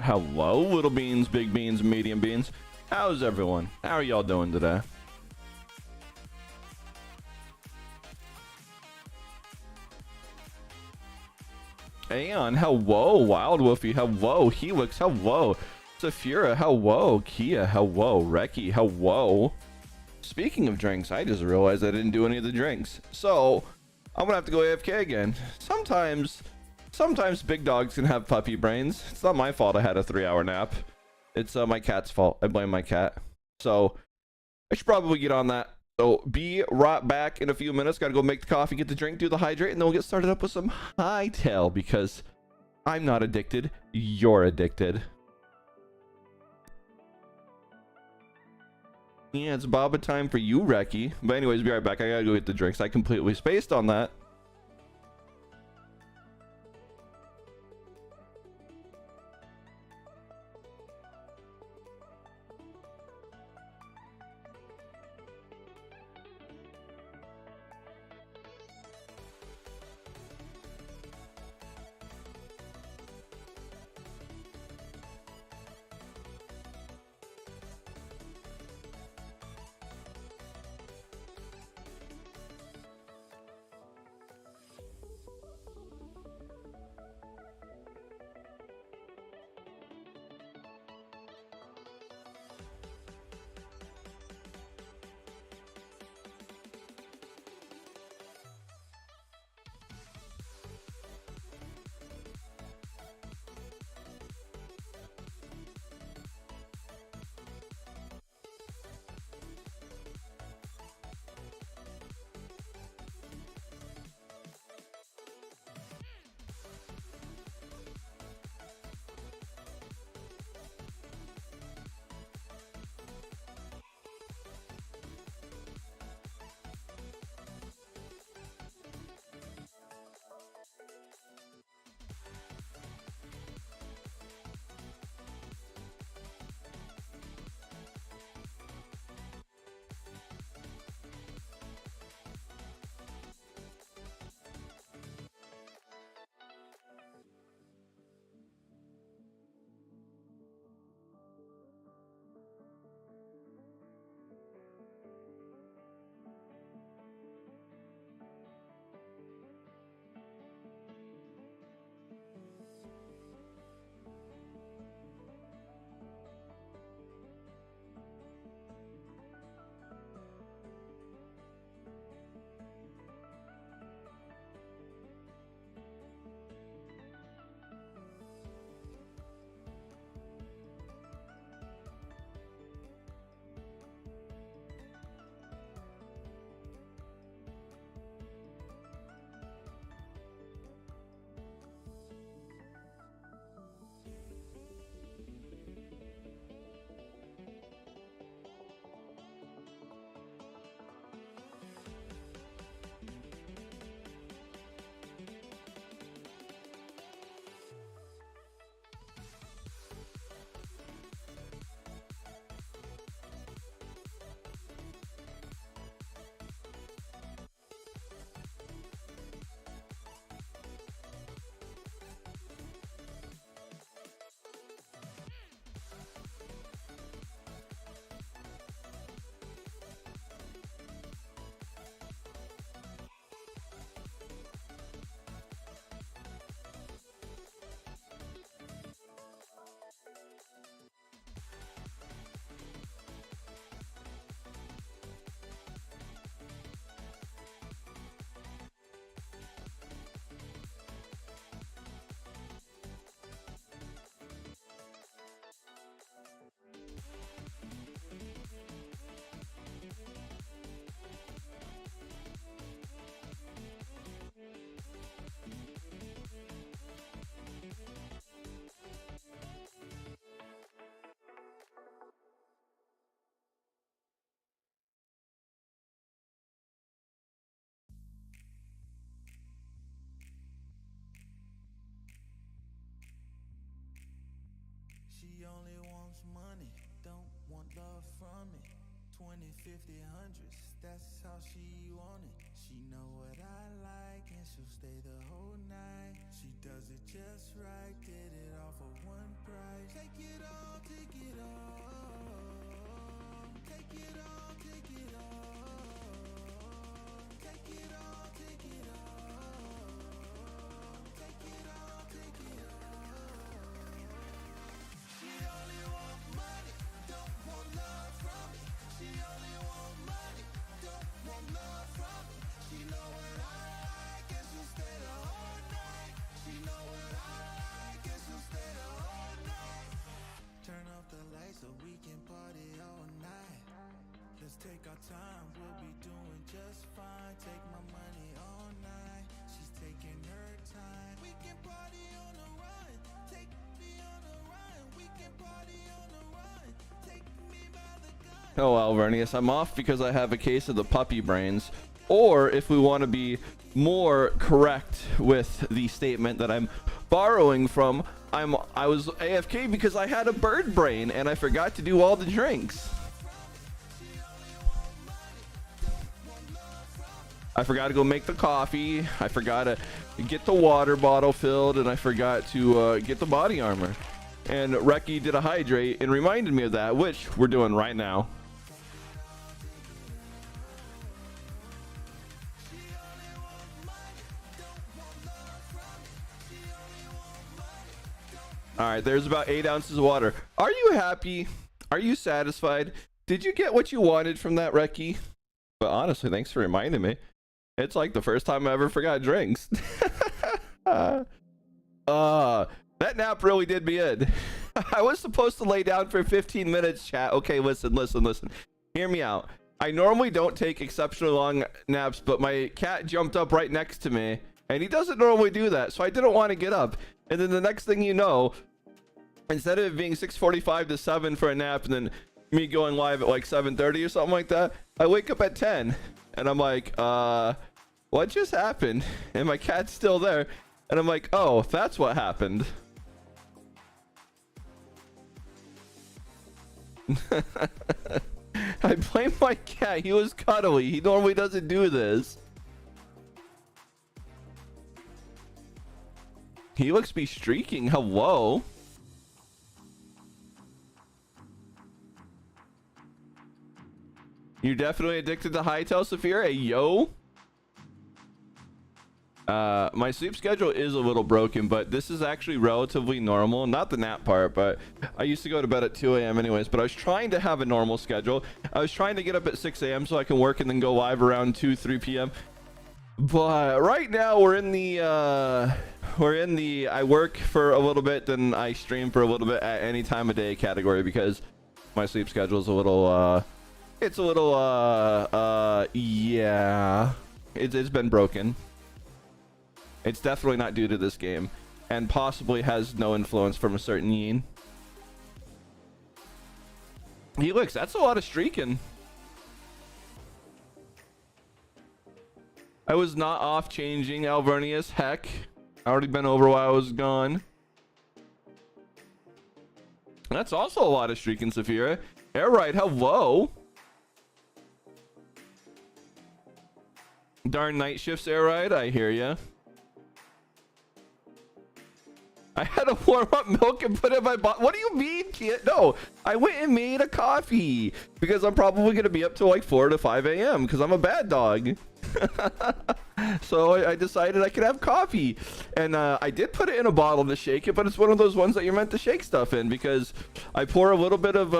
Hello, little beans, big beans, medium beans. How's everyone? How are y'all doing today? Aeon, hello. Wild Wolfie, hello. Helix, hello. Saphira, hello. Kia, hello. Reki, hello. Speaking of drinks, I just realized I didn't do any of the drinks. So, I'm gonna have to go AFK again. Sometimes big dogs can have puppy brains. It's not my fault I had a 3-hour nap. It's my cat's fault. I blame my cat. So, I should probably get on that. So, be right back in a few minutes. Gotta go make the coffee, get the drink, do the hydrate, and then we'll get started up with some Hytale because I'm not addicted. You're addicted. Yeah, it's Baba time for you, Reki. But anyways, be right back. I gotta go get the drinks. I completely spaced on that. She only wants money, don't want love from it. 20, 50, hundreds, that's how she want it. She She know what I like and she'll stay the whole night. She does it just right, did it all for one price. Take it all, take it all. Take it all, take it all. Take it all, take it all. Take it all, take it all. She only want money, don't want love from me. She only want money, don't want love from me. She know what I like and she'll stay the whole night. She know what I like and she'll stay the whole night. Turn off the lights so we can party all night. Let's take our time, we'll be doing just fine. Take my money all night, she's taking her time. We can party on the run, take me on the run. We can party on the run, take me by the gun. Oh well, Vernius, I'm off because I have a case of the puppy brains. Or if we want to be more correct with the statement that I'm borrowing from, I was AFK because I had a bird brain and I forgot to do all the drinks. I forgot to go make the coffee. I forgot to get the water bottle filled, and I forgot to get the body armor. And Reki did a hydrate and reminded me of that, which we're doing right now. All right, there's about 8 ounces of water. Are you happy? Are you satisfied? Did you get what you wanted from that, Reki? But honestly, thanks for reminding me. It's like the first time I ever forgot drinks. That nap really did me in. I was supposed to lay down for 15 minutes, chat. Okay, listen. Hear me out. I normally don't take exceptionally long naps, but my cat jumped up right next to me, and he doesn't normally do that, so I didn't want to get up. And then the next thing you know, instead of it being 6:45 to 7 for a nap, and then me going live at like 7:30 or something like that, I wake up at 10, and I'm like, what just happened? And my cat's still there, and I'm like, oh, that's what happened. I blame my cat. He was cuddly. He normally doesn't do this. He looks to be streaking. Hello. You're definitely addicted to Hytale, Saphira. Hey, yo. My sleep schedule is a little broken, but this is actually relatively normal. Not the nap part, but I used to go to bed at 2 a.m. anyways, but I was trying to have a normal schedule. I was trying to get up at 6 a.m. so I can work and then go live around 3 p.m. But right now we're in the I work for a little bit, then I stream for a little bit at any time of day category, because my sleep schedule is a little yeah, it's been broken. It's definitely not due to this game, and possibly has no influence from a certain yin. Helix, that's a lot of streaking. I was not off changing, Alvernius. Heck, I already been over while I was gone. That's also a lot of streaking, Saphira. Air right, hello. Darn night shifts, air right. I hear ya. I had to warm up milk and put it in my bottle. What do you mean, kid? No, I went and made a coffee because I'm probably gonna be up till like 4 to 5 a.m. because I'm a bad dog. So I decided I could have coffee, and I did put it in a bottle to shake it, but it's one of those ones that you're meant to shake stuff in, because I pour a little bit of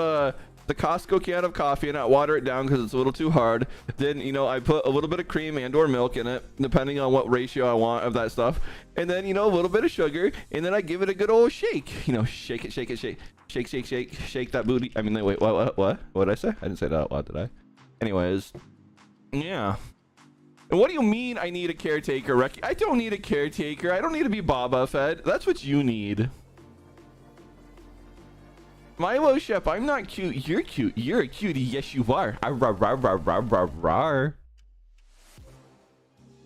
the Costco can of coffee and I water it down because it's a little too hard. Then, you know, I put a little bit of cream and or milk in it, depending on what ratio I want of that stuff. And then, you know, a little bit of sugar, and then I give it a good old shake. You know, shake that booty. I mean, wait, what did I say? I didn't say that out loud, did I? Anyways, yeah. And what do you mean I need a caretaker, Reki? I don't need a caretaker. I don't need to be Baba fed. That's what you need. Milo Chef, I'm not cute. You're cute. You're a cutie. Yes, you are. Where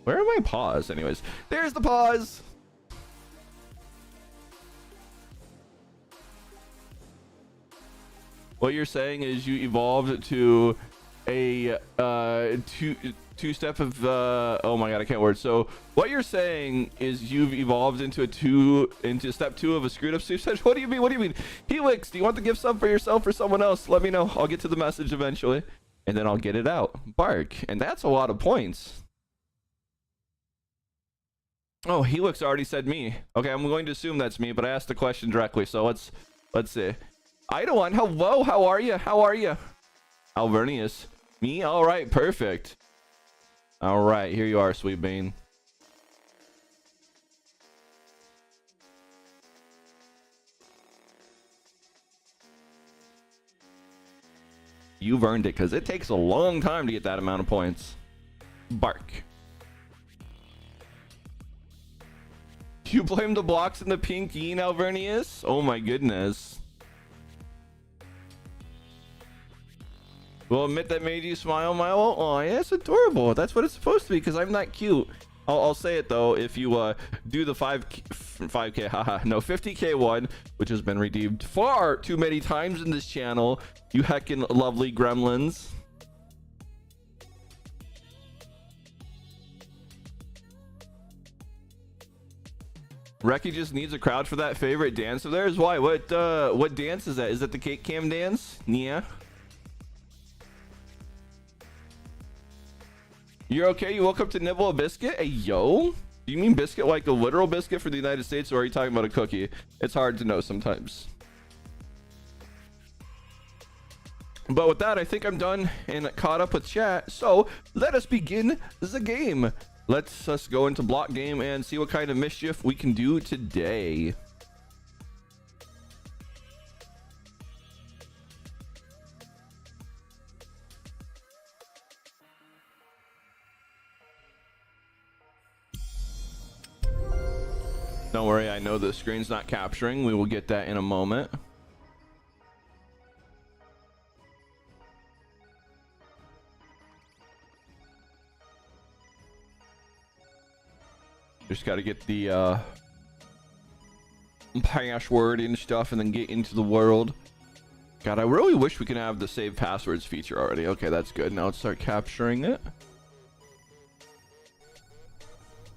are my paws? Anyways, there's the paws. What you're saying is you evolved to a two-step of oh my god, I can't word. So what you're saying is you've evolved into step 2 of a screwed up soup set. What do you mean? What do you mean? Helix, do you want the gift sub for yourself or someone else? Let me know. I'll get to the message eventually, and then I'll get it out. Bark, and that's a lot of points. Oh, Helix already said me. Okay, I'm going to assume that's me, but I asked the question directly, so let's see. Idawan, hello, how are you? How are you? Alvernius, me? All right, perfect. All right, here you are, Sweet Bean. You've earned it, because it takes a long time to get that amount of points. Bark. You blame the blocks in the pink yin, Alvernius? Oh my goodness. Well, admit that made you smile, Milo. Oh, yeah, it's adorable. That's what it's supposed to be, because I'm not cute. I'll say it though. If you do the 5k, haha, no, 50k one, which has been redeemed far too many times in this channel, you heckin' lovely gremlins. Reki just needs a crowd for that favorite dance of theirs. Why? What dance is that? Is that the cake cam dance? Yeah. You're okay? You woke up to nibble a biscuit? Hey, yo. Do you mean biscuit like the literal biscuit for the United States, or are you talking about a cookie? It's hard to know sometimes. But with that, I think I'm done and caught up with chat. So let us begin the game. Let's us go into block game and see what kind of mischief we can do today. Don't worry, I know the screen's not capturing. We will get that in a moment. Just got to get the password and stuff and then get into the world. God, I really wish we could have the save passwords feature already. Okay, that's good. Now let's start capturing it.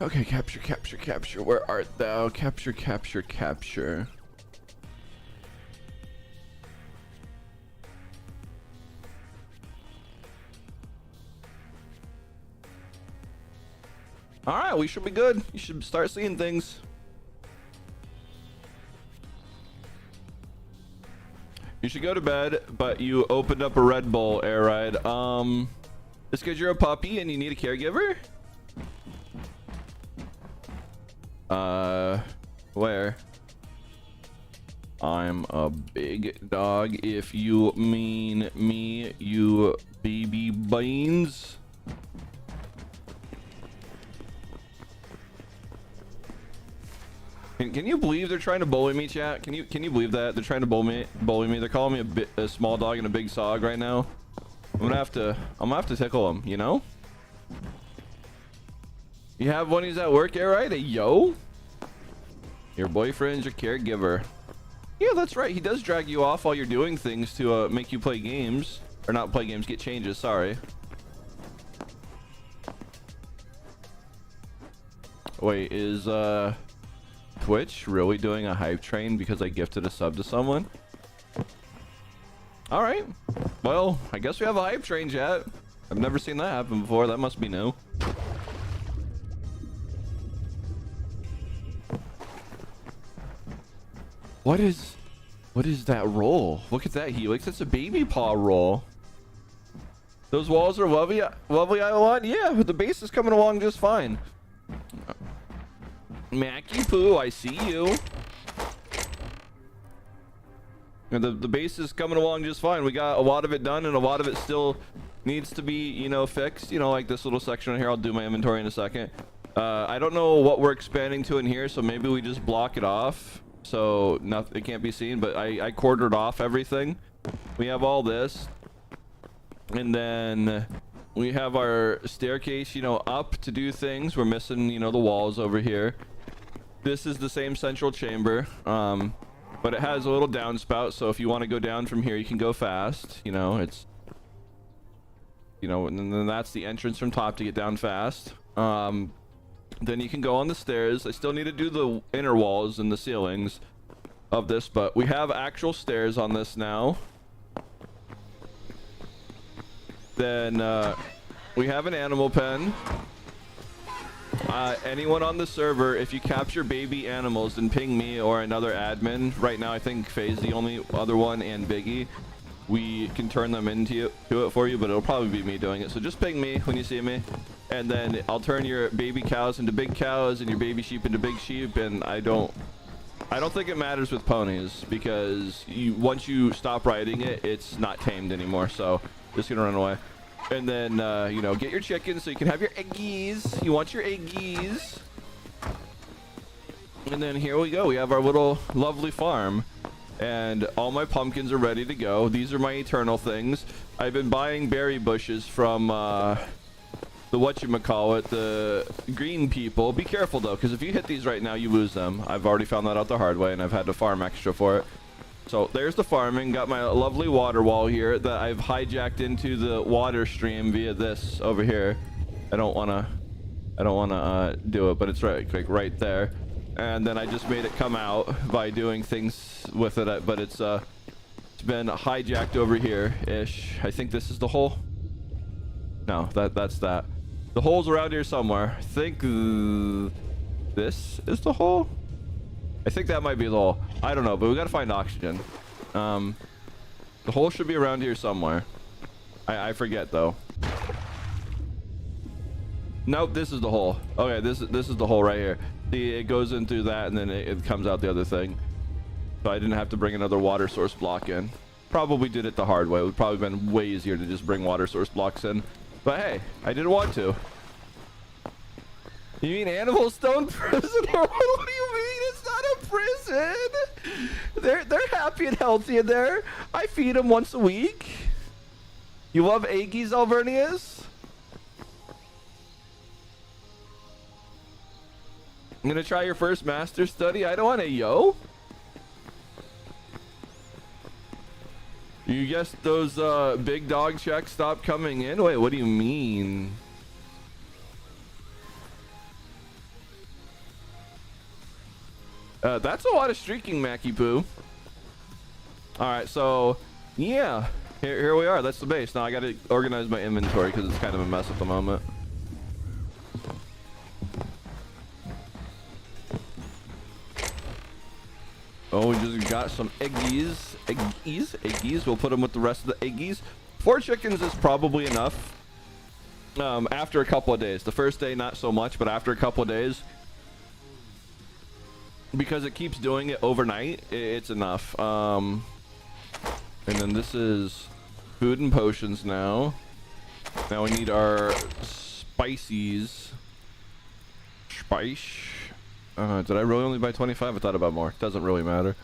Okay, capture, capture, capture. Where art thou? Capture, capture, capture. All right, we should be good. You should start seeing things. You should go to bed, but you opened up a Red Bull, Air Ride. It's because you're a puppy and you need a caregiver? Where? I'm a big dog if you mean me, you baby beans. Can you believe they're trying to bully me, chat? Can you believe that they're trying to bully me? They're calling me a small dog and a big sog right now. I'm gonna have to tickle them, you know? You have one who's at work, yeah, right? Hey, yo, your boyfriend's your caregiver. Yeah, that's right. He does drag you off while you're doing things to make you play games, or not play games, get changes. Sorry. Wait, is Twitch really doing a hype train because I gifted a sub to someone? All right, well, I guess we have a hype train, chat. I've never seen that happen before. That must be new. What is that roll? Look at that, Helix. That's a baby paw roll. Those walls are lovely, Iwan. Yeah, but the base is coming along just fine. Mackie Poo, I see you. And the base is coming along just fine. We got a lot of it done, and a lot of it still needs to be, you know, fixed. You know, like this little section here. I'll do my inventory in a second. I don't know what we're expanding to in here, so maybe we just block it off so nothing, it can't be seen. But I quartered off everything. We have all this, and then we have our staircase, you know, up to do things. We're missing, you know, the walls over here. This is the same central chamber, but it has a little downspout, so if you want to go down from here, you can go fast. You know, it's you know, and then that's the entrance from top to get down fast. Then you can go on the stairs. I still need to do the inner walls and the ceilings of this, but we have actual stairs on this now. Then we have an animal pen. Anyone on the server, if you capture baby animals, then ping me or another admin. Right now I think Faye's the only other one, and Biggie. We can turn them into it for you, but it'll probably be me doing it. So just ping me when you see me, and then I'll turn your baby cows into big cows and your baby sheep into big sheep. And I don't think it matters with ponies, because once you stop riding it, it's not tamed anymore. So just gonna run away. And then you know, get your chickens so you can have your eggies. You want your eggies. And then here we go. We have our little lovely farm. And all my pumpkins are ready to go. These are my eternal things. I've been buying berry bushes from the whatchamacallit, the green people. Be careful though, because if you hit these right now, you lose them. I've already found that out the hard way, and I've had to farm extra for it. So there's the farming. Got my lovely water wall here that I've hijacked into the water stream via this over here. I don't wanna do it, but it's right, right there. And then I just made it come out by doing things with it, but it's been hijacked over here ish. I think this is the hole. No, that's that. The hole's around here somewhere. I think this is the hole. I think that might be the hole. I don't know, but we gotta find oxygen. The hole should be around here somewhere. I forget though. Nope, this is the hole. Okay, this is the hole right here. See, it goes in through that, and then it comes out the other thing. So I didn't have to bring another water source block in. Probably did it the hard way. It would probably been way easier to just bring water source blocks in. But hey, I didn't want to. You mean Animal Stone prison? What do you mean? It's not a prison. They're happy and healthy in there. I feed them once a week. You love Aggies, Alvernius? I'm gonna try your first master study. I don't want to, yo. You guessed those big dog checks stopped coming in? Wait, what do you mean? That's a lot of streaking, Mackie Poo. Alright, so yeah, here we are. That's the base. Now I gotta organize my inventory because it's kind of a mess at the moment. Oh, we just got some eggies. We'll put them with the rest of the eggies. 4 chickens is probably enough. After a couple of days. The first day, not so much, but after a couple of days, because it keeps doing it overnight, it's enough. And then this is food and potions now. Now we need our spices. Spice. Did I really only buy 25? I thought about more. Doesn't really matter.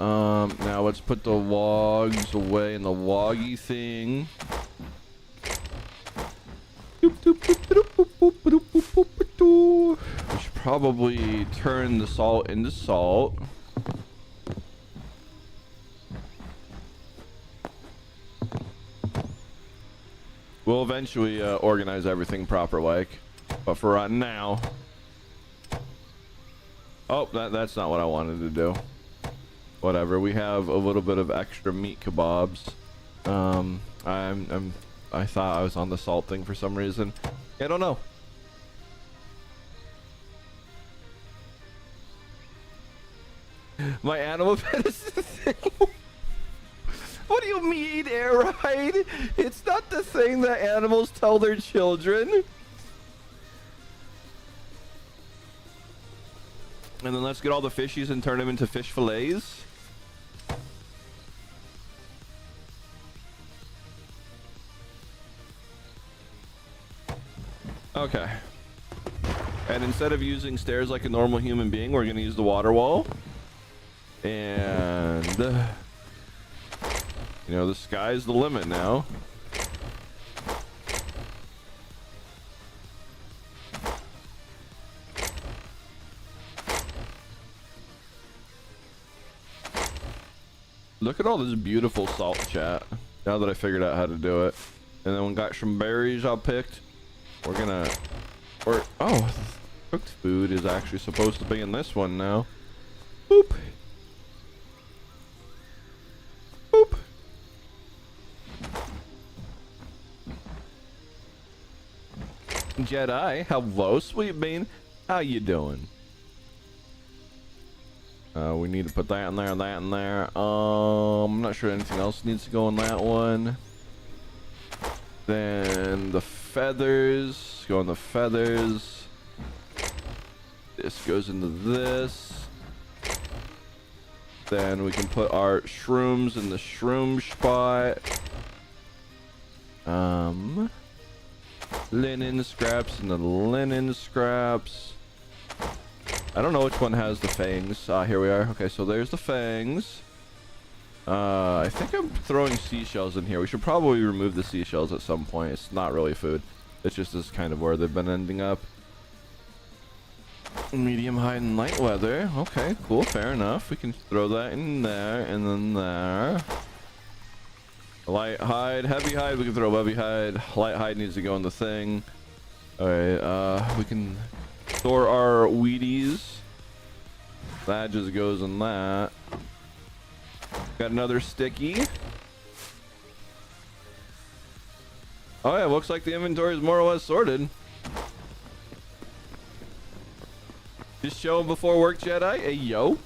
Now let's put the logs away in the loggy thing. We should probably turn the salt into salt. We'll eventually organize everything proper like, but for right now. Oh, that's not what I wanted to do. Whatever. We have a little bit of extra meat kebabs. I thought I was on the salt thing for some reason. I don't know. My animal pet is the thing. What do you mean, air ride? It's not the thing that animals tell their children. And then let's get all the fishies and turn them into fish fillets. Okay. And instead of using stairs like a normal human being, we're going to use the water wall. And, you know, the sky's the limit now. Look at all this beautiful salt, chat. Now that I figured out how to do it. And then we got some berries I picked. We're gonna, oh, cooked food is actually supposed to be in this one now. Boop. Boop. Jedi, hello, sweet bean. How you doing? We need to put that in there, that in there. I'm not sure anything else needs to go in that one. Then the feathers go in the feathers. This goes into this. Then we can put our shrooms in the shroom spot. Linen scraps in the linen scraps. I don't know which one has the fangs. Here we are. Okay, so there's the fangs. I think I'm throwing seashells in here. We should probably remove the seashells at some point. It's not really food. It's just this kind of where they've been ending up. Medium, high, and light weather. Okay, cool. Fair enough. We can throw that in there and then there. Light hide, heavy hide. We can throw heavy hide. Light hide needs to go in the thing. Alright, we can store our Wheaties. That just goes in that. Got another sticky. Oh yeah, looks like the inventory is more or less sorted. Just show them before work, Jedi. Hey, yo.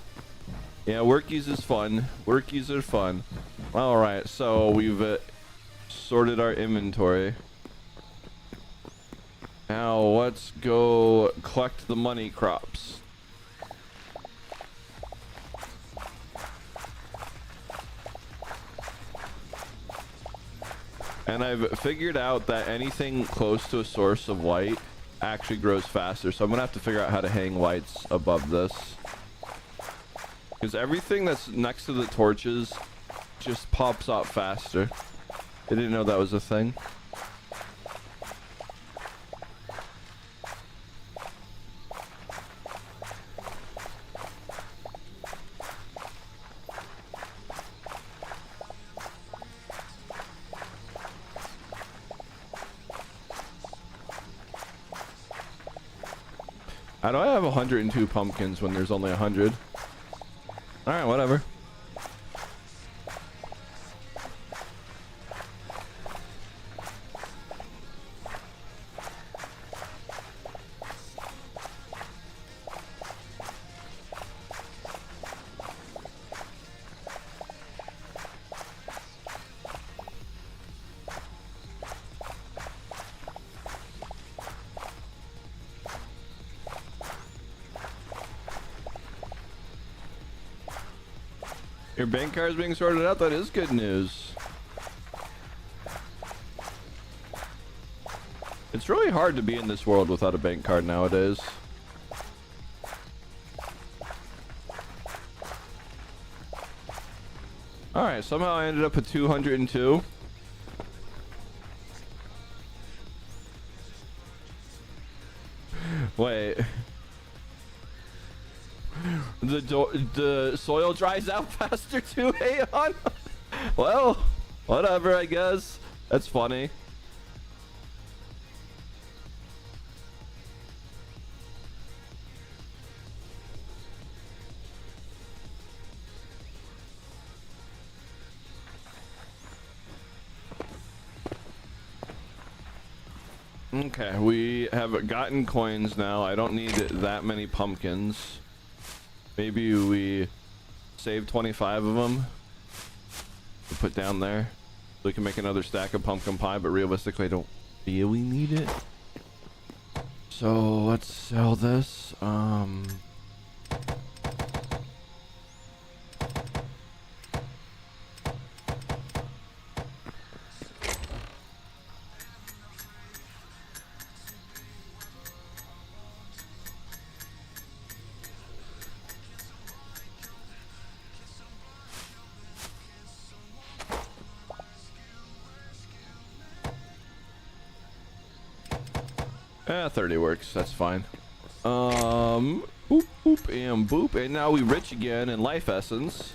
Yeah, workies is fun. Workies are fun. Alright, so we've sorted our inventory. Now let's go collect the money crops. And I've figured out that anything close to a source of light actually grows faster. So I'm gonna have to figure out how to hang lights above this. Because everything that's next to the torches just pops up faster. I didn't know that was a thing. How do I have 102 pumpkins when there's only 100? Alright, whatever. Your bank card is being sorted out. That is good news. It's really hard to be in this world without a bank card nowadays. Alright, somehow I ended up at 202. Wait. The soil dries out faster too, Aeon? Well, whatever, I guess. That's funny. Okay, we have gotten coins now. I don't need that many pumpkins. Maybe we save 25 of them to put down there so we can make another stack of pumpkin pie, but realistically I don't really need it. So let's sell this. Yeah, 30 works. That's fine. Boop, boop, and boop. And now we rich again in life essence.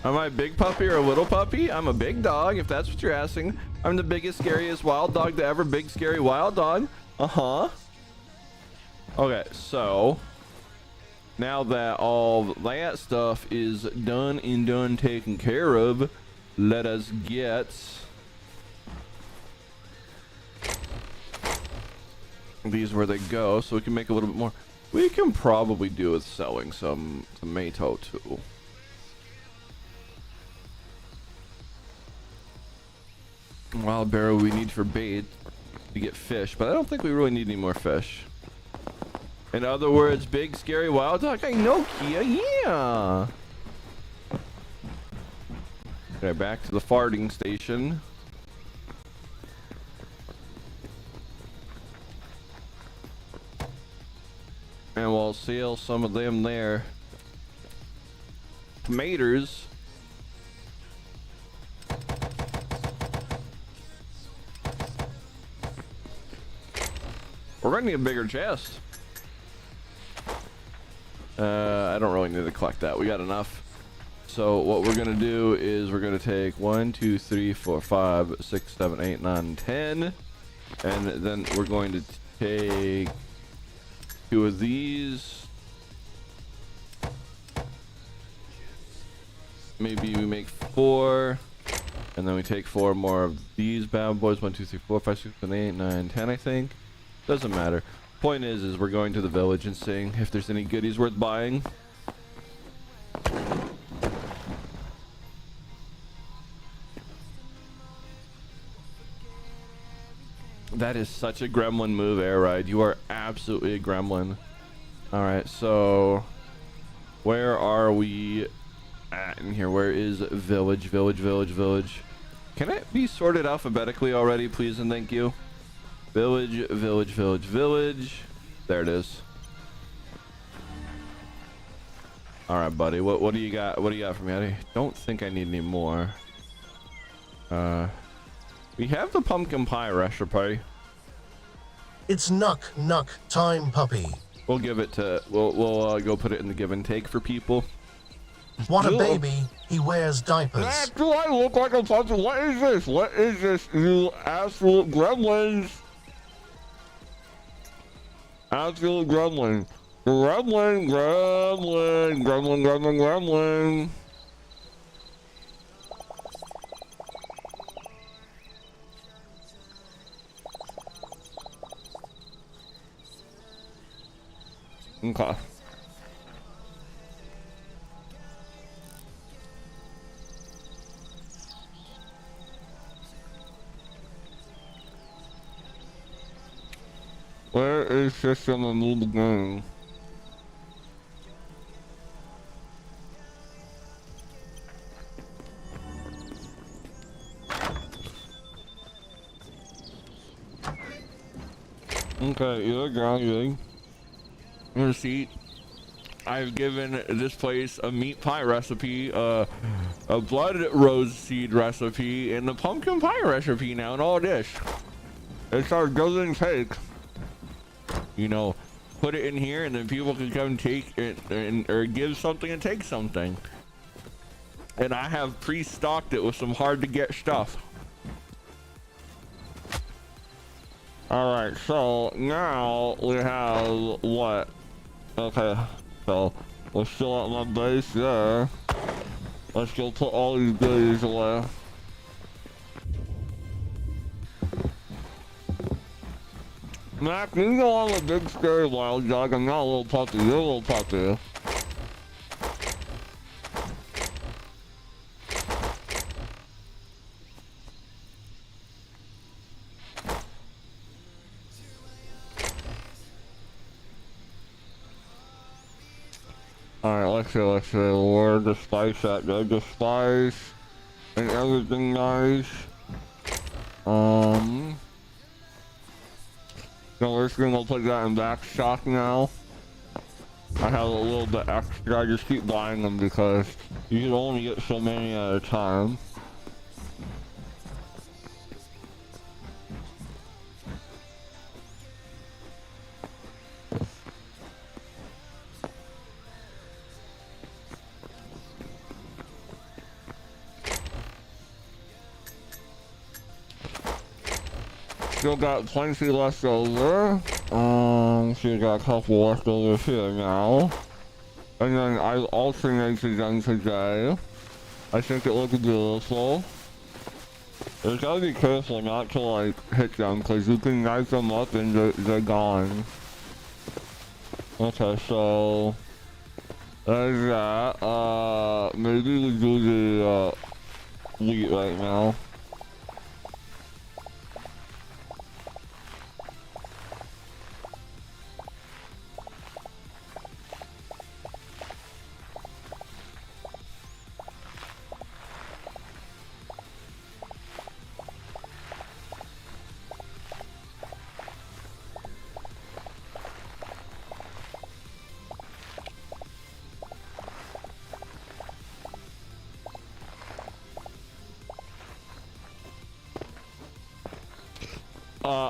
Am I a big puppy or a little puppy? I'm a big dog, if that's what you're asking. I'm the biggest, scariest wild dog to ever. Big, scary wild dog. Uh-huh. Okay, so now that all that stuff is done and taken care of, let us get these where they go so we can make a little bit more. We can probably do with selling some tomato too. Wild barrow we need for bait to get fish, but I don't think we really need any more fish. In other words, big scary wild dog. I know, Kia. Yeah. Okay, back to the farting station. And we'll sell some of them there. Tomatoes. We're gonna need a bigger chest. I don't really need to collect that. We got enough. So what we're gonna do is we're gonna take 1, 2, 3, 4, 5, 6, 7, 8, 9, 10, and then we're going to take 2 of these. Maybe we make 4, and then we take 4 more of these bad boys. 1, 2, 3, 4, 5, 6, 7, 8, 9, 10. I think doesn't matter. Point is we're going to the village and seeing if there's any goodies worth buying. That is such a gremlin move, Air Ride. You are absolutely a gremlin. All right, so where are we at in here? Where is village? Village. Can it be sorted alphabetically already, please and thank you? Village. There it is. All right, buddy. What do you got? What do you got for me? I don't think I need any more. We have the pumpkin pie recipe. It's nuck time, puppy. We'll give it to. We'll go put it in the give and take for people. What a baby. He wears diapers. Do I look like a puppy? What is this? What is this? You absolute gremlins! Absolute gremlin. Gremlin. Okay. Where is system and move the game? Okay, you're grounded. Receipt. I've given this place a meat pie recipe, a blood rose seed recipe, and a pumpkin pie recipe now in all dish. It's our golden cake. You know, put it in here and then people can come take it or give something and take something. And I have pre-stocked it with some hard to get stuff. Alright, so now we have what? Okay, so let's fill out my base there. Let's go put all these goodies away. Mac, you know I'm a big scary wild dog. I'm not a little puppy. You're a little puppy. Alright, let's see. Where the spice at? There's the spice and everything nice. So we're just gonna put that in back stock now. I have a little bit extra. I just keep buying them because you can only get so many at a time. Still got plenty left over. So you got a couple left over here now. And then I alternated them today. I think it looks beautiful. You gotta be careful not to like hit them because you can knife them up and they're gone. Okay, so there's that. Maybe we do the wheat right now.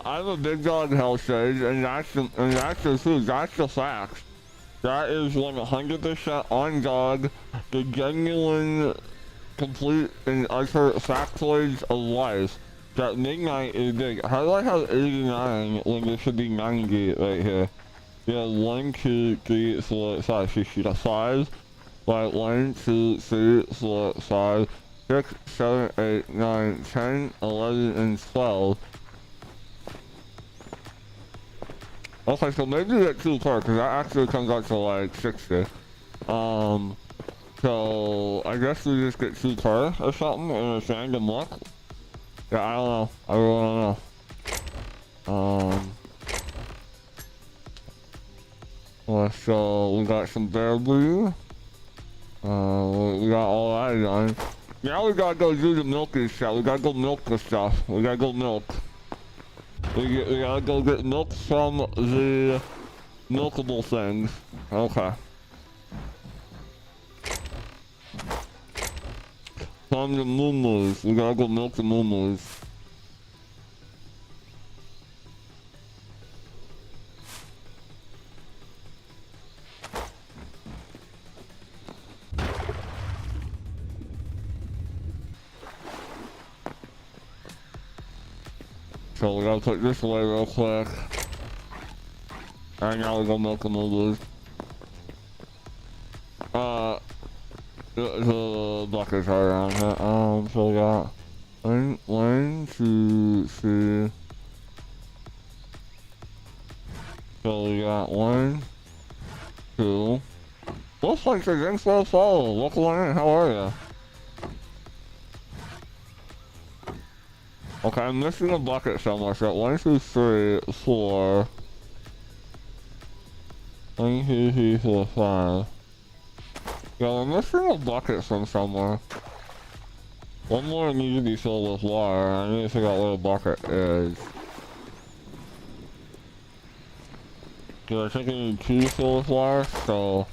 I'm a big dog health stage, and that's the truth. That's the fact. That is 100% on dog, the genuine, complete, and utter factoids of life. That midnight is big. How do I have 89 when there should be 90 right here? Yeah, 1, 2, 3, 4, 5, 6, 5. Right, 1, 2, 3, 4, 5, 6, 7, 8, 9, 10, 11, and 12. Okay, so maybe we get 2 per, because that actually comes out to like 60. So I guess we just get 2 per or something in a random luck. Yeah, I don't know. I really don't know. Well, so we got some bear blue. We got all that done. Now we gotta go do the milky stuff. We gotta go milk the stuff. We gotta go milk. We gotta go get milk from the milkable things. Okay. From the moo-moos. We gotta go milk the moo-moos. So we gotta put this away real quick. And now we go milk the moo-moos. The buckets are around here. So we got one, 2, 3. So we got 1, 2. Looks like the drinks will follow. Welcome on in. How are ya? Okay, I'm missing a bucket somewhere. So 1, 2, 3, 4. 1, 2, 3, 4, 5. Yeah, I'm missing a bucket from somewhere. One more needs to be filled with water. I need to figure out where the bucket is. Cause I think I need 2 filled with water, so...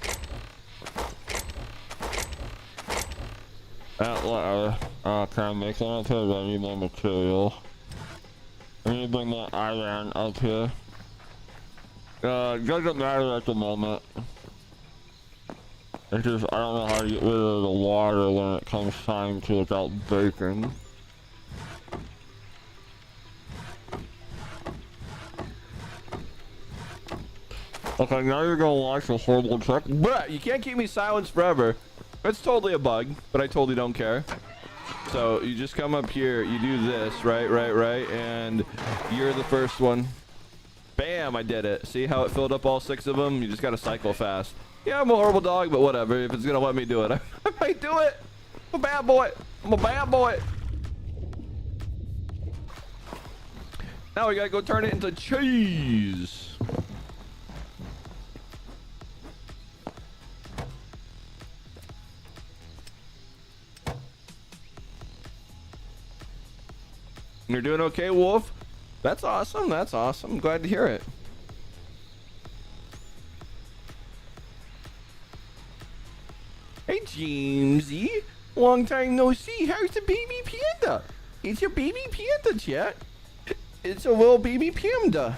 Whatever. Can I make one up here? But I need more material. I need to bring more iron up here. It doesn't matter at the moment. It's just, I don't know how to get rid of the water when it comes time to without baking. Okay, now you're gonna watch a horrible trick. But you can't keep me silenced forever. It's totally a bug, but I totally don't care. So you just come up here, you do this, right, and you're the first one. Bam, I did it. See how it filled up all 6 of them? You just gotta cycle fast. Yeah, I'm a horrible dog, but whatever. If it's gonna let me do it, I might do it. I'm a bad boy. I'm a bad boy. Now we gotta go turn it into cheese. You're doing okay, Wolf? That's awesome. That's awesome. I'm glad to hear it. Hey, Jamesy. Long time no see. How's the baby panda? It's your baby panda, chat. It's a little baby panda.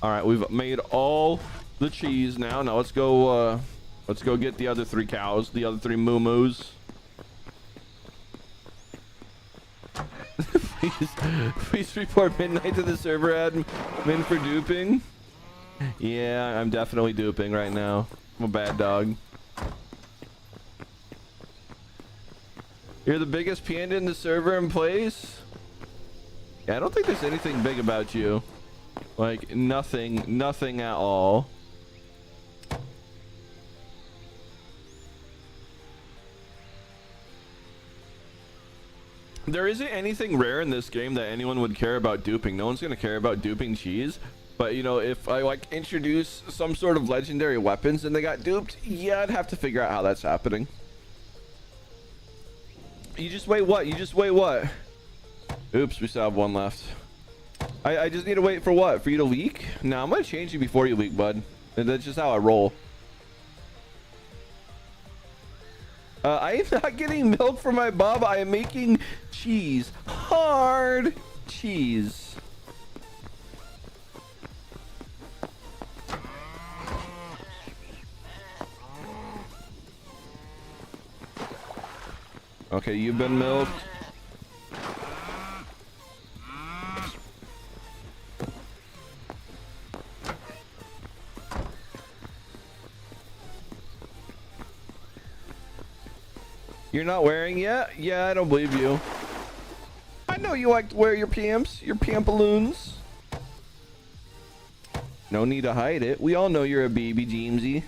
All right, we've made all the cheese now. Now let's go get the other 3 cows, the other 3 moo-moos. Please report midnight to the server admin for duping. Yeah, I'm definitely duping right now. I'm a bad dog. You're the biggest panda in the server in place? Yeah, I don't think there's anything big about you. Like, nothing at all. There isn't anything rare in this game that anyone would care about duping. No one's gonna care about duping cheese. But, you know, if I, like, introduce some sort of legendary weapons and they got duped, yeah, I'd have to figure out how that's happening. You just wait what? You just wait what? Oops, we still have one left. I just need to wait for what? For you to leak? No, I'm gonna change you before you leak, bud. And that's just how I roll. I am not getting milk for my baba. I am making cheese. Hard cheese. Okay, you've been milked. You're not wearing yet? Yeah, I don't believe you. I know you like to wear your pants, your pampaloons. No need to hide it. We all know you're a baby, Jamesy.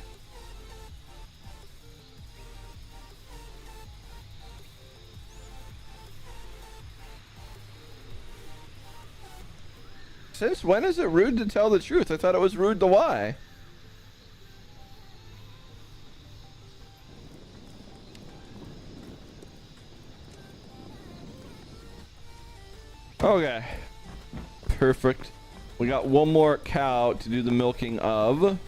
Since when is it rude to tell the truth? I thought it was rude to lie. Okay. Perfect. We got one more cow to do the milking of.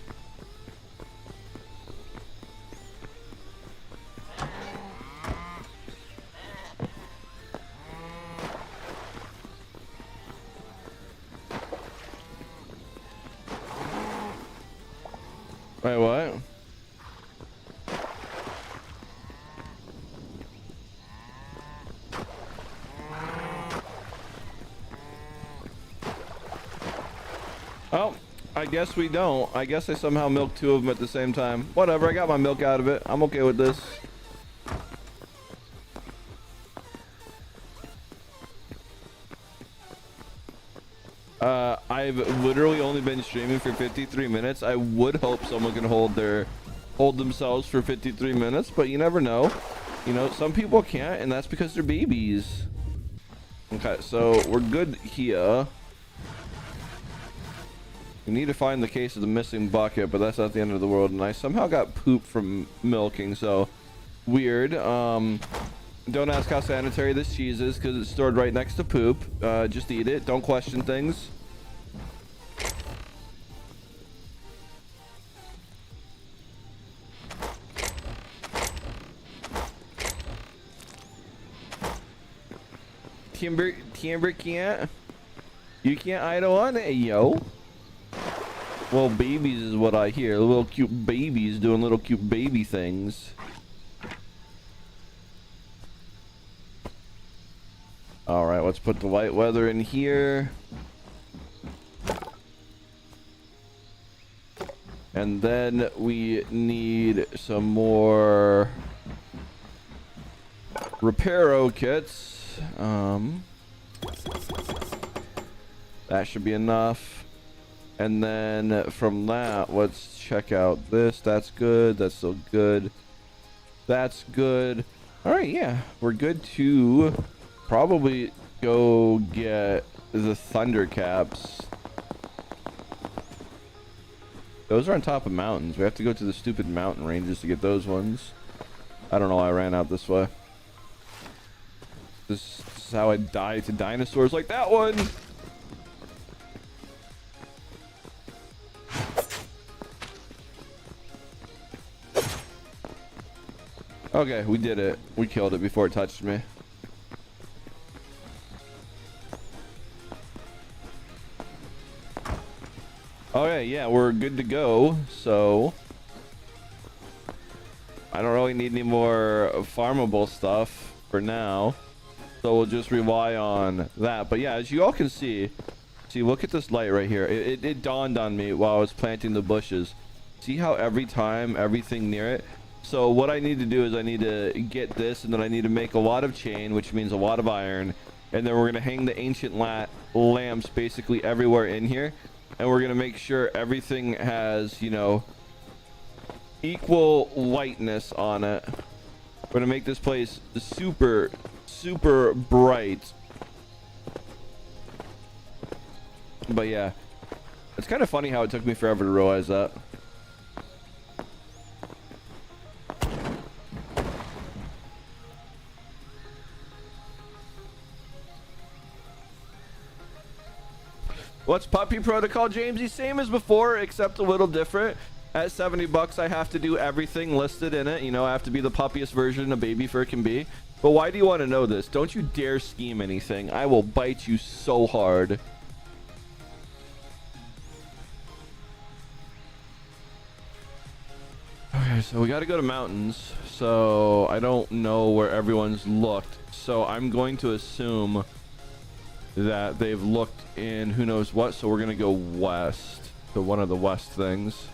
Wait, what? Oh, I guess we don't. I guess I somehow milked two of them at the same time. Whatever, I got my milk out of it. I'm okay with this. I've literally only been streaming for 53 minutes. I would hope someone can hold themselves for 53 minutes, but you never know. You know, some people can't, and that's because they're babies. Okay, so we're good here. We need to find the case of the missing bucket, but that's not the end of the world. And I somehow got poop from milking, so weird. Don't ask how sanitary this cheese is because it's stored right next to poop. Just eat it. Don't question things. Timber can't. You can't idle on it, yo. Well, babies is what I hear. Little cute babies doing little cute baby things. All right, let's put the light weather in here. And then we need some more reparo kits. That should be enough. And then from that, let's check out this. That's good. That's still good. That's good. All right, yeah, we're good to probably go get the thunder caps. Those are on top of mountains. We have to go to the stupid mountain ranges to get those ones. I don't know why I ran out this way. This is how I die to dinosaurs like that one. Okay, we did it. We killed it before it touched me. Okay, yeah, we're good to go. So I don't really need any more farmable stuff for now. So we'll just rely on that. But yeah, as you all can see, look at this light right here. It dawned on me while I was planting the bushes. See how every time everything near it. So what I need to do is I need to get this, and then I need to make a lot of chain, which means a lot of iron. And then we're going to hang the ancient lamps basically everywhere in here. And we're going to make sure everything has, you know, equal lightness on it. We're going to make this place super, super bright. But yeah, it's kind of funny how it took me forever to realize that. What's Puppy Protocol, Jamesy? Same as before, except a little different. At 70 bucks, I have to do everything listed in it. You know, I have to be the puppiest version a baby fur can be. But why do you want to know this? Don't you dare scheme anything. I will bite you so hard. Okay, so we got to go to mountains. So I don't know where everyone's looked. So I'm going to assume that they've looked in who knows what. So we're going to go west to one of the west things.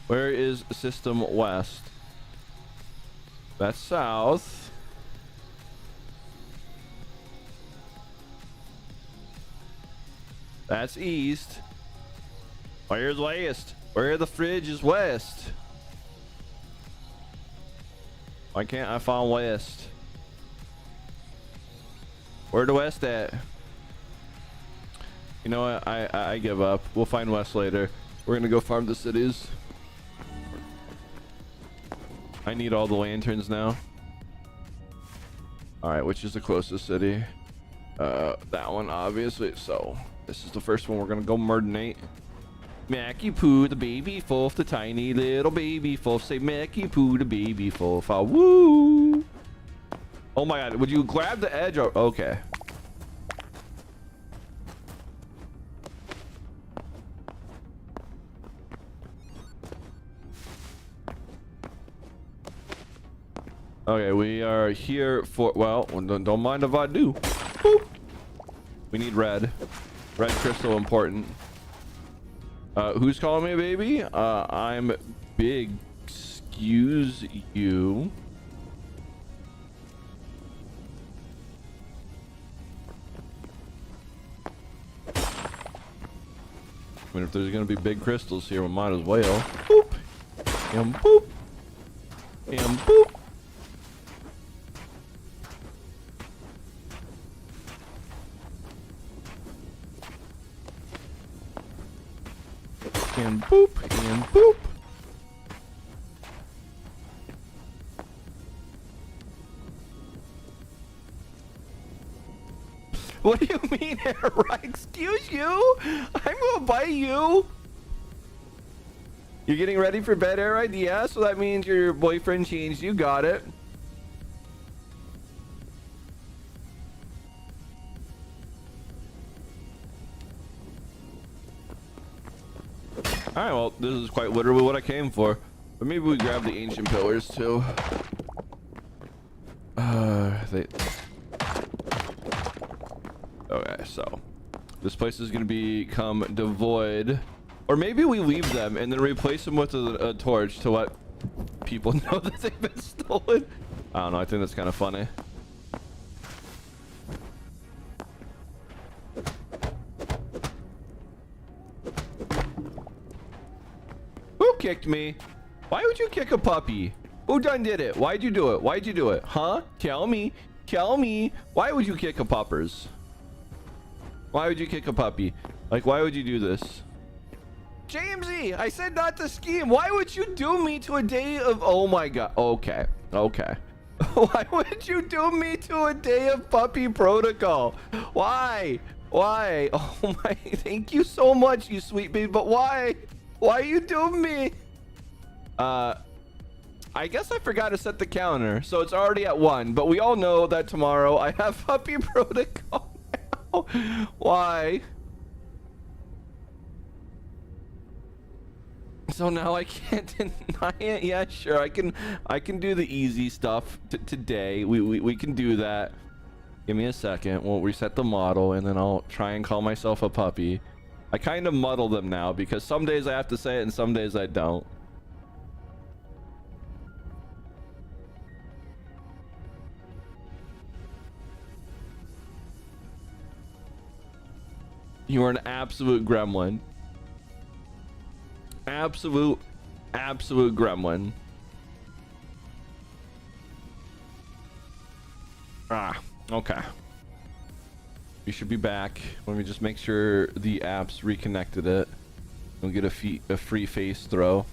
Where is System West? That's south. That's east. Where's west? Where the fridge is west? Why can't I find west? Where the west at? You know what? I give up. We'll find west later. We're gonna go farm the cities. I need all the lanterns now. All right, which is the closest city? That one, obviously. So this is the first one we're gonna go murdenate. Mackie Poo, the baby wolf, the tiny little baby wolf. Say Mackie Poo, the baby wolf. Ah, woo! Oh my God! Would you grab the edge? Or okay. Okay, we are here for, well, don't mind if I do. Boop. We need red. Red crystal important. Who's calling me a baby? I'm big. Excuse you. I mean, if there's gonna be big crystals here, we might as well. Boop. And boop. And boop. And boop, and boop. What do you mean, Right? Excuse you? I'm gonna bite you. You're getting ready for bed, Right? Yeah, so that means your boyfriend changed. You got it. All right, well, this is quite literally what I came for. But maybe we grab the ancient pillars too. Okay, so this place is gonna become devoid, or maybe we leave them and then replace them with a torch to let people know that they've been stolen. I don't know. I think that's kind of funny. Who kicked me? Why would you kick a puppy? Who done did it? Why'd you do it? Why'd you do it? Huh? Tell me. Tell me. Why would you kick a puppers? Why would you kick a puppy? Like, why would you do this? Jamesy, I said not to scheme. Why would you do me to a day of... Oh my God. Okay. Okay. Why would you do me to a day of puppy protocol? Why? Why? Oh my... Thank you so much, you sweet baby. But why? Why are you doing me? I guess I forgot to set the counter, so it's already at 1. But we all know that tomorrow I have puppy protocol now. Why? So now I can't deny it. Yeah, sure. I can do the easy stuff today. We can do that. Give me a second. We'll reset the model and then I'll try and call myself a puppy. I kind of muddle them now because some days I have to say it and some days I don't. You are an absolute gremlin. Absolute gremlin. Ah, okay. We should be back. Let me just make sure the apps reconnected it. We'll get a free face throw.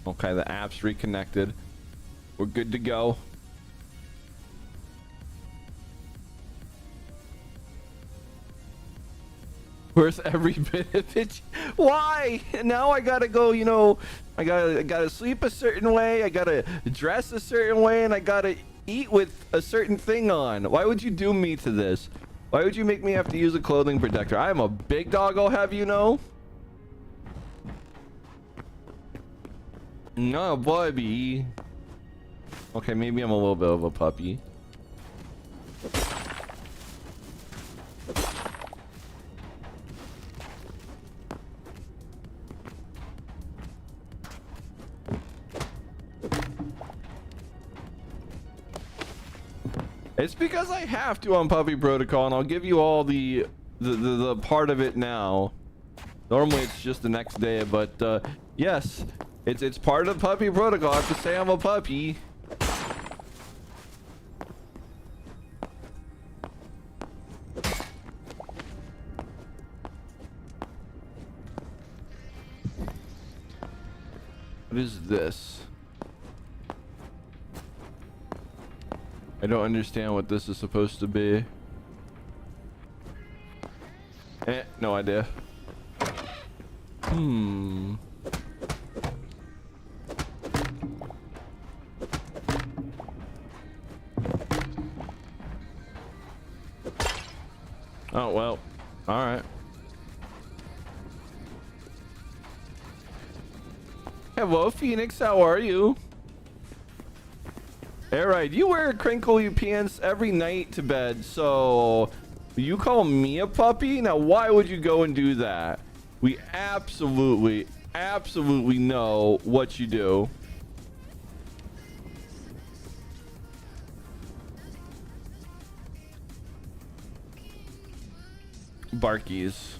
Okay, the app's reconnected. We're good to go. Where's every bit of it? Why? Now I gotta go, you know, I gotta sleep a certain way, I gotta dress a certain way, and I gotta eat with a certain thing on. Why would you do me to this? Why would you make me have to use a clothing protector? I am a big dog, I'll have you know. No, puppy. Okay, maybe I'm a little bit of a puppy. It's because I have to on Puppy Protocol, and I'll give you all the part of it now. Normally it's just the next day, but yes, it's part of Puppy Protocol. I have to say I'm a puppy. What is this? I don't understand what this is supposed to be. No idea. Oh, well. All right. Hello, Phoenix. How are you? Alright, you wear crinkly pants every night to bed, so you call me a puppy? Now, why would you go and do that? We absolutely know what you do. Barkies.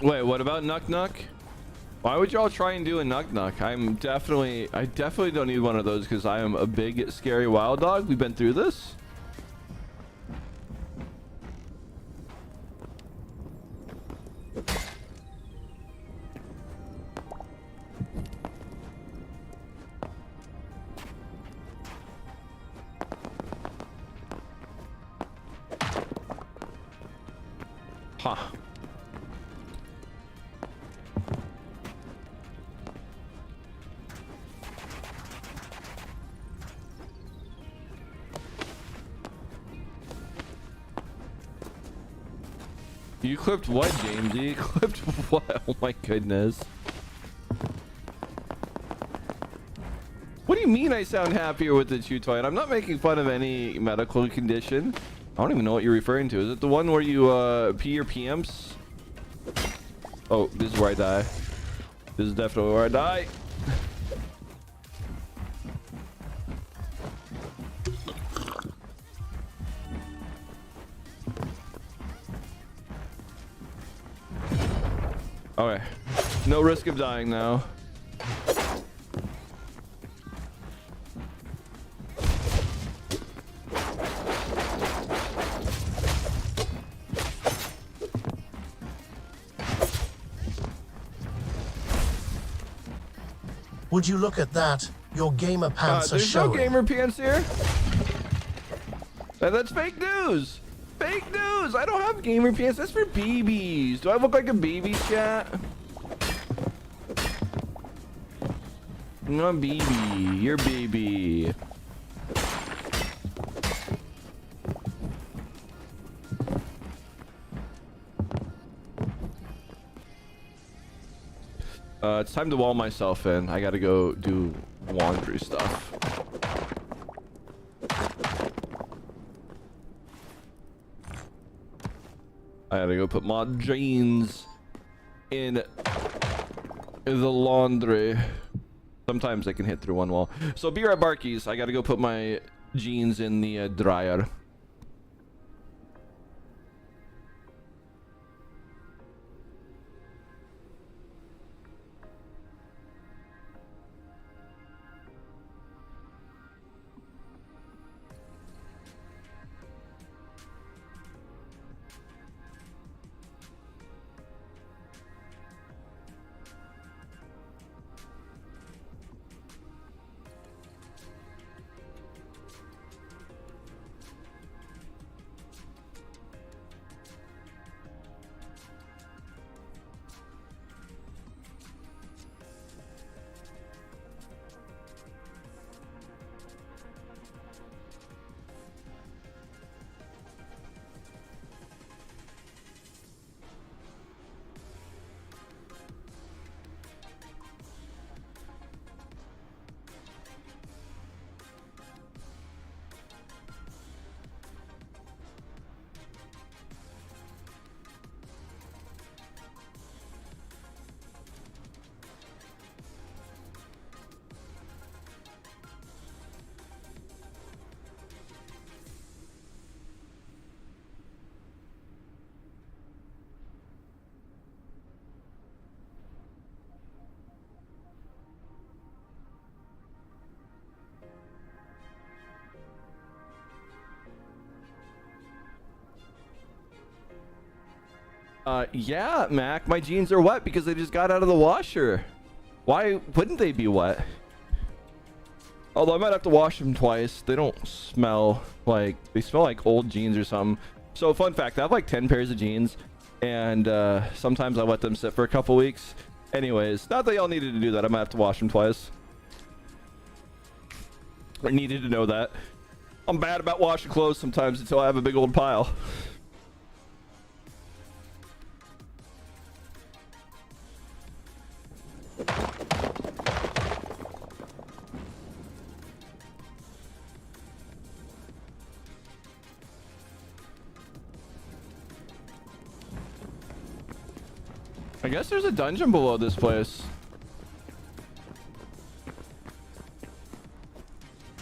Wait, what about Nuck Nuck? Why would y'all try and do a Nuck Nuck? I definitely don't need one of those because I am a big scary wild dog. We've been through this. Huh. You clipped what, James? You clipped what? Oh my goodness. What do you mean I sound happier with the chew toy? And I'm not making fun of any medical condition. I don't even know what you're referring to. Is it the one where you pee your PMs? Oh, this is where I die. This is definitely where I die. Okay. No risk of dying now. Would you look at that? Your gamer pants are There's no showing. gamer pants here. That's fake news. Fake news. I don't have gamer pants. That's for babies. Do I look like a baby, chat? No, baby. You're baby. It's time to wall myself in. I gotta go do laundry stuff. I gotta go put my jeans in the laundry. Sometimes I can hit through one wall. So be right, Barkies. I gotta go put my jeans in the dryer. Yeah, Mac, my jeans are wet because they just got out of the washer. Why wouldn't they be wet? Although I might have to wash them twice. They don't smell like, they smell like old jeans or something. So fun fact, I have like 10 pairs of jeans and sometimes I let them sit for a couple weeks. Anyways, not that y'all needed to do that. I might have to wash them twice. I needed to know that. I'm bad about washing clothes sometimes until I have a big old pile. I guess there's a dungeon below this place.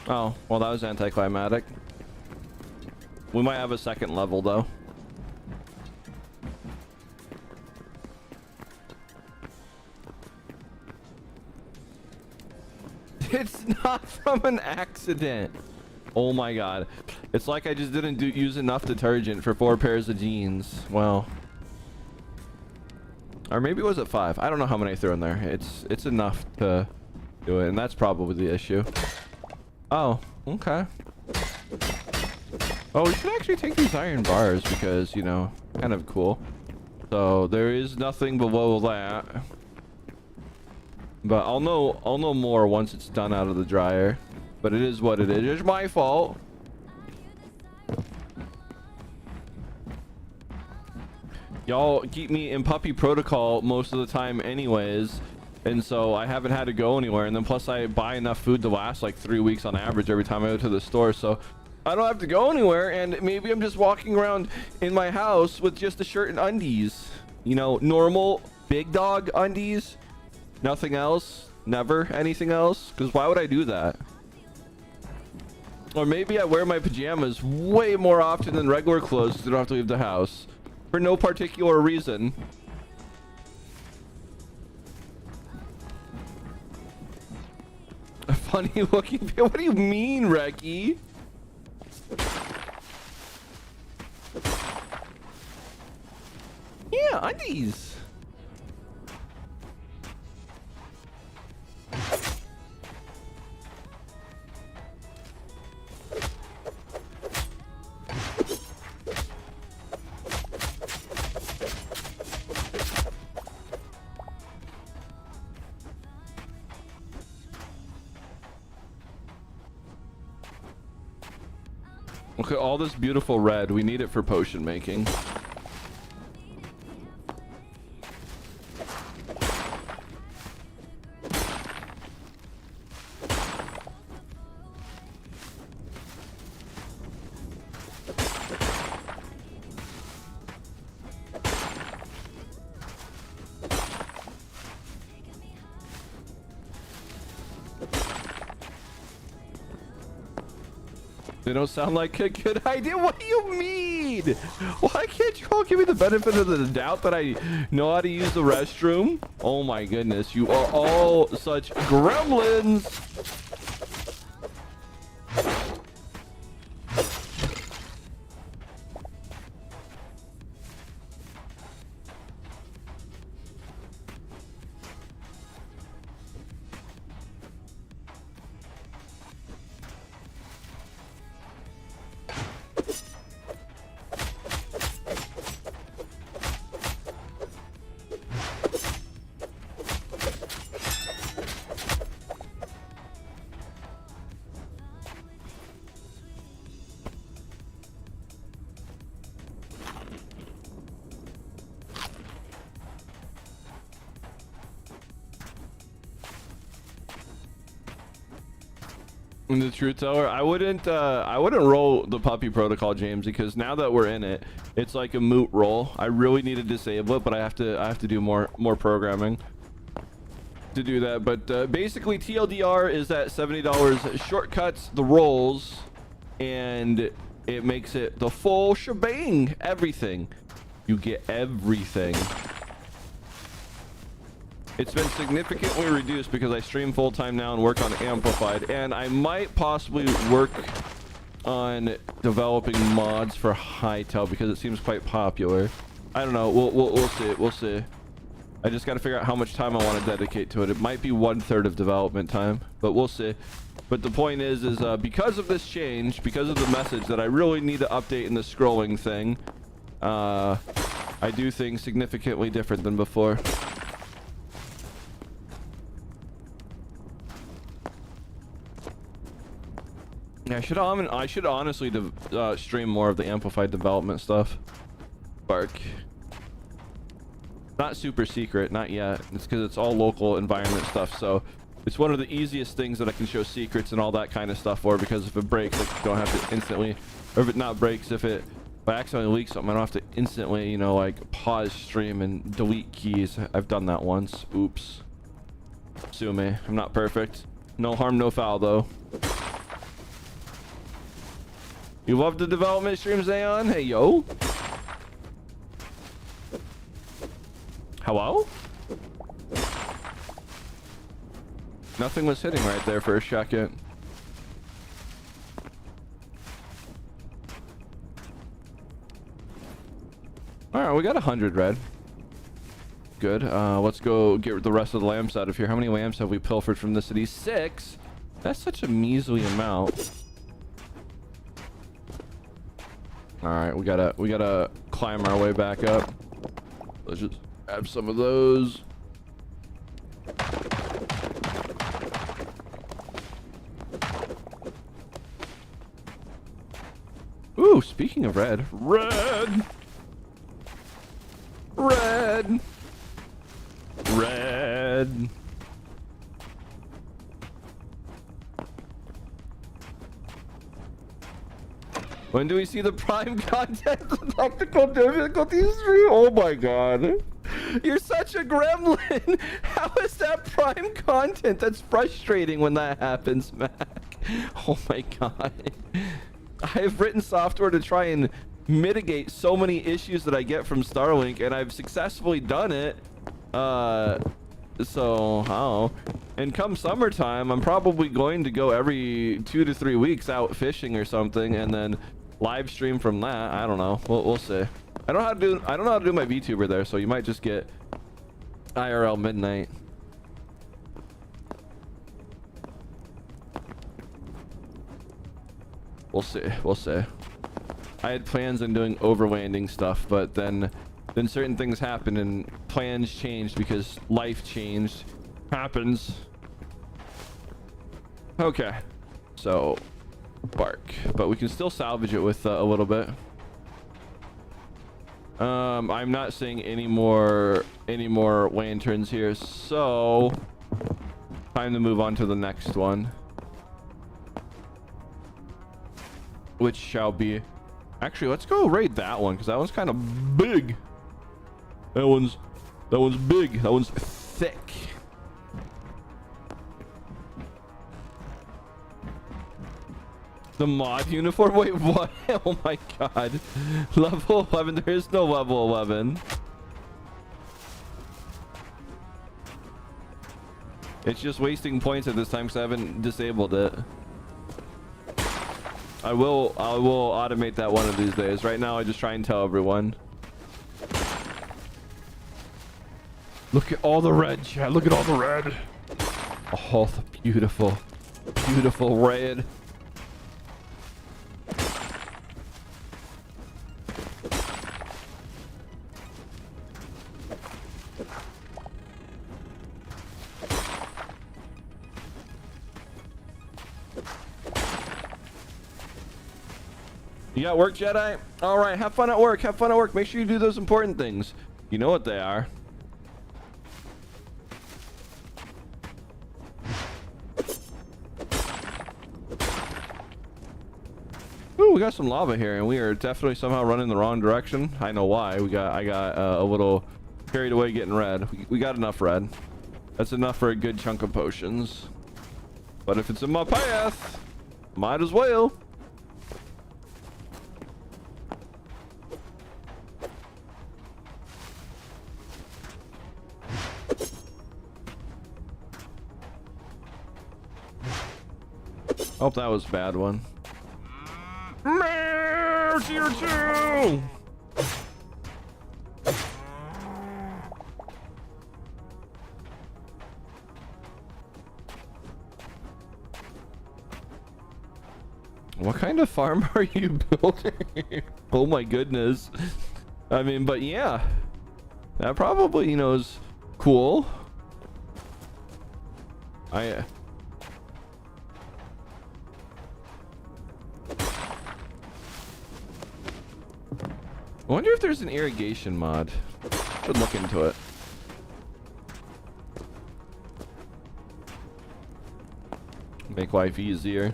Oh, well that was anticlimactic. We might have a second level though. It's not from an accident. Oh my god. It's like I just didn't use enough detergent for 4 pairs of jeans. Well. Or maybe was it 5? I don't know how many I threw in there. It's enough to do it, and that's probably the issue. Oh, okay. Oh, we should actually take these iron bars because, you know, kind of cool. So there is nothing below that. But I'll know more once it's done out of the dryer. But it is what it is. It's my fault. Y'all keep me in puppy protocol most of the time anyways, and so I haven't had to go anywhere, and then plus I buy enough food to last like 3 weeks on average every time I go to the store, so I don't have to go anywhere, and maybe I'm just walking around in my house with just a shirt and undies, you know, normal big dog undies, nothing else, never anything else, because why would I do that? Or maybe I wear my pajamas way more often than regular clothes because I don't have to leave the house. For no particular reason. A funny looking. What do you mean, Reki? Yeah, undies. Okay, all this beautiful red. We need it for potion making. They don't sound like a good idea. What do you mean? Why can't you all give me the benefit of the doubt that I know how to use the restroom? Oh my goodness, you are all such gremlins. In the truth teller, I wouldn't roll the puppy protocol, James, because now that we're in it, it's like a moot roll. I really need to disable it, but I have to do more programming to do that. But basically TLDR is that $70 shortcuts the rolls, and it makes it the full shebang. Everything, you get everything. It's been significantly reduced because I stream full-time now and work on Amplified, and I might possibly work on developing mods for Hytale because it seems quite popular. I don't know. We'll see. We'll see. I just got to figure out how much time I want to dedicate to it. It might be 1/3 of development time, but we'll see. But the point is because of this change, because of the message that I really need to update in the scrolling thing, I do things significantly different than before. Yeah, I should honestly stream more of the amplified development stuff. Bark. Not super secret, not yet. It's because it's all local environment stuff, so it's one of the easiest things that I can show secrets and all that kind of stuff for, because if it breaks, I don't have to instantly, or if it not breaks, if I accidentally leak something, I don't have to instantly, you know, like pause stream and delete keys. I've done that once. Oops. Sue me. I'm not perfect. No harm, no foul, though. You love the development stream, Zayon? Hey, yo. Hello? Nothing was hitting right there for a second. Alright, we got 100 red. Good. Let's go get the rest of the lamps out of here. How many lamps have we pilfered from the city? 6? That's such a measly amount. All right, we gotta climb our way back up. Let's just have some of those. Ooh, speaking of red, red. When do we see the prime content? Technical difficulties? Oh my god. You're such a gremlin. How is that prime content? That's frustrating when that happens, Mac. Oh my god. I have written software to try and mitigate so many issues that I get from Starlink, and I've successfully done it. So, oh. And come summertime, I'm probably going to go every 2 to 3 weeks out fishing or something, and then live stream from that. I don't know. We'll see. I don't know how to do my VTuber there, so you might just get IRL midnight. We'll see. We'll see. I had plans on doing overlanding stuff, but then certain things happened and plans changed because life changed. Happens. Okay. So bark, but we can still salvage it with a little bit. I'm not seeing any more lanterns here, so time to move on to the next one, which shall be, actually, let's go raid that one because that one's kind of big. That one's big. That one's thick. The mod uniform? Wait, what? Oh my god. Level 11. There is no level 11. It's just wasting points at this time because I haven't disabled it. I will automate that one of these days. Right now I just try and tell everyone. Look at all the red, chat. Look at all the red. Oh, the beautiful, beautiful red. You got work, Jedi? All right, have fun at work. Have fun at work. Make sure you do those important things. You know what they are. Ooh, we got some lava here, and we are definitely somehow running the wrong direction. I know why. I got a little carried away getting red. We got enough red. That's enough for a good chunk of potions. But if it's in my path, might as well. Oh, that was a bad one. Tier 2! What kind of farm are you building? Oh my goodness. I mean, but yeah. That probably, you know, is cool. I wonder if there's an irrigation mod. Should look into it. Make life easier.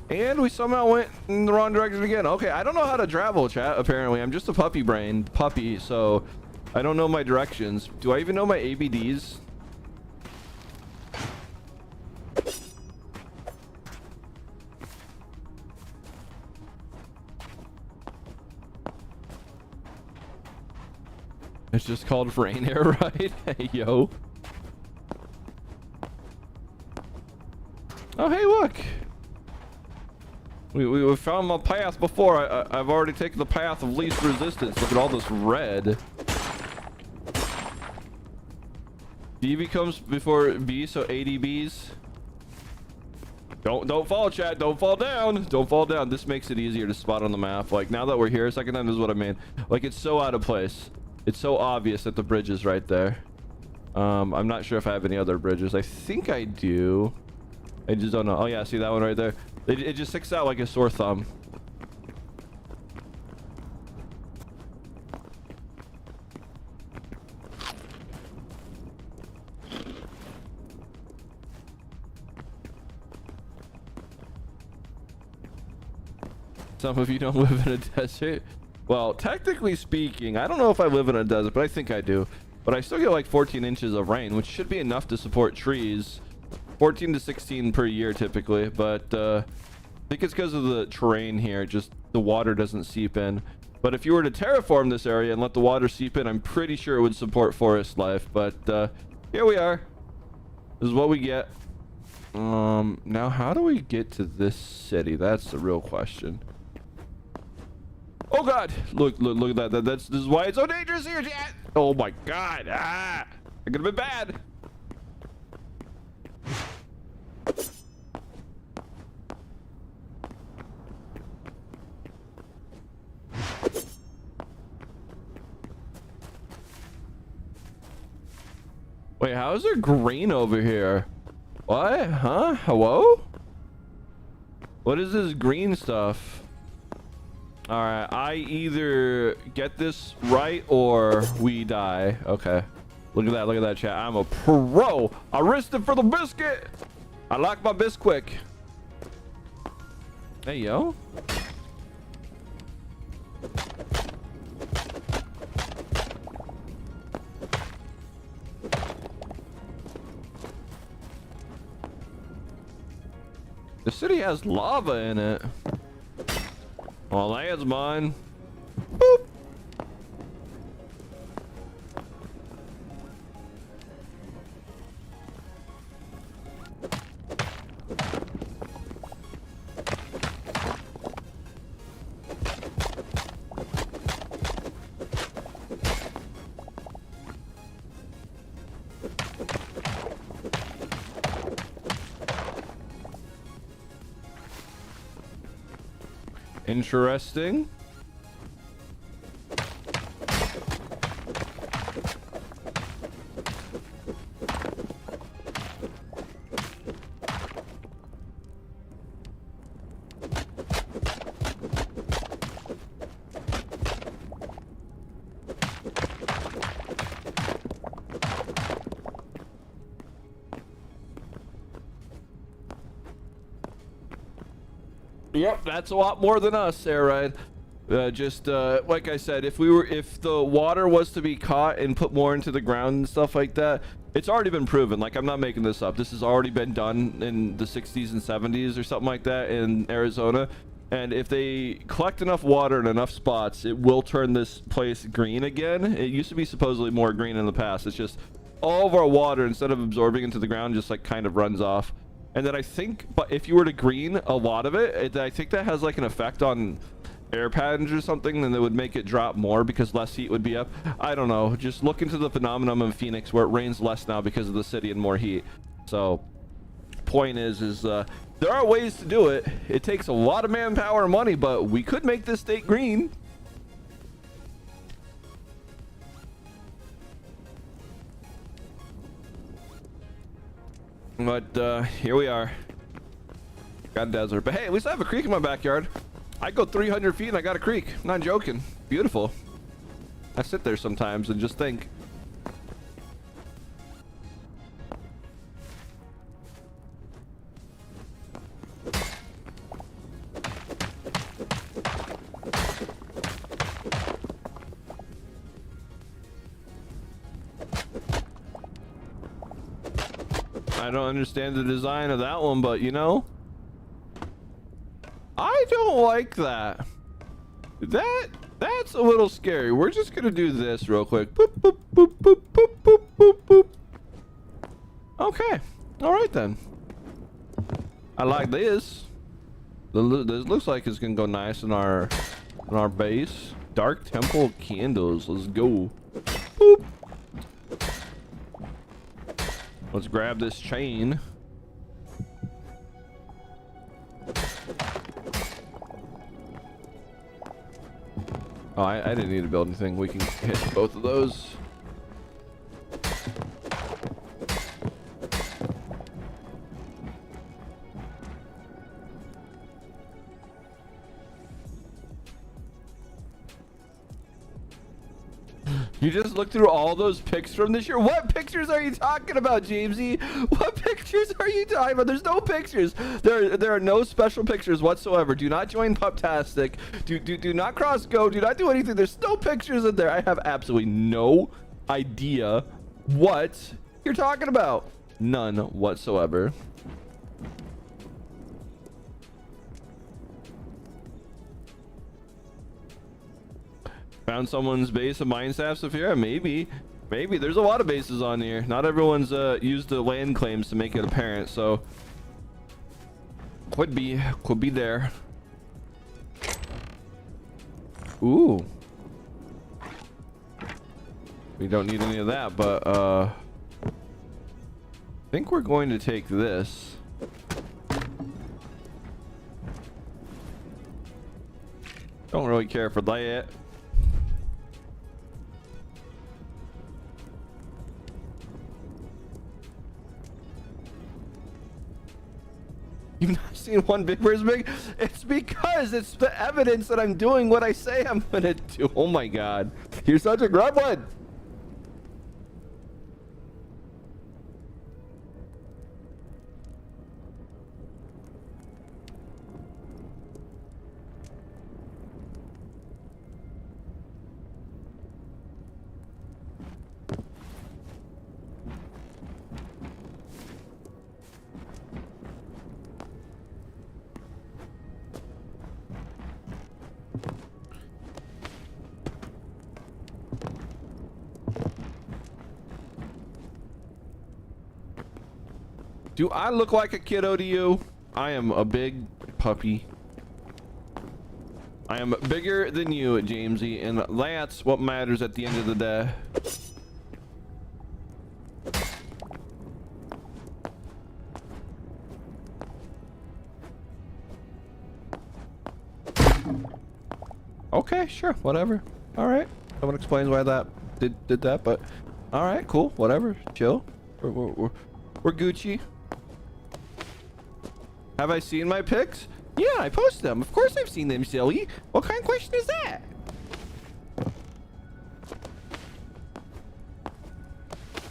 And we somehow went in the wrong direction again. Okay, I don't know how to travel, chat, apparently. I'm just a puppy brain puppy, so I don't know my directions. Do I even know my ABDs? It's just called rain air, right? Hey, yo. Oh, hey, look. We found my path before. I've already taken the path of least resistance. Look at all this red. DB comes before B, so ADBs. Don't fall, chat. Don't fall down. Don't fall down. This makes it easier to spot on the map. Like, now that we're here a second time, this is what I mean. Like, it's so out of place. It's so obvious that the bridge is right there. I'm not sure if I have any other bridges. I think I do. I just don't know. Oh yeah, see that one right there? It just sticks out like a sore thumb. Some of you don't live in a desert. Well, technically speaking, I don't know if I live in a desert, but I think I do. But I still get like 14 inches of rain, which should be enough to support trees. 14 to 16 per year typically, but I think it's because of the terrain here. Just the water doesn't seep in. But if you were to terraform this area and let the water seep in, I'm pretty sure it would support forest life. But here we are. This is what we get. Now how do we get to this city? That's the real question. Oh god, look at that. This is why it's so dangerous here, chat. Oh my god. Ah, it could have been bad. Wait, how is there green over here? What? Huh? Hello? What is this green stuff? All right, I either get this right or we die. Okay. Look at that. Look at that, chat. I'm a pro. I risked it for the biscuit. I like my bisquick. Hey, yo. The city has lava in it. Well, that's mine. Boop. Interesting. Yep, that's a lot more than us, there, right? Just like I said, if the water was to be caught and put more into the ground and stuff like that, it's already been proven. Like, I'm not making this up. This has already been done in the 60s and 70s or something like that in Arizona. And if they collect enough water in enough spots, it will turn this place green again. It used to be supposedly more green in the past. It's just all of our water, instead of absorbing into the ground, just like kind of runs off. And then I think, but if you were to green a lot of it, I think that has like an effect on air patterns or something, then it would make it drop more because less heat would be up. I don't know. Just look into the phenomenon in Phoenix where it rains less now because of the city and more heat. So point is there are ways to do it. It takes a lot of manpower and money, but we could make this state green. But here we are. Got desert. But hey, at least I have a creek in my backyard. I go 300 feet and I got a creek. I'm not joking. Beautiful. I sit there sometimes and just think. I don't understand the design of that one, but you know, I don't like that. That's a little scary. We're just gonna do this real quick. Boop, boop, boop, boop, boop, boop, boop, boop. Okay, all right then. I like this. This looks like it's gonna go nice in our base. Dark temple candles. Let's go. Boop. Let's grab this chain. Oh, I didn't need to build anything. We can hit both of those. You just looked through all those pics from this year? What pictures are you talking about, Jamesy? What pictures are you talking about? There's no pictures. There are no special pictures whatsoever. Do not join Puptastic. Do not cross go. Do not do anything. There's no pictures in there. I have absolutely no idea what you're talking about. None whatsoever. Found someone's base of Mindstaff Saphira? Maybe. Maybe. There's a lot of bases on here. Not everyone's used the land claims to make it apparent, so could be there. Ooh. We don't need any of that, but I think we're going to take this. Don't really care for that. seen one big person big. It's because it's the evidence that I'm doing what I say I'm gonna do. Oh my god, you're such a gremlin. Do I look like a kiddo to you? I am a big puppy. I am bigger than you, Jamesy, and that's what matters at the end of the day. Okay, sure, whatever. All right. Someone explains why that did that, but all right, cool, whatever. Chill. We're Gucci. Have I seen my pics? Yeah, I posted them. Of course I've seen them, silly. What kind of question is that?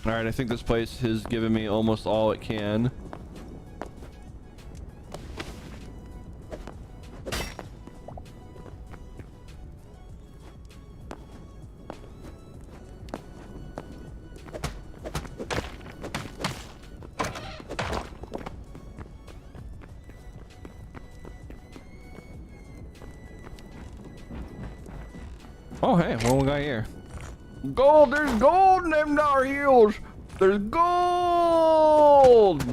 All right, I think this place has given me almost all it can. Oh, hey, what we got here? Gold! There's gold in them dar hills! There's gold!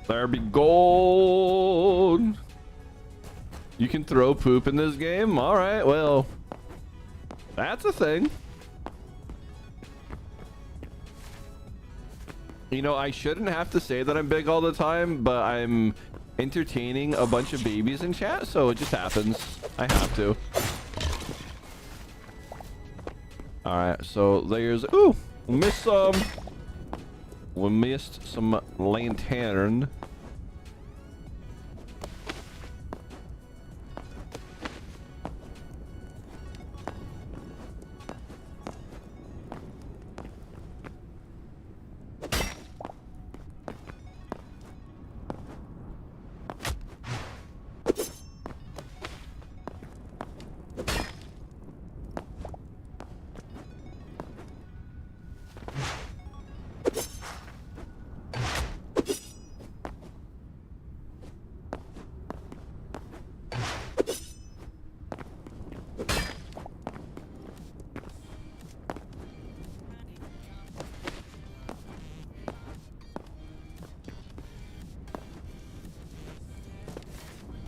There be gold! You can throw poop in this game? Alright, well, that's a thing. You know, I shouldn't have to say that I'm big all the time, but I'm entertaining a bunch of babies in chat, so it just happens. I have to. Alright, so there's... Ooh! We missed some lantern.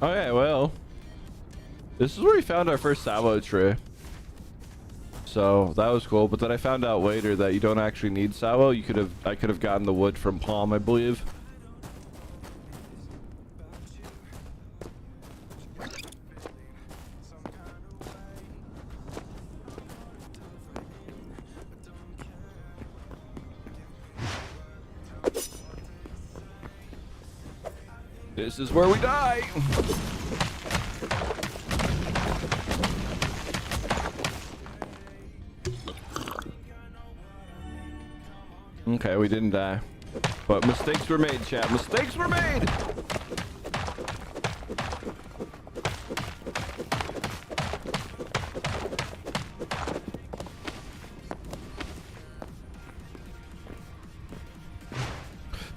Okay, well, this is where we found our first salvo tree. So that was cool, but then I found out later that you don't actually need salvo. I could have gotten the wood from Palm, I believe. This is where we die. Okay, we didn't die. But mistakes were made, chat. Mistakes were made!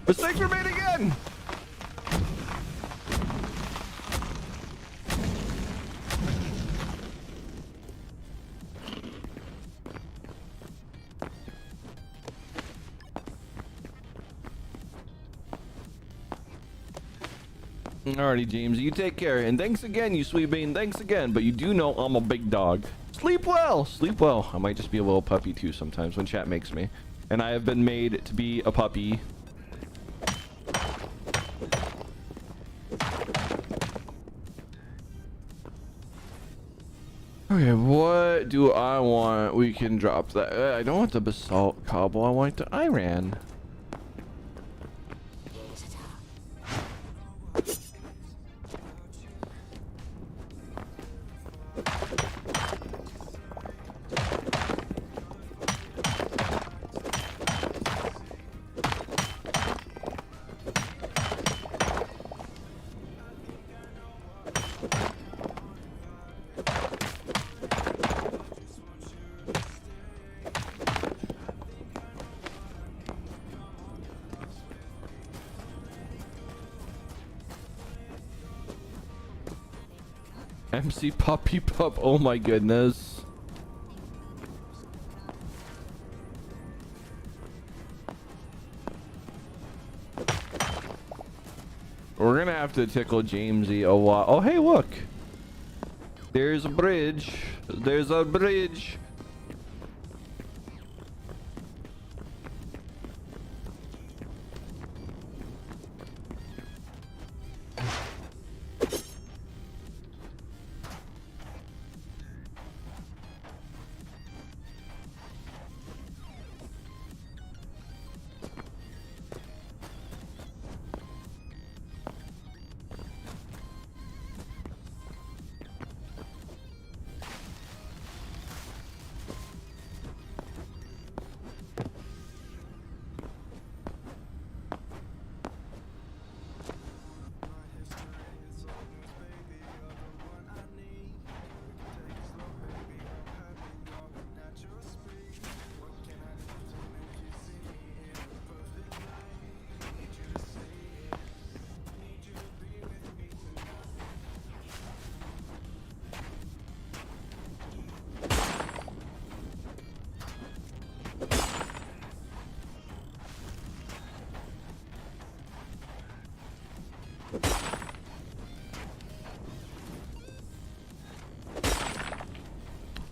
Mistakes were made again! Alrighty, James, you take care. And thanks again, you sweet bean. Thanks again. But you do know I'm a big dog. Sleep well. Sleep well. I might just be a little puppy too sometimes when chat makes me. And I have been made to be a puppy. Okay, what do I want? We can drop that. I don't want the basalt cobble. I want the iron. MC Puppy Pup. Oh my goodness. We're gonna have to tickle Jamesy a lot. Oh hey, look. There's a bridge. There's a bridge.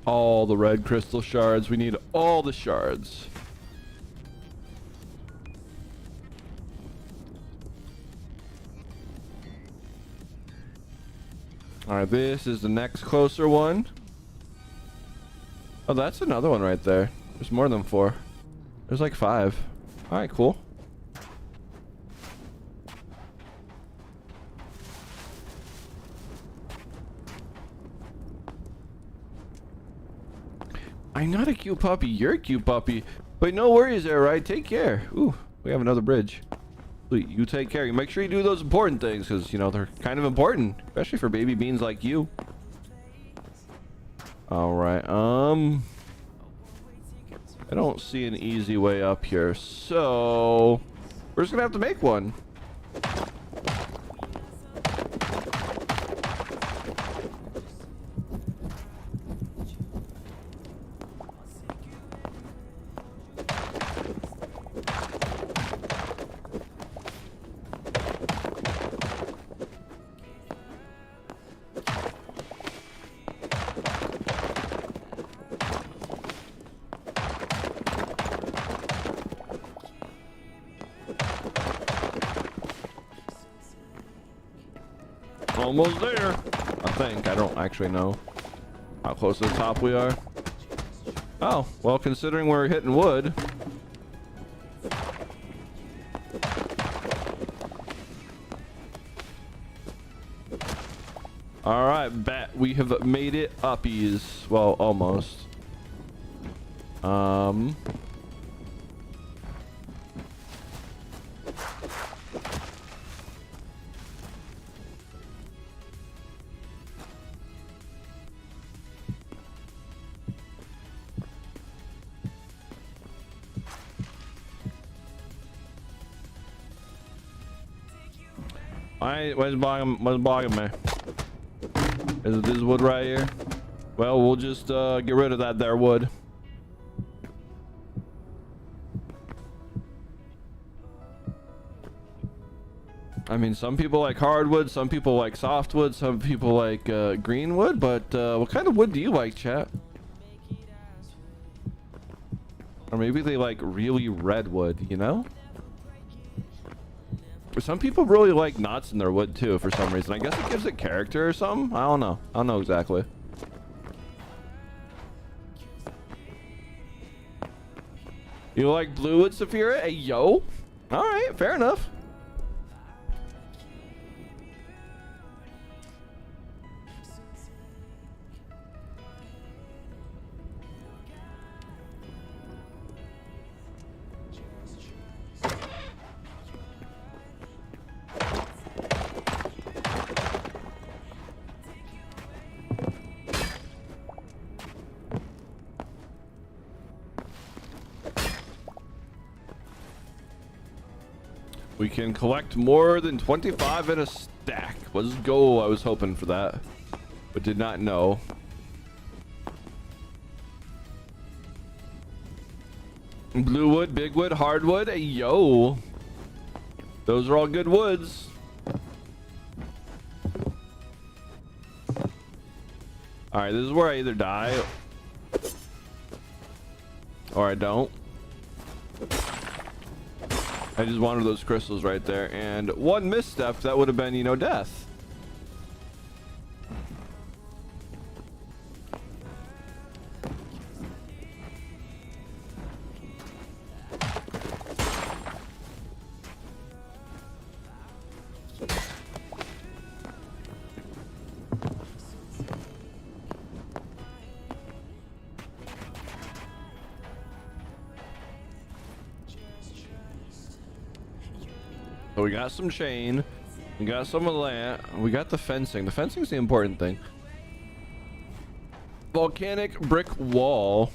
All the red crystal shards. We need all the shards. Alright, this is the next closer one. Oh, that's another one right there. There's more than 4. There's like 5. Alright, cool. I'm not a cute puppy. You're a cute puppy. But no worries there, right? Take care. Ooh, we have another bridge. Sweet, you take care. You make sure you do those important things because, you know, they're kind of important. Especially for baby beans like you. Alright, I don't see an easy way up here. So, we're just going to have to make one. Almost there. I think. I don't actually know how close to the top we are. Oh, well, considering we're hitting wood. Alright, bet we have made it uppies. Well, almost. What's bogging me? Is it this wood right here? Well, we'll just get rid of that there wood. I mean, some people like hardwood, some people like softwood, some people like green wood, but what kind of wood do you like, chat? Or maybe they like really red wood, you know? Some people really like knots in their wood too for some reason. I guess it gives it character or something. I don't know. I don't know exactly. You like Bluewood, Saphira? Hey, yo. All right, fair enough. We can collect more than 25 in a stack. Let's go. I was hoping for that, but did not know. Bluewood, bigwood, hardwood. Hey, yo. Those are all good woods. All right, this is where I either die or I don't. I just wanted those crystals right there, and one misstep, that would have been, you know, death. So we got some chain, we got some of that, we got the fencing. The fencing's the important thing. Volcanic brick wall.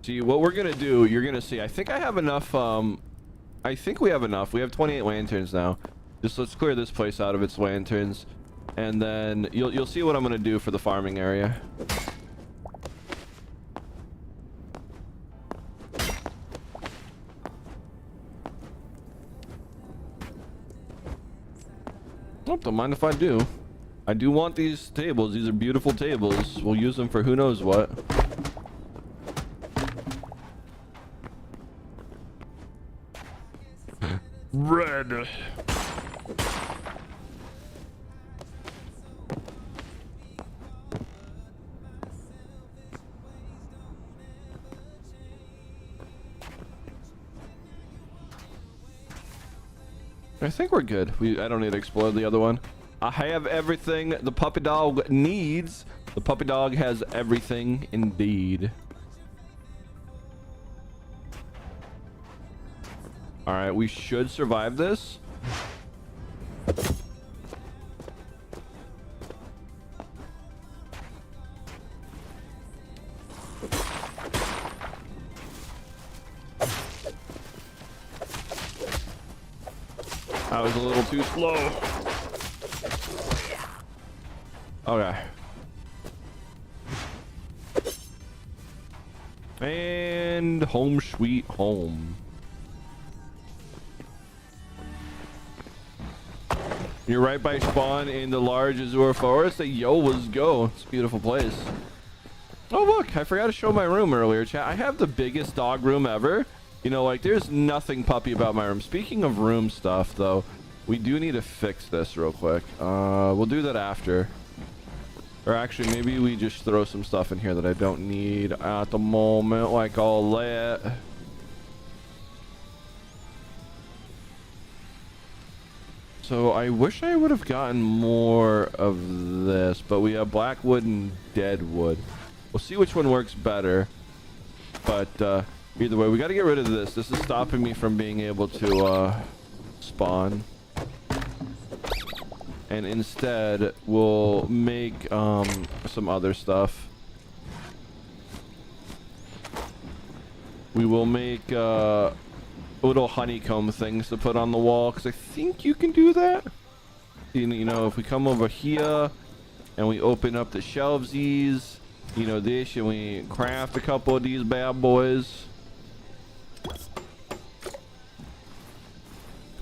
See, what we're gonna do, you're gonna see, I think I have enough, I think we have enough. We have 28 lanterns now. Just let's clear this place out of its lanterns, and then you'll see what I'm gonna do for the farming area. Oh, don't mind if I do. I do want these tables. These are beautiful tables. We'll use them for who knows what. Red. I think we're good. I don't need to explode the other one. I have everything the puppy dog needs. The puppy dog has everything indeed. All right, we should survive this. I was a little too slow. Okay. And home sweet home. You're right by spawn in the large Azure Forest. Yo, let's go. It's a beautiful place. Oh, look, I forgot to show my room earlier, chat. I have the biggest dog room ever. You know, like, there's nothing puppy about my room. Speaking of room stuff, though, we do need to fix this real quick. We'll do that after. Or actually, maybe we just throw some stuff in here that I don't need at the moment, like all that. So I wish I would have gotten more of this, but we have blackwood and deadwood. We'll see which one works better. But either way, we got to get rid of this. This is stopping me from being able to spawn. And instead, we'll make some other stuff. We will make little honeycomb things to put on the wall, because I think you can do that. You know, if we come over here and we open up the shelvesies, you know, this, and we craft a couple of these bad boys.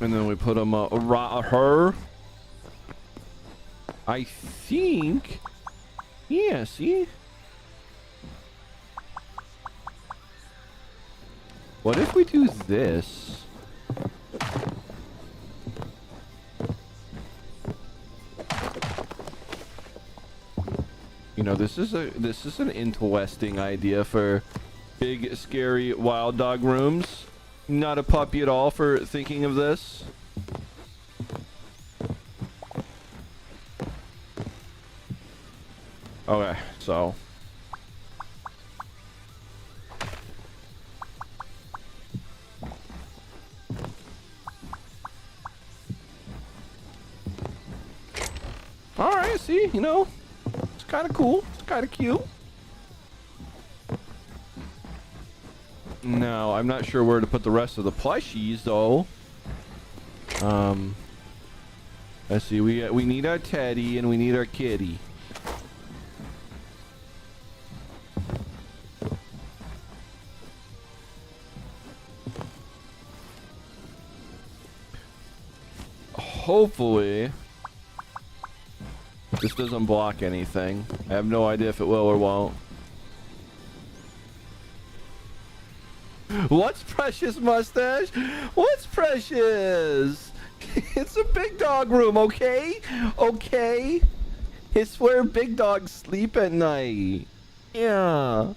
And then we put them her. I think, yeah, see? What if we do this? You know, this is an interesting idea for big, scary wild dog rooms. Not a puppy at all for thinking of this. Okay, so all right, see, you know, it's kind of cool, it's kind of cute. No, I'm not sure where to put the rest of the plushies though. Let's see, we need our teddy and we need our kitty. Hopefully this doesn't block anything. I have no idea if it will or won't. What's Precious Mustache? What's Precious? It's a big dog room, okay? Okay? It's where big dogs sleep at night. Yeah.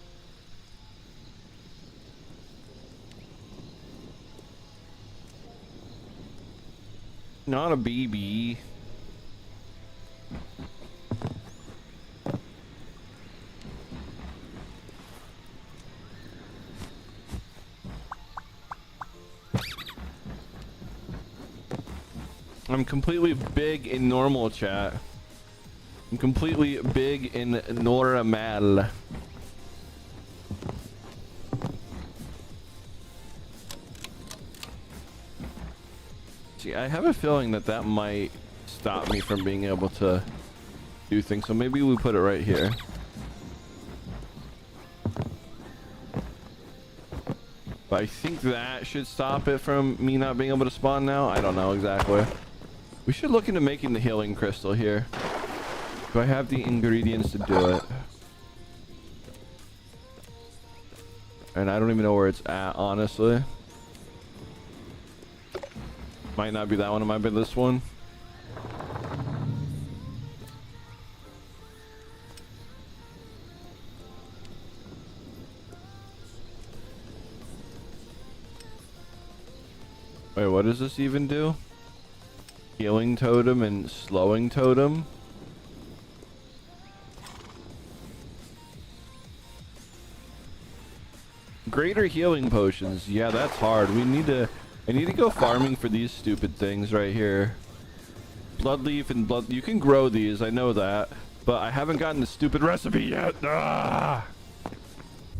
Not a baby. I'm completely big in normal, chat. I'm completely big in normal. See, I have a feeling that that might stop me from being able to do things. So maybe we put it right here. But I think that should stop it from me not being able to spawn now. I don't know exactly. We should look into making the healing crystal here. Do I have the ingredients to do it? And I don't even know where it's at, honestly. Might not be that one, it might be this one. Wait, what does this even do? Healing totem and slowing totem? Greater healing potions. Yeah, that's hard. I need to go farming for these stupid things right here. Bloodleaf and blood. You can grow these, I know that, but I haven't gotten the stupid recipe yet. Ah!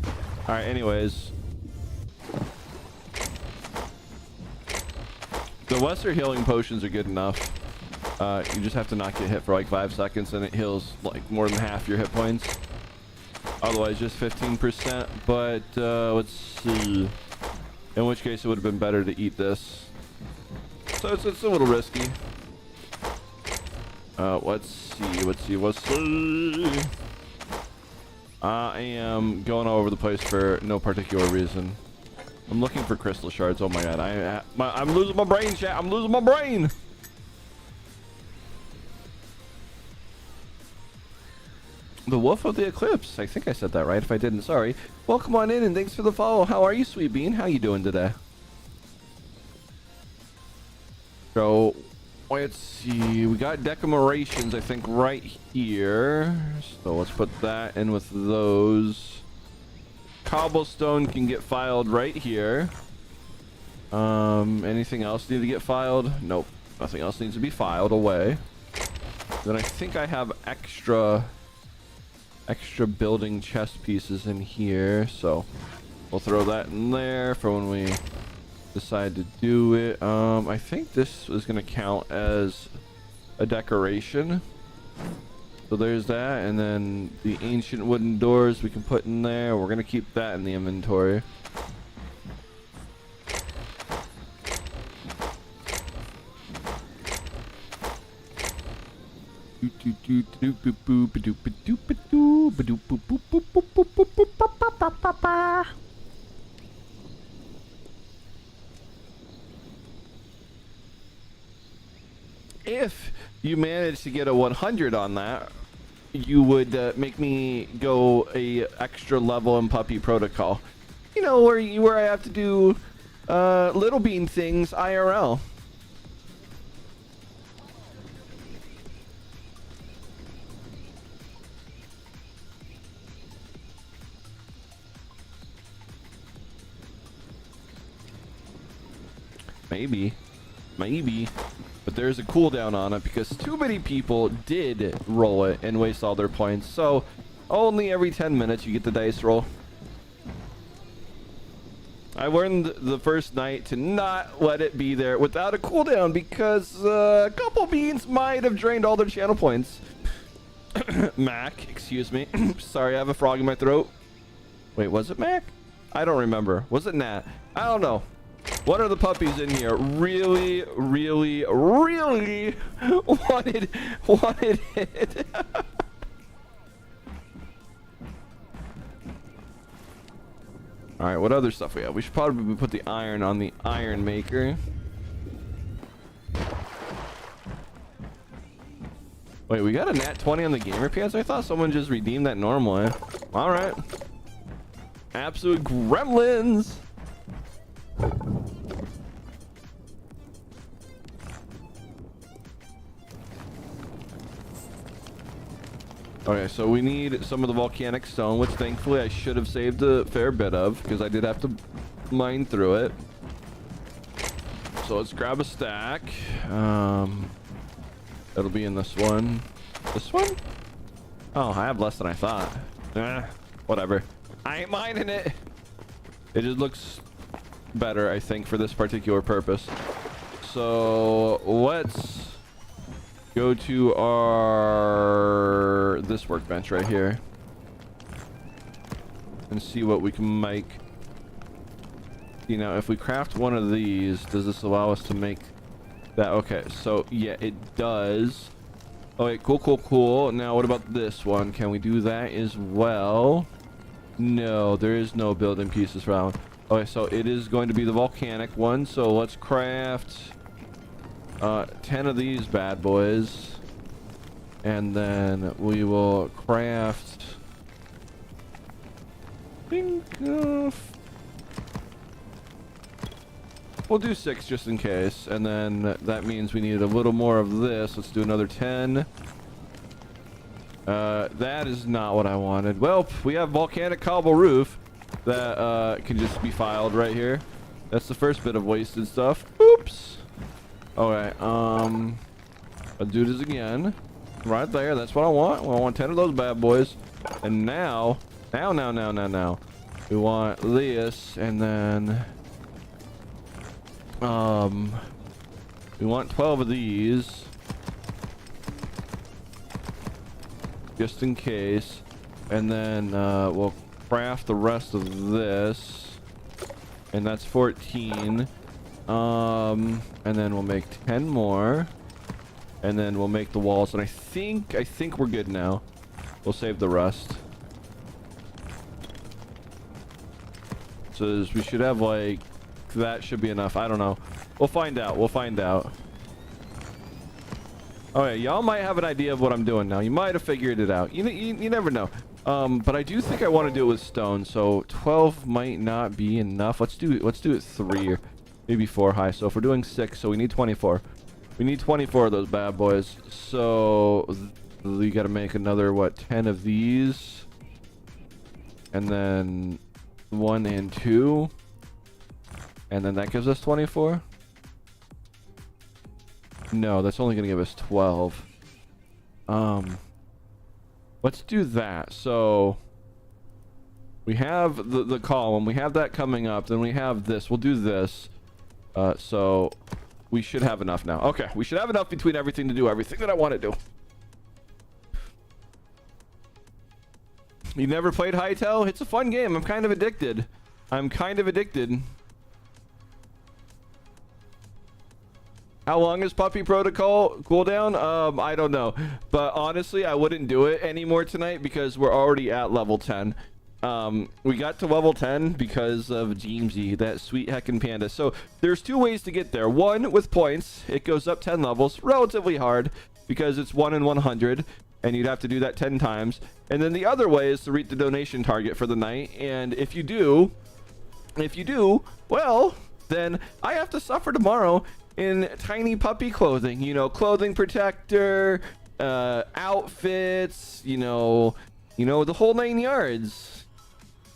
All right. Anyways, the lesser healing potions are good enough. You just have to not get hit for like 5 seconds, and it heals like more than half your hit points. Otherwise, just 15%. But let's see. In which case, it would have been better to eat this. So it's a little risky. Let's see. I am going all over the place for no particular reason. I'm looking for crystal shards. Oh my god, I'm losing my brain, chat. I'm losing my brain. The Wolf of the Eclipse. I think I said that right. If I didn't, sorry. Welcome on in and thanks for the follow. How are you, Sweet Bean? How you doing today? So, let's see. We got decorations, I think, right here. So let's put that in with those. Cobblestone can get filed right here. Anything else need to get filed? Nope. Nothing else needs to be filed away. Then I think I have extra building chest pieces in here, so we'll throw that in there for when we decide to do it. I think this is going to count as a decoration, so there's that. And then the ancient wooden doors we can put in there. We're going to keep that in the inventory. If you manage to get a 100 on that, you would make me go a extra level in Puppy Protocol. You know, where I have to do little bean things IRL. Maybe, but there's a cooldown on it because too many people did roll it and waste all their points. So only every 10 minutes you get the dice roll. I learned the first night to not let it be there without a cooldown because a couple beans might have drained all their channel points. Mac, excuse me. Sorry, I have a frog in my throat. Wait, was it Mac? I don't remember. Was it Nat? I don't know. One of the puppies in here really wanted it. All right, what other stuff we have? We should probably put the iron on the iron maker. Wait, we got a nat 20 on the gamer pants? I thought someone just redeemed that normally. All right. Absolute gremlins. Okay, so we need some of the volcanic stone, which thankfully I should have saved a fair bit of because I did have to mine through it. So let's grab a stack. It'll be in this one. This one? Oh, I have less than I thought. Whatever. I ain't mining it. It just looks better, I think, for this particular purpose. So let's go to this workbench right here and see what we can make. You know, if we craft one of these, does this allow us to make that? Okay, so yeah, it does. Okay, cool. Now what about this one? Can we do that as well? No, there is no building pieces for that one. Okay, so it is going to be the volcanic one. So let's craft 10 of these bad boys. And then we will craft, we'll do 6 just in case. And then that means we need a little more of this. Let's do another 10. That is not what I wanted. Well, we have volcanic cobble roof that can just be filed right here. That's the first bit of wasted stuff. Oops. Okay, I'll do this again. Right there, that's what I want. I want 10 of those bad boys. And now. We want this, and then we want 12 of these. Just in case. And then we'll craft the rest of this. And that's 14. And then we'll make 10 more. And then we'll make the walls. And I think we're good now. We'll save the rest. So we should have like, that should be enough. I don't know. We'll find out. Okay, y'all might have an idea of what I'm doing now. You might have figured it out. You never know. But I do think I want to do it with stone. So 12 might not be enough. Let's do it 3 or maybe 4 high. So if we're doing 6, so we need 24. We need 24 of those bad boys. So you got to make another, what, 10 of these. And then 1 and 2. And then that gives us 24. No, that's only going to give us 12. Let's do that. So we have the column. We have that coming up. Then we have this. We'll do this. So we should have enough now. Okay, we should have enough between everything to do everything that I want to do. You never played Hytale? It's a fun game. I'm kind of addicted. How long is Puppy Protocol cooldown? I don't know. But honestly, I wouldn't do it anymore tonight because we're already at level 10. We got to level 10 because of Jeemsy, that sweet heckin' panda. So there's 2 ways to get there. One, with points. It goes up 10 levels. Relatively hard because it's 1 in 100. And you'd have to do that 10 times. And then the other way is to reach the donation target for the night. And if you do, If you do, well, then I have to suffer tomorrow in tiny puppy clothing. You know, clothing protector, outfits, you know, the whole 9 yards.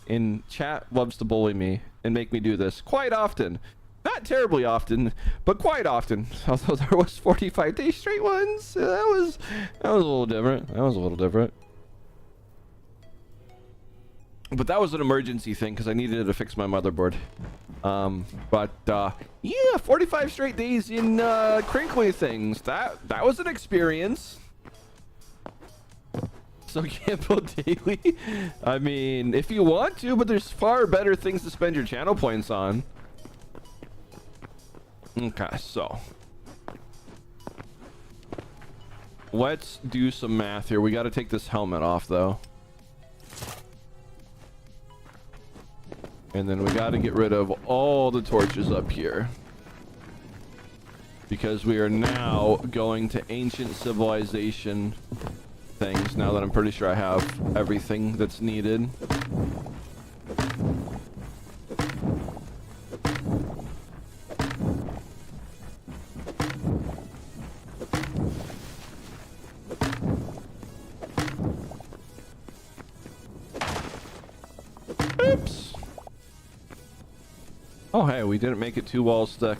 And chat loves to bully me and make me do this quite often. Not terribly often, but quite often. Although there was 45 day straight ones. That was a little different. But that was an emergency thing because I needed to fix my motherboard. Yeah, 45 straight days in crinkly things. That was an experience. So gamble daily. I mean, if you want to, but there's far better things to spend your channel points on. Okay, so let's do some math here. We got to take this helmet off though. And then we got to get rid of all the torches up here. Because we are now going to ancient civilization things now that I'm pretty sure I have everything that's needed. Oops. Oh, hey, we didn't make it 2 walls thick.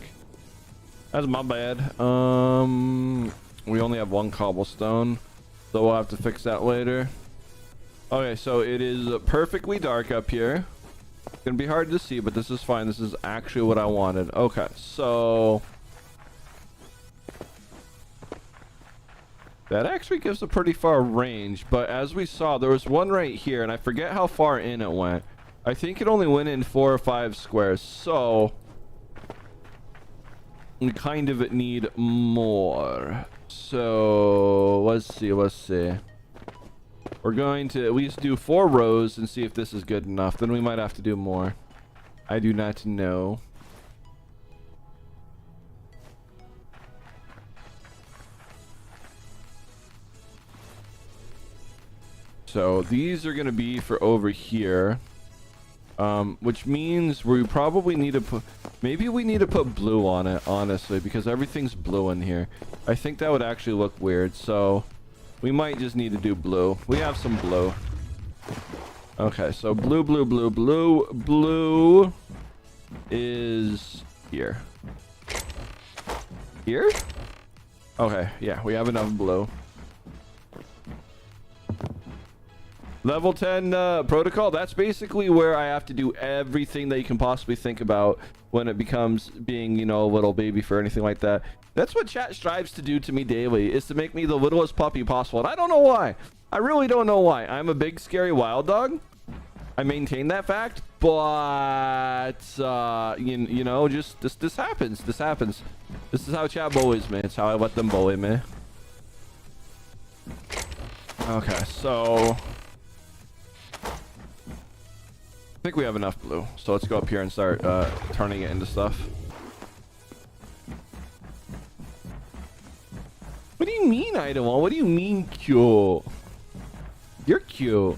That's my bad. We only have 1 cobblestone, so we'll have to fix that later. Okay, so it is perfectly dark up here. It's gonna be hard to see, but this is fine. This is actually what I wanted. Okay, so that actually gives a pretty far range, but as we saw, there was one right here, and I forget how far in it went. I think it only went in 4 or 5 squares, so we kind of need more. So let's see. We're going to at least do 4 rows and see if this is good enough. Then we might have to do more. I do not know. So these are going to be for over here. Which means we probably need to put, maybe we need to put blue on it, honestly, because everything's blue in here. I think that would actually look weird, so we might just need to do blue. We have some blue. Okay, so blue is here. Here? Okay, yeah, we have enough blue. Level 10 protocol, that's basically where I have to do everything that you can possibly think about when it becomes being, you know, a little baby for anything like that. That's what chat strives to do to me daily, is to make me the littlest puppy possible. And I don't know why. I really don't know why. I'm a big, scary wild dog. I maintain that fact, but, you know, just, this happens. This happens. This is how chat bullies me. It's how I let them bully me. Okay, so I think we have enough blue, so let's go up here and start turning it into stuff. What do you mean, Idawon? What do you mean cute? You're cute.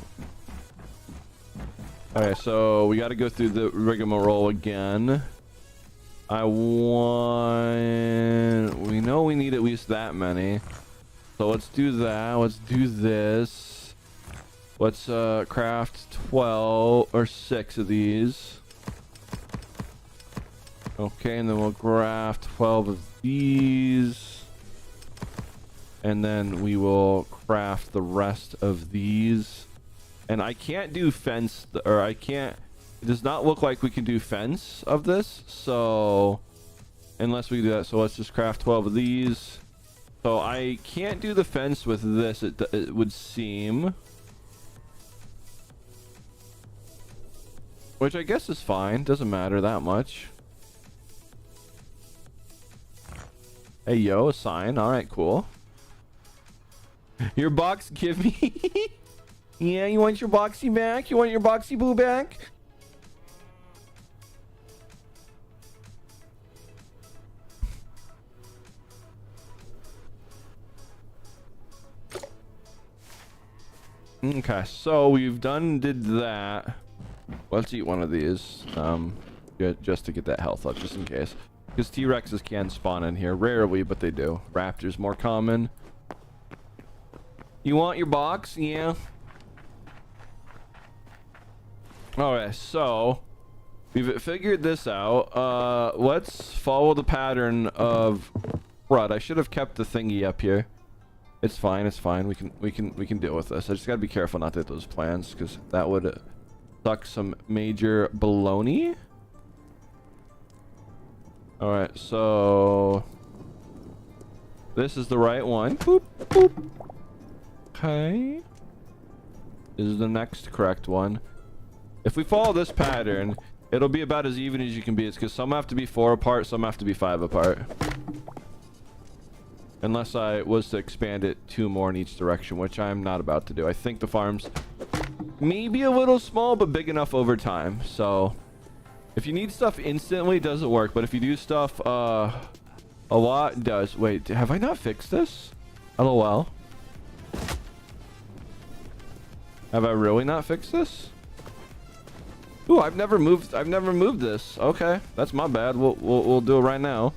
Okay, so we got to go through the rigmarole again. We know we need at least that many. So let's do that. Let's do this. Let's craft 12 or 6 of these. Okay, and then we'll craft 12 of these. And then we will craft the rest of these. And I can't do fence, or I can't, it does not look like we can do fence of this. So, unless we do that, so let's just craft 12 of these. So I can't do the fence with this, it would seem. Which I guess is fine. Doesn't matter that much. Hey, yo, a sign. Alright, cool. Your box, give me. Yeah, you want your boxy back? You want your boxy boo back? Okay, so we've did that. Let's eat one of these. just to get that health up, just in case. Because T-Rexes can spawn in here. Rarely, but they do. Raptors more common. You want your box? Yeah. Alright, so we've figured this out. Let's follow the pattern of Crud. I should have kept the thingy up here. It's fine, it's fine. We can deal with this. I just gotta be careful not to hit those plants, because that would suck some major baloney. Alright, so this is the right one. Boop, boop. Okay. This is the next correct one. If we follow this pattern, it'll be about as even as you can be. It's because some have to be 4 apart, some have to be 5 apart. Unless I was to expand it 2 more in each direction, which I'm not about to do. I think the farm's maybe a little small, but big enough over time. So if you need stuff instantly, it doesn't work. But if you do stuff a lot, it does. Wait, have I not fixed this? LOL. Have I really not fixed this? Ooh, I've never moved this. Okay, that's my bad. We'll do it right now.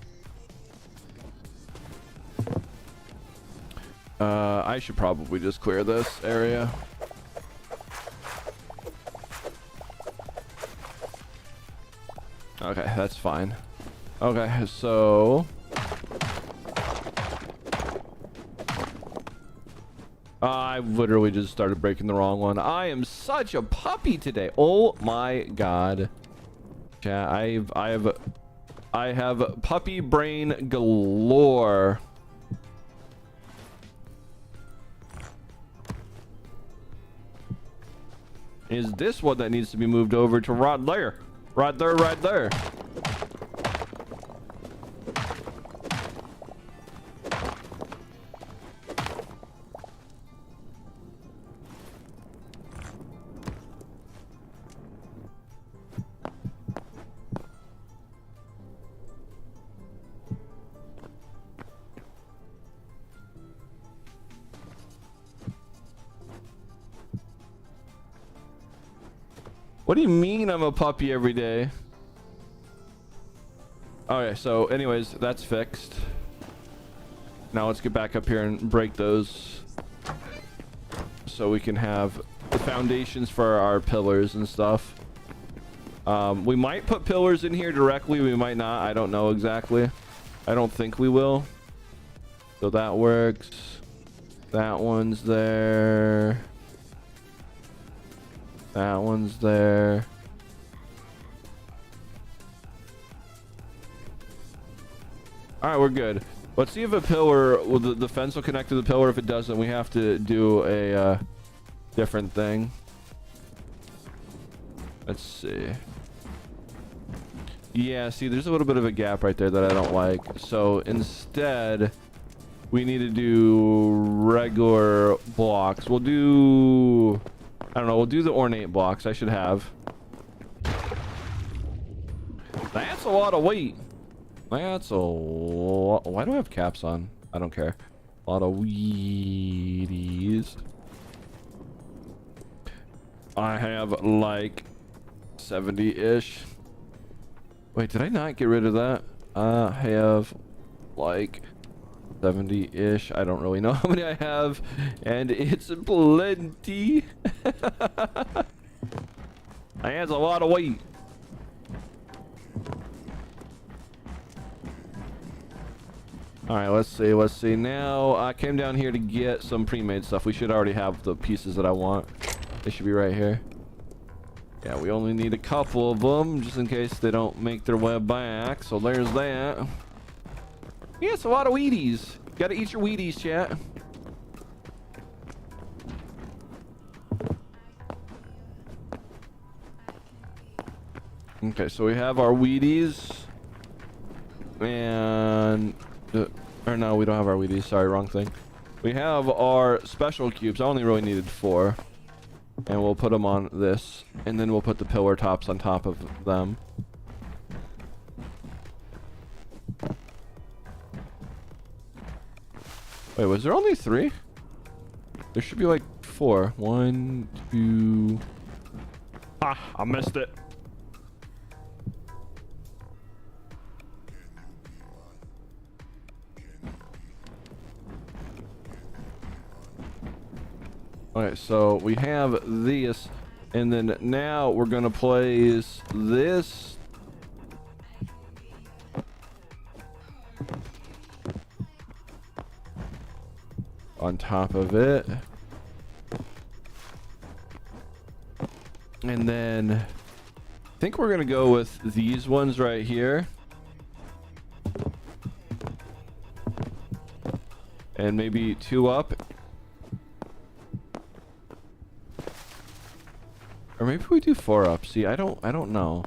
I should probably just clear this area. Okay, that's fine. Okay, so I literally just started breaking the wrong one. I am such a puppy today. Oh my god. Yeah, I have puppy brain galore. Is this one that needs to be moved over to right there? Right there, right there. What do you mean I'm a puppy every day? Okay, so anyways, that's fixed. Now let's get back up here and break those so we can have the foundations for our pillars and stuff. We might put pillars in here directly, we might not, I don't know exactly. I don't think we will. So that works. That one's there. That one's there. Alright, we're good. Let's see if a pillar, well, the fence will connect to the pillar. If it doesn't, we have to do a different thing. Let's see. Yeah, see, there's a little bit of a gap right there that I don't like. So instead, we need to do regular blocks. We'll do... I don't know, we'll do the ornate blocks. I should have. That's a lot of weight. That's a lot. Why do I have caps on? I don't care. A lot of Wheaties. I have like 70-ish. Wait, did I not get rid of that? I have like 70-ish. I don't really know how many I have, and it's plenty. That's a lot of weight. All right, let's see. Now I came down here to get some pre-made stuff. We should already have the pieces that I want. They should be right here. Yeah, we only need a couple of them just in case they don't make their way back. So there's that. Yeah, it's a lot of Wheaties. Gotta eat your Wheaties, chat. Okay, so we have our Wheaties. And... or no, we don't have our Wheaties. Sorry, wrong thing. We have our special cubes. I only really needed 4. And we'll put them on this. And then we'll put the pillar tops on top of them. Wait, was there only 3? There should be like 4. 1, 2... Ah, I missed it. Okay, so we have this, and then now we're gonna place this. On top of it. And then I think we're gonna go with these ones right here. And maybe 2 up. Or maybe we do 4 up. See, I don't know.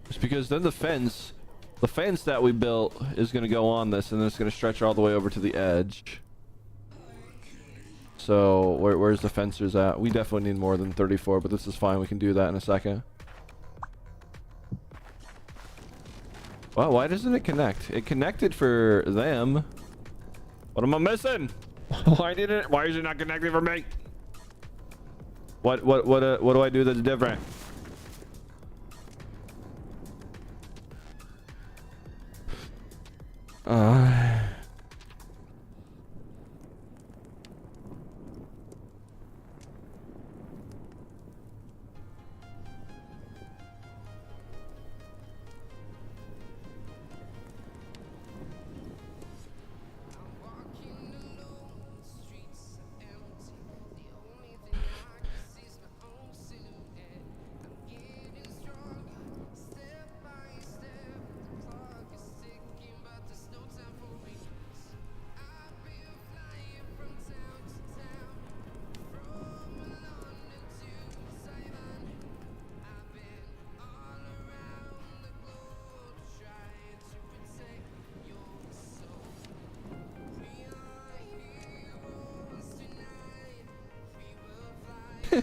Just because then the fence that we built is gonna go on this, and then it's gonna stretch all the way over to the edge. So where's the fencers at? We definitely need more than 34, but this is fine. We can do that in a second. Well, why doesn't it connect? It connected for them. What am I missing? Why is it not connecting for me? What do I do that's different?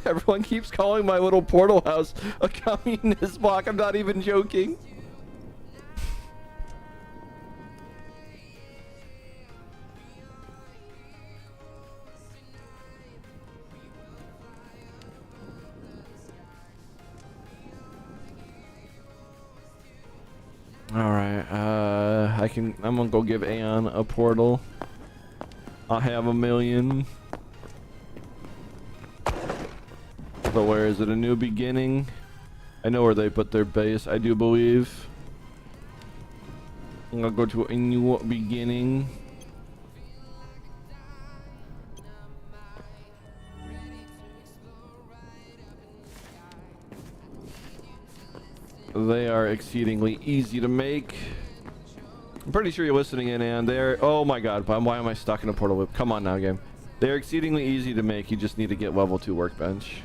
Everyone keeps calling my little portal house a communist block. I'm not even joking. All right, I'm gonna go give Aeon a portal. I have 1,000,000. But where is it? A new beginning? I know where they put their base, I do believe. I'm gonna go to a new beginning. They are exceedingly easy to make. I'm pretty sure you're listening in, and they're... Oh my god, why am I stuck in a portal loop? Come on now, game. They're exceedingly easy to make. You just need to get level 2 workbench.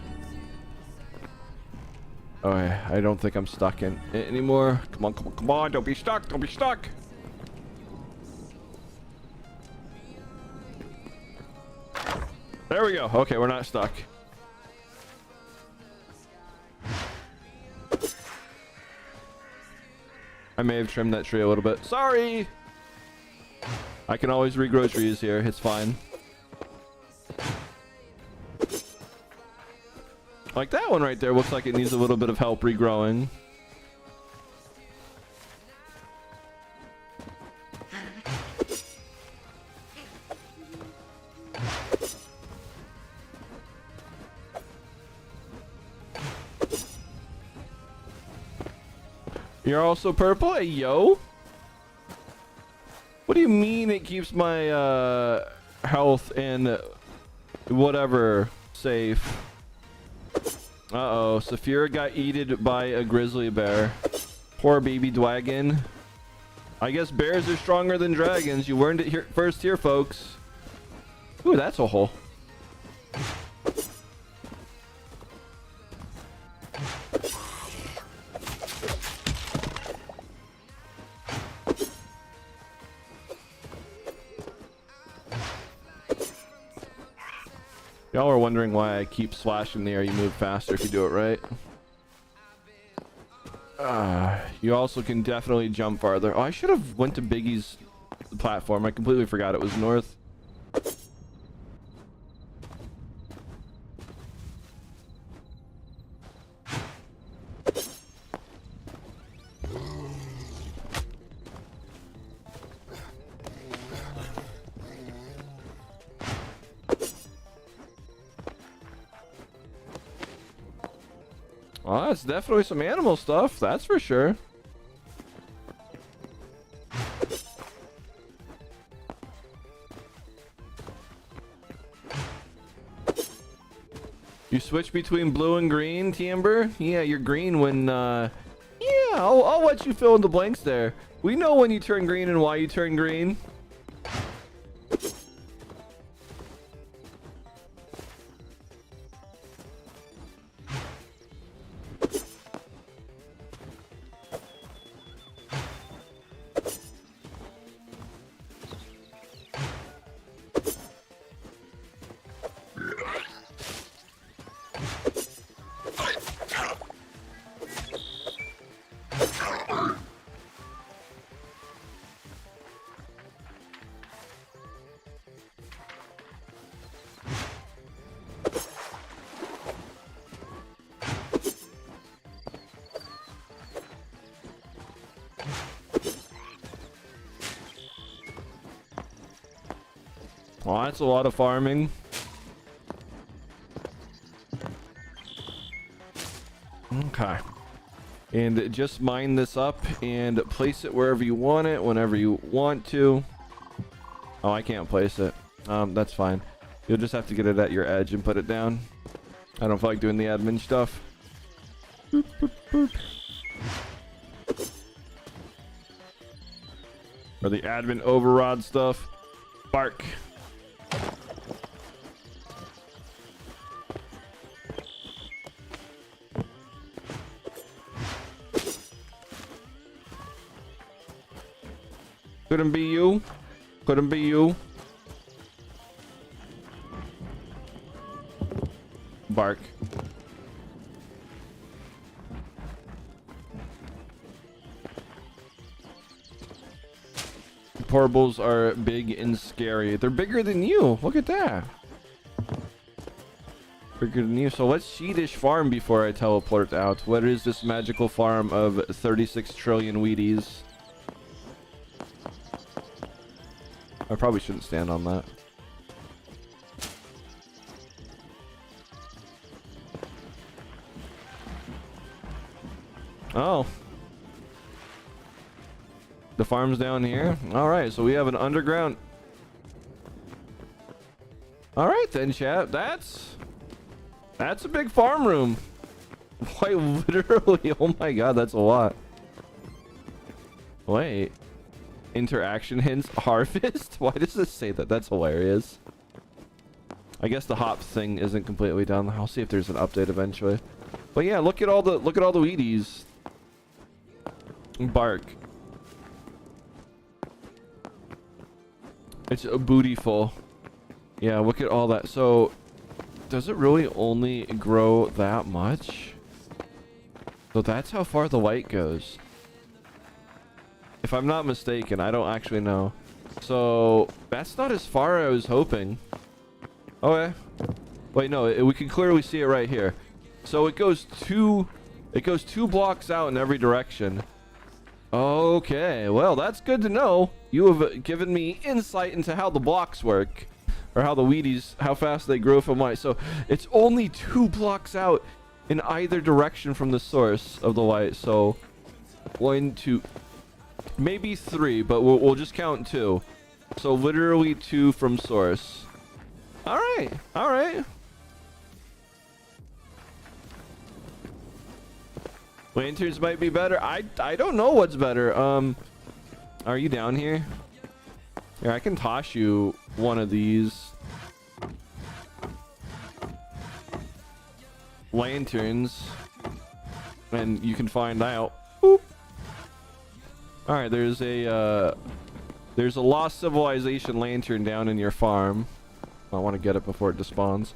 Okay, I don't think I'm stuck in it anymore. Come on, come on, come on. Don't be stuck. Don't be stuck. There we go. Okay, we're not stuck. I may have trimmed that tree a little bit. Sorry! I can always regrow trees here. It's fine. Like that one right there looks like it needs a little bit of help regrowing. You're also purple? Hey, yo. What do you mean it keeps my health and whatever safe? Uh-oh, Saphira got eaten by a grizzly bear. Poor baby dragon. I guess bears are stronger than dragons. You learned it here first here, folks. Ooh, that's a hole. Y'all are wondering why I keep slashing the air. You move faster if you do it right. You also can definitely jump farther. Oh, I should have went to Biggie's platform. I completely forgot it was north. Oh, it's definitely some animal stuff. That's for sure. You switch between blue and green, Timber? Yeah, you're green when, yeah, I'll let you fill in the blanks there. We know when you turn green and why you turn green. Oh, that's a lot of farming. Okay. And just mine this up and place it wherever you want it, whenever you want to. Oh, I can't place it. That's fine. You'll just have to get it at your edge and put it down. I don't feel like doing the admin stuff. Boop, boop, boop. Or the admin overrod stuff. Bark. Couldn't be you. Couldn't be you. Bark. Portables are big and scary. They're bigger than you. Look at that. Bigger than you. So let's Sheetish farm before I teleport out. What is this magical farm of 36 trillion Wheaties? I probably shouldn't stand on that. Oh. The farm's down here. Alright, so we have an underground. Alright then, chat. That's a big farm room. Quite literally. Oh my god, that's a lot. Wait. Interaction hints harvest? Why does this say that? That's hilarious. I guess the hop thing isn't completely done. I'll see if there's an update eventually. But yeah, look at all the Wheaties. Bark. It's a bootyful. Yeah, look at all that. So does it really only grow that much? So that's how far the light goes. If I'm not mistaken, I don't actually know. So that's not as far as I was hoping. Okay. Wait, no, we can clearly see it right here. So it goes two blocks out in every direction. Okay, well, that's good to know. You have given me insight into how the blocks work, or how the Wheaties, how fast they grow from light. So it's only 2 blocks out in either direction from the source of the light. So 1, 2, maybe 3, but we'll just count 2. So literally 2 from source. All right, all right. Lanterns might be better. I don't know what's better. Are you down here? Here, I can toss you one of these lanterns, and you can find out. Boop. All right, there's a lost civilization lantern down in your farm. I want to get it before it despawns,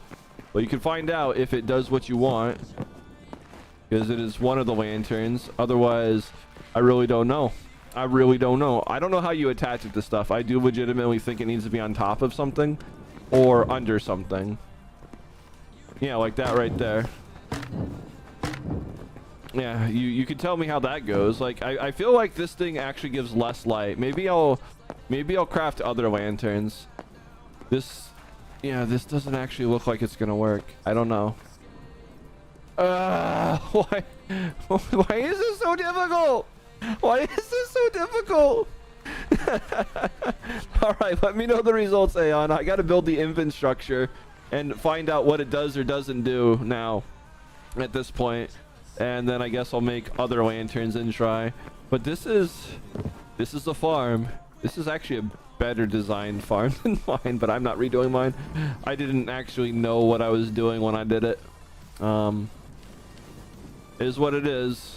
but you can find out if it does what you want, because it is one of the lanterns. Otherwise, I really don't know. I really don't know. I don't know how you attach it to stuff. I do legitimately think it needs to be on top of something or under something. Yeah, like that right there. Yeah, you can tell me how that goes. Like, I feel like this thing actually gives less light. Maybe I'll craft other lanterns. This doesn't actually look like it's gonna work. I don't know. Why? Why is this so difficult? Why is this so difficult? All right, let me know the results, Aeon. I got to build the infant structure and find out what it does or doesn't do now at this point. And then I guess I'll make other lanterns and try. But this is the farm. This is actually a better designed farm than mine, but I'm not redoing mine. I didn't actually know what I was doing when I did it. Is what it is.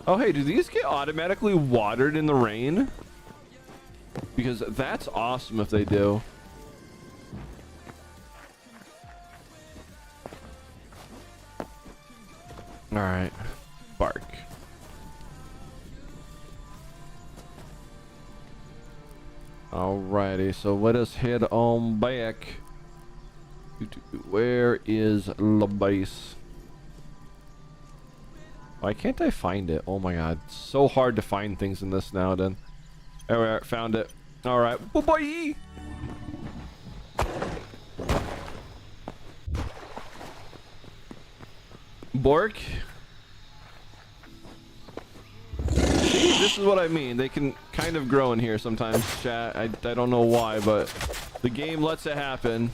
Oh, hey, do these get automatically watered in the rain? Because that's awesome if they do. All right, bark. Alrighty, so let us head on back. Where is the base? Why can't I find it? Oh my god, it's so hard to find things in this now. Then, alright, found it. All right, bye. Bork. See, this is what I mean. They can kind of grow in here sometimes, chat. I don't know why, but the game lets it happen.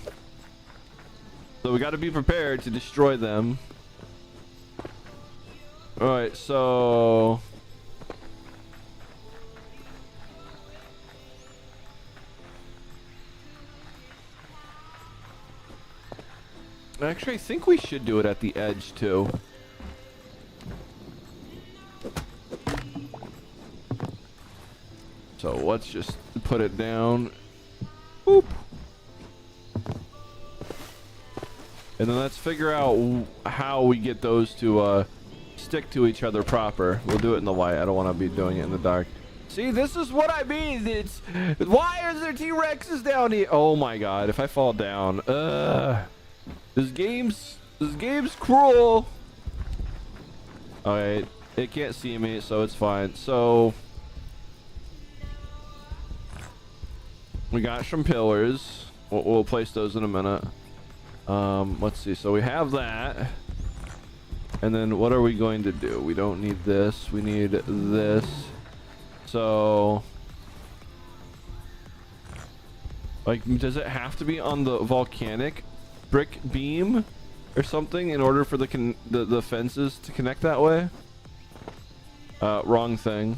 So we got to be prepared to destroy them. All right, so actually, I think we should do it at the edge too. So let's just put it down. Boop. And then let's figure out how we get those to stick to each other proper. We'll do it in the light. I don't want to be doing it in the dark. See, this is what I mean. It's why are there T-Rexes down here? Oh my god, if I fall down. This game's cruel. Alright, it can't see me, so it's fine. So we got some pillars. We'll place those in a minute. Let's see. So we have that. And then what are we going to do? We don't need this. We need this. So, like, does it have to be on the volcanic brick beam or something in order for the fences to connect that way? Wrong thing.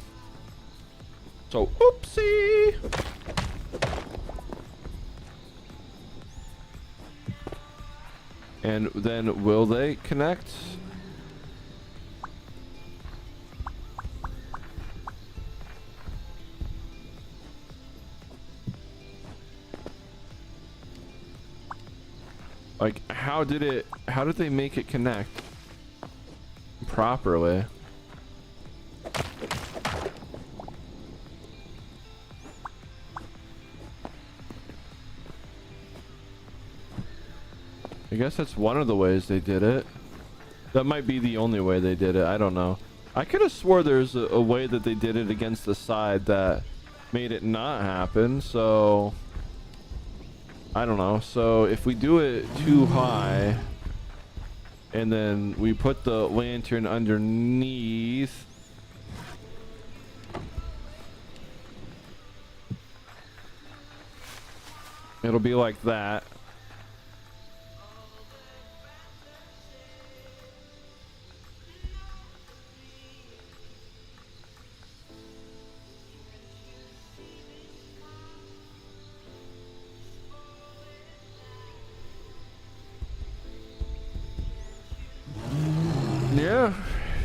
So, oopsie. And then will they connect? Like, how did they make it connect properly? I guess that's one of the ways they did it. That might be the only way they did it. I don't know. I could have swore there's a way that they did it against the side that made it not happen. So I don't know. So if we do it too high and then we put the lantern underneath, it'll be like that.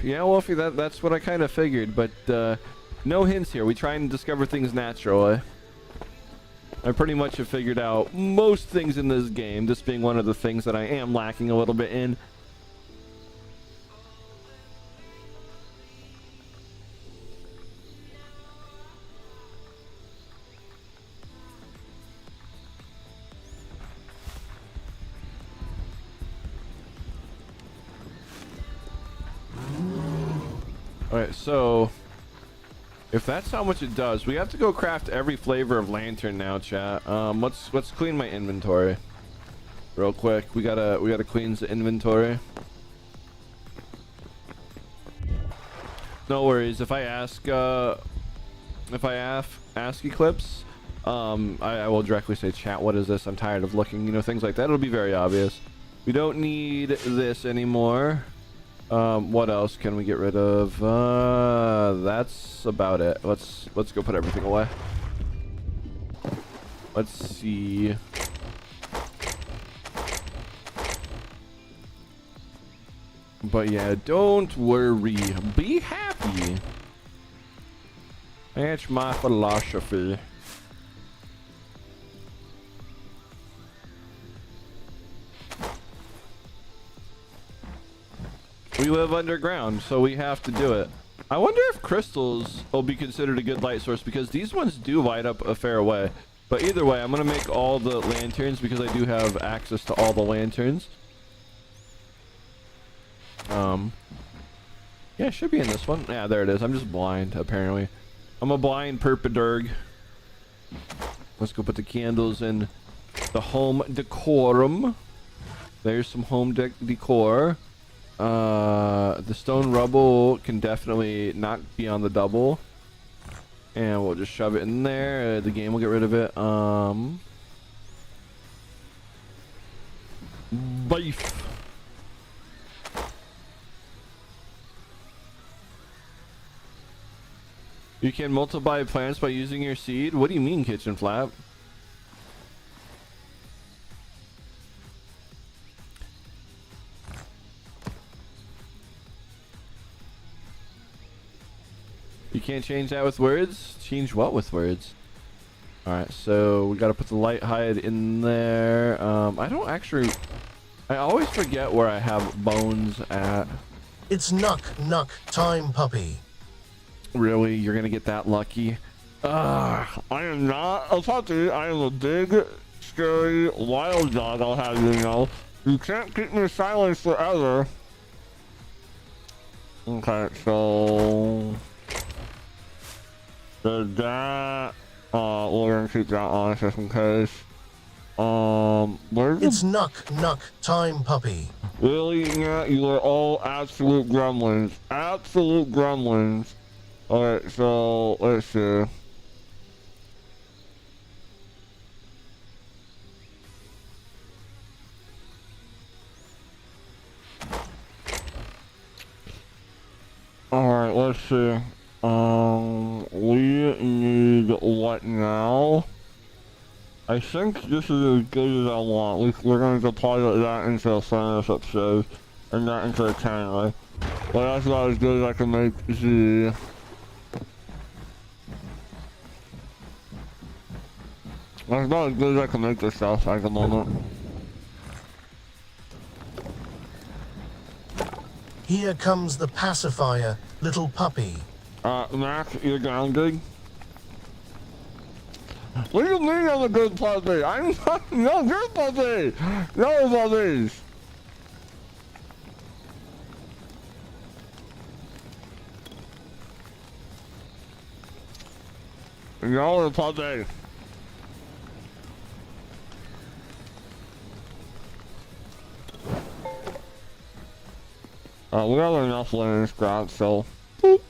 Yeah, Wolfie, that's what I kind of figured, but no hints here. We try and discover things naturally. I pretty much have figured out most things in this game, this being one of the things that I am lacking a little bit in. Alright, so if that's how much it does, we have to go craft every flavor of lantern now, chat. Let's clean my inventory real quick. We gotta cleanse the inventory. No worries. If I ask Eclipse, I will directly say, chat, what is this? I'm tired of looking, you know, things like that. It'll be very obvious. We don't need this anymore. What else can we get rid of? That's about it. Let's go put everything away. Let's see. But yeah, don't worry. Be happy. That's my philosophy. We live underground, so we have to do it. I wonder if crystals will be considered a good light source, because these ones do light up a fair way. But either way, I'm going to make all the lanterns because I do have access to all the lanterns. Yeah, it should be in this one. Yeah, there it is. I'm just blind, apparently. I'm a blind perpaderg. Let's go put the candles in the home decorum. There's some home decor. The stone rubble can definitely not be on the double. And we'll just shove it in there. The game will get rid of it. Beef. You can multiply plants by using your seed? What do you mean, Kitchen Flap? You can't change that with words? Change what with words? Alright, so we gotta put the light hide in there. I don't actually... I always forget where I have bones at. It's Nuck time, puppy. Really? You're gonna get that lucky? I am not a puppy. I am a big, scary, wild dog, I'll have you know. You can't keep me silent forever. Okay, so... there's that. We're gonna keep that on just in case. Where's It's Nuck time, puppy. Really? Yeah, you are all absolute gremlins. Absolute gremlins. Alright, so let's see. Alright, let's see. We need what now? I think this is as good as I want. We're going to deposit that into a furnace upstairs and that into a tannery. But that's about as good as I can make the... That's about as good as I can make this stuff at the moment. Here comes the pacifier, little puppy. Max, you're grounded. What do you mean I'm a good puppy? I'm not no good puppy! No puppies! You're a puppy. We got enough linen scrap, so... Boop.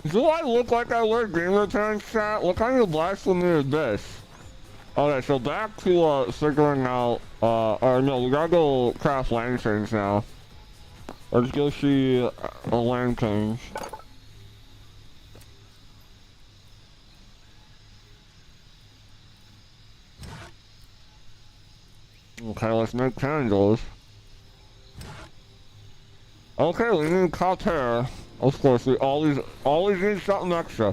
Do I look like I wear gamer pants, chat? What kind of blasphemy is this? Okay, so back to figuring out, or no, we gotta go craft lanterns now. Let's go see lanterns. Okay, let's make candles. Okay, we need copper. Of course, we always need something extra.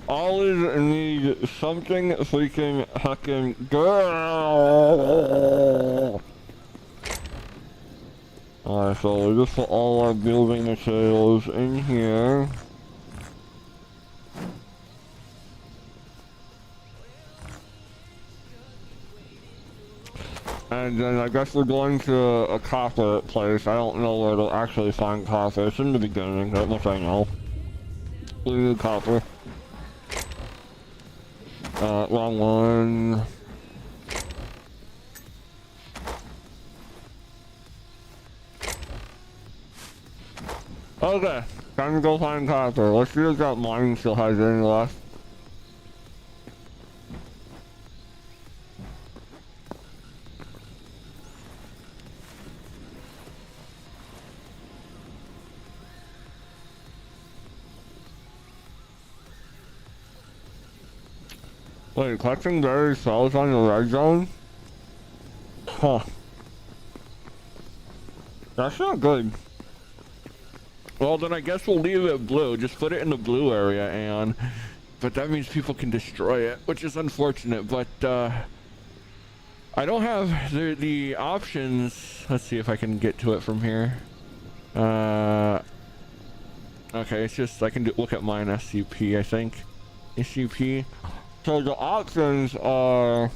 Always need something freaking heckin' girl. Alright, so we just put all our building materials in here. And then I guess we're going to a copper place. I don't know where to actually find copper. It's in the beginning, that much I know. We need copper. Wrong one. Okay, time to go find copper. Let's see if that mine still has any left. Wait, collecting berries sells on the red zone? Huh. That's not good. Well, then I guess we'll leave it blue. Just put it in the blue area, and but that means people can destroy it, which is unfortunate. But I don't have the options. Let's see if I can get to it from here. Okay, it's just I can look at mine SCP. I think SCP. So the options are,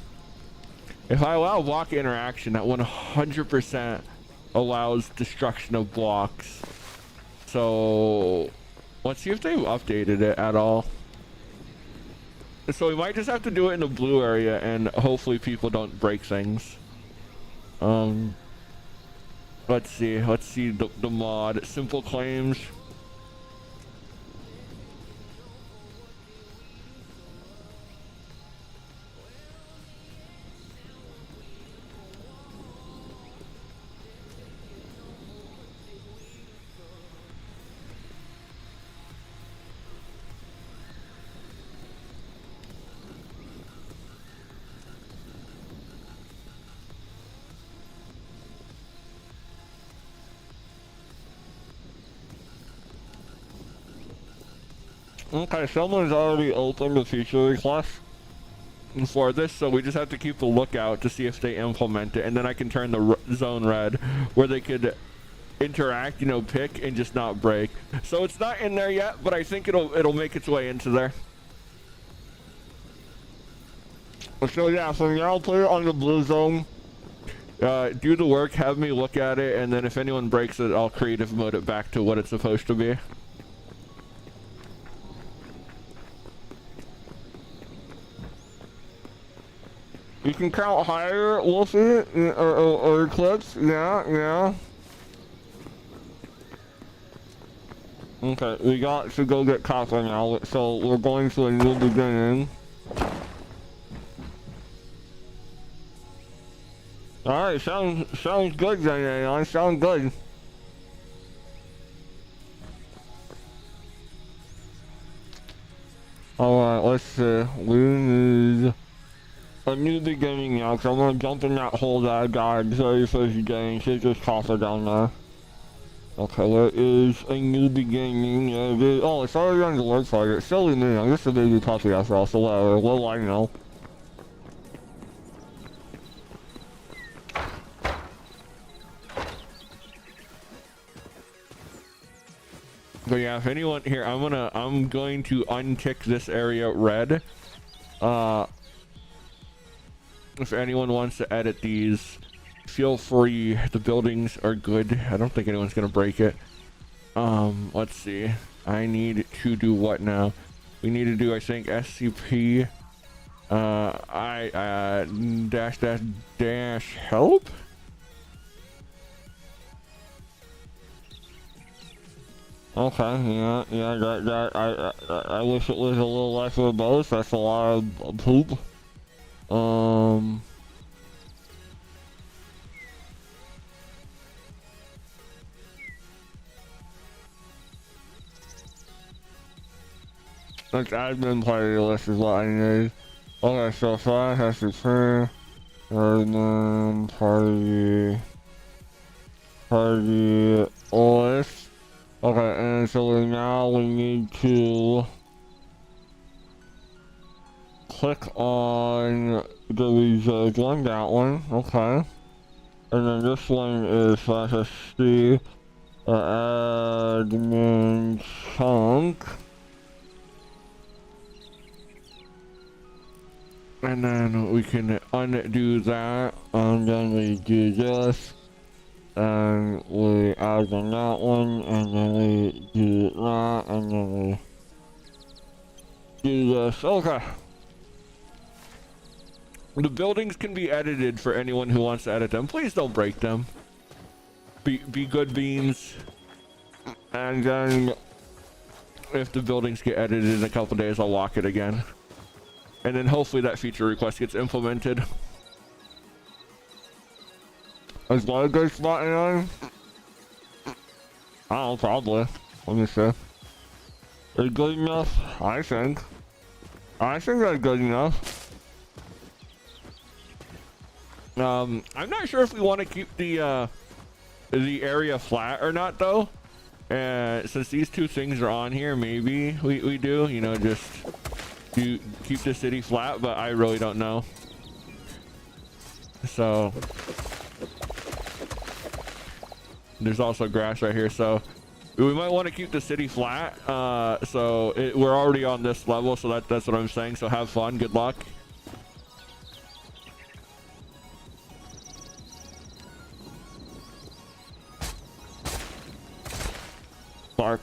If I allow block interaction, that 100% allows destruction of blocks. So let's see if they've updated it at all. So we might just have to do it in the blue area, and hopefully people don't break things. Let's see the mod simple claims. okay, someone's already opened the feature request. For this, so we just have to keep a lookout to see if they implement it, and then I can turn the zone red where they could interact, you know, pick and just not break. So it's not in there yet, but I think it'll make its way into there. So yeah, so now put it on the blue zone. Do the work, have me look at it, and then if anyone breaks it, I'll creative mode it back to what it's supposed to be. You can count higher, Wolfie, or Eclipse. Yeah. Okay, we got to go get copper now, so we're going to a new beginning. Alright, sounds good then, Aeon, sounds good. Alright, let's see, we need a new beginning now, because I'm going to jump in that hole that I got very first beginning, see if there's copper down there. Okay, there is a new beginning, oh, it's already on the work target, silly me, I'm just a baby puppy after all, so whatever, what do I know? But yeah, if anyone here, I'm going to untick this area red. If anyone wants to edit these, feel free. The buildings are good. I don't think anyone's gonna break it. Let's see. I need to do what now? We need to do, I think, SCP. Dash help. Okay, yeah, I wish it was a little less verbose. That's a lot of poop. Like admin party list is what I need. Okay, so 5 has to turn, and then party list. Okay, and so now we need to click on the reserved one, that one, okay. And then this one is /SC admin chunk. And then we can undo that. And then we do this. And we add on that one, and then we do that, and then we do this. Okay. The buildings can be edited for anyone who wants to edit them. Please don't break them. Be good beans. And then if the buildings get edited in a couple days, I'll lock it again. And then hopefully that feature request gets implemented. Is that a good spot in on? I don't know, probably. Let me see. Is it good enough? I think that's good enough. I'm not sure if we want to keep the area flat or not though. Since these two things are on here, maybe we do, you know, just keep the city flat, but I really don't know. So there's also grass right here, so we might want to keep the city flat. We're already on this level, so that's what I'm saying. So have fun, good luck. Clark.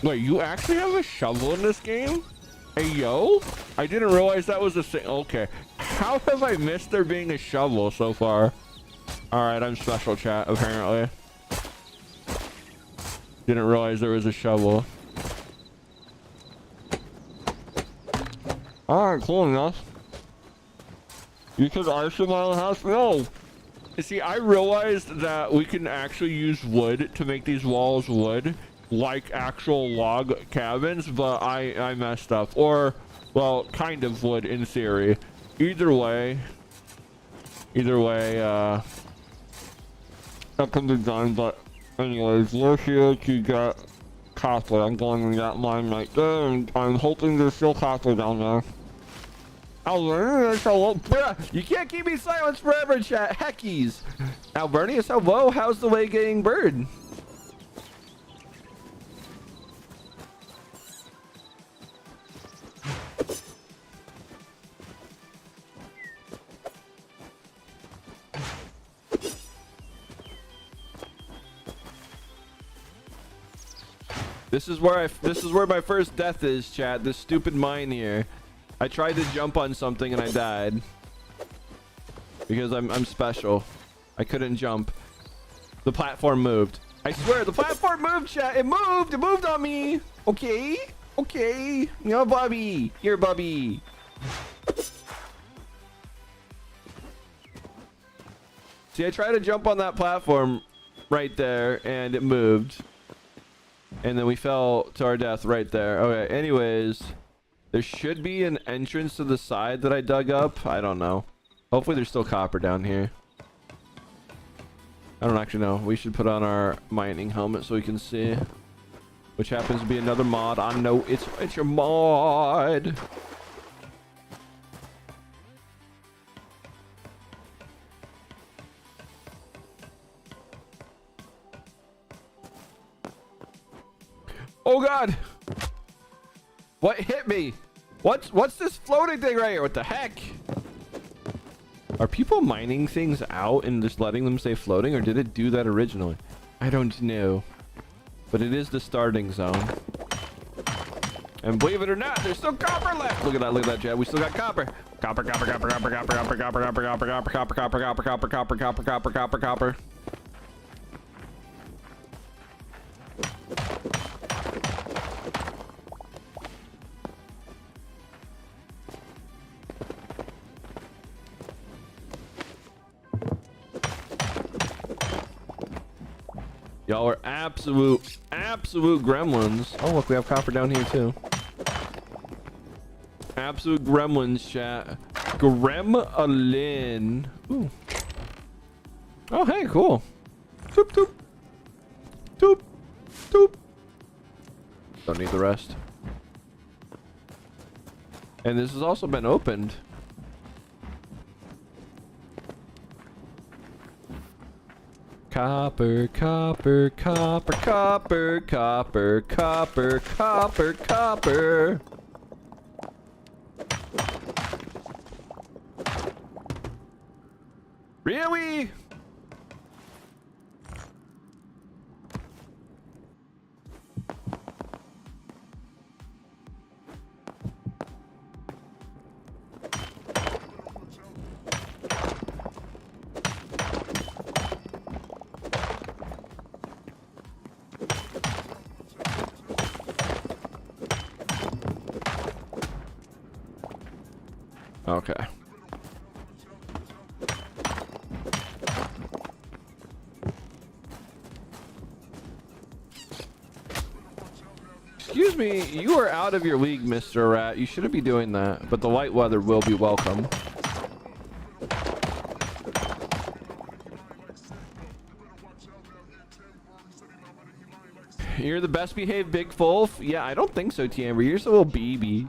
Wait, you actually have a shovel in this game? Hey, yo? I didn't realize that was a thing. Okay. How have I missed there being a shovel so far? Alright, I'm special, chat, apparently. Didn't realize there was a shovel. Alright, cool enough. You could arson my own house? No! See, I realized that we can actually use wood to make these walls wood, like actual log cabins, but I messed up. Or, well, kind of wood in theory. Either way, that can be done, but anyways, we're here to get copper. I'm going to that mine right there, and I'm hoping there's still copper down there. Bruh, you can't keep me silenced forever, chat. Heckies. Albernius, hello. How's the way getting bird? This is where my first death is, chat. This stupid mine here. I tried to jump on something and I died. Because I'm special. I couldn't jump. The platform moved. I swear, the platform moved, chat. It moved. It moved on me. Okay. Okay. You're Bubby. Here, Bubby. See, I tried to jump on that platform right there and it moved. And then we fell to our death right there. Okay, anyways. There should be an entrance to the side that I dug up. I don't know. Hopefully there's still copper down here. I don't actually know. We should put on our mining helmet so we can see. Which happens to be another mod. I know it's a mod. Oh god! What hit me? What's this floating thing right here? What the heck? Are people mining things out and just letting them stay floating, or did it do that originally? I don't know. But it is the starting zone. And believe it or not, there's still copper left. Look at that, Chad. We still got copper. Copper. Y'all are absolute gremlins. Oh, look, we have copper down here too. Absolute gremlins, chat. Gremlin. Ooh. Oh, hey, cool. Toop, toop. Toop, toop. Don't need the rest. And this has also been opened. Copper. Really? Okay. Excuse me, you are out of your league, Mr. Rat. You shouldn't be doing that, but the light weather will be welcome. You're the best behaved big wolf? Yeah, I don't think so, Tiamber. You're just a little baby.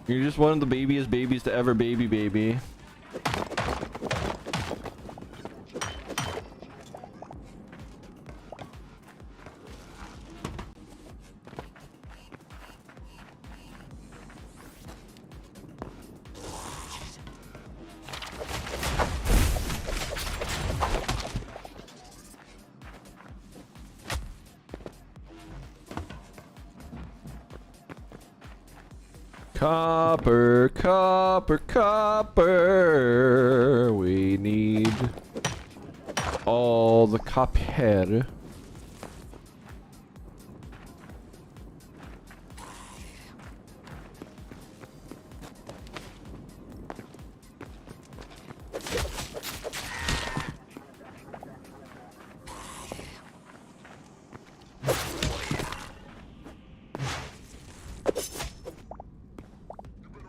You're just one of the babiest babies to ever baby. Copper, copper, copper. We need all the copper.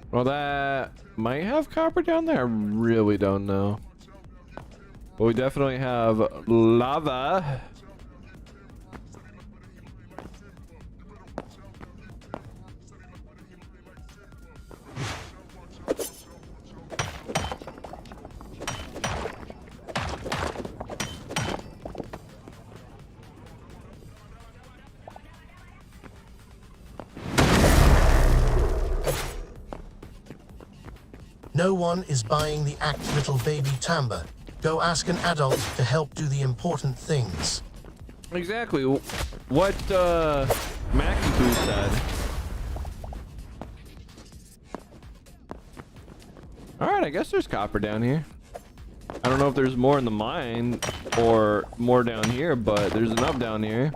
Well, that might have copper down there. I really don't know. But we definitely have lava. No one is buying the act little baby timbre. Go ask an adult to help do the important things. Exactly. What Mackie Boo said. Alright, I guess there's copper down here. I don't know if there's more in the mine or more down here, but there's enough down here.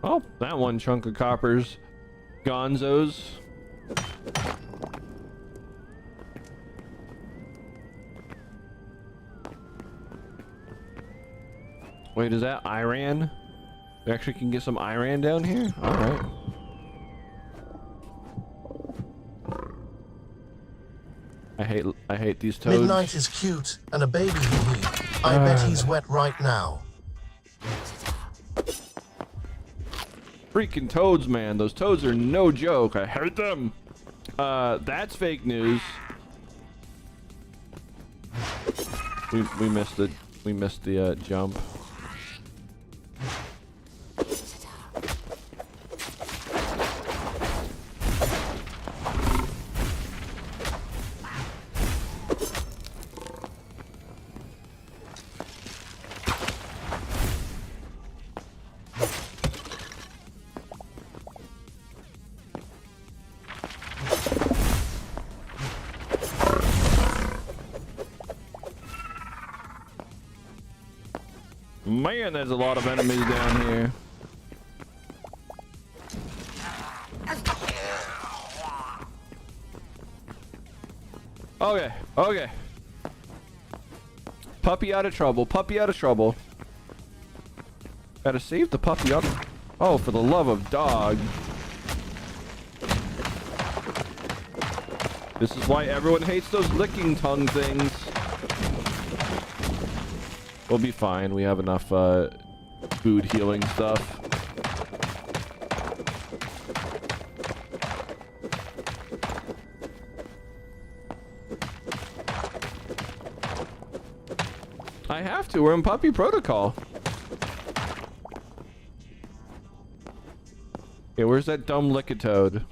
Oh, that one chunk of copper's gonzos. Wait, is that Iran? We actually can get some Iran down here? Alright. I hate these toads. Midnight is cute and a baby he. I bet he's wet right now. Freaking toads, man. Those toads are no joke. I hate them. That's fake news. We missed the jump. Man, there's a lot of enemies down here. Okay, okay. Puppy out of trouble. Puppy out of trouble. Gotta save the puppy up. Oh, for the love of dog. This is why everyone hates those licking tongue things. We'll be fine. We have enough food healing stuff. I have to. We're in puppy protocol. Okay, where's that dumb Lickatoad?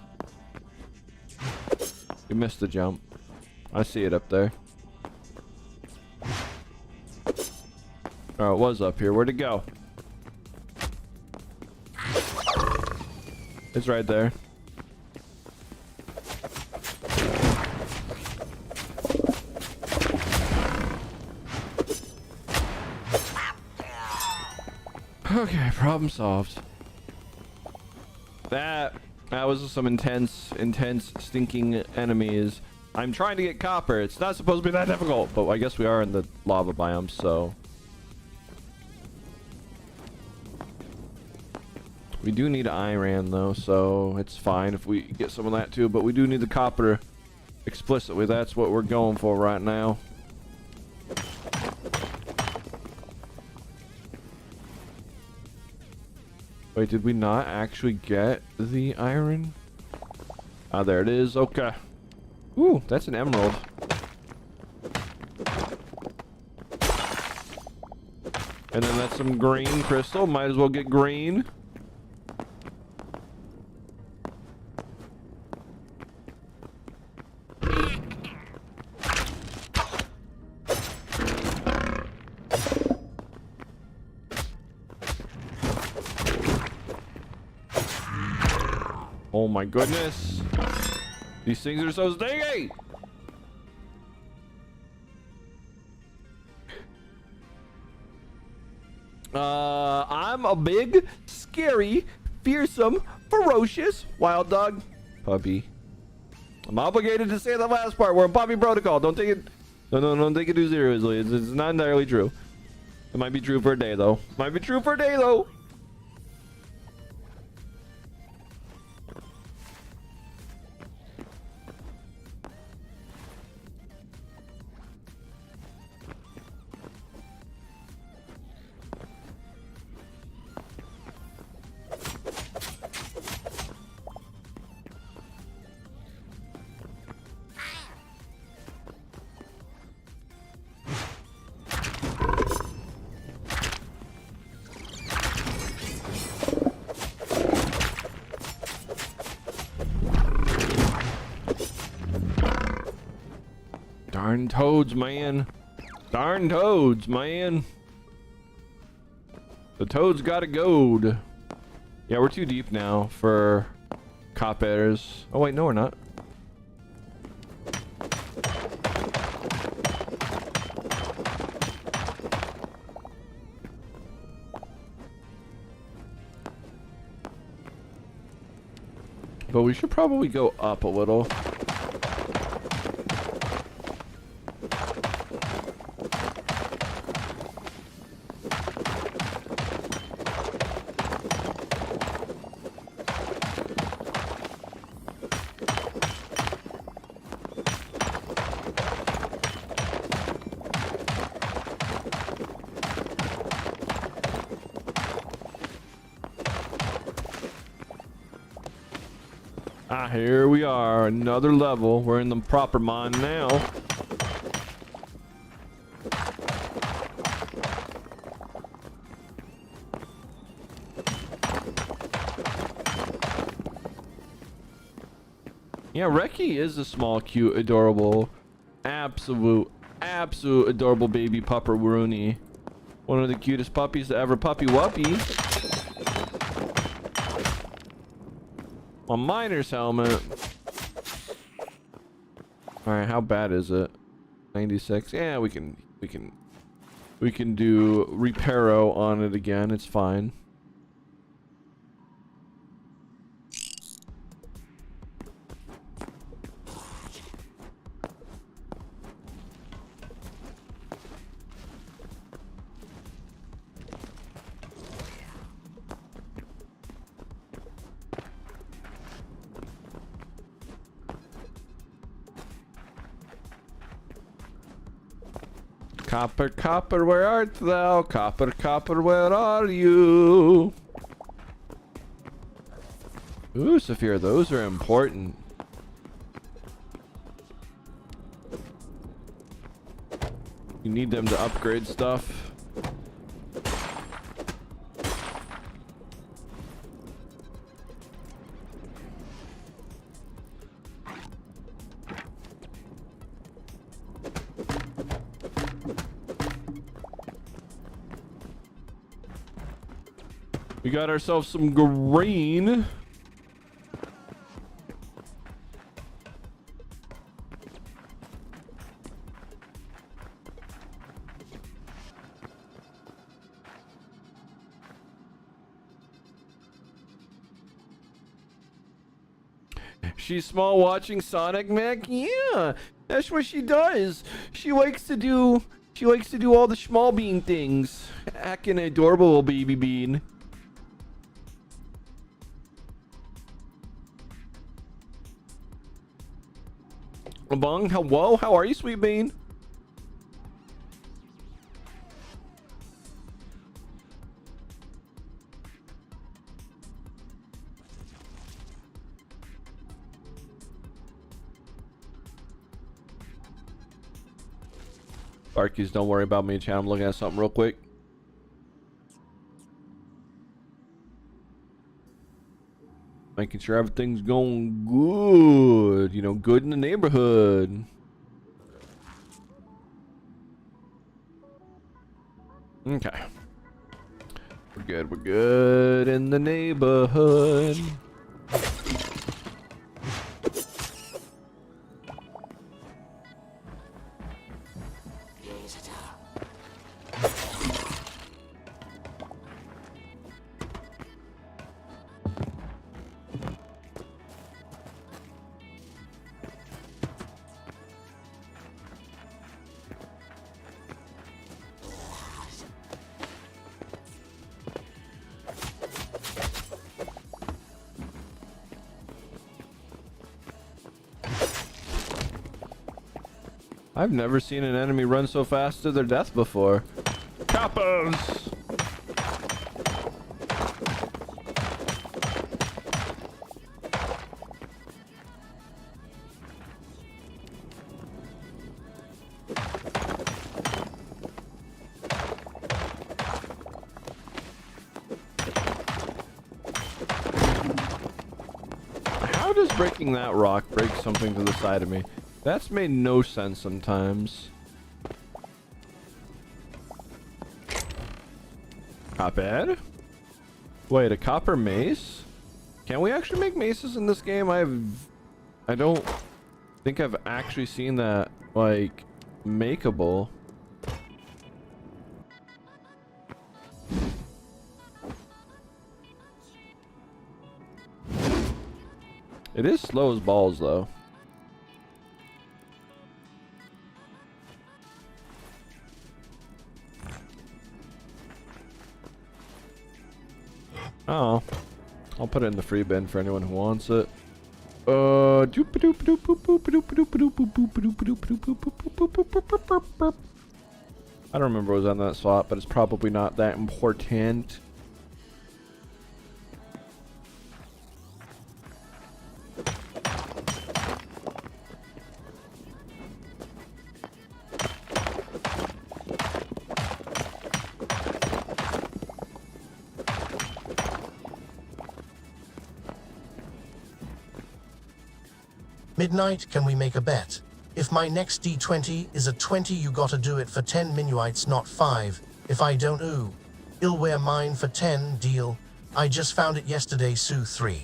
You missed the jump. I see it up there. Oh, it was up here. Where'd it go? It's right there. Okay, problem solved. That was some intense stinking enemies. I'm trying to get copper. It's not supposed to be that difficult, but I guess we are in the lava biome, so we do need iron though, so it's fine if we get some of that too, but we do need the copper explicitly. That's what we're going for right now. Wait, did we not actually get the iron? Ah, there it is. Okay. Ooh, that's an emerald. And then that's some green crystal. Might as well get green. Oh my goodness. These things are so stinky. I'm a big, scary, fearsome, ferocious wild dog puppy. I'm obligated to say the last part. We're in puppy protocol. Don't take it. No, don't take it too seriously. It's not entirely true. It might be true for a day though. Might be true for a day though. Darn toads, man. Darn toads, man. The toads got a goad. Yeah, we're too deep now for coppers. Oh wait, no we're not. But we should probably go up a little. Ah, here we are, another level. We're in the proper mine now. Yeah, Reki is a small, cute, adorable, absolute adorable baby pupperoonie. One of the cutest puppies to ever puppy wuppy. A miner's helmet. All right, how bad is it? 96. Yeah, we can do reparo on it again. It's fine. Copper, copper, where art thou? Copper, copper, where are you? Ooh, Saphira, those are important. You need them to upgrade stuff. We got ourselves some green. She's small watching Sonic Mech? Yeah, that's what she does. She likes to do all the small bean things. Acting adorable little baby bean. Bong, hello, how are you, sweet bean? Barkies, don't worry about me, chat. I'm looking at something real quick. Making sure everything's going good. You know, good in the neighborhood. Okay. We're good. We're good in the neighborhood. I've never seen an enemy run so fast to their death before. Capos! How does breaking that rock break something to the side of me? That's made no sense sometimes. Copper? Wait, a copper mace? Can we actually make maces in this game? I don't think I've actually seen that, like, makeable. It is slow as balls, though. Oh, I'll put it in the free bin for anyone who wants it. I don't remember what was on that slot, but it's probably not that important. Midnight, can we make a bet? If my next D20 is a 20, you gotta do it for 10 minuites, not 5. If I don't, ooh. I'll wear mine for 10, deal. I just found it yesterday, Sue 3.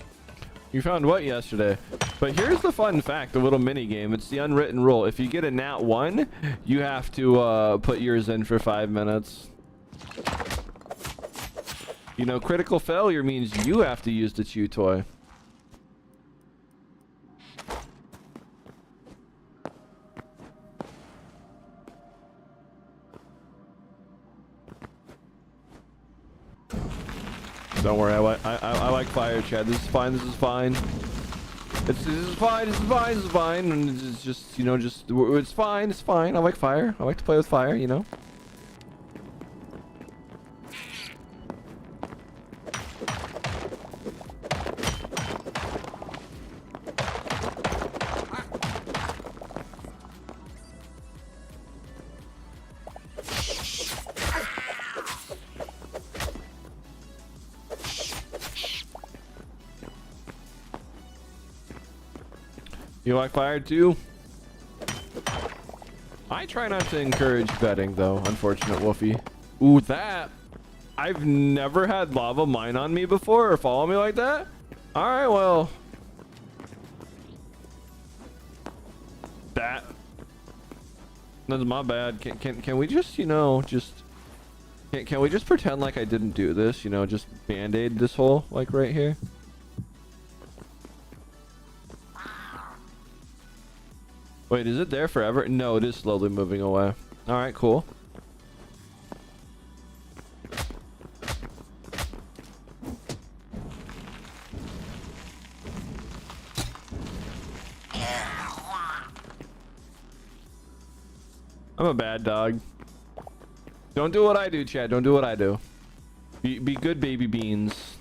You found what yesterday? But here's the fun fact, the little mini game. It's the unwritten rule. If you get a nat 1, you have to put yours in for 5 minutes. You know, critical failure means you have to use the chew toy. Don't worry, I like fire, Chad. This is fine. This is fine. This is fine. This is fine. This is fine. And it's just, you know, it's fine. It's fine. I like fire. I like to play with fire, you know. You like fire too? I try not to encourage betting though, unfortunate Wolfie. Ooh, that. I've never had lava mine on me before or follow me like that. All right, well. That's my bad. Can we just, you know, can we just pretend like I didn't do this, you know, just band-aid this hole like right here? Wait, is it there forever? No, it is slowly moving away. All right, cool. I'm a bad dog. Don't do what I do, Chad. Don't do what I do. Be good, baby beans.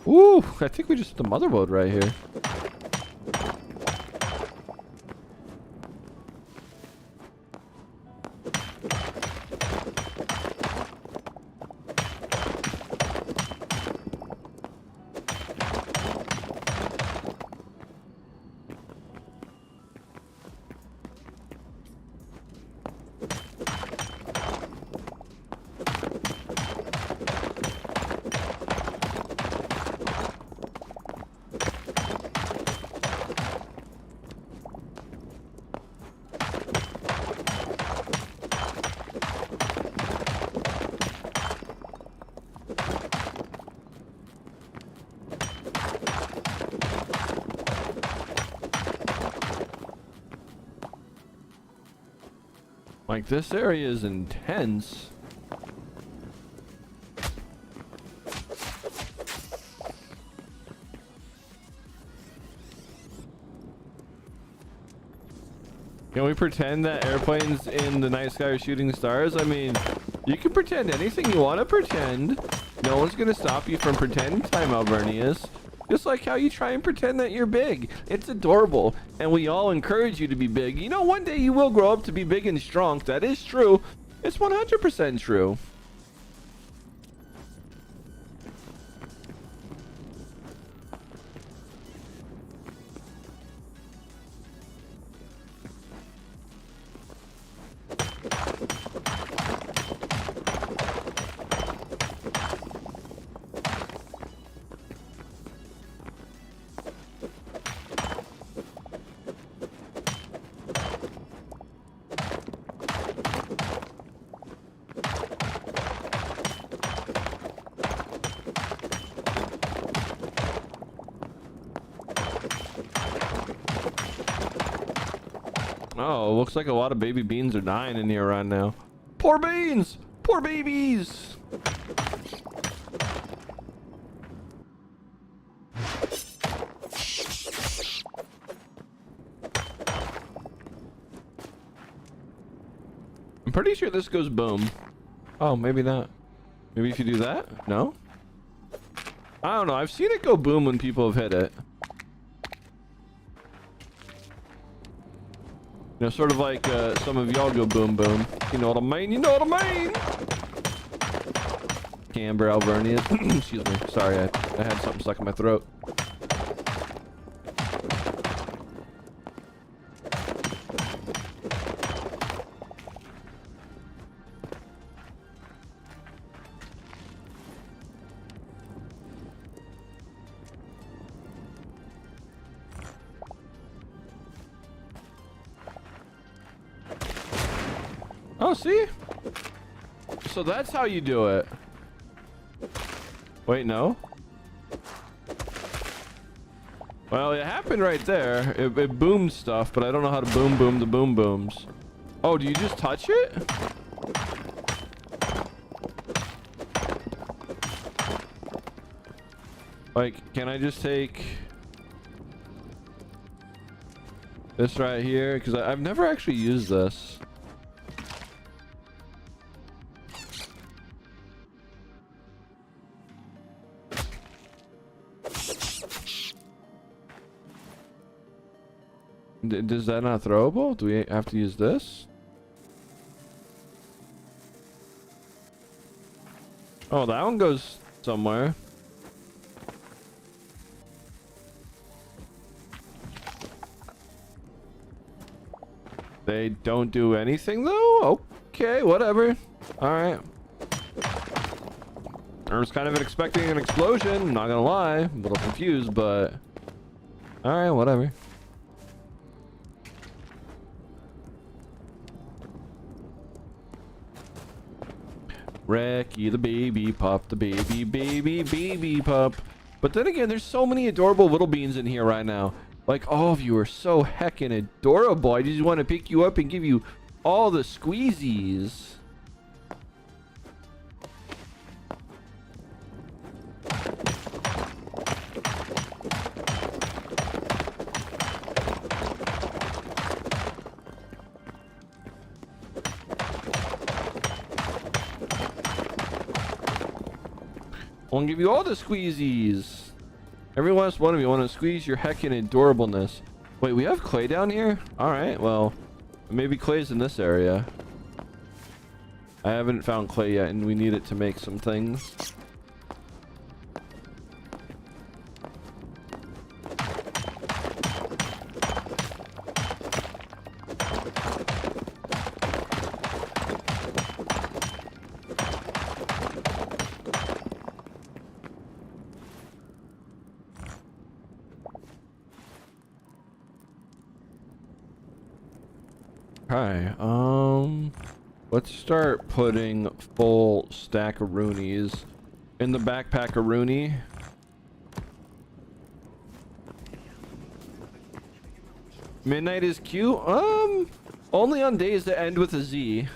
Ooh, I think we just hit the motherboard right here. Like, this area is intense. Can we pretend that airplanes in the night sky are shooting stars? I mean, you can pretend anything you want to pretend. No one's gonna stop you from pretending, Time Alvernius. Just like how you try and pretend that you're big. It's adorable. And we all encourage you to be big. You know, one day you will grow up to be big and strong. That is true. It's 100% true. Oh, looks like a lot of baby beans are dying in here right now. Poor beans! Poor babies! I'm pretty sure this goes boom. Oh, maybe not. Maybe if you do that? No? I don't know. I've seen it go boom when people have hit it. You know, sort of like some of y'all go boom boom. You know what I mean? You know what I mean? Camber Alvernius. Excuse me. Sorry, I had something stuck in my throat. Oh, see? So that's how you do it. Wait, no? Well, it happened right there. It boomed stuff, but I don't know how to boom the boom booms. Oh, do you just touch it? Like, can I just take this right here? Because I've never actually used this. Is that not throwable? Do we have to use this? Oh, that one goes somewhere. They don't do anything though? Okay, whatever. Alright. I was kind of expecting an explosion, not gonna lie. I'm a little confused, but... Alright, whatever. Reki the baby pup, the baby pup. But then again, there's so many adorable little beans in here right now. Like, all of you are so heckin' adorable. I just want to pick you up and give you all the squeezies. I want to give you all the squeezies. Every last one of you want to squeeze your heckin' adorableness. Wait, we have clay down here? Alright, well, maybe clay's in this area. I haven't found clay yet, and we need it to make some things. Okay, let's start putting full stack of roonies in the backpack of Rooney. Midnight is cute. Only on days that end with a Z.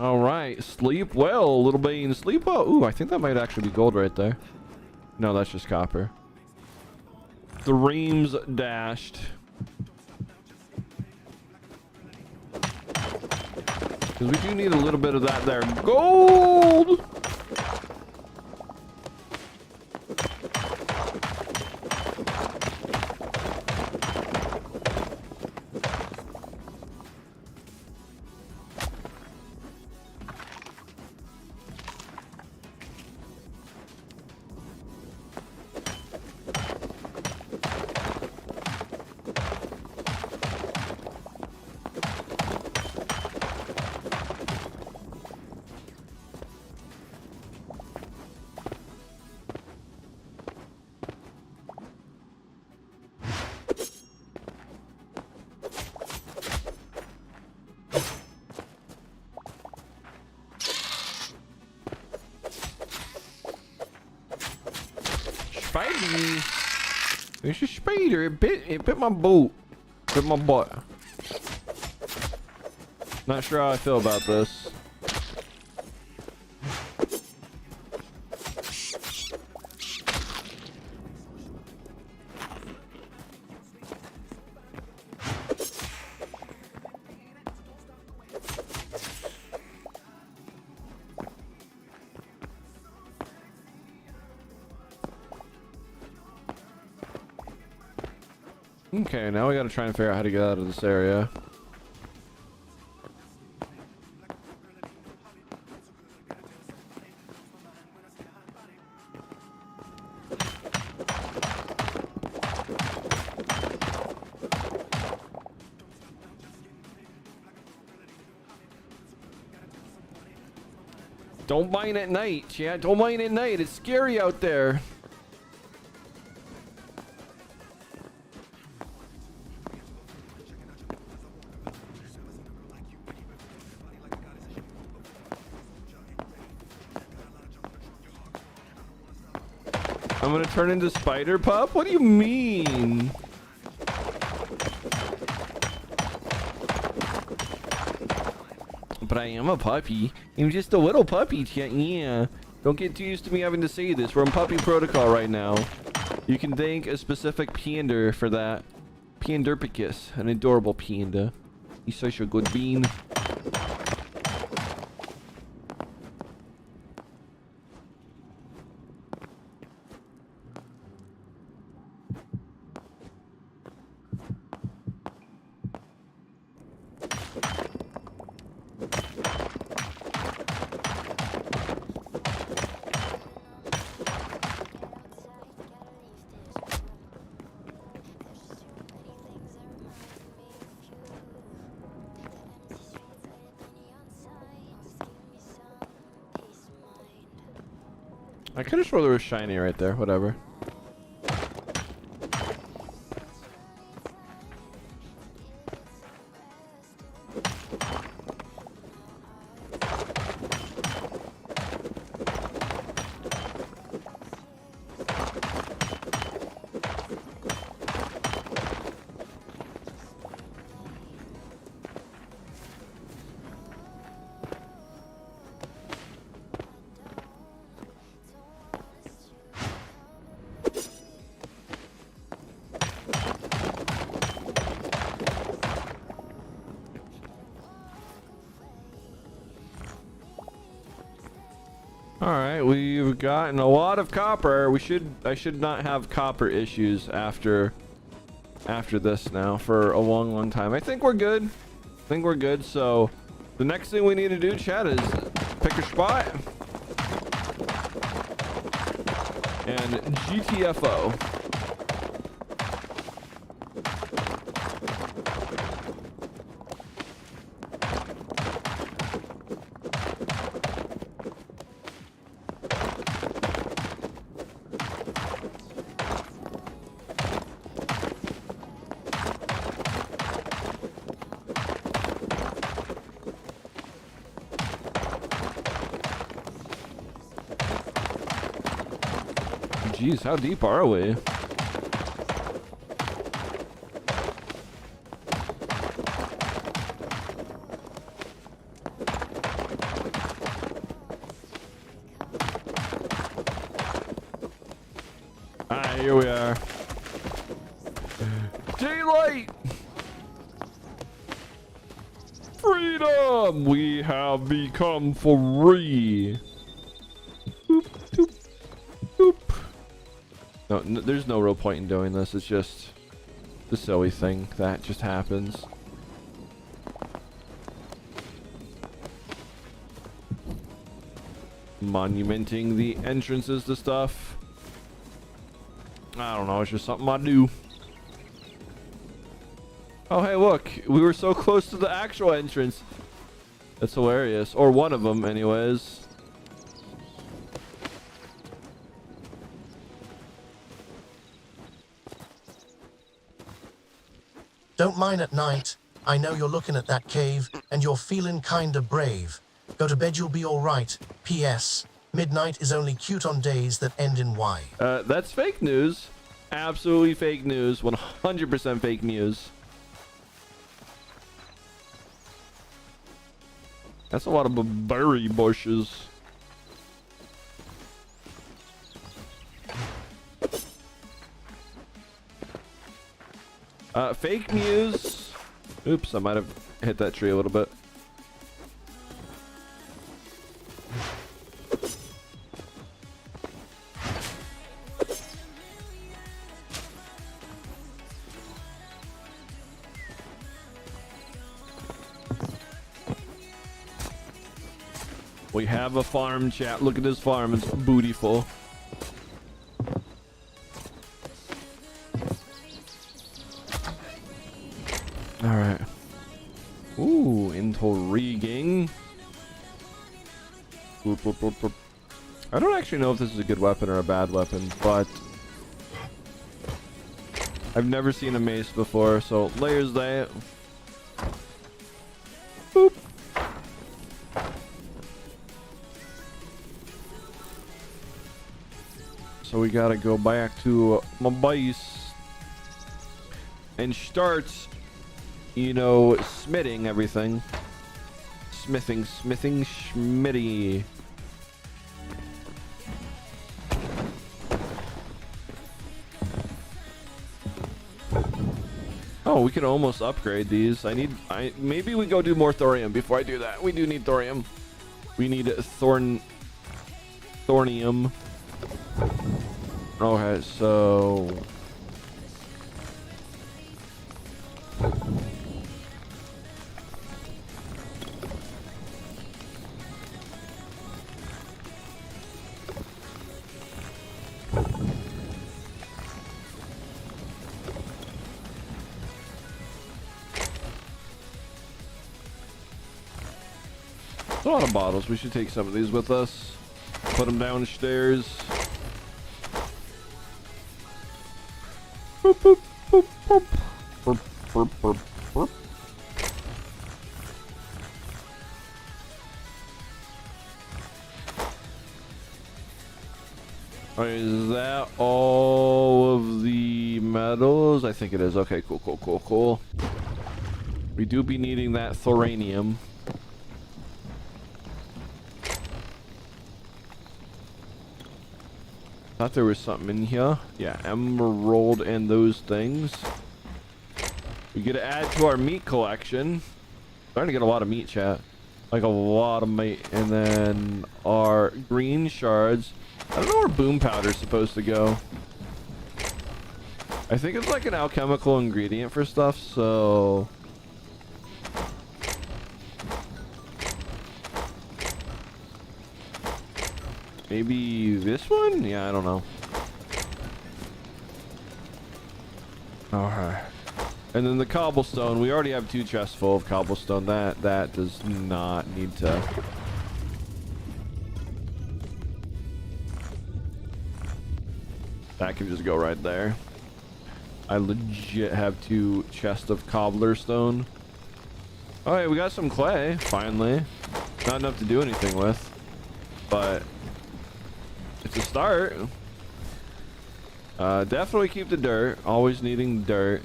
All right, sleep well, little bean. Sleep well. Ooh, I think that might actually be gold right there. No, that's just copper. The reams dashed. Because we do need a little bit of that there. Gold! Spidey. It's a spider. It bit my boot. Bit my butt. Not sure how I feel about this. Okay, now we gotta try and figure out how to get out of this area. Don't mine at night, yeah? Don't mine at night. It's scary out there. I'm gonna turn into Spider Pup? What do you mean? But I am a puppy. I'm just a little puppy, yeah. Don't get too used to me having to say this. We're in puppy protocol right now. You can thank a specific panda for that. Panderpicus, an adorable panda. He's such a good bean. I could have swore there was shiny right there. Whatever. Alright, we've gotten a lot of copper. I should not have copper issues after this now for a long time. I think we're good. So the next thing we need to do, chat, is pick a spot and GTFO. Jeez, how deep are we? Alright, here we are. Daylight! Freedom! We have become free! Boop, doop, boop. No, there's no real point in doing this. It's just the silly thing that just happens. Monumenting the entrances to stuff. I don't know. It's just something I do. Oh, hey, look. We were so close to the actual entrance. That's hilarious. Or one of them, anyways. Don't mine at night. I know you're looking at that cave, and you're feeling kinda brave. Go to bed, you'll be alright. P.S. Midnight is only cute on days that end in Y. That's fake news. Absolutely fake news. 100% fake news. That's a lot of berry bushes. Fake news. Oops, I might have hit that tree a little bit. We have a farm, chat. Look at this farm. It's bootyful. Alright. Ooh, intriguing. I don't actually know if this is a good weapon or a bad weapon, but I've never seen a mace before, so layers that. Boop. So we gotta go back to my base and start, you know, smithing everything. Smithing, schmitty. Oh, we can almost upgrade these. Maybe we go do more thorium before I do that. We do need thorium. We need thornium. Okay, so a lot of bottles. We should take some of these with us. Put them downstairs. Boop, boop, boop, boop. Boop, boop, boop, boop. Alright, is that all of the metals? I think it is. Okay, cool, cool, cool, cool. We do be needing that thoranium. Thought there was something in here. Yeah, emerald and those things. We get to add to our meat collection. Starting to get a lot of meat, chat. Like a lot of meat. And then our green shards. I don't know where boom powder's supposed to go. I think it's like an alchemical ingredient for stuff, so... maybe this one? Yeah, I don't know. Alright. And then the cobblestone. We already have 2 chests full of cobblestone. That does not need to... that can just go right there. I legit have 2 chests of cobbler stone. Alright, we got some clay, finally. Not enough to do anything with. But... it's a start. Definitely keep the dirt. Always needing dirt.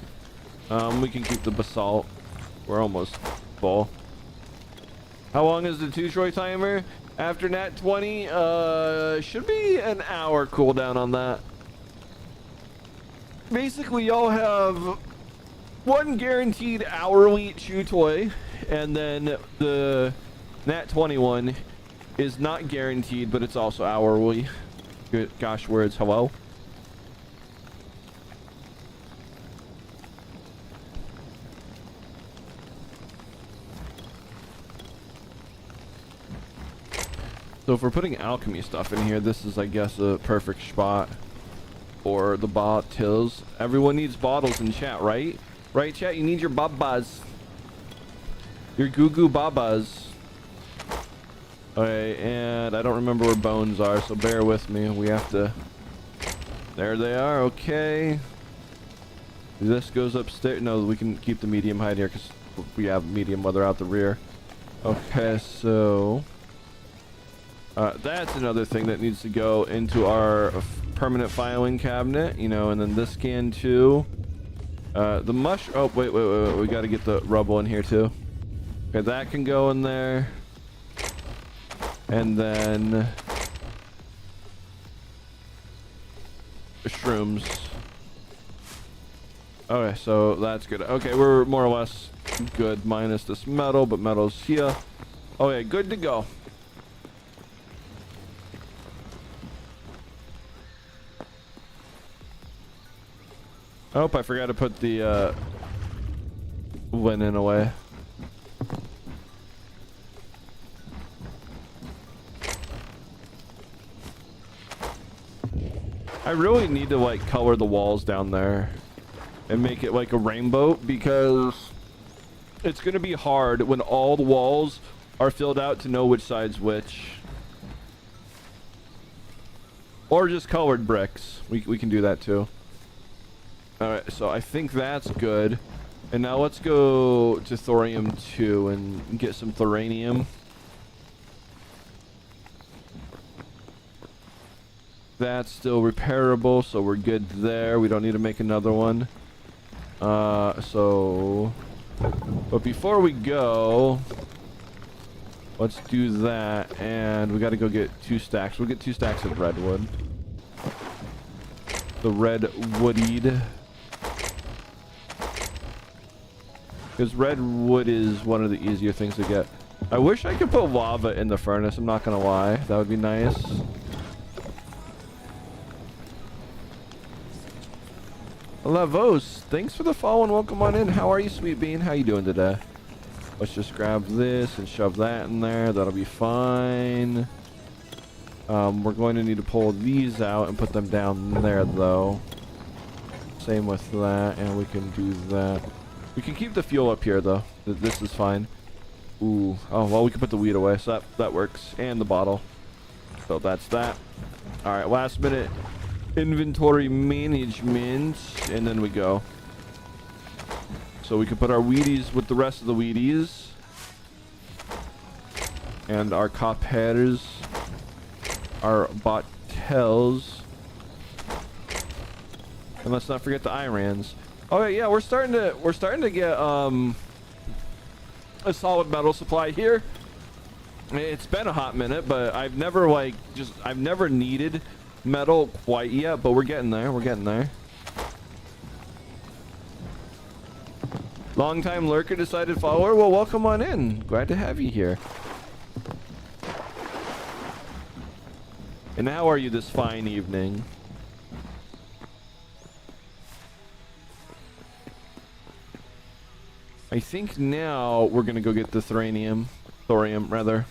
We can keep the basalt. We're almost full. How long is the 2 Troy timer? After nat 20, should be an hour cooldown on that. Basically, y'all have 1 guaranteed hourly chew toy, and then the nat 21 is not guaranteed, but it's also hourly. Good gosh words, hello. So if we're putting alchemy stuff in here, this is, I guess, a perfect spot for the bottles. Everyone needs bottles in chat, right? Right, chat? You need your babas. Your goo-goo babas. Okay, and I don't remember where bones are, so bear with me. We have to... there they are, okay. This goes upstairs. No, we can keep the medium height here because we have medium weather out the rear. Okay, so... that's another thing that needs to go into our permanent filing cabinet, you know, and then this can too. The mush... oh, wait. We got to get the rubble in here too. Okay, that can go in there. And then... the shrooms. Okay, so that's good. Okay, we're more or less good minus this metal, but metal's here. Okay, good to go. Oh, I forgot to put the linen away. I really need to like color the walls down there and make it like a rainbow, because it's gonna be hard when all the walls are filled out to know which side's which. Or just colored bricks. We can do that too. Alright, so I think that's good. And now let's go to thorium 2 and get some thoranium. That's still repairable, so we're good there. We don't need to make another one. But before we go, let's do that, and we got to go get 2 stacks. We'll get 2 stacks of redwood. The red woodied. Because red wood is one of the easier things to get. I wish I could put lava in the furnace, I'm not gonna lie. That would be nice. Lavos, thanks for the follow and welcome on in. How are you, Sweet Bean? How you doing today? Let's just grab this and shove that in there. That'll be fine. We're going to need to pull these out and put them down there, though. Same with that, and we can do that. We can keep the fuel up here, though. This is fine. Ooh. Oh, well, we can put the weed away, so that works. And the bottle. So that's that. All right, last minute inventory management, and then we go. So we can put our Wheaties with the rest of the Wheaties. And our Copheaders. Our Bottels. And let's not forget the Irans. Oh yeah, we're starting to get a solid metal supply here. It's been a hot minute, but I've never I've never needed metal quite yet, but we're getting there. We're getting there. Long time lurker, decided follower. Well, welcome on in. Glad to have you here. And how are you this fine evening? I think now we're gonna go get the thorium rather.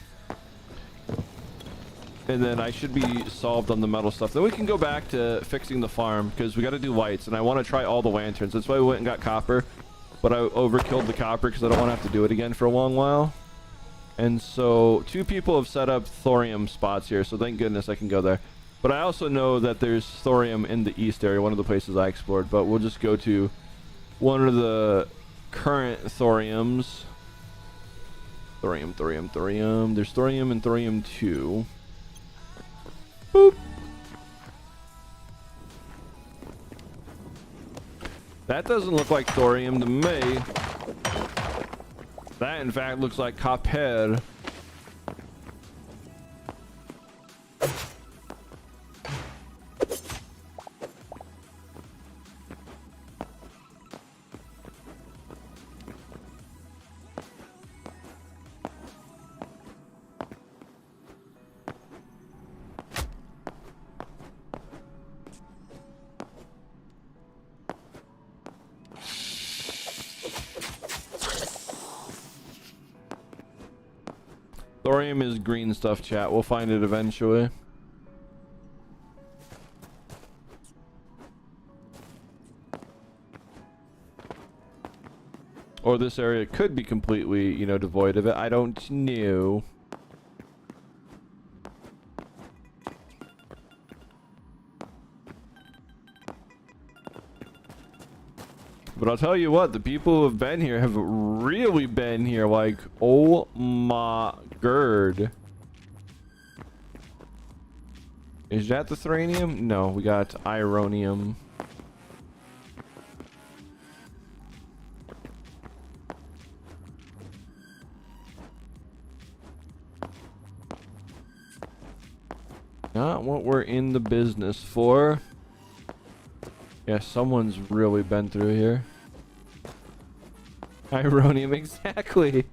And then I should be solved on the metal stuff. Then we can go back to fixing the farm because we got to do lights, and I want to try all the lanterns. That's why we went and got copper, but I overkilled the copper because I don't want to have to do it again for a long while. And so 2 people have set up thorium spots here, so thank goodness I can go there. But I also know that there's thorium in the east area, one of the places I explored, but we'll just go to one of the current thoriums. Thorium. There's thorium and thorium 2. Boop. That doesn't look like thorium to me. That in fact looks like copper. Thorium is green stuff, chat. We'll find it eventually. Or this area could be completely, you know, devoid of it. I don't know. But I'll tell you what, the people who have been here have really been here like, oh my god. Is that the thorium? No, we got ironium. Not what we're in the business for. Yeah, someone's really been through here. Ironium, exactly.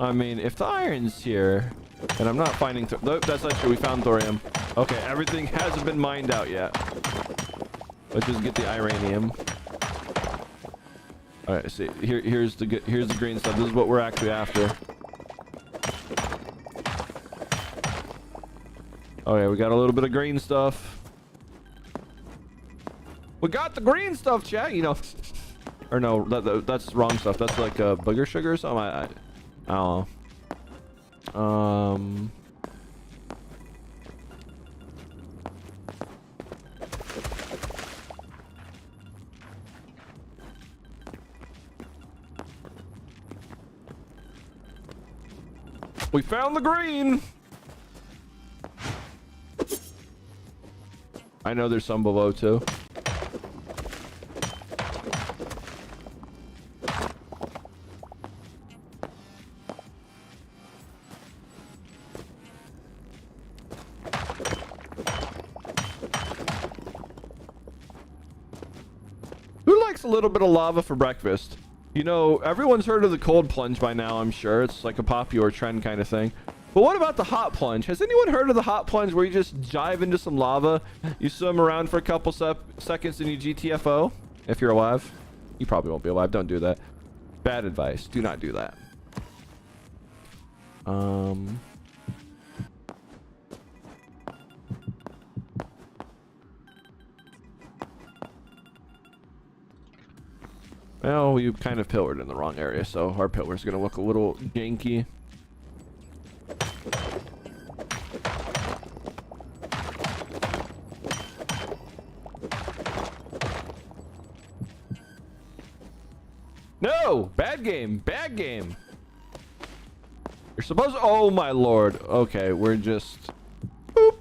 I mean, if the iron's here, and I'm not finding... Nope, that's not true. We found thorium. Okay, everything hasn't been mined out yet. Let's just get the iranium. All right, see, here's the green stuff. This is what we're actually after. Oh yeah, we got a little bit of green stuff. We got the green stuff, chat. You know, or no, that's wrong stuff. That's like booger sugar or something. I don't know. We found the green. I know there's some below too. Who likes a little bit of lava for breakfast? You know, everyone's heard of the cold plunge by now, I'm sure. It's like a popular trend kind of thing. But what about the hot plunge? Has anyone heard of the hot plunge where you just dive into some lava, you swim around for a couple seconds and you GTFO? If you're alive. You probably won't be alive. Don't do that. Bad advice. Do not do that. Well, we kind of pillared in the wrong area, so our pillar's gonna look a little janky. No! Bad game. Bad game. You're supposed. Oh my lord. Okay, we're just. Boop.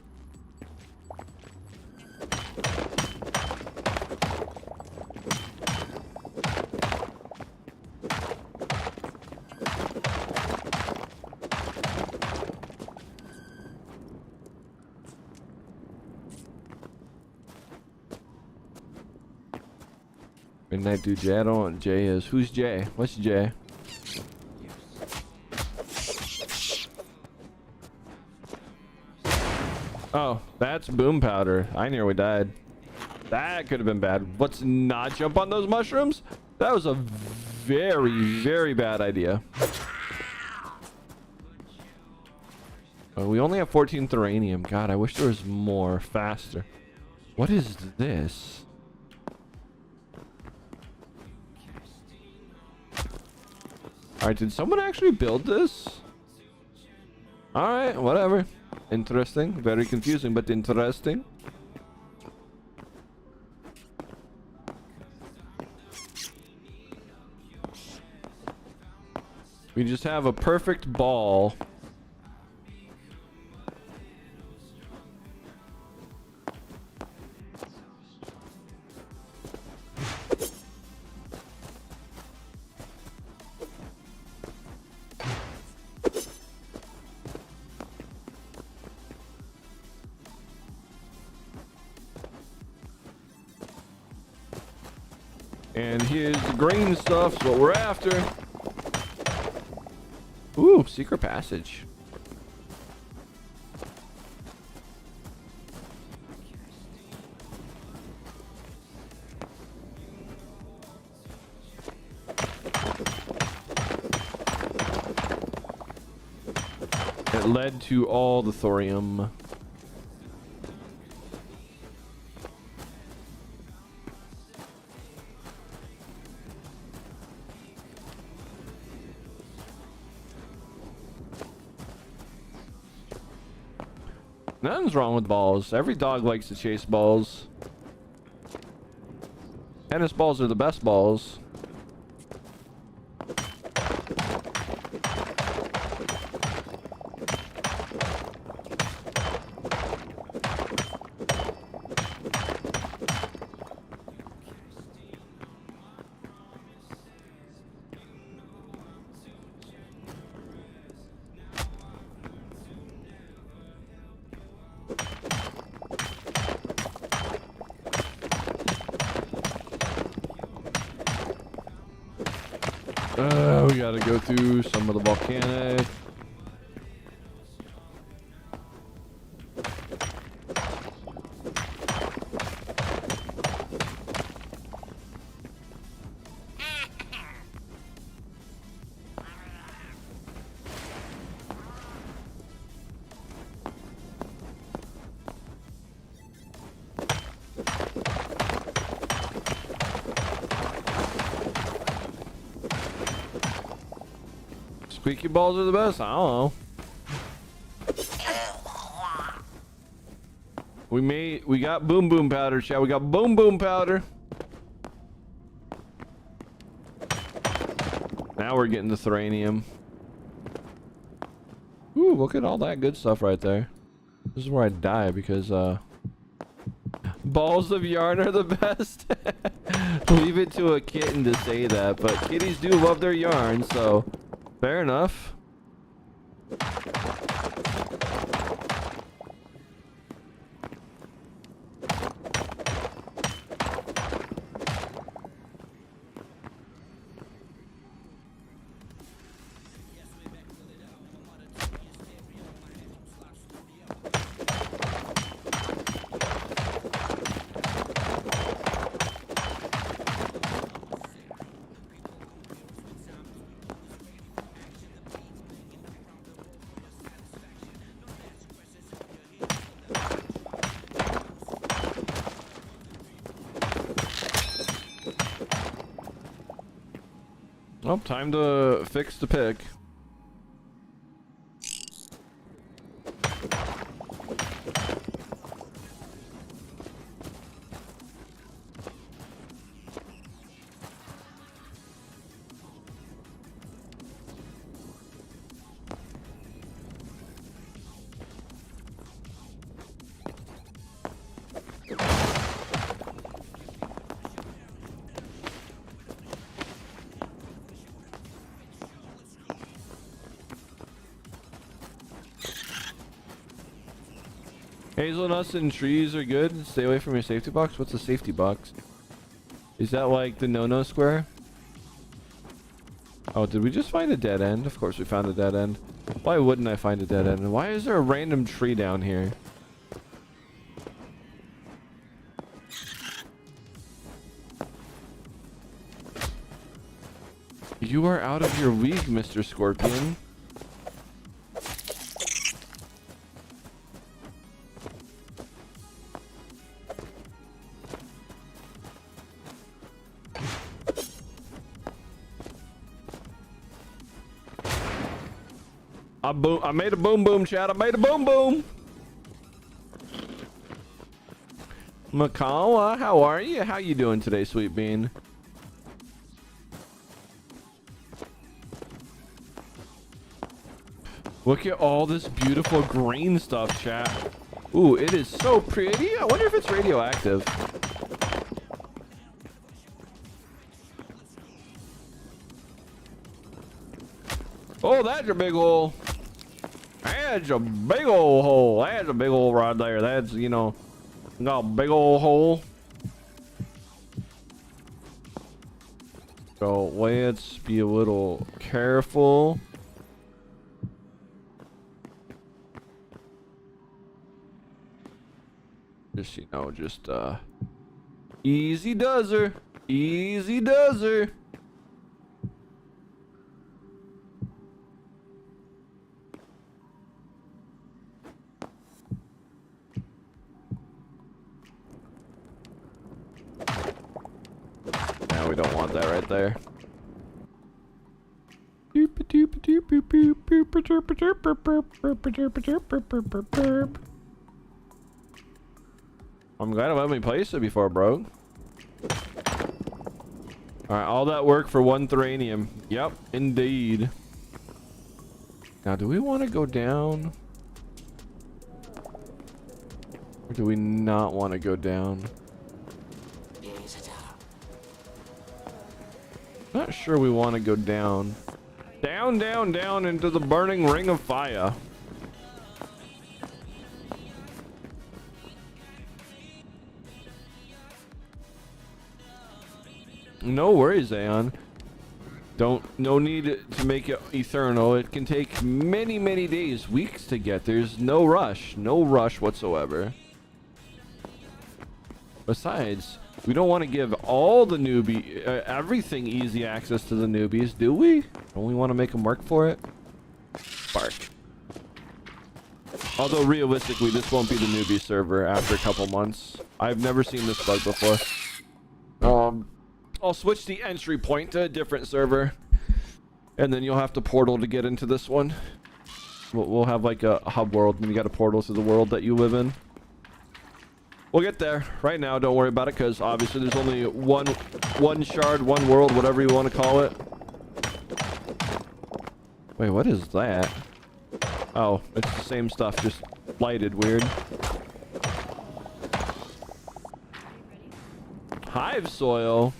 Midnight dude Jay. I don't know what Jay is. Who's Jay? What's Jay? Oh, that's boom powder. I nearly died. That could have been bad. Let's not jump on those mushrooms. That was a very, very bad idea. Oh, we only have 14 thoranium. God, I wish there was more faster. What is this? Alright, did someone actually build this? Alright, whatever. Interesting. Very confusing, but interesting. We just have a perfect ball. And here's the green stuff's what we're after. Ooh, secret passage. It led to all the thorium. Nothing's wrong with balls. Every dog likes to chase balls. Tennis balls are the best balls. We gotta go through some of the volcanic. Squeaky balls are the best. I don't know. We got boom boom powder, chat. We got boom boom powder. Now we're getting the thoranium. Ooh, look at all that good stuff right there. This is where I die because balls of yarn are the best. Leave it to a kitten to say that, but kitties do love their yarn, so fair enough. Well, time to fix the pick. Hazelnuts and trees are good. Stay away from your safety box. What's a safety box? Is that like the no-no square? Oh, did we just find a dead end? Of course we found a dead end. Why wouldn't I find a dead end? And why is there a random tree down here? You are out of your league, Mr. Scorpion. I made a boom boom, chat. I made a boom boom. Makawa, how are you? How you doing today, Sweet Bean? Look at all this beautiful green stuff, chat. Ooh, it is so pretty. I wonder if it's radioactive. Oh, that's a big hole. That's a big old hole. That's a big hole right there. That's, you know, got a big old hole. So let's be a little careful. Just, you know, just easy does her. Easy does her. Now we don't want that right there. I'm glad I let me place it before it broke. Alright, all that work for one thuranium. Yep, indeed. Now, do we want to go down? Or do we not want to go down? Not sure we want to go down. Down, down, down into the burning ring of fire. No worries, Aeon. No need to make it eternal. It can take many, many days, weeks to get. There's no rush. No rush whatsoever. Besides, we don't want to give all the everything easy access to the newbies, do we? Don't we want to make them work for it? Bark. Although realistically, this won't be the newbie server after a couple months. I've never seen this bug before. I'll switch the entry point to a different server, and then you'll have to portal to get into this one. We'll have like a hub world, and you got a portal to the world that you live in. We'll get there. Right now, don't worry about it, because obviously there's only one shard, one world, whatever you want to call it. Wait, what is that? Oh, it's the same stuff, just lighted weird. Hive soil.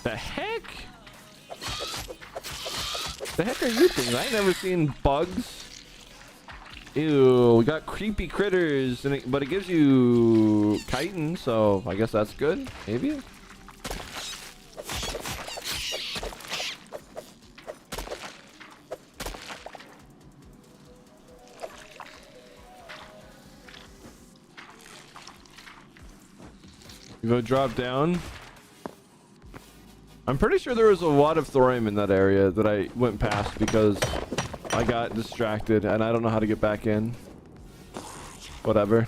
The heck? The heck are you things? I ain't never seen bugs. Ew, we got creepy critters, but it gives you chitin, so I guess that's good, maybe? You go drop down. I'm pretty sure there was a lot of thorium in that area that I went past because I got distracted and I don't know how to get back in. Whatever.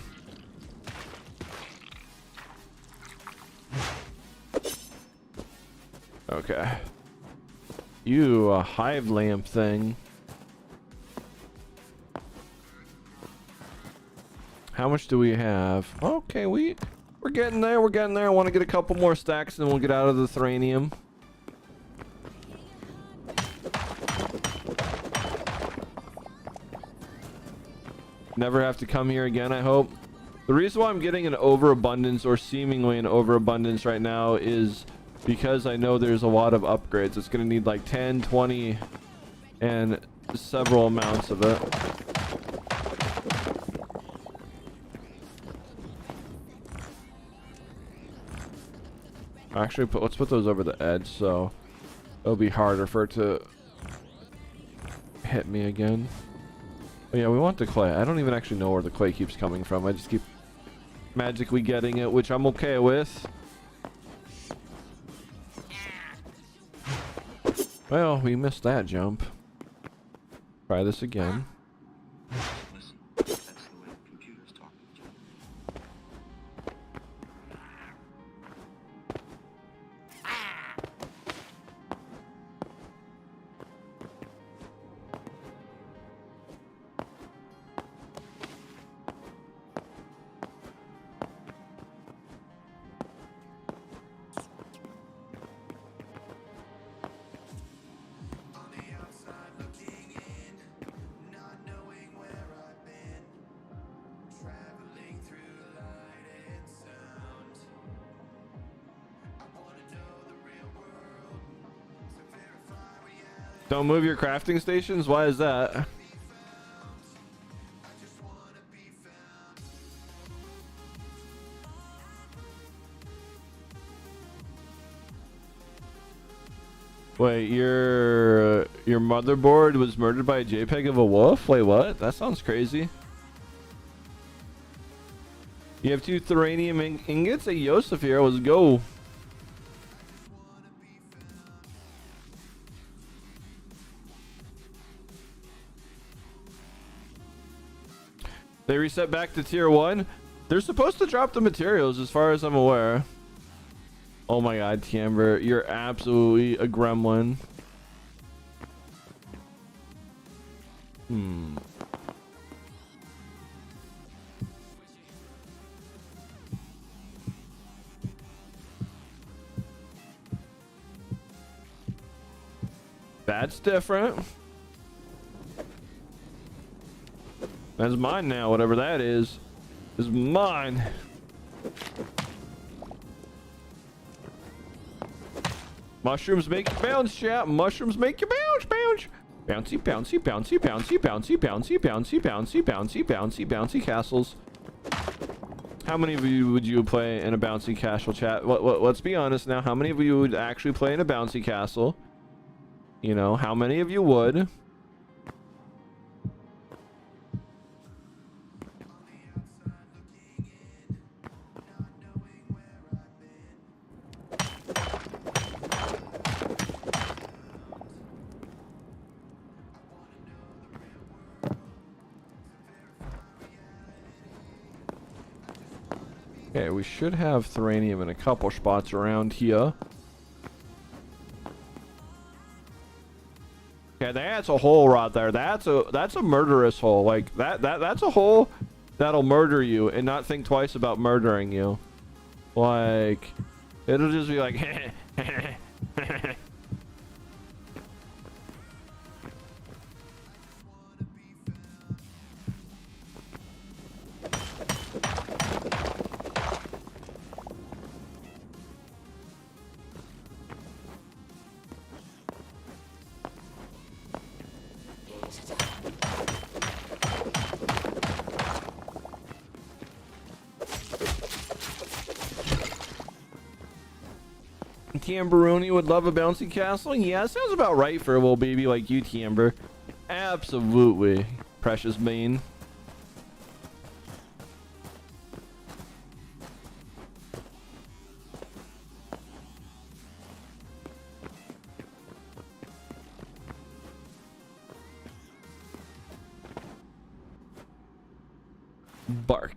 Okay. You, a hive lamp thing. How much do we have? Okay, we're getting there. We're getting there. I want to get a couple more stacks and then we'll get out of the thuranium. Never have to come here again, I hope. The reason why I'm getting an overabundance or seemingly an overabundance right now is because I know there's a lot of upgrades. It's going to need like 10, 20, and several amounts of it. Actually, let's put those over the edge so it'll be harder for it to hit me again. Oh yeah, we want the clay. I don't even actually know where the clay keeps coming from. I just keep magically getting it, which I'm okay with. Well, we missed that jump. Try this again. Listen, that's the way the computer's talking to you. On the outside looking in, not knowing where I've been, traveling through light and sound. I wanna know the real world, to verify reality. Don't move your crafting stations? Why is that? I just wanna be found. Wait, your motherboard was murdered by a JPEG of a wolf? Wait, what? That sounds crazy. You have 2 thuranium ingots? Hey, Yosef here. Let's go. They reset back to tier 1. They're supposed to drop the materials as far as I'm aware. Oh my god, Timber, you're absolutely a gremlin. That's different. That's mine now, whatever that is mine. Mushrooms make you bounce, chat. Mushrooms make you bounce, bounce. Bouncy, bouncy, bouncy, bouncy, bouncy, bouncy, bouncy, bouncy, bouncy, bouncy, bouncy castles. How many of you would you play in a bouncy castle, chat? Let's be honest now. How many of you would actually play in a bouncy castle? You know, how many of you would? Okay, we should have thuranium in a couple spots around here. Okay, that's a hole right there. That's a murderous hole. Like that's a hole that'll murder you and not think twice about murdering you. Like it'll just be like Tambaroni would love a bouncy castle. Yeah, sounds about right for a little baby like you, Tamber. Absolutely, precious bean. Bark.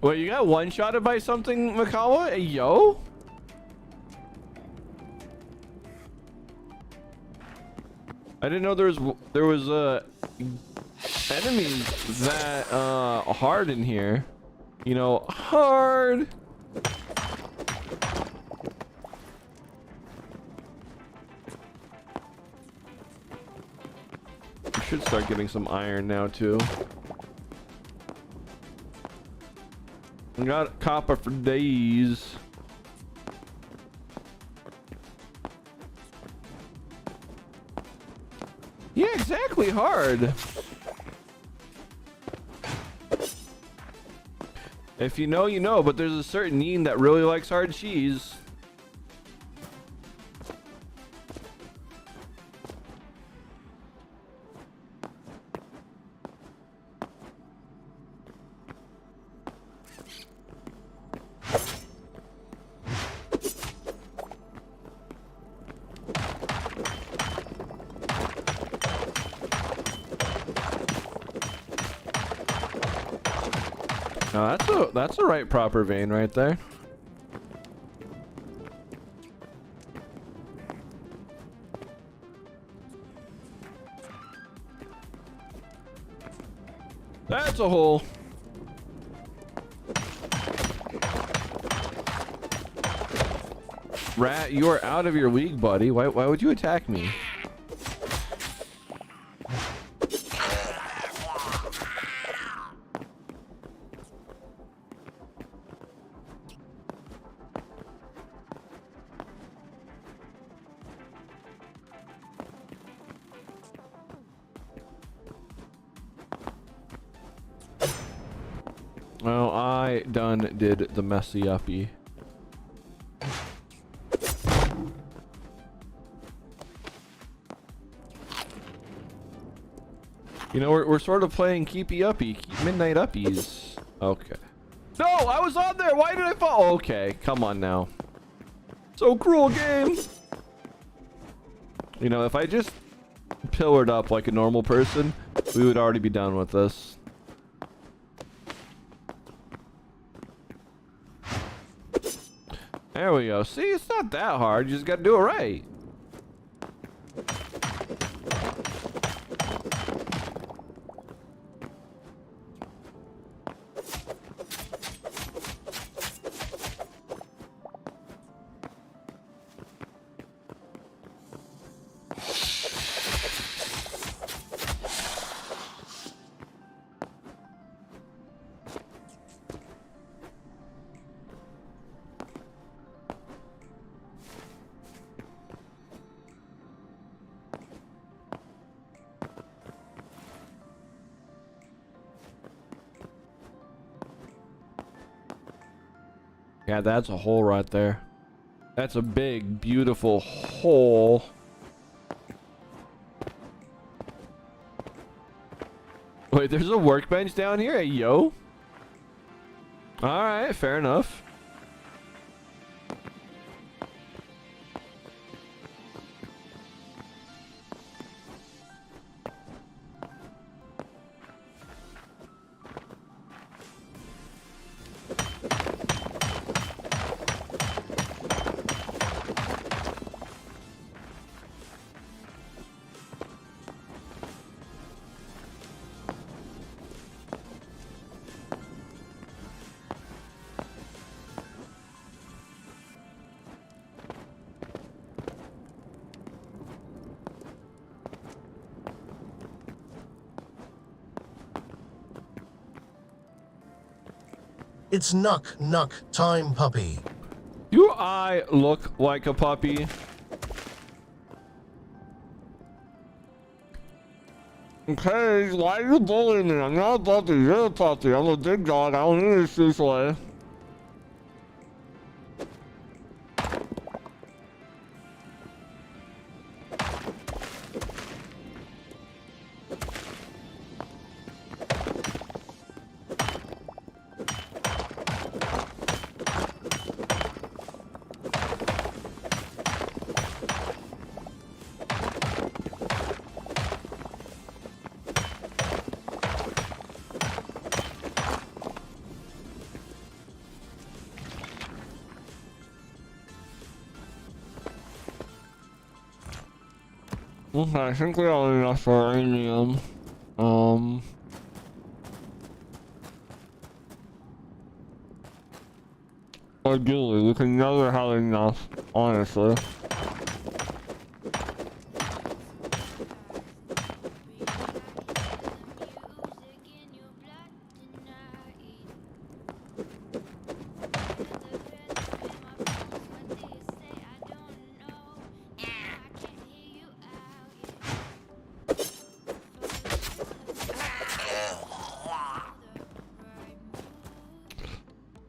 Wait, you got one-shotted by something, Makawa? Hey, yo? I didn't know there was enemies that hard in here. You know, hard. We should start getting some iron now too. We got copper for days. Yeah, exactly, hard. If you know, you know, but there's a certain Yin that really likes hard cheese. No, that's a right proper vein right there. That's a hole. Rat, you are out of your league, buddy. Why would you attack me? Well, I done did the messy uppy. You know, we're sort of playing keepy uppy, midnight uppies. Okay. No, I was on there. Why did I fall? Okay, come on now. So cruel, game. You know, if I just pillared up like a normal person, we would already be done with this. There we go. See, it's not that hard. You just got to do it right. Yeah, that's a hole right there. That's a big, beautiful hole. Wait, there's a workbench down here? Hey, yo. Alright, fair enough. It's Nuck time, puppy. Do I look like a puppy? Okay, why are you bullying me? I'm not a puppy, you're a puppy. I'm a big dog, I don't need to shoot away. Okay, I think we have enough uranium. Ideally, we can never have enough, honestly.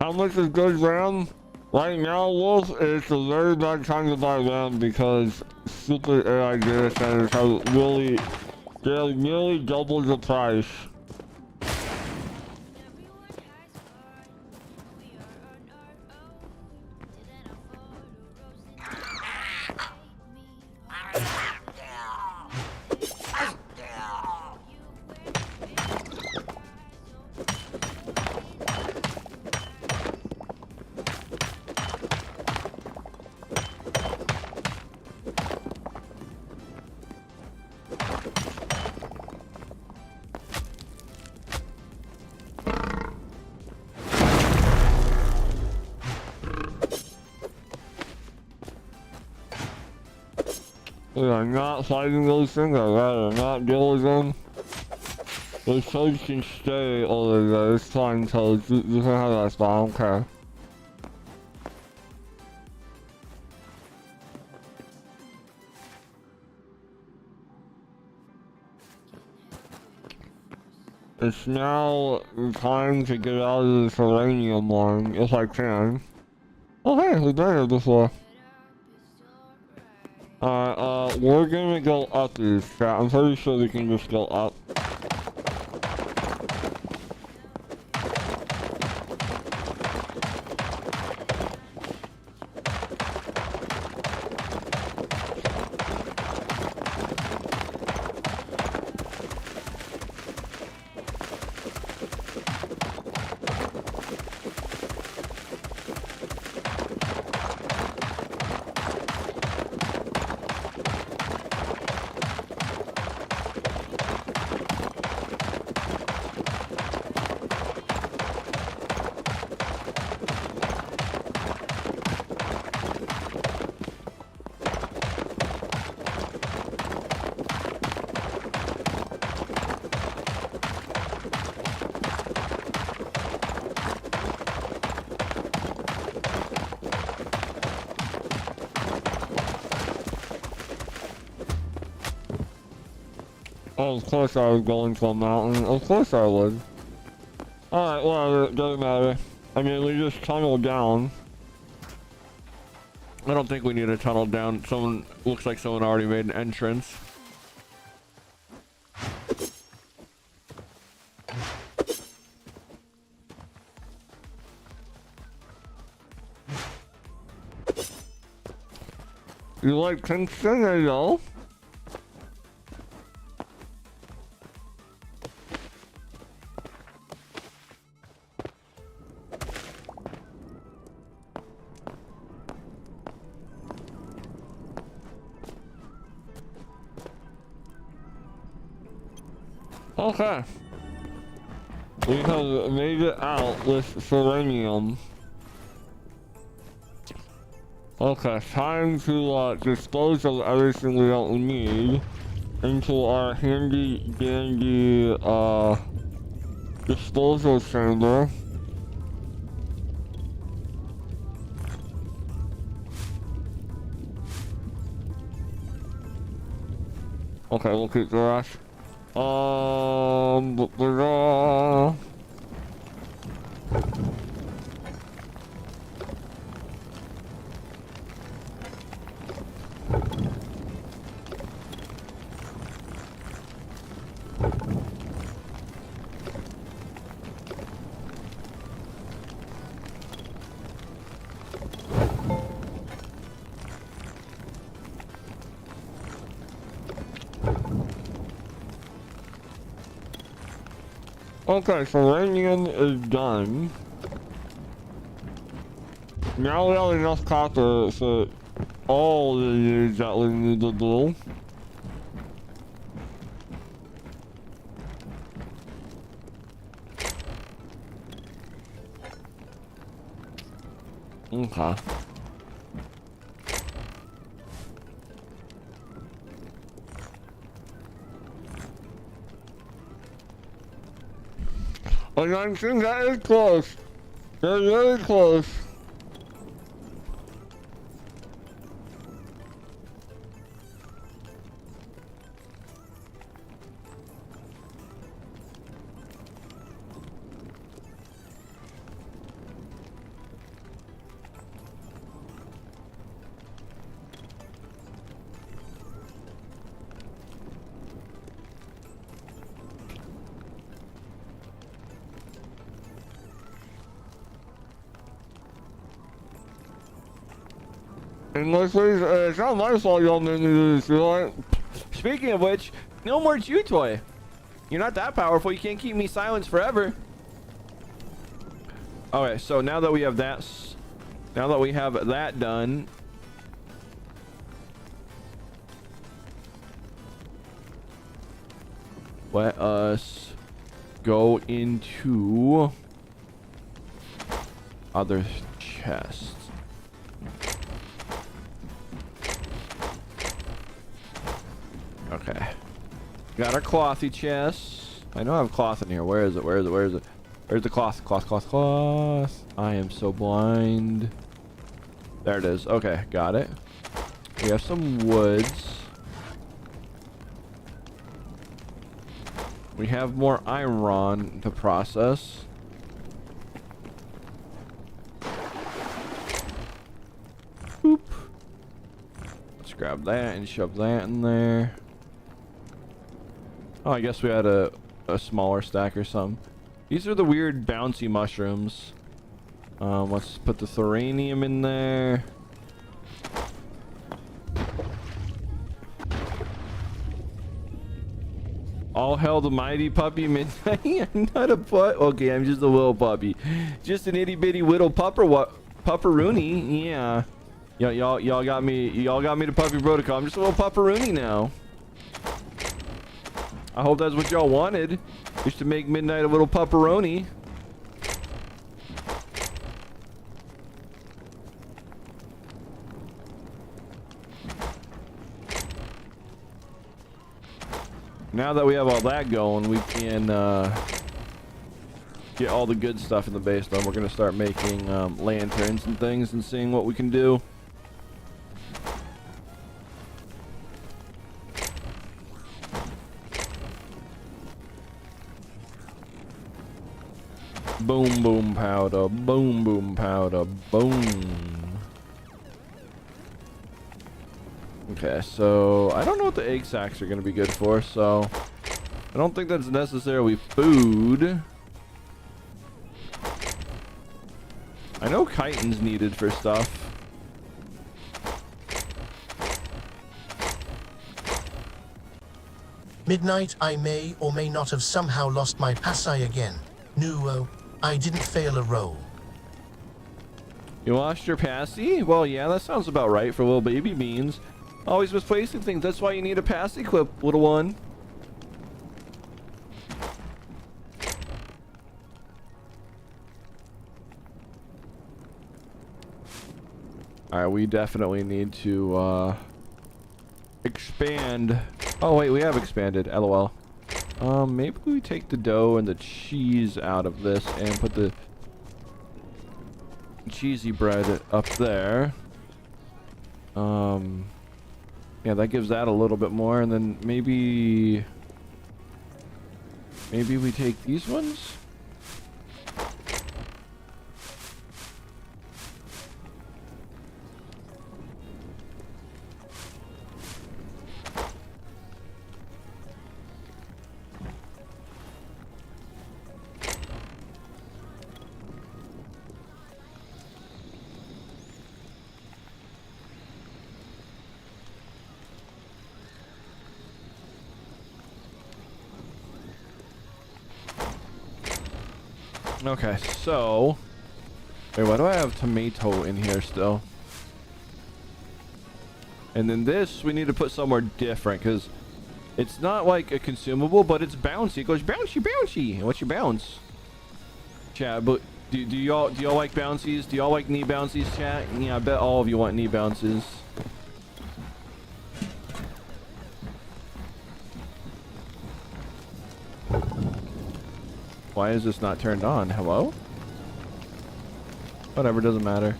How much is good RAM? Right now, Wolf, it's a very bad time to buy RAM because super AI data centers have really, they're nearly double the price. We are not fighting those things, I'd rather not deal with them. Those toads can stay over there, it's fine toads, you can have that spot, I don't care. It's now time to get out of this uranium mine, if I can. Oh hey, we've been here before. We're gonna go up these, chat. I'm pretty sure we can just go up. Oh, of course I was going to a mountain. Of course I would. Alright, whatever, it doesn't matter. I mean, we just tunneled down. I don't think we need a tunnel down. Someone looks like someone already made an entrance. You like Kingston, there you go. Okay. We have made it out with selenium. Okay, time to dispose of everything we don't need into our handy dandy disposal chamber. Okay, we'll keep the rest. Okay, so uranium is done. Now we have enough copper for all the needs that we need to do. Okay. And I'm seeing that is close. They're really close. And ladies, it's not my fault y'all didn't do this, right? Speaking of which, no more Chew Toy. You're not that powerful. You can't keep me silenced forever. Okay, so now that we have that, done, let us go into other chests. Okay. Got our clothy chest. I know I have cloth in here. Where is it? Where is it? Where is it? Where's the cloth? Cloth, cloth, cloth. I am so blind. There it is. Okay, got it. We have some woods. We have more iron to process. Boop. Let's grab that and shove that in there. Oh, I guess we had a smaller stack or something. These are the weird bouncy mushrooms. Let's put the thoranium in there. All hail the mighty puppy midnight. I'm not a pup. Okay, I'm just a little puppy. Just an itty bitty little pupperoony. Yeah. Y'all got me to puppy protocol. I'm just a little pupperoony now. I hope that's what y'all wanted. Just to make midnight a little pupperoni. Now that we have all that going, we can get all the good stuff in the base done. We're gonna start making lanterns and things and seeing what we can do. Boom, boom, powder. Boom, boom, powder. Boom. Okay, so I don't know what the egg sacs are going to be good for, so I don't think that's necessarily food. I know chitin's needed for stuff. Midnight, I may or may not have somehow lost my passai again. No, I didn't fail a roll. You lost your passy? Well, yeah, that sounds about right for little baby beans. Always misplacing things. That's why you need a passy clip, little one. Alright, we definitely need to expand. Oh wait, we have expanded. LOL. Maybe we take the dough and the cheese out of this and put the cheesy bread up there. Yeah, that gives that a little bit more, and then maybe we take these ones. Okay, so wait, why do I have tomato in here still? And then this we need to put somewhere different because it's not like a consumable, but it's bouncy. It goes bouncy, bouncy. What's your bounce? Chad, but Do y'all like bouncies? Do y'all like knee bouncies, chat? Yeah, I bet all of you want knee bounces. Why is this not turned on? Hello? Whatever, doesn't matter.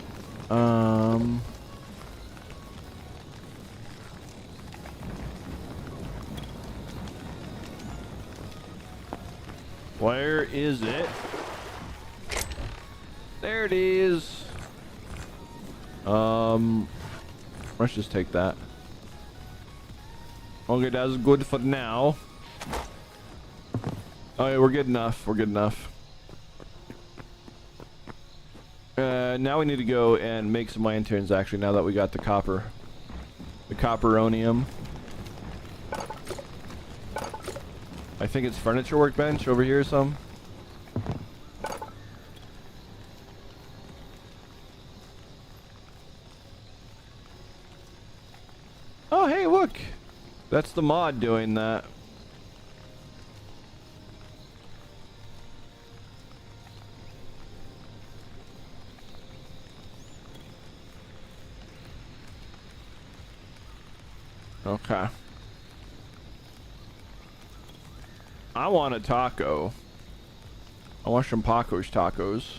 Where is it? There it is. Let's just take that. Okay, that's good for now. Okay, we're good enough. We're good enough. Now we need to go and make some lanterns, actually, now that we got the copper. The copperonium. I think it's furniture workbench over here or some. Oh, hey, look. That's the mod doing that. Okay. I want a taco. I want some Paco's tacos.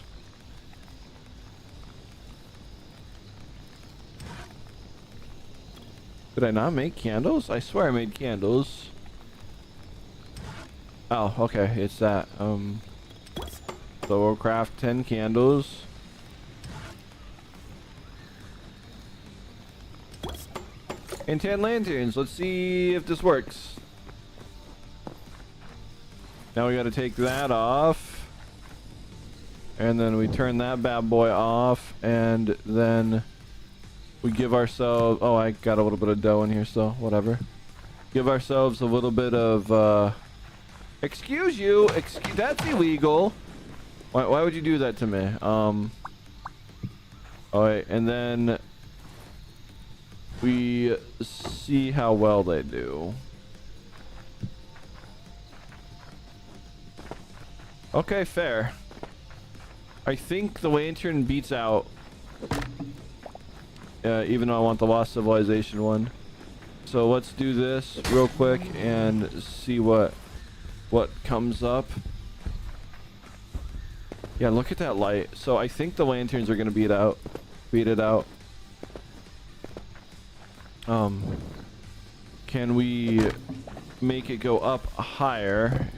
Did I not make candles? I swear I made candles. Oh, okay, it's that. So we'll craft 10 candles. And 10 lanterns. Let's see if this works. Now we gotta take that off. And then we turn that bad boy off. And then we give ourselves... Oh, I got a little bit of dough in here, so whatever. Give ourselves a little bit of... Excuse you! That's illegal! Why would you do that to me? Alright, and then... we see how well they do. Okay, fair. I think the lantern beats out. Even though I want the Lost Civilization one. So let's do this real quick and see what comes up. Yeah, look at that light. So I think the lanterns are gonna beat it out. Can we make it go up higher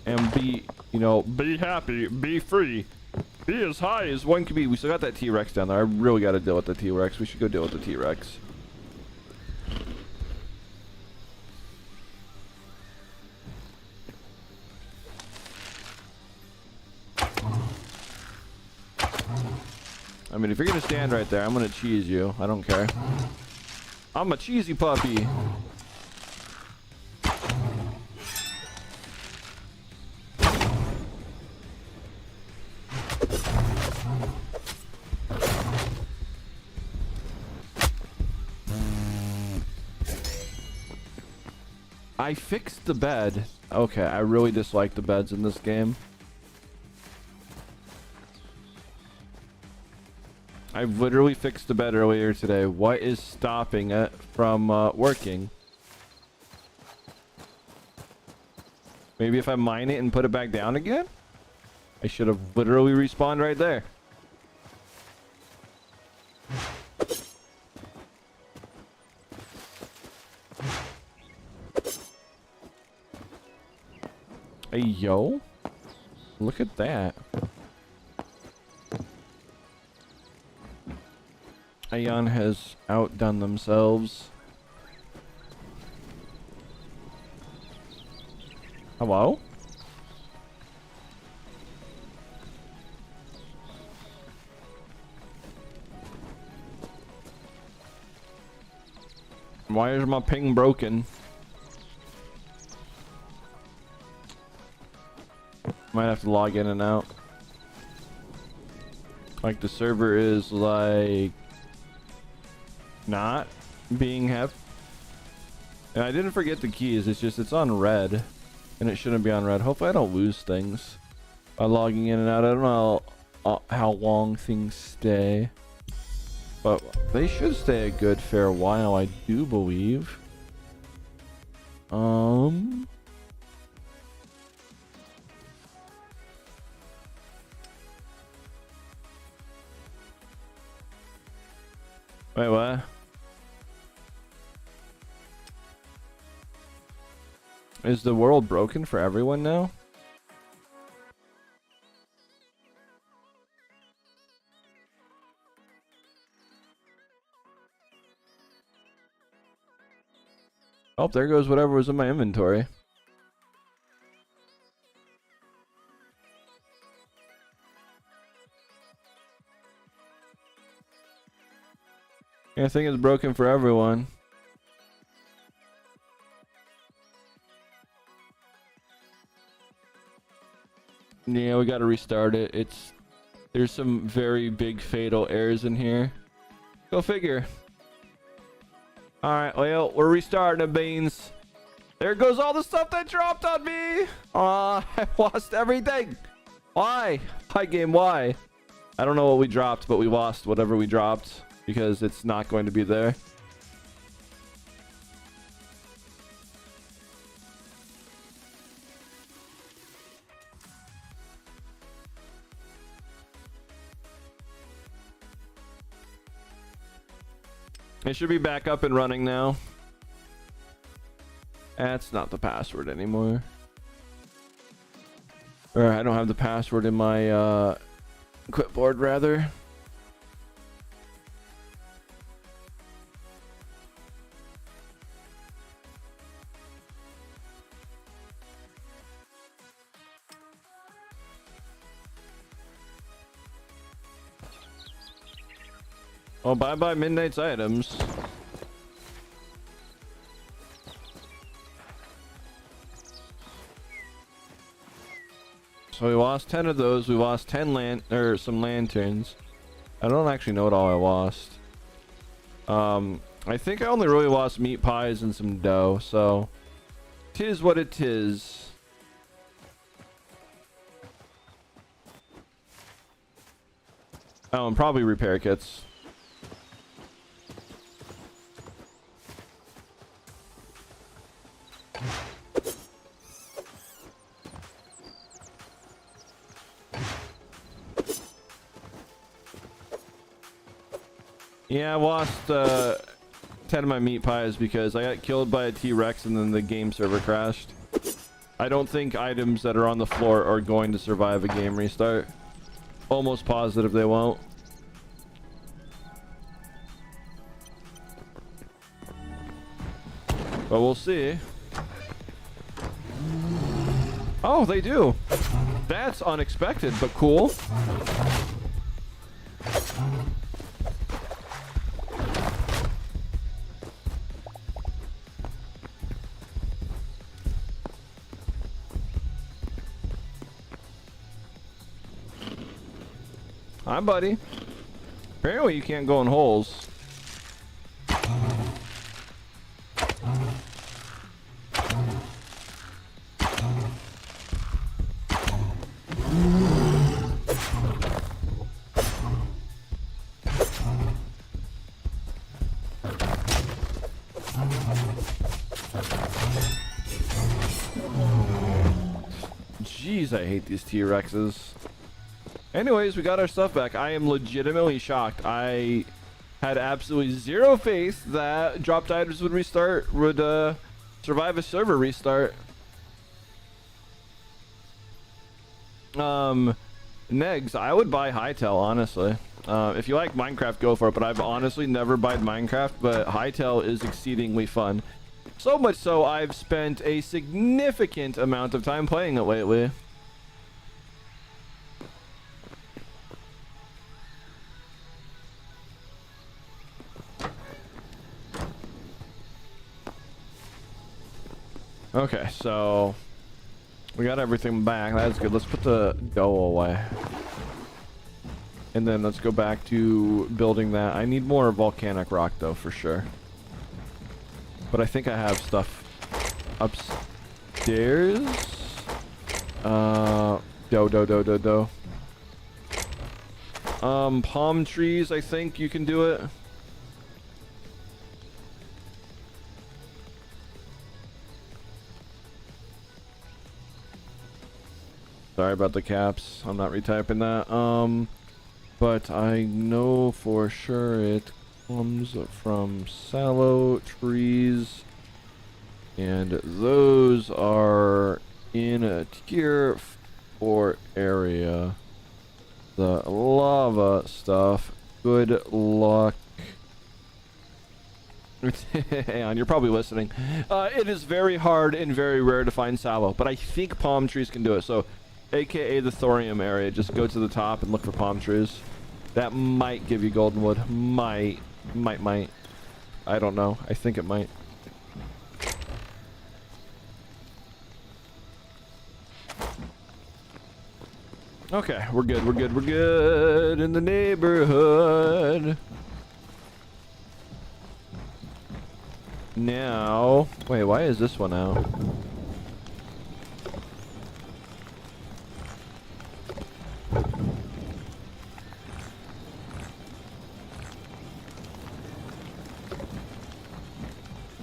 and be, you know, be happy, be free, be as high as one can be? We still got that T-Rex down there. I really got to deal with the T-Rex. We should go deal with the T-Rex. I mean, if you're gonna stand right there, I'm gonna cheese you. I don't care. I'm a cheesy puppy. I fixed the bed. Okay, I really dislike the beds in this game. I literally fixed the bed earlier today. What is stopping it from working? Maybe if I mine it and put it back down again? I should have literally respawned right there. Hey, yo. Look at that. Aeon has outdone themselves. Hello? Why is my ping broken? Might have to log in and out. Like the server is like not being have. And I didn't forget the keys. It's just it's on red, and it shouldn't be on red. Hopefully I don't lose things. by logging in and out. I don't know how long things stay, but they should stay a good fair while, I do believe. Wait, what? Is the world broken for everyone now? Oh, there goes whatever was in my inventory. I think it's broken for everyone. Yeah, we gotta restart it. There's some very big fatal errors in here. Go figure. Alright, well, we're restarting it, Beans. There goes all the stuff that dropped on me. I lost everything. Why? Hi, game, why? I don't know what we dropped, but we lost whatever we dropped because it's not going to be there. It should be back up and running now. That's not the password anymore. Or I don't have the password in my clipboard, rather. Oh, bye-bye Midnight's items. So we lost 10 of those. We lost 10 some lanterns. I don't actually know what all I lost. I think I only really lost meat pies and some dough, so 'tis what it is. Oh, and probably repair kits. Yeah, I lost 10 of my meat pies because I got killed by a T-Rex and then the game server crashed. I don't think items that are on the floor are going to survive a game restart. Almost positive they won't. But we'll see. Oh, they do. That's unexpected, but cool. Hi, buddy. Apparently you can't go in holes. Jeez, I hate these T-Rexes. Anyways, we got our stuff back. I am legitimately shocked. I had absolutely zero faith that dropped items would survive a server restart. Negs, I would buy Hytale, honestly. If you like Minecraft, go for it, but I've honestly never bought Minecraft, but Hytale is exceedingly fun. So much so, I've spent a significant amount of time playing it lately. Okay, so we got everything back. That's good. Let's put the dough away. And then let's go back to building that. I need more volcanic rock, though, for sure. But I think I have stuff upstairs. Do. Palm trees, I think you can do it. Sorry about the caps. I'm not retyping that. But I know for sure it comes from sallow trees, and those are in a tier 4 area. The lava stuff, good luck. Hang on, you're probably listening. It is very hard and very rare to find sallow, but I think palm trees can do it. So, aka the thorium area, just go to the top and look for palm trees. That might give you golden wood. Might. I don't know. I think it might. Okay, we're good in the neighborhood. Now, wait, why is this one out?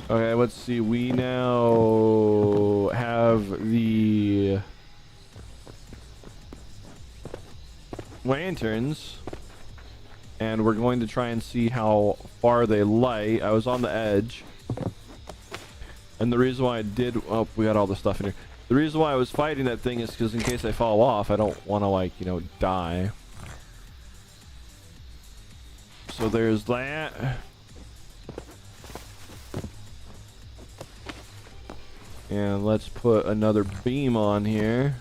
Okay, let's see. We now have the lanterns, and we're going to try and see how far they light. I was on the edge, and the reason why I did, oh, we got all the stuff in here. The reason why I was fighting that thing is because in case I fall off, I don't want to, like, you know, die. So there's that. And let's put another beam on here.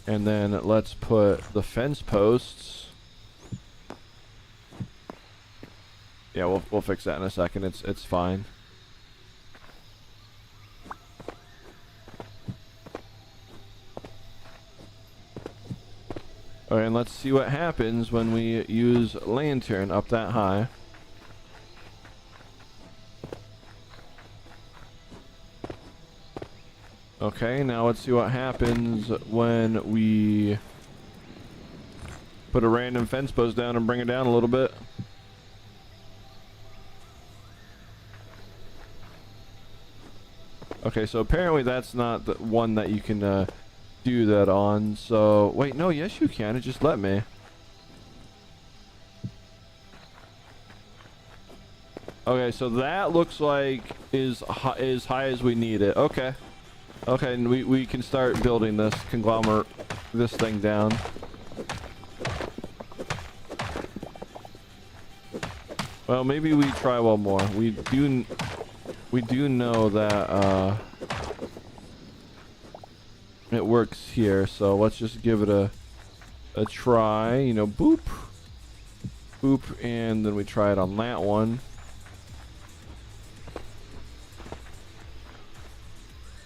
And then let's put the fence posts. Yeah, we'll fix that in a second. It's fine. Alright, and let's see what happens when we use lantern up that high. Okay, now let's see what happens when we put a random fence post down and bring it down a little bit. Okay, so apparently that's not the one that you can do that on. So, wait, no, yes you can. It just let me. Okay, so that looks like is high as we need it. Okay. Okay, and we can start building this conglomerate, this thing down. Well, maybe we try one more. We do know that it works here, so let's just give it a try. You know, boop, boop, and then we try it on that one.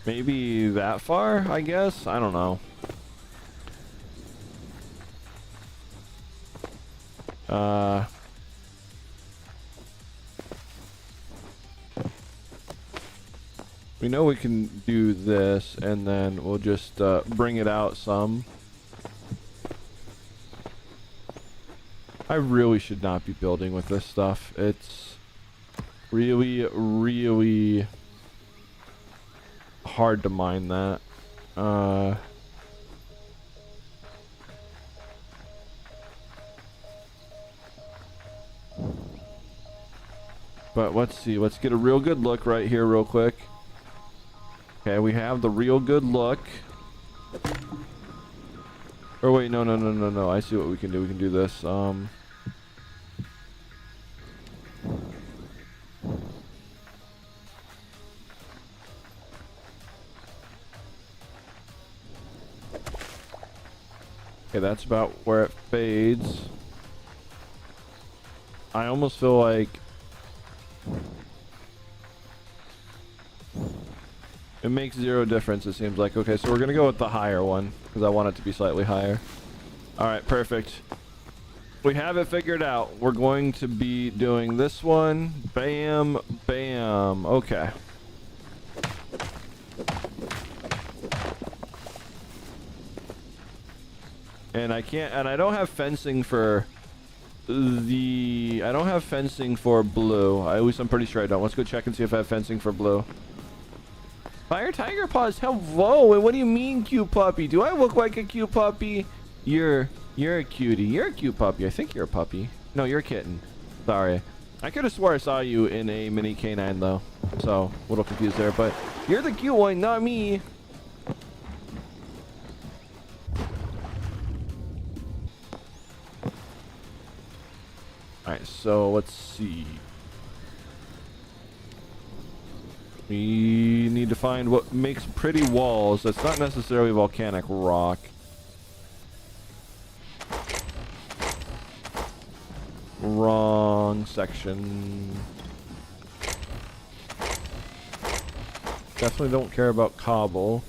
Maybe that far, I guess? I don't know. We know we can do this, and then we'll just bring it out some. I really should not be building with this stuff. It's really hard to mine that. But let's see. Let's get a real good look right here real quick. Okay, we have the real good look. Or wait, no. I see what we can do. We can do this. Okay, that's about where it fades. I almost feel like it makes zero difference, it seems like. Okay, so we're gonna go with the higher one because I want it to be slightly higher. Alright, perfect. We have it figured out. We're going to be doing this one. Bam, bam. Okay. And I can't, and I don't have fencing for I don't have fencing for blue. At least I'm pretty sure I don't. Let's go check and see if I have fencing for blue. Fire Tiger Paws, hello. And what do you mean, cute puppy? Do I look like a cute puppy? You're a cutie. You're a cute puppy. I think you're a puppy. No, you're a kitten. Sorry. I could have swore I saw you in a mini canine though. So, a little confused there, but you're the cute one, not me. Alright, so let's see. We need to find what makes pretty walls. That's not necessarily volcanic rock. Wrong section. Definitely don't care about cobble.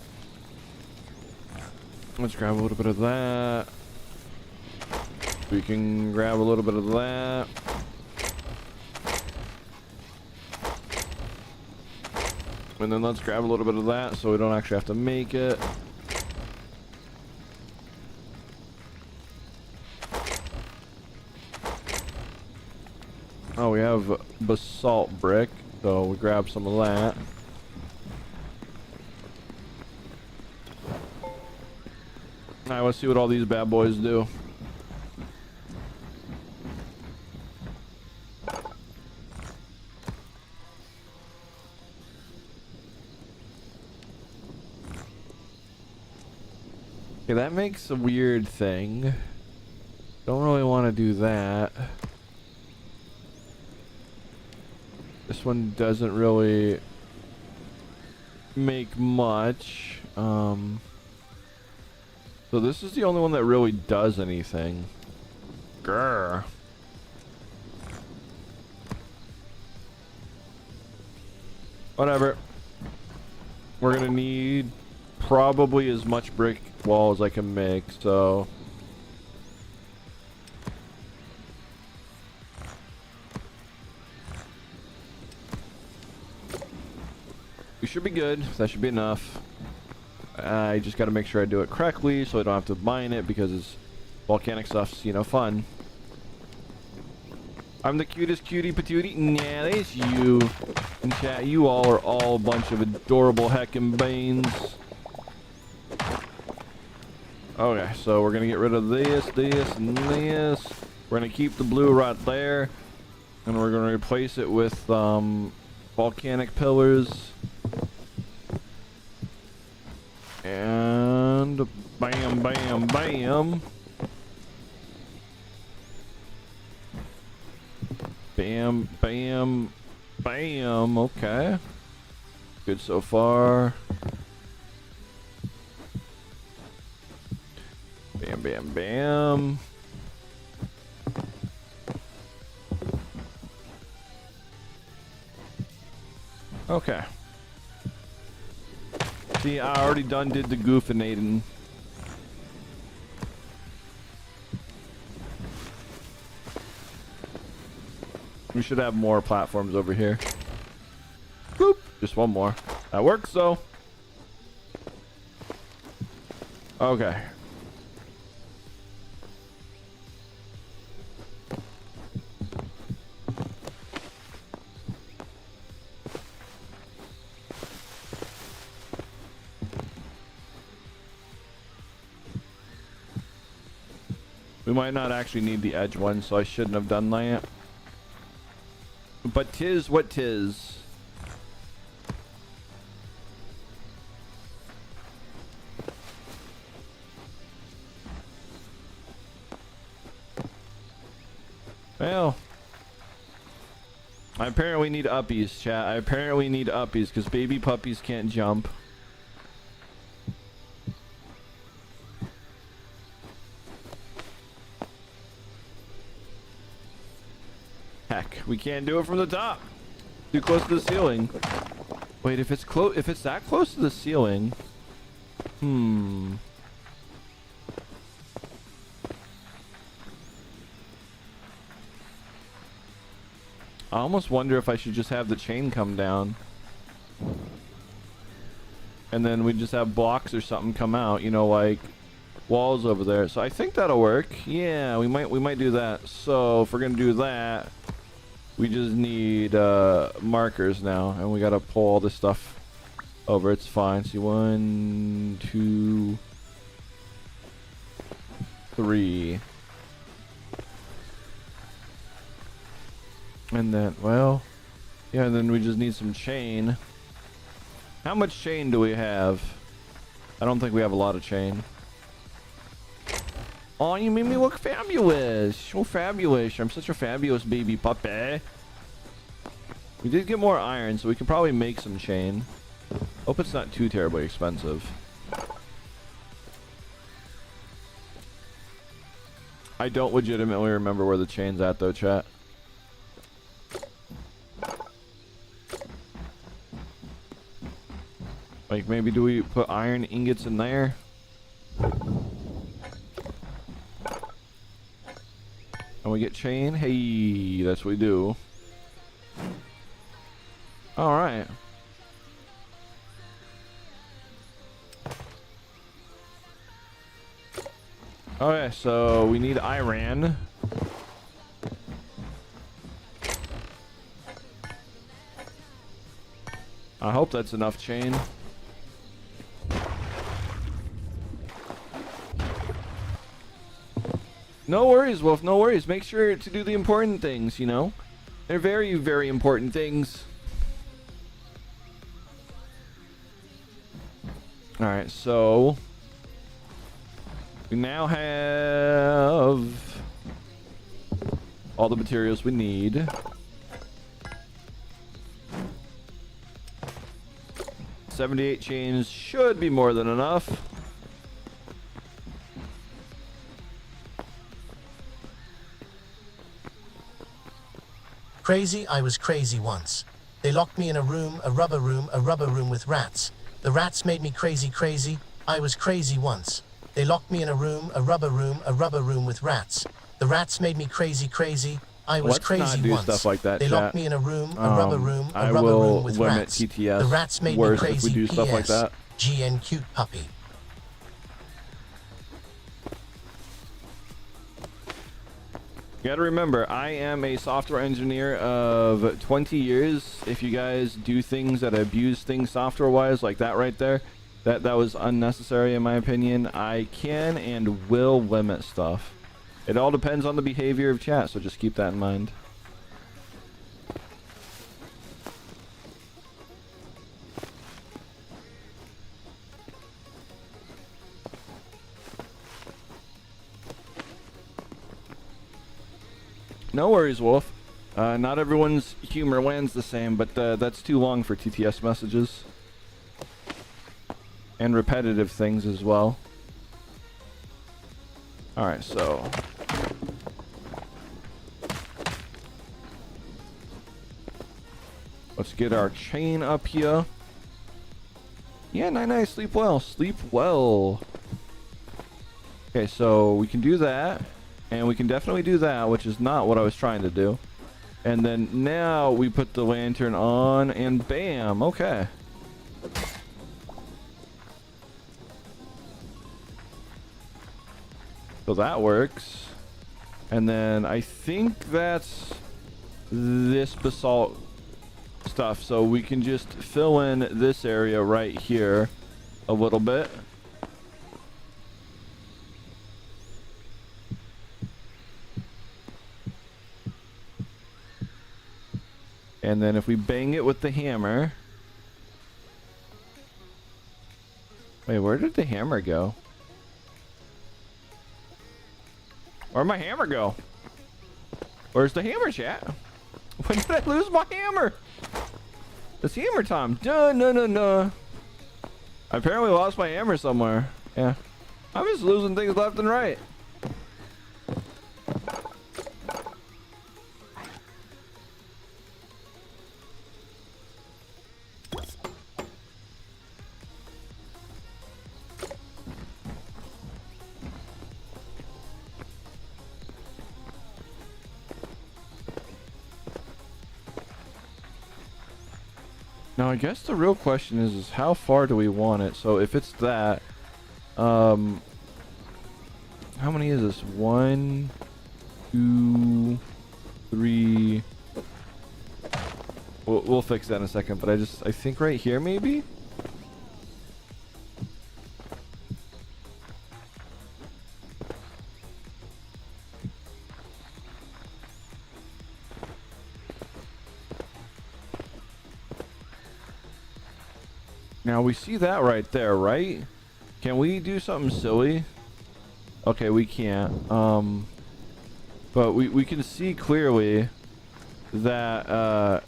Let's grab a little bit of that. We can grab a little bit of that. And then let's grab a little bit of that so we don't actually have to make it. Oh, we have basalt brick, so we grab some of that. Alright, let's see what all these bad boys do. Okay, that makes a weird thing. Don't really want to do that. This one doesn't really make much. So this is the only one that really does anything. Grr. Whatever. We're gonna need probably as much brick wall as I can make, so we should be good. That should be enough. I just got to make sure I do it correctly so I don't have to mine it because it's volcanic stuff's, you know, fun. I'm the cutest cutie patootie. Nah, that's you. In chat, you all are all a bunch of adorable heckin' beans. Okay, so we're gonna get rid of this, and this. We're gonna keep the blue right there, and we're gonna replace it with volcanic pillars. And bam, bam, bam. Bam, bam, bam. Okay. Good so far. Bam, bam, bam. Okay. See, I already did the goofinating. We should have more platforms over here. Boop. Just one more. That works though. Okay. We might not actually need the edge one, so I shouldn't have done that. But 'tis what 'tis. Well, I apparently need uppies, chat. I apparently need uppies because baby puppies can't jump. Heck, we can't do it from the top. Too close to the ceiling. Wait, if it's that close to the ceiling, I almost wonder if I should just have the chain come down. And then we just have blocks or something come out, you know, like walls over there. So I think that'll work. Yeah, we might do that. So if we're gonna do that, we just need markers now, and we gotta pull all this stuff over. It's fine. See, 1, 2, 3. And then, well, yeah, and then we just need some chain. How much chain do we have? I don't think we have a lot of chain. Oh, you made me look fabulous. So fabulous. I'm such a fabulous baby puppy. We did get more iron, so we can probably make some chain. Hope it's not too terribly expensive. I don't legitimately remember where the chain's at, though, chat. Like, maybe do we put iron ingots in there? And we get chain? Hey, that's what we do. Alright. Okay, so we need iron. I hope that's enough chain. No worries, Wolf, no worries. Make sure to do the important things, you know? They're very, very important things. Alright, so we now have all the materials we need. 78 chains should be more than enough. Crazy, I was crazy once. They locked me in a room, a rubber room with rats. The rats made me crazy, crazy. I was crazy once. They locked me in a room, a rubber room with rats. The rats made me crazy, crazy. I was Let's crazy not do once. stuff like that, they chat. locked me in a room, a rubber I room will with limit rats. TTS The rats made me worse if crazy. we do stuff like PS. that. GN cute puppy. You gotta remember, I am a software engineer of 20 years. If you guys do things that abuse things software-wise, like that right there, that was unnecessary in my opinion. I can and will limit stuff. It all depends on the behavior of chat, so just keep that in mind. No worries, Wolf. Not everyone's humor lands the same, but that's too long for TTS messages. And repetitive things as well. Alright, so let's get our chain up here. Yeah, nice. Sleep well. Sleep well. Okay, so we can do that. And we can definitely do that, which is not what I was trying to do. And then now we put the lantern on and bam. Okay. So that works. And then I think that's this basalt stuff. So we can just fill in this area right here a little bit. And then if we bang it with the hammer. Wait, where did the hammer go? Where'd my hammer go? Where's the hammer, chat? When did I lose my hammer? It's hammer time. No. I apparently lost my hammer somewhere. Yeah. I'm just losing things left and right. Now I guess the real question is how far do we want it? So if it's that, How many is this? 1, 2, 3. We'll fix that in a second, but I think right here maybe? Now we see that right there, right? Can we do something silly? Okay, we can't. But we can see clearly that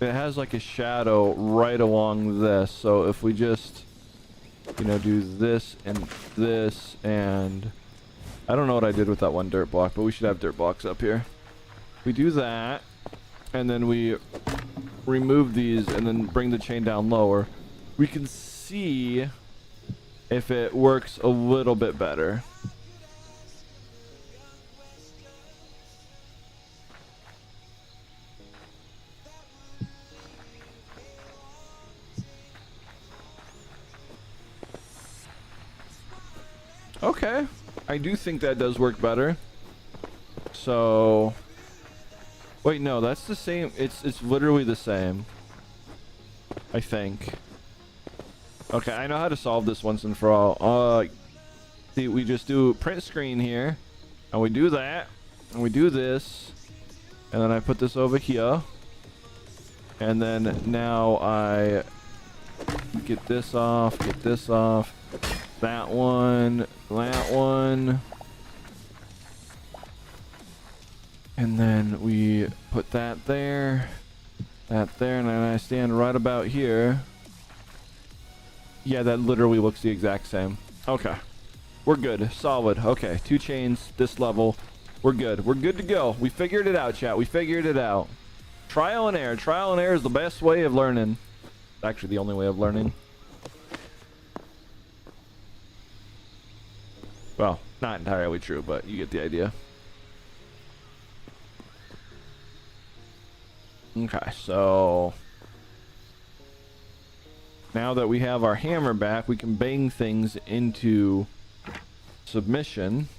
it has like a shadow right along this. So if we just, you know, do this and I don't know what I did with that one dirt block, but we should have dirt blocks up here. We do that, and then we remove these and then bring the chain down lower. We can see if it works a little bit better. Okay, I do think that does work better. So, wait, no, that's the same. It's literally the same, I think. Okay, I know how to solve this once and for all. See, we just do print screen here, and we do that, and we do this, and then I put this over here, and then now I get this off, that one, and then we put that there, and then I stand right about here. Yeah, that literally looks the exact same. Okay. We're good. Solid. Okay. 2 chains, this level. We're good. We're good to go. We figured it out, chat. We figured it out. Trial and error. Trial and error is the best way of learning. Actually, the only way of learning. Well, not entirely true, but you get the idea. Okay, so now that we have our hammer back, we can bang things into submission.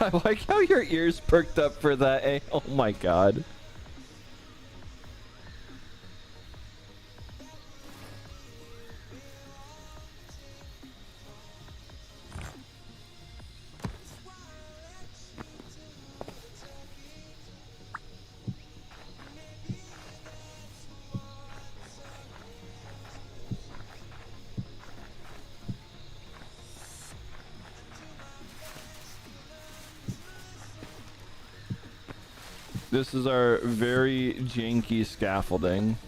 I like how your ears perked up for that, eh? Oh my god. This is our very janky scaffolding.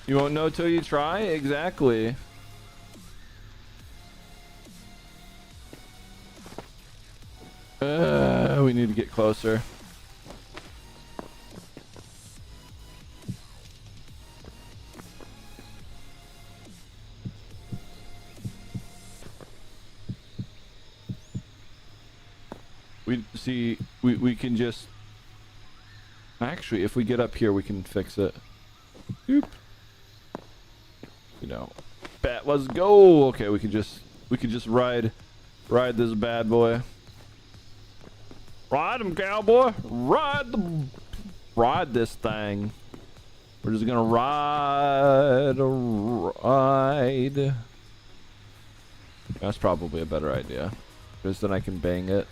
You won't know till you try? Exactly. We need to get closer. We can just actually, if we get up here, we can fix it. Oop. You know, bet. Let's go. Okay, we could just ride this bad boy. Ride him, cowboy. Ride this thing. We're just gonna ride. That's probably a better idea, because then I can bang it.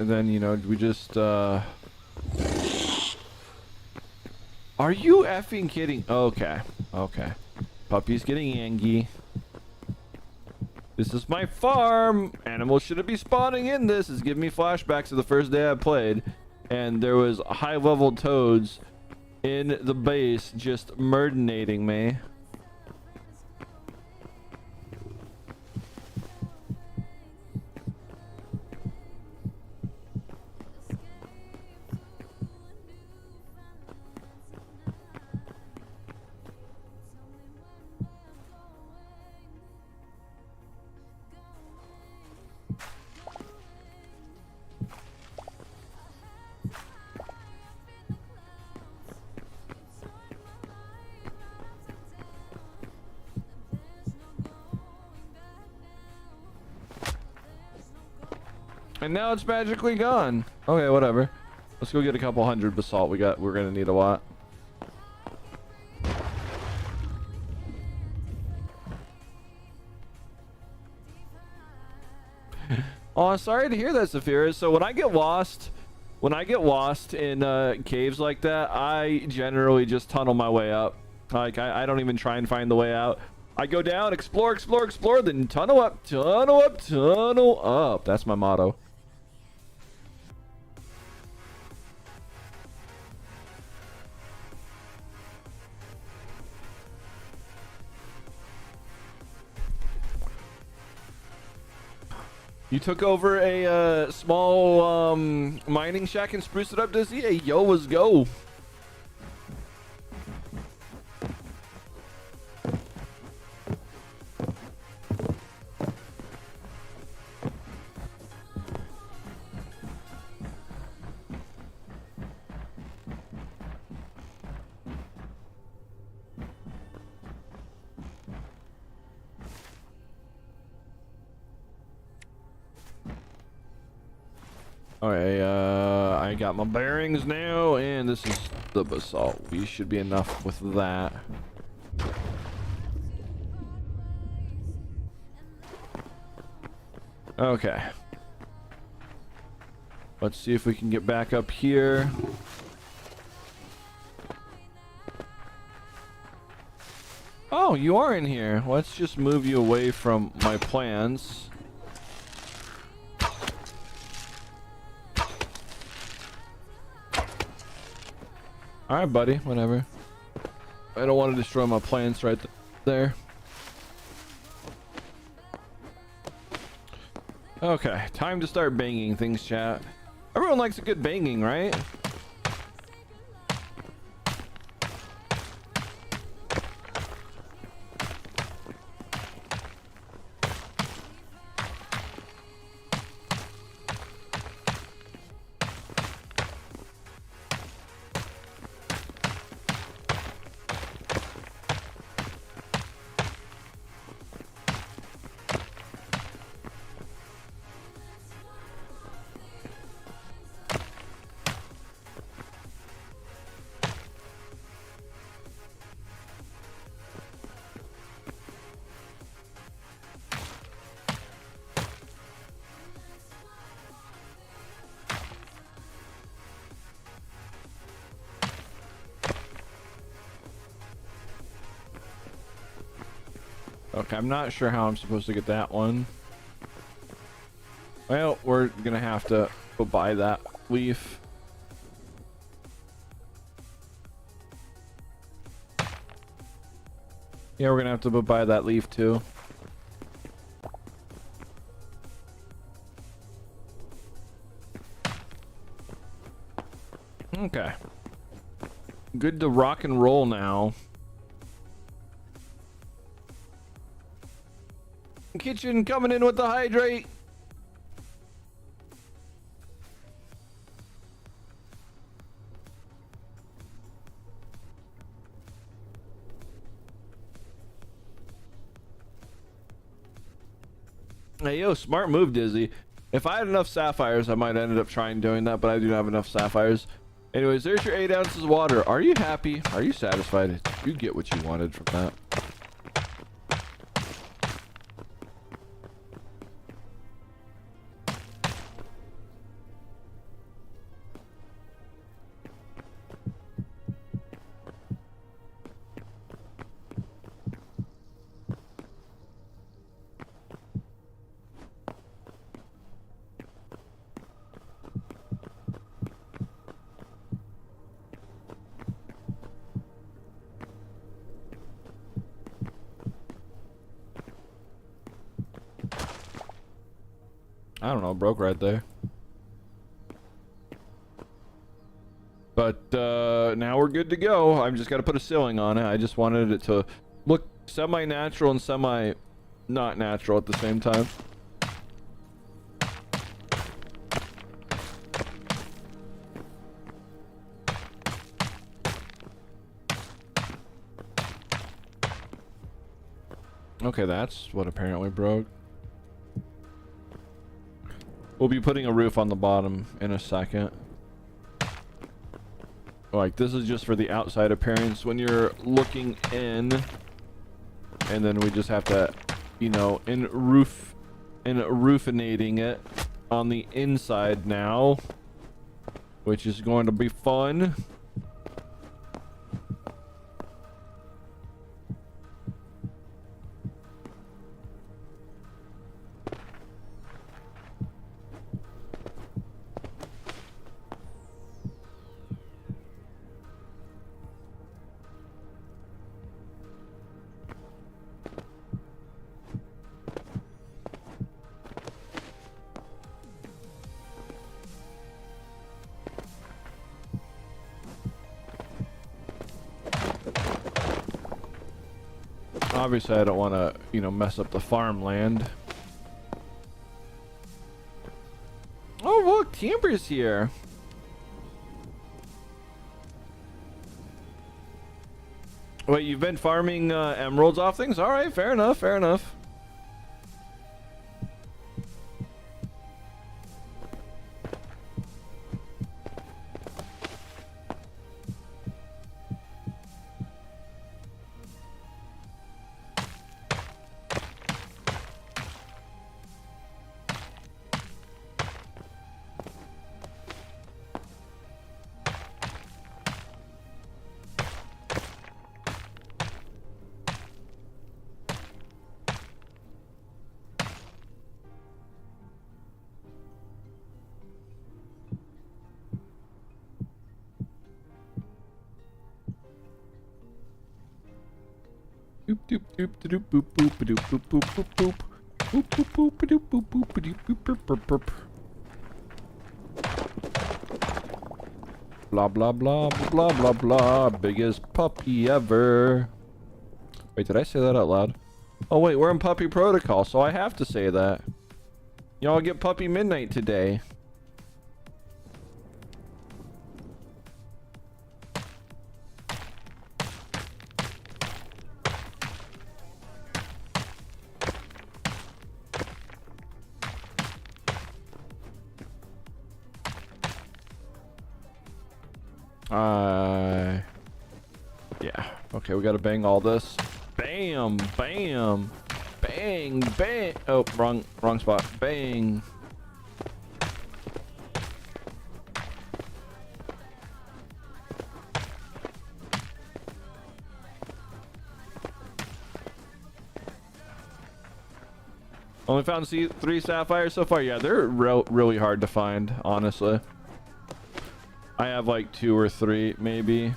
And then, you know, we just Are you effing kidding? Okay. Okay. Puppy's getting angry. This is my farm. Animals shouldn't be spawning in this. It's giving me flashbacks of the first day I played. And there was high level toads in the base just murdinating me. And now it's magically gone. Okay, whatever. Let's go get a couple hundred basalt. We're gonna need a lot. Oh, sorry to hear that, Saphira. So when I get lost in caves like that, I generally just tunnel my way up. Like I don't even try and find the way out. I go down, explore, then tunnel up. That's my motto. You took over a small mining shack and spruced it up, does he? Hey, yo, let's go. Alright, I got my bearings now, and this is the basalt. We should be enough with that. Okay. Let's see if we can get back up here. Oh, you are in here. Let's just move you away from my plans. Alright, buddy, whatever. I don't want to destroy my plants right there. Okay, time to start banging things, chat. Everyone likes a good banging, right? Okay, I'm not sure how I'm supposed to get that one. Well, we're gonna have to go buy that leaf. Yeah, we're gonna have to go buy that leaf too. Okay. Good to rock and roll now. Kitchen coming in with the hydrate. Hey, yo, smart move, Dizzy. If I had enough sapphires, I might have ended up trying doing that, but I do not have enough sapphires. Anyways, there's your 8 ounces of water. Are you happy? Are you satisfied? Did you get what you wanted from that? I don't know, broke right there. But now we're good to go. I've just got to put a ceiling on it. I just wanted it to look semi-natural and semi-not natural at the same time. Okay, that's what apparently broke. We'll be putting a roof on the bottom in a second. Like, this is just for the outside appearance when you're looking in. And then we just have to, you know, roofinating it on the inside now, which is going to be fun. Obviously, I don't want to, you know, mess up the farmland. Oh, look, Timber's here. Wait, you've been farming emeralds off things? All right, fair enough, fair enough. Boop doop doop doop boop boop doop boop boop boop boop boop boop boop doop boop boop doop boop boop boop. Blah blah blah blah blah blah. Biggest puppy ever. Wait, did I say that out loud? Oh wait, we're in puppy protocol, so I have to say that. Y'all get puppy midnight today. Yeah. Okay, we gotta bang all this. Bam, bam, bang, bang. Oh, wrong spot. Bang. Only found 3 sapphires so far. Yeah, they're really hard to find, honestly. I have like 2 or 3, maybe.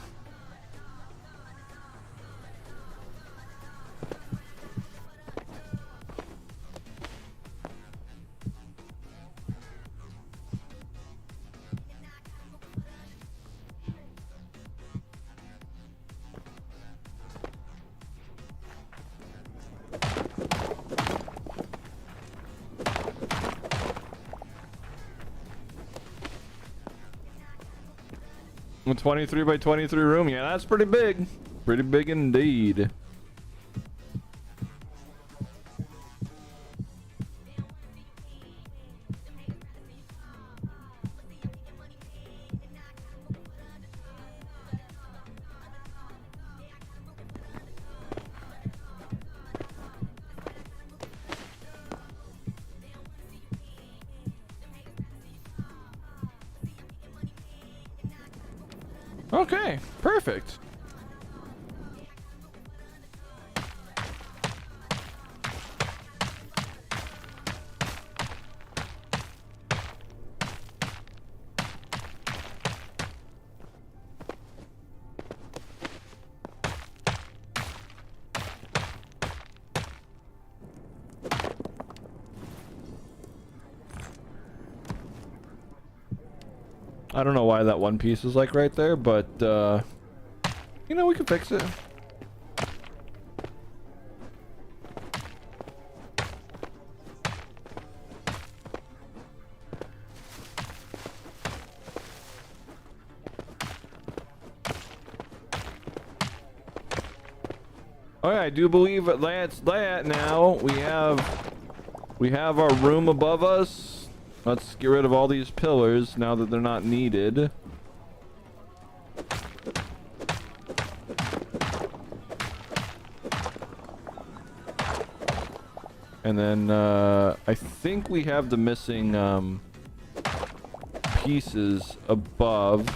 A 23 by 23 room. Yeah, that's pretty big. Pretty big indeed. Okay, perfect. I don't know why that one piece is like right there, but you know, we can fix it. Okay, I do believe that's that now. We have our room above us. Let's get rid of all these pillars now that they're not needed. And then I think we have the missing pieces above.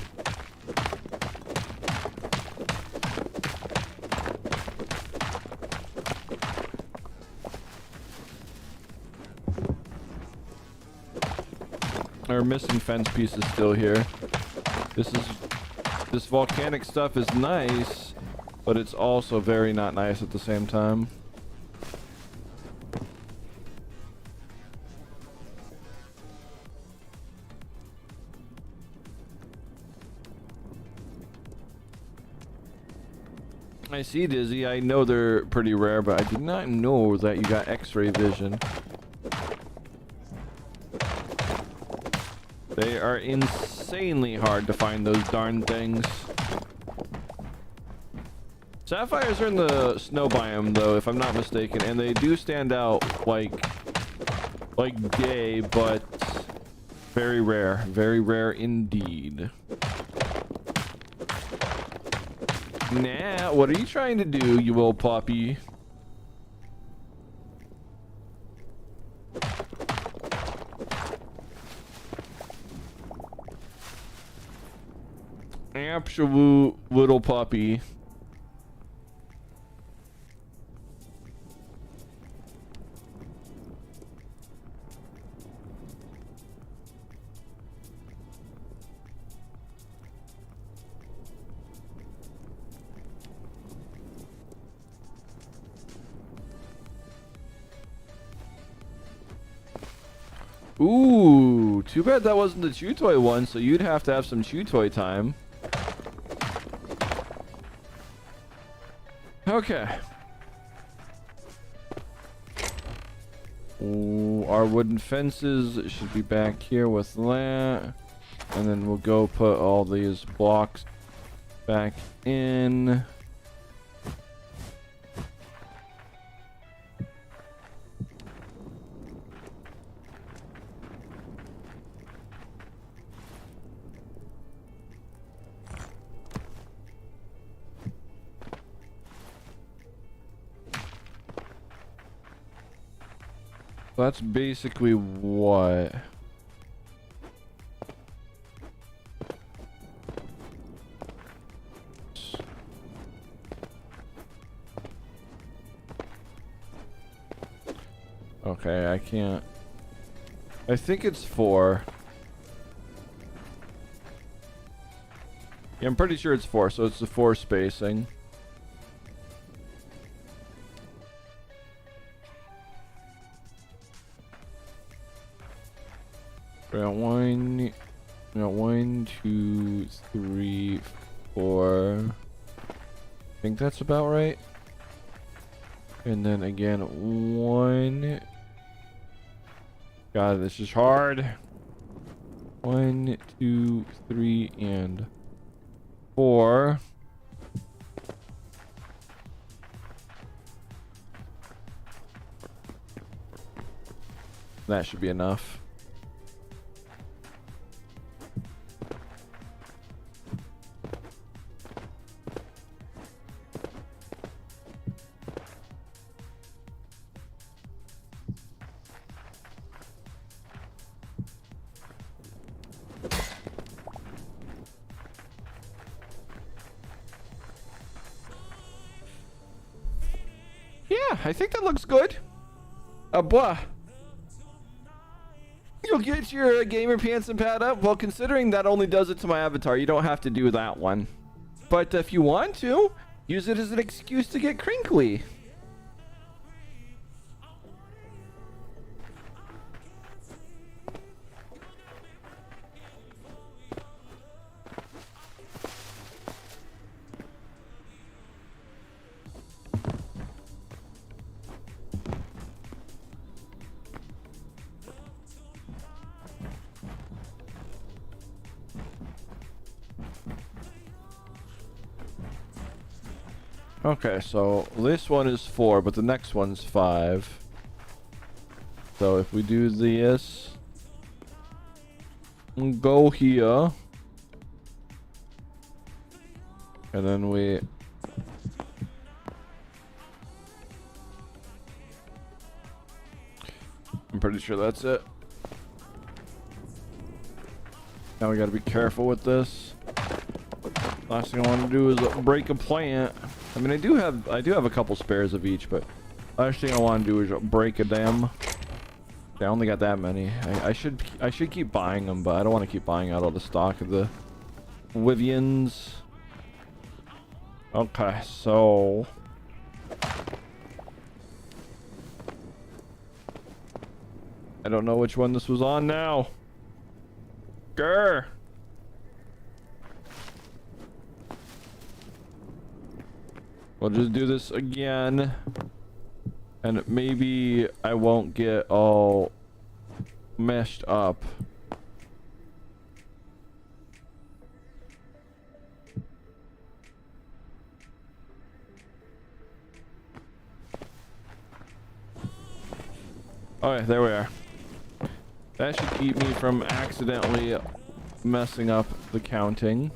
Our missing fence piece is still here. This volcanic stuff is nice, but it's also very not nice at the same time. I see, Dizzy. I know they're pretty rare, but I did not know that you got X-ray vision. They are insanely hard to find, those darn things. Sapphires are in the snow biome, though, if I'm not mistaken, and they do stand out like day, but very rare indeed. Nah, what are you trying to do, you little puppy? Absolute little puppy. Ooh, too bad that wasn't the chew toy one, so you'd have to have some chew toy time. Okay. Ooh, our wooden fences should be back here with that. And then we'll go put all these blocks back in. That's basically what? Okay, I can't. I think it's 4. Yeah, I'm pretty sure it's 4, so it's the 4 spacing. We got 1, 2, 3, 4. I think that's about right. And then again, 1. God, this is hard. 1, 2, 3, and 4. That should be enough. Yeah, I think that looks good. Blah. You'll get your gamer pants and pad up. Well, considering that only does it to my avatar, you don't have to do that one. But if you want to, use it as an excuse to get crinkly. Okay, so this one is 4, but the next one's 5. So if we do this, go here, and then we I'm pretty sure that's it. Now we gotta be careful with this. Last thing I want to do is break a plant. I mean, I do have a couple spares of each, but last thing I want to do is break a dam. I only got that many. I should keep buying them, but I don't want to keep buying out all the stock of the Wivians. Okay, so I don't know which one this was on now. Grr. We'll just do this again. And maybe I won't get all meshed up. Okay, there we are. That should keep me from accidentally messing up the counting.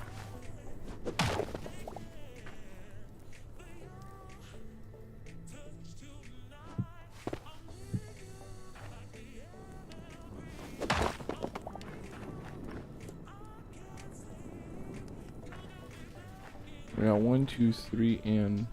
We got 1, 2, 3, and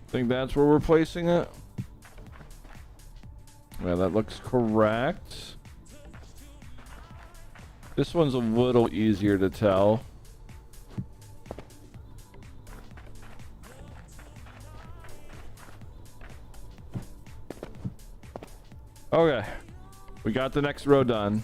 I think that's where we're placing it. Yeah, that looks correct. This one's a little easier to tell. Okay, we got the next row done.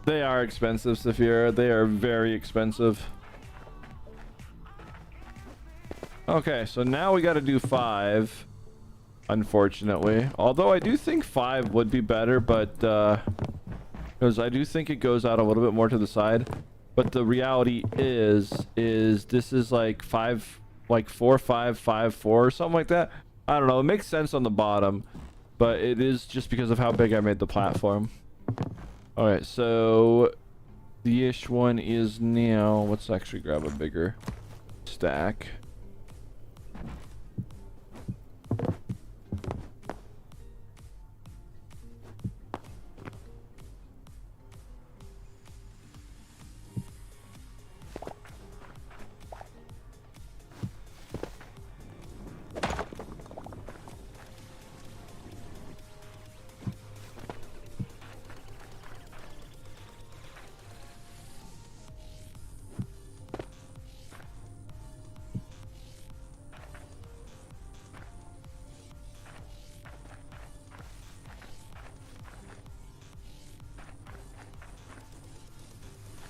They are expensive, Saphira. They are very expensive. Okay, so now we got to do 5, unfortunately. Although I do think 5 would be better, but because I do think it goes out a little bit more to the side. But the reality is this is like 5, like 4, 5, 5, 4, or something like that. I don't know. It makes sense on the bottom, but it is just because of how big I made the platform. Alright, so the ish one is now, let's actually grab a bigger stack.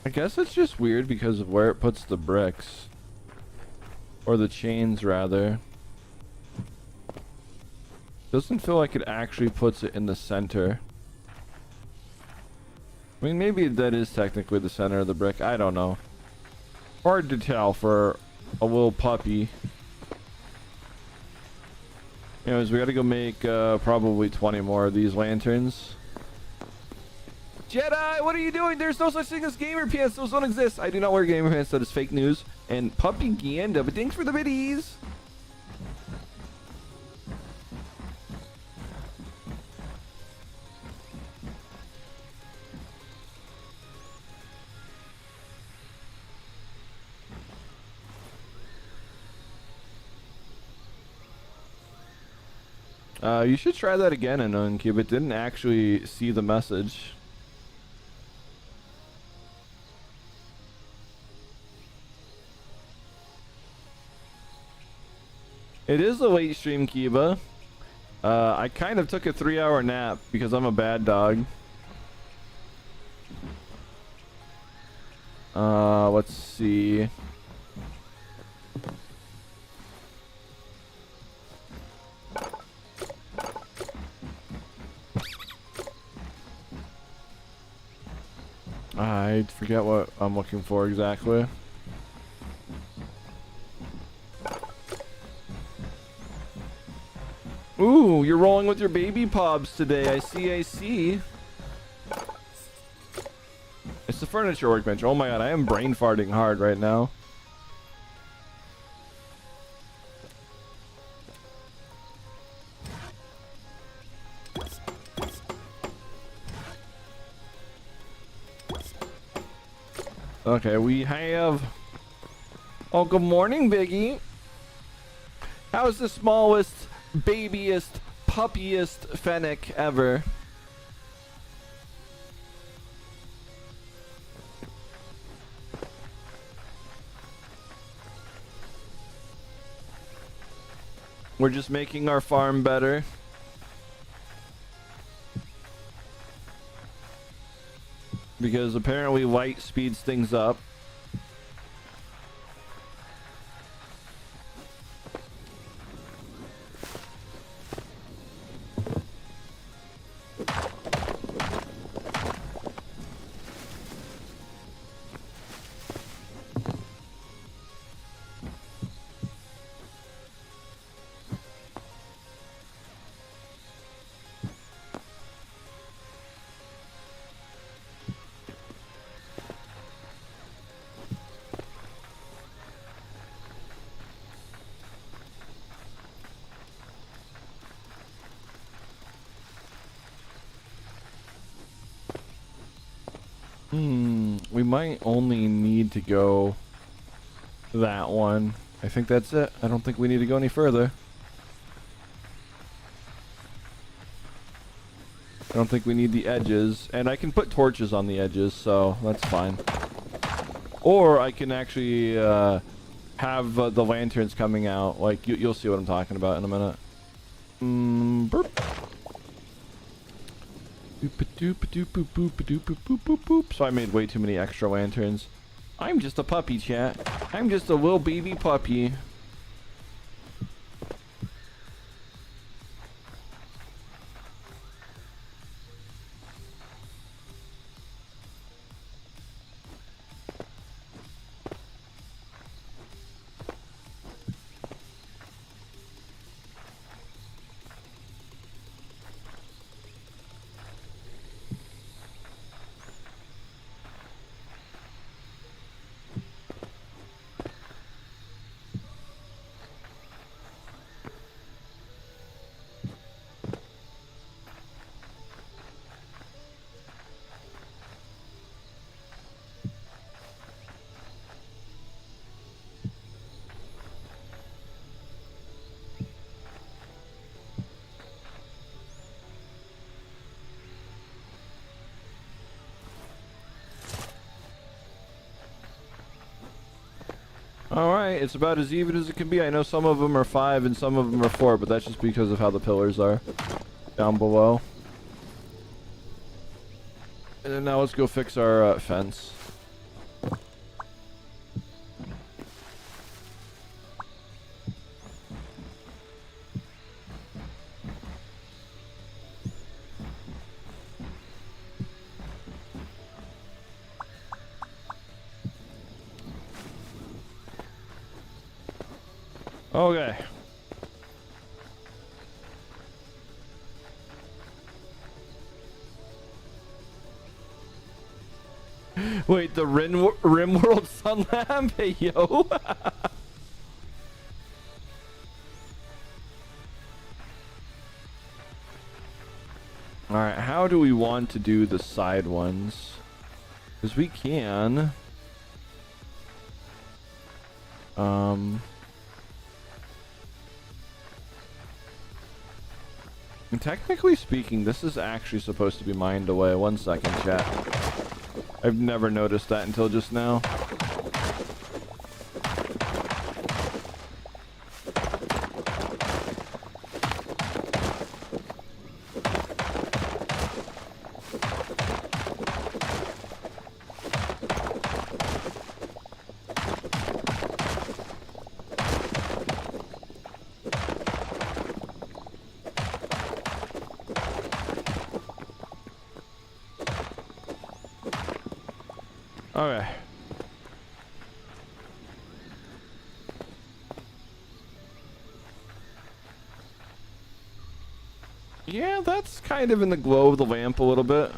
I guess it's just weird because of where it puts the bricks. Or the chains, rather. Doesn't feel like it actually puts it in the center. I mean, maybe that is technically the center of the brick. I don't know. Hard to tell for a little puppy. Anyways, we gotta go make probably 20 more of these lanterns. Jedi, what are you doing? There's no such thing as gamer pants. Those don't exist. I do not wear gamer pants. That is fake news and propaganda. But thanks for the biddies. You should try that again in Uncube. It didn't actually see the message. It is a late stream, Kiba. I kind of took a 3-hour nap because I'm a bad dog. Let's see. I forget what I'm looking for exactly. Ooh, you're rolling with your baby pobs today. I see, I see. It's the furniture workbench. Oh my god, I am brain farting hard right now. Okay, we have... Oh, good morning, Biggie. How's the smallest, babiest, puppiest fennec ever? We're just making our farm better. Because apparently light speeds things up. We might only need to go that one. I think that's it. I don't think we need to go any further. I don't think we need the edges. And I can put torches on the edges, so that's fine. Or I can actually have the lanterns coming out. Like, you'll see what I'm talking about in a minute. Burp. So I made way too many extra lanterns. I'm just a puppy, chat. I'm just a little baby puppy. Alright, it's about as even as it can be. I know some of them are 5 and some of them are 4, but that's just because of how the pillars are down below. And then now let's go fix our fence. Okay. Wait, the Rimworld Sun Lamp? Hey, yo. Alright, how do we want to do the side ones? Because we can. And technically speaking, this is actually supposed to be mined away. 1 second, chat. I've never noticed that until just now. Okay. Yeah, that's kind of in the glow of the lamp a little bit.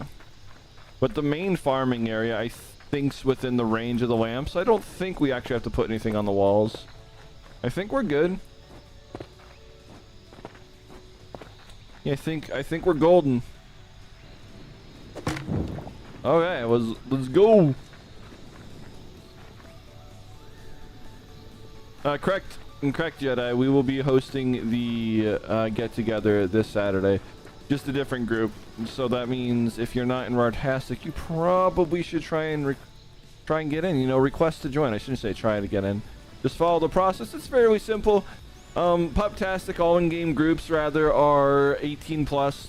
But the main farming area, I think's within the range of the lamp, so I don't think we actually have to put anything on the walls. I think we're good. Yeah, I think we're golden. Okay, let's go. Correct, Jedi. We will be hosting the get together this Saturday, just a different group. So that means if you're not in Rartastic, you probably should try and get in. You know, request to join. I shouldn't say try to get in. Just follow the process. It's fairly simple. Puptastic, all in-game groups rather, are 18 plus.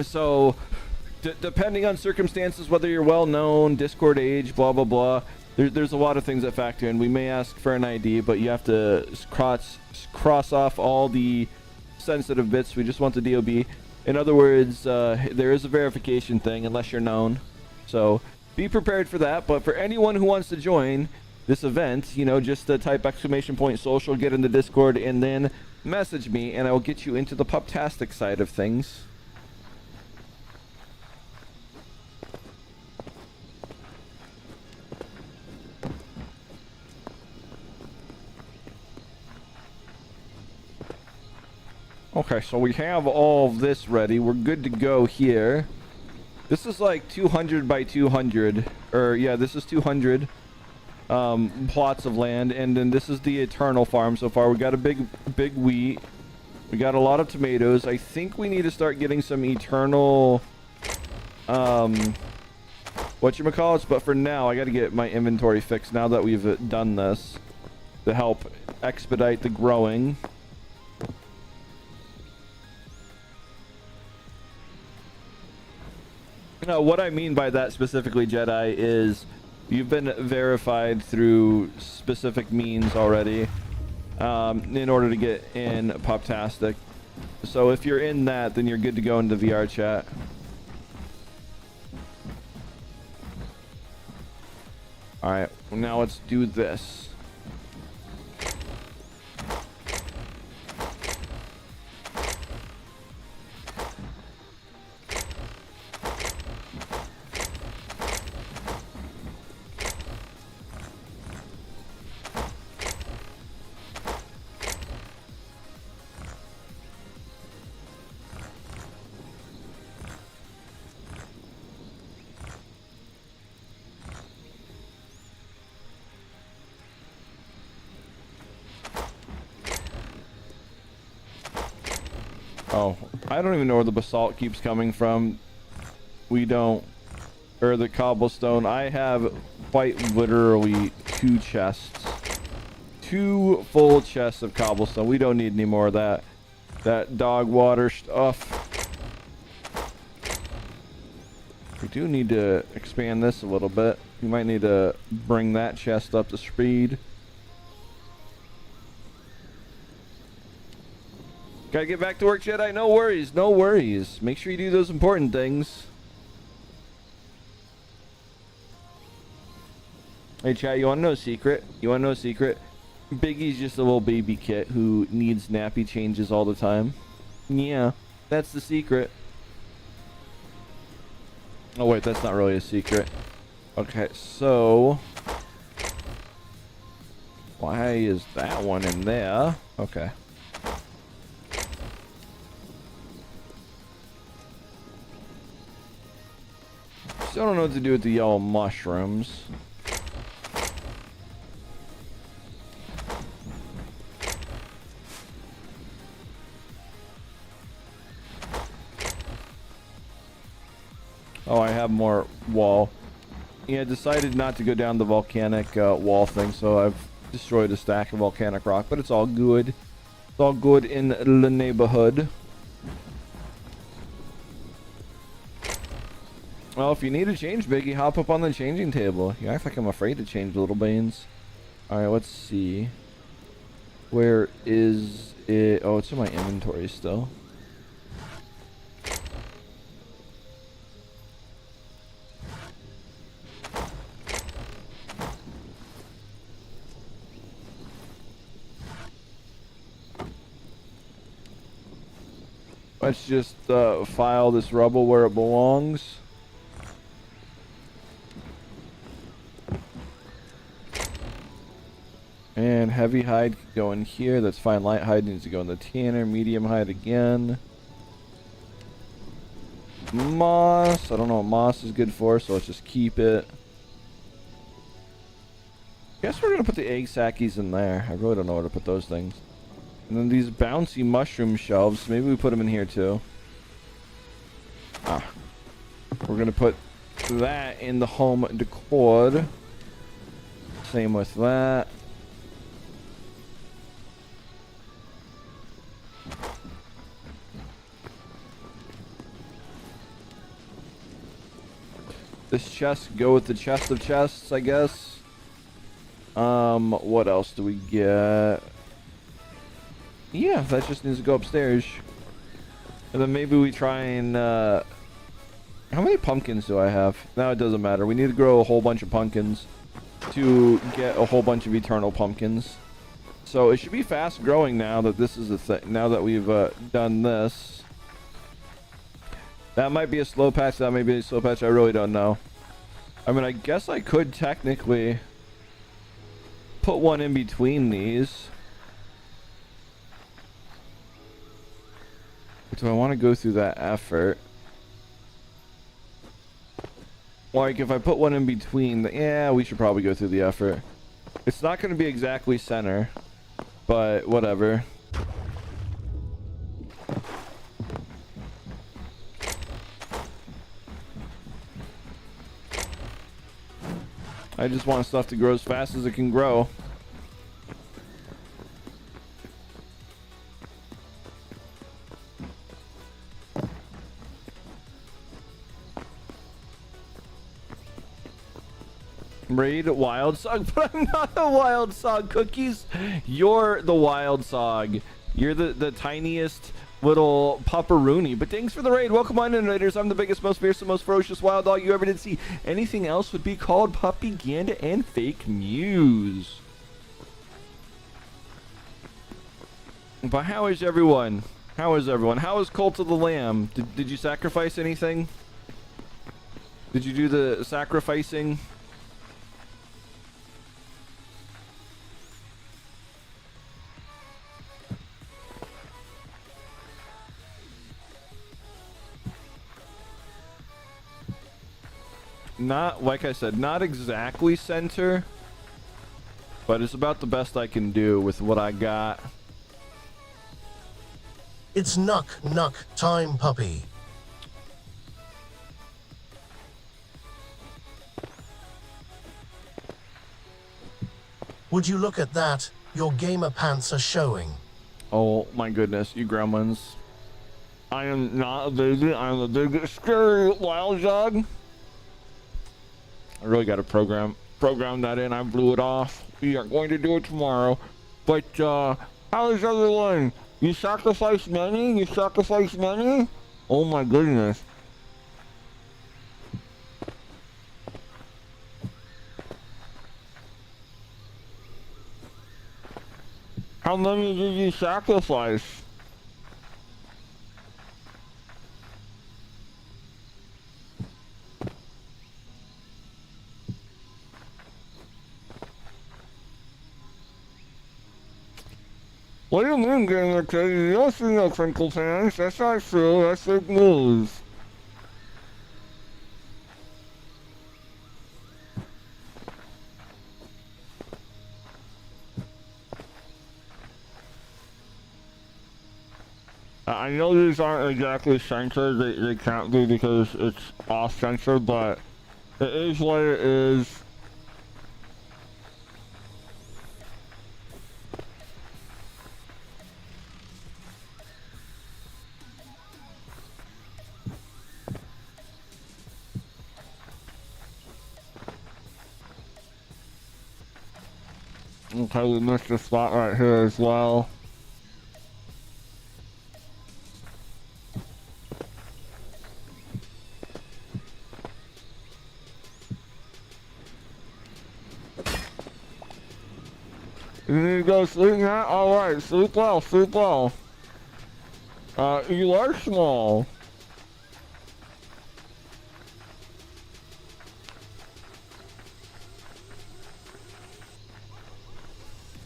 So depending on circumstances, whether you're well known, Discord age, blah blah blah. There's a lot of things that factor in. We may ask for an ID, but you have to cross off all the sensitive bits. We just want the DOB. In other words, there is a verification thing unless you're known. So be prepared for that. But for anyone who wants to join this event, you know, just type !social, get in the Discord, and then message me, and I will get you into the Puptastic side of things. Okay, so we have all of this ready. We're good to go here. This is like 200 by 200, or yeah, this is 200 plots of land, and then this is the eternal farm so far. We got a big wheat. We got a lot of tomatoes. I think we need to start getting some eternal whatchamacallits, but for now I got to get my inventory fixed now that we've done this to help expedite the growing. No, what I mean by that specifically, Jedi, is you've been verified through specific means already in order to get in Puptastic. So if you're in that, then you're good to go into VR chat. Alright, now let's do this. Oh, I don't even know where the basalt keeps coming from. We don't. Or the cobblestone. I have quite literally 2 chests. 2 full chests of cobblestone. We don't need any more of that. That dog water stuff. We do need to expand this a little bit. We might need to bring that chest up to speed. Gotta get back to work, Jedi. No worries, no worries. Make sure you do those important things. Hey, chat, you wanna know a secret? You wanna know a secret? Biggie's just a little baby kit who needs nappy changes all the time. Yeah, that's the secret. Oh wait, that's not really a secret. Okay, so why is that one in there? Okay. Still don't know what to do with the yellow mushrooms. Oh, I have more wall. Yeah, I decided not to go down the volcanic wall thing, so I've destroyed a stack of volcanic rock, but it's all good. It's all good in the neighborhood. Well, if you need to change, Biggie, hop up on the changing table. You act like I'm afraid to change, little beans. Alright, let's see. Where is it? Oh, it's in my inventory still. Let's just file this rubble where it belongs. And heavy hide can go in here. That's fine. Light hide needs to go in the tanner. Medium hide again. Moss. I don't know what moss is good for, so let's just keep it. Guess we're gonna put the egg sackies in there. I really don't know where to put those things. And then these bouncy mushroom shelves. Maybe we put them in here too. We're gonna put that in the home decor. Same with that. This chest go with the chest of chests, I guess. What else do we get? Yeah, that just needs to go upstairs. And then maybe we try and how many pumpkins do I have? No, it doesn't matter. We need to grow a whole bunch of pumpkins to get a whole bunch of eternal pumpkins. So it should be fast growing now that this is a thing. Now that we've done this. That might be a slow patch. That might be a slow patch. I really don't know. I mean, I guess I could technically put one in between these. Do I want to go through that effort? Like, if I put one in between, yeah, we should probably go through the effort. It's not going to be exactly center, but whatever. I just want stuff to grow as fast as it can grow. Raid Wild Sog, but I'm not a Wild Sog, Cookies. You're the Wild Sog. You're the tiniest little pupperoonie. But thanks for the raid. Welcome on in, Raiders. I'm the biggest, most fierce, and most ferocious wild dog you ever did see. Anything else would be called propaganda and fake news. But how is everyone? How is everyone? How is Cult of the Lamb? Did you sacrifice anything? Did you do the sacrificing? Not, like I said, not exactly center, but it's about the best I can do with what I got. It's Nuck time, puppy. Would you look at that? Your gamer pants are showing. Oh my goodness, you gremlins. I am not a baby. I am a big, scary wild dog. I really got to program that in. I blew it off. We are going to do it tomorrow. But, how is everyone? You sacrificed many? You sacrificed many? Oh my goodness. How many did you sacrifice? What do you mean, gamer kid? You don't see no crinkle pants. That's not true. That's fake news. I know these aren't exactly censored. They can't be because it's off censored, but it is what it is. Okay, we missed a spot right here as well. You need to go sleep now? Alright, sleep well, sleep well. You are small.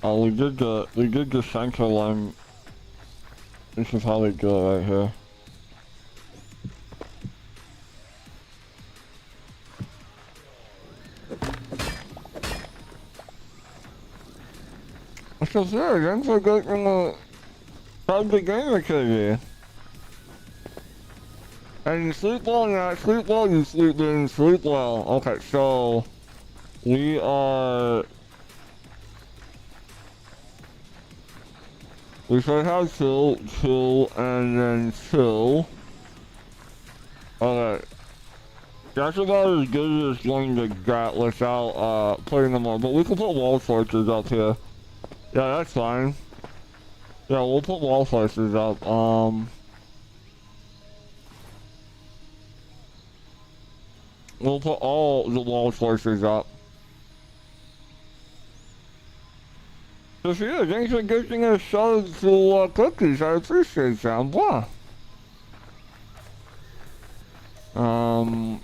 Oh, we did the center line. This is how they do it right here. So there, thanks for getting the Project Gamer TV. And you sleep well, not sleep well, you didn't sleep well. Okay, so we should have two, and then two. Okay. That's about as good as it's going to get without putting them on, but we can put wall switches up here. Yeah, that's fine. Yeah, we'll put wall slices up. We'll put all the wall slices up. So yeah, thanks for giving us a shout to cookies. I appreciate that. Blah. Oh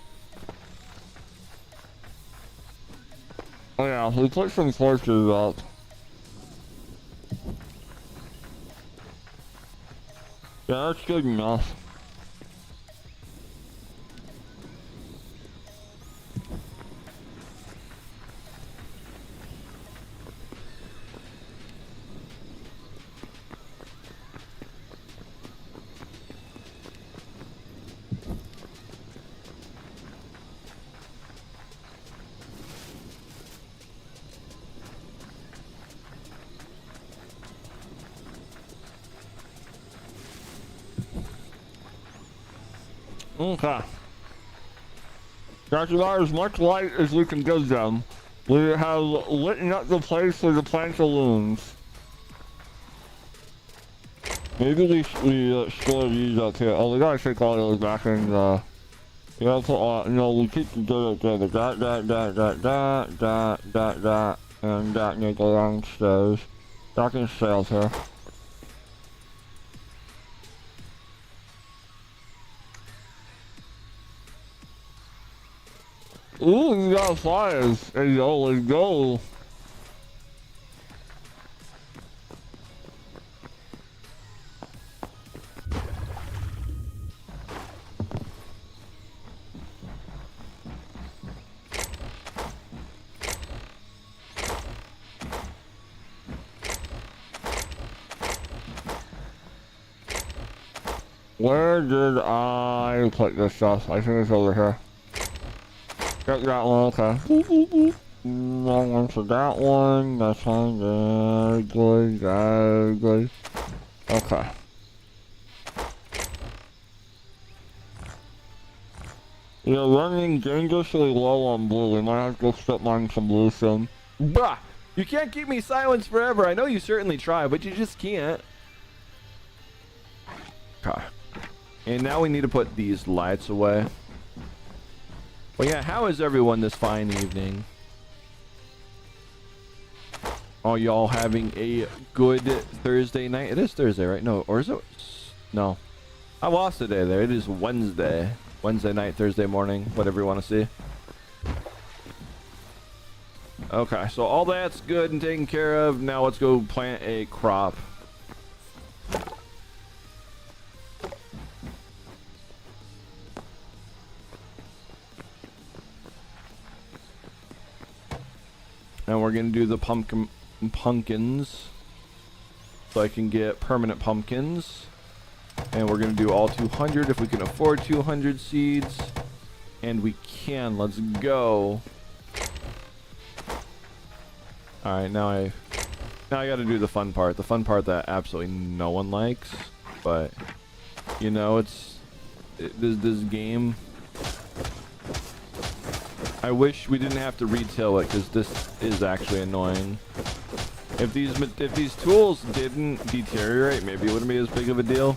yeah, we put some torches up. Yeah, that's good enough. Okay. That's about as much light as we can give them. We have lit up the place for the pantaloons. Maybe we store these up here. Oh, we gotta take all those back in the... We gotta put no, we keep the dirt together. That, and that need to go downstairs. That can stay up here. Ooh, you got fires. Hey, yo, let's go. Where did I put this stuff? I think it's over here. Got that one, okay. Wrong one for that one. That's fine. Very good, very good. Okay. You're running dangerously low on blue. We might have to strip mine some blue soon. Bah! You can't keep me silenced forever. I know you certainly try, but you just can't. Okay. And now we need to put these lights away. Well, yeah, how is everyone this fine evening? Are y'all having a good Thursday night? It is Thursday, right? No, or is it? No. I lost a day there. It is Wednesday. Wednesday night, Thursday morning, whatever you want to see. Okay, so all that's good and taken care of. Now let's go plant a crop. And we're gonna do the pumpkins, so I can get permanent pumpkins. And we're gonna do all 200 if we can afford 200 seeds, and we can. Let's go. All right, now I got to do the fun part. The fun part that absolutely no one likes, but you know, this game. I wish we didn't have to retail it, because this is actually annoying. If these tools didn't deteriorate, maybe it wouldn't be as big of a deal.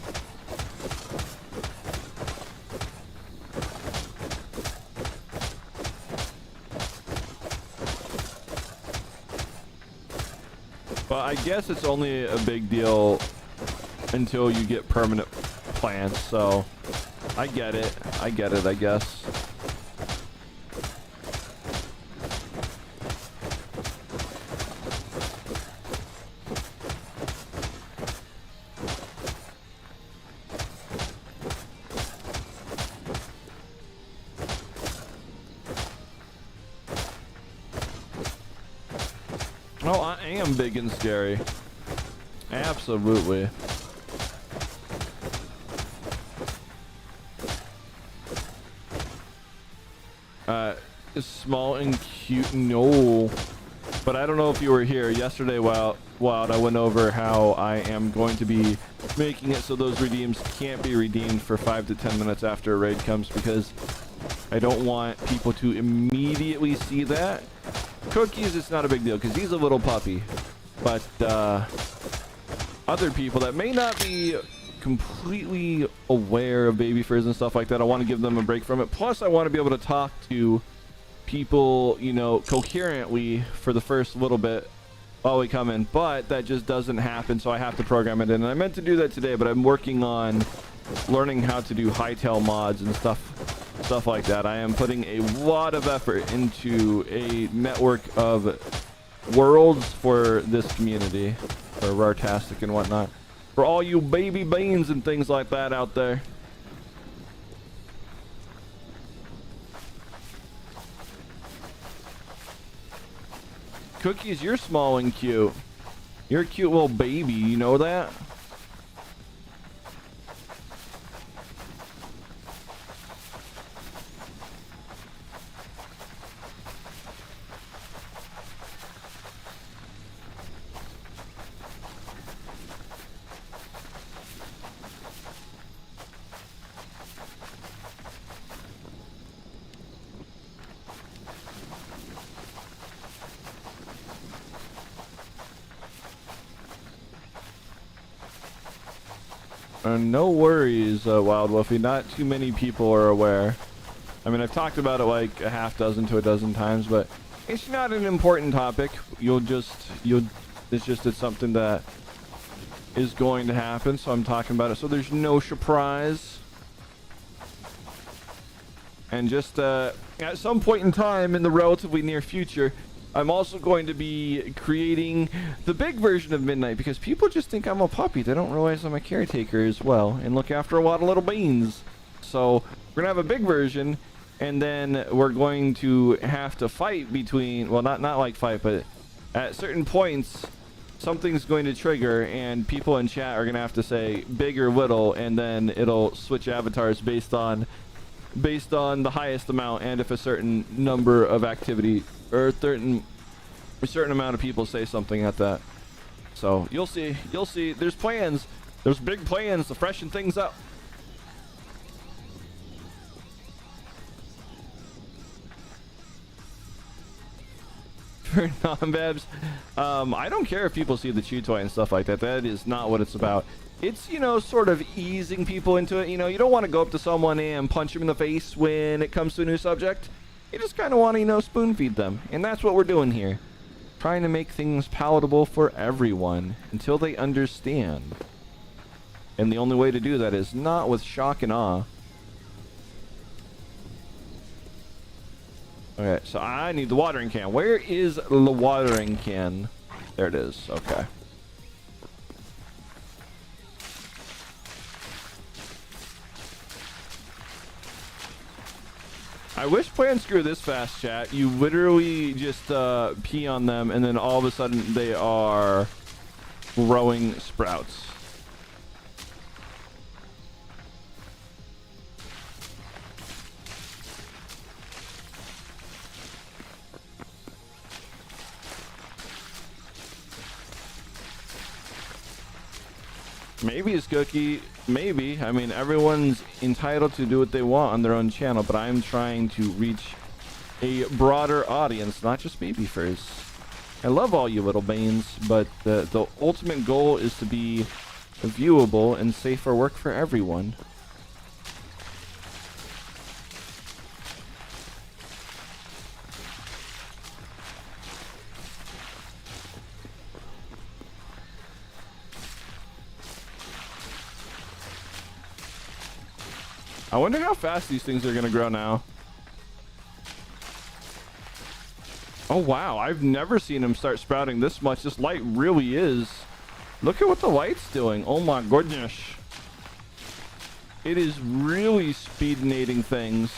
But I guess it's only a big deal until you get permanent plants, so I get it. I guess. Oh, I am big and scary. Absolutely. Small and cute, no. But I don't know if you were here yesterday. Wild, I went over how I am going to be making it so those redeems can't be redeemed for 5 to 10 minutes after a raid comes, because I don't want people to immediately see that. Cookies, it's not a big deal because he's a little puppy, but other people that may not be completely aware of baby furs and stuff like that, I want to give them a break from it. Plus, I want to be able to talk to people, you know, coherently for the first little bit while we come in, but that just doesn't happen, so I have to program it in. And I meant to do that today, but I'm working on learning how to do Hytale mods and stuff like that. I am putting a lot of effort into a network of worlds for this community, for Rartastic and whatnot, for all you baby beans and things like that out there. Cookies, you're small and cute. You're a cute little baby, you know that? No worries, Wild Wolfie. Not too many people are aware. I mean, I've talked about it like a half dozen to a dozen times, but it's not an important topic. It's something that is going to happen, so I'm talking about it. So there's no surprise. And just at some point in time in the relatively near future, I'm also going to be creating the big version of Midnight, because people just think I'm a puppy. They don't realize I'm a caretaker as well and look after a lot of little beans. So we're gonna have a big version, and then we're going to have to fight between, well, not like fight, but at certain points something's going to trigger and people in chat are gonna have to say big or little, and then it'll switch avatars based on the highest amount, and if a certain number of activity or a certain amount of people say something at that. So you'll see. There's plans. There's big plans to freshen things up. For non-babs, I don't care if people see the chew toy and stuff like that. That is not what it's about. It's, you know, sort of easing people into it. You know, you don't want to go up to someone and punch them in the face when it comes to a new subject. You just kind of want to, you know, spoon feed them. And that's what we're doing here. Trying to make things palatable for everyone until they understand. And the only way to do that is not with shock and awe. Okay, so I need the watering can. Where is the watering can? There it is. Okay. I wish plants grew this fast, chat. You literally just pee on them and then all of a sudden they are growing sprouts. Maybe it's Cookie. Maybe. I mean, everyone's entitled to do what they want on their own channel, but I'm trying to reach a broader audience, not just baby furs. I love all you little beans, but the ultimate goal is to be viewable and safe for work for everyone. I wonder how fast these things are gonna grow now. Oh wow, I've never seen them start sprouting this much. This light really is. Look at what the light's doing. Oh my goodness. It is really speedinating things.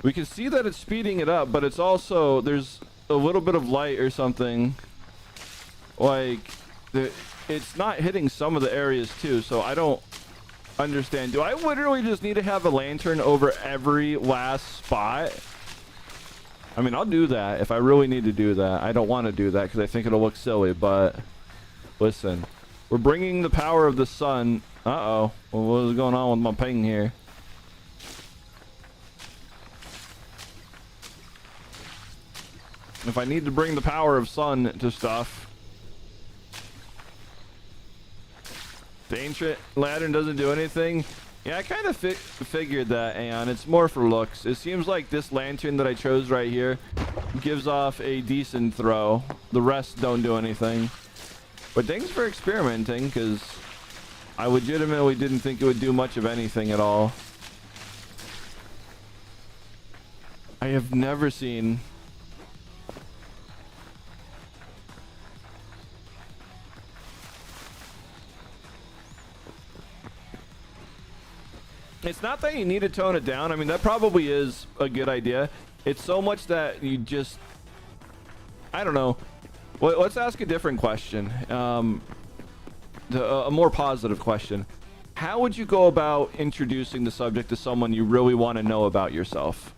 We can see that it's speeding it up, but it's also, there's a little bit of light or something. Like, it's not hitting some of the areas too, so I don't understand. Do I literally just need to have a lantern over every last spot? I mean, I'll do that if I really need to do that. I don't want to do that because I think it'll look silly, but listen, we're bringing the power of the sun. Uh-oh. Well, what is going on with my ping here? If I need to bring the power of sun to stuff. The ancient lantern doesn't do anything. Yeah, I kind of figured that, Aeon. It's more for looks. It seems like this lantern that I chose right here gives off a decent throw. The rest don't do anything. But thanks for experimenting, because I legitimately didn't think it would do much of anything at all. I have never seen... It's not that you need to tone it down. I mean, that probably is a good idea. It's so much that you just... I don't know. Well, let's ask a different question. A more positive question. How would you go about introducing the subject to someone you really want to know about yourself?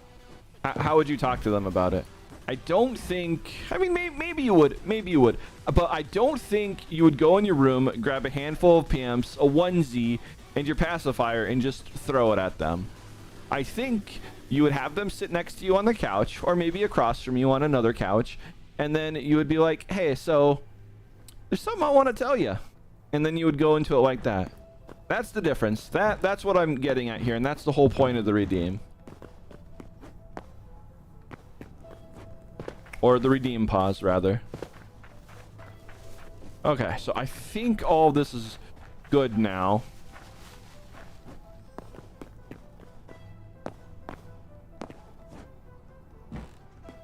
How would you talk to them about it? I don't think... I mean, maybe you would. Maybe you would. But I don't think you would go in your room, grab a handful of PMs, a onesie, and your pacifier and just throw it at them. I think you would have them sit next to you on the couch or maybe across from you on another couch, and then you would be like, hey, so there's something I want to tell you, and then you would go into it like that. That's the difference. That's what I'm getting at here, and that's the whole point of the redeem, or the redeem pause rather. Okay, so I think all of this is good now.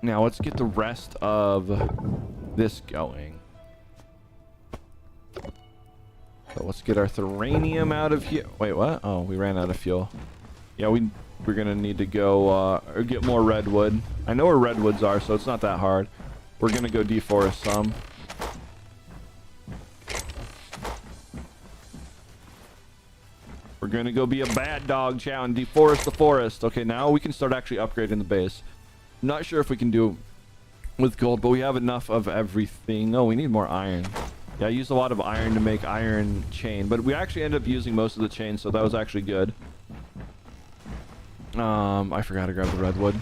Now let's get the rest of this going. So let's get our thuranium out of here. Wait, what? Oh, we ran out of fuel. Yeah, we're gonna need to go or get more redwood. I know where redwoods are, so it's not that hard. We're gonna go deforest some. We're gonna go be a bad dog, chow, and deforest the forest. Okay, now we can start actually upgrading the base. Not sure if we can do with gold, but we have enough of everything. Oh, we need more iron. Yeah, I used a lot of iron to make iron chain, but we actually ended up using most of the chain, so that was actually good. I forgot to grab the redwood.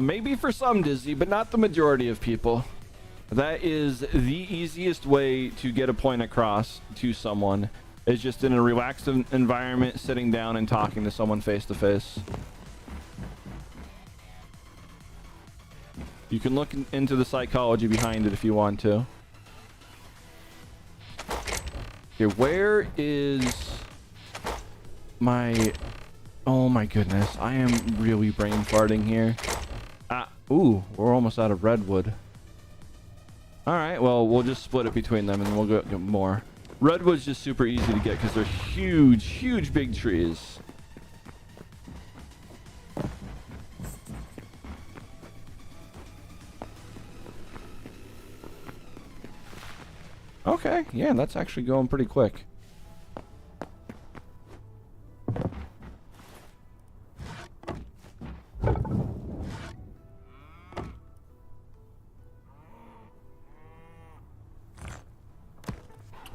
Maybe for some, Dizzy, but not the majority of people. That is the easiest way to get a point across to someone, is just in a relaxed environment, sitting down and talking to someone face to face. You can look into the psychology behind it if you want to. Okay, where is my... Oh my goodness, I am really brain farting here. Ooh, we're almost out of redwood. Alright, well, we'll just split it between them and we'll go get more. Redwood's just super easy to get because they're huge, huge big trees. Okay, yeah, that's actually going pretty quick.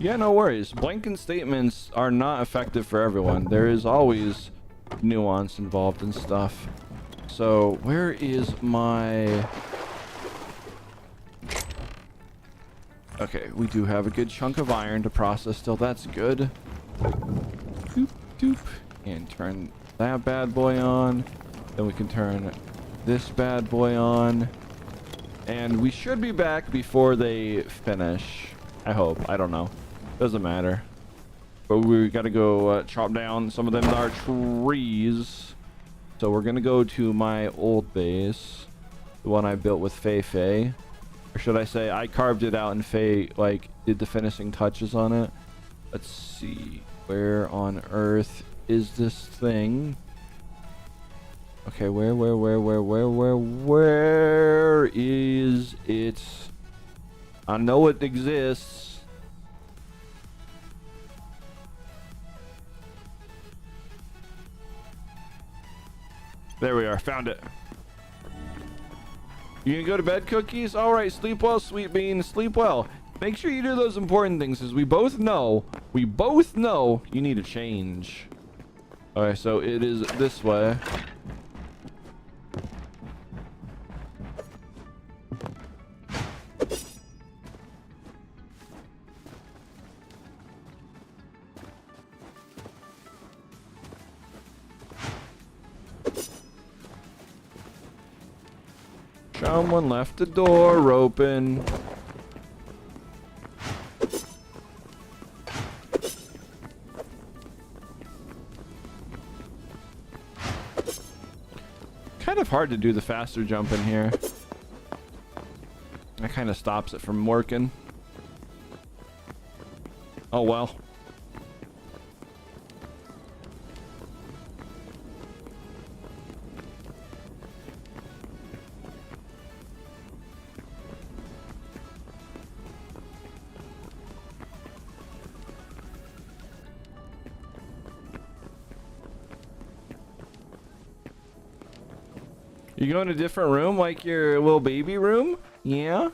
Yeah, no worries. Blanket statements are not effective for everyone. There is always nuance involved and stuff. So, where is my... Okay, we do have a good chunk of iron to process still. That's good. Doop, doop. And turn that bad boy on. Then we can turn this bad boy on. And we should be back before they finish. I hope. I don't know. Doesn't matter. But we gotta go chop down some of them are trees. So we're gonna go to my old base. The one I built with Fei. Or should I say I carved it out and Fei like did the finishing touches on it. Let's see. Where on earth is this thing? Okay, where is it? I know it exists. There we are, found it. You gonna go to bed, Cookies? All right, sleep well, Sweet Bean, sleep well. Make sure you do those important things, because we both know you need a change. Okay, so it is this way. Someone left the door open. Kind of hard to do the faster jump in here. That kind of stops it from working. Oh well. You go in a different room, like your little baby room? Yeah.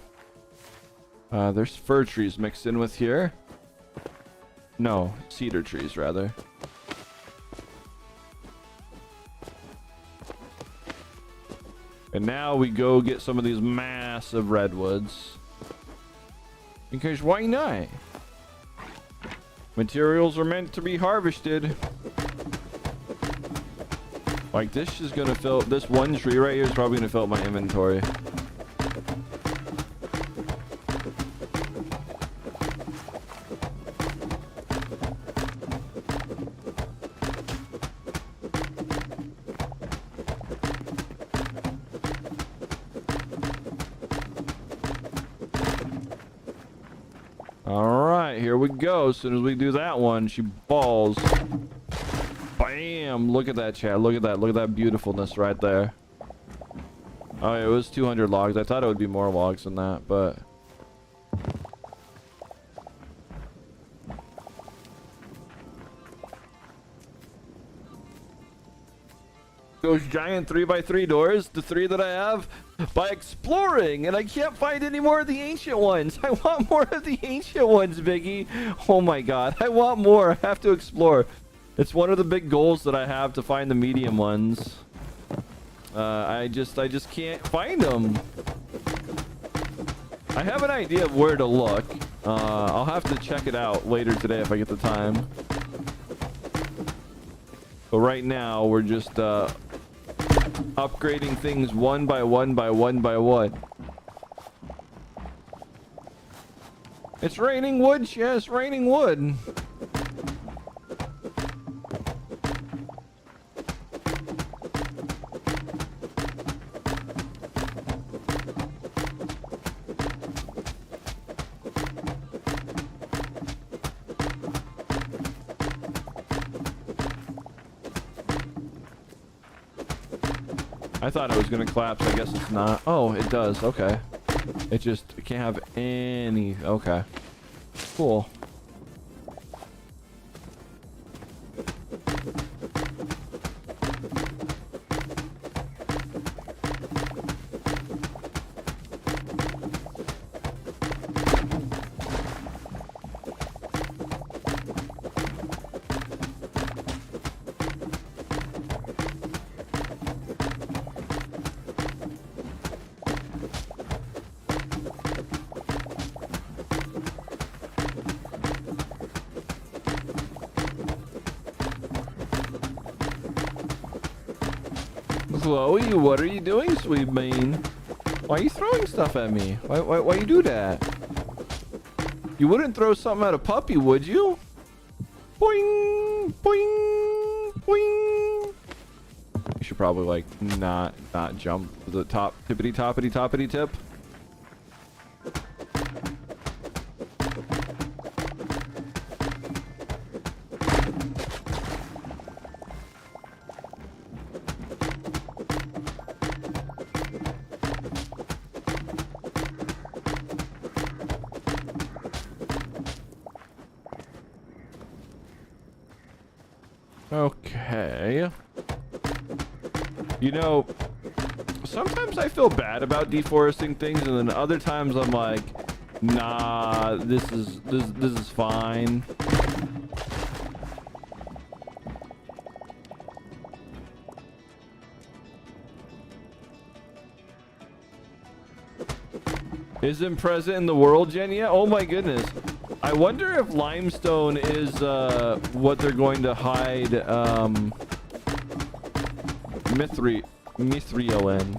There's fir trees mixed in with here. No, cedar trees rather. And now we go get some of these massive redwoods. Because why not? Materials are meant to be harvested. Like this is gonna fill, this one tree right here is probably gonna fill up my inventory. All right, here we go. As soon as we do that one, she balls. Bam! Look at that, chat. Look at that. Look at that beautifulness right there. Oh, yeah, it was 200 logs. I thought it would be more logs than that, but... Those giant 3x3 doors, the 3 that I have, by exploring, and I can't find any more of the ancient ones. I want more of the ancient ones, Biggie. Oh my god, I want more. I have to explore. It's one of the big goals that I have to find the medium ones. I just can't find them. I have an idea of where to look. I'll have to check it out later today if I get the time. But right now, we're just upgrading things one by one by one by one. It's raining wood, yes, raining wood. I thought it was gonna collapse. I guess it's not. Oh, it does. Okay. It can't have any. Okay. Cool. Chloe, what are you doing, sweet bean? Why are you throwing stuff at me? Why you do that? You wouldn't throw something at a puppy, would you? Boing, boing, boing. You should probably like not jump to the top, toppity tip. Okay. You know, sometimes I feel bad about deforesting things, and then other times I'm like, nah, this is fine. Isn't present in the world gen yet? Oh my goodness. I wonder if limestone is what they're going to hide mithril in.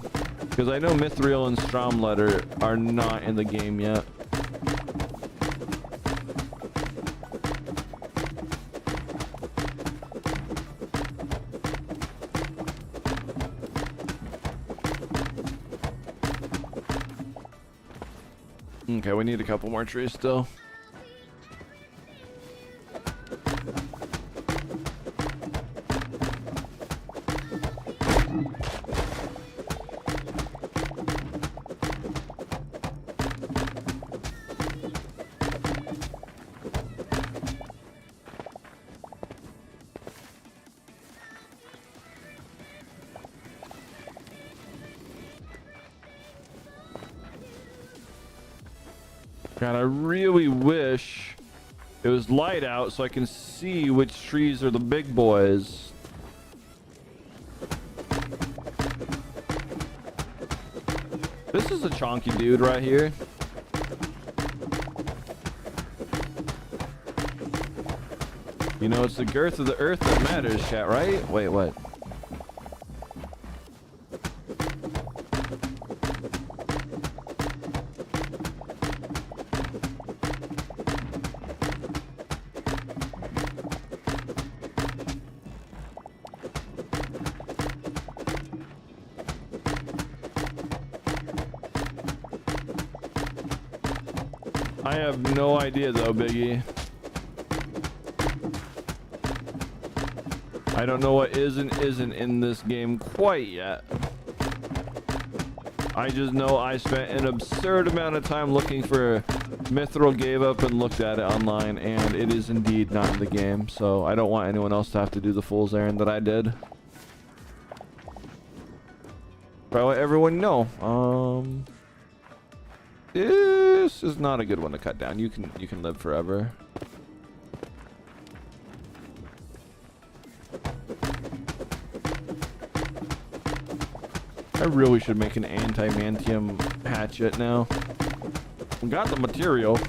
Because I know mithril and stromletter are not in the game yet. Okay, we need a couple more trees still. God, I really wish it was light out so I can see which trees are the big boys. This is a chonky dude right here. You know, it's the girth of the earth that matters, chat, right? Wait, what? I have no idea though, Biggie. I don't know what is and isn't in this game quite yet. I just know I spent an absurd amount of time looking for Mithril, gave up and looked at it online, and it is indeed not in the game, so I don't want anyone else to have to do the fool's errand that I did. But I let everyone know. This is not a good one to cut down. You can live forever. I really should make an anti-mantium hatchet now. We got the material.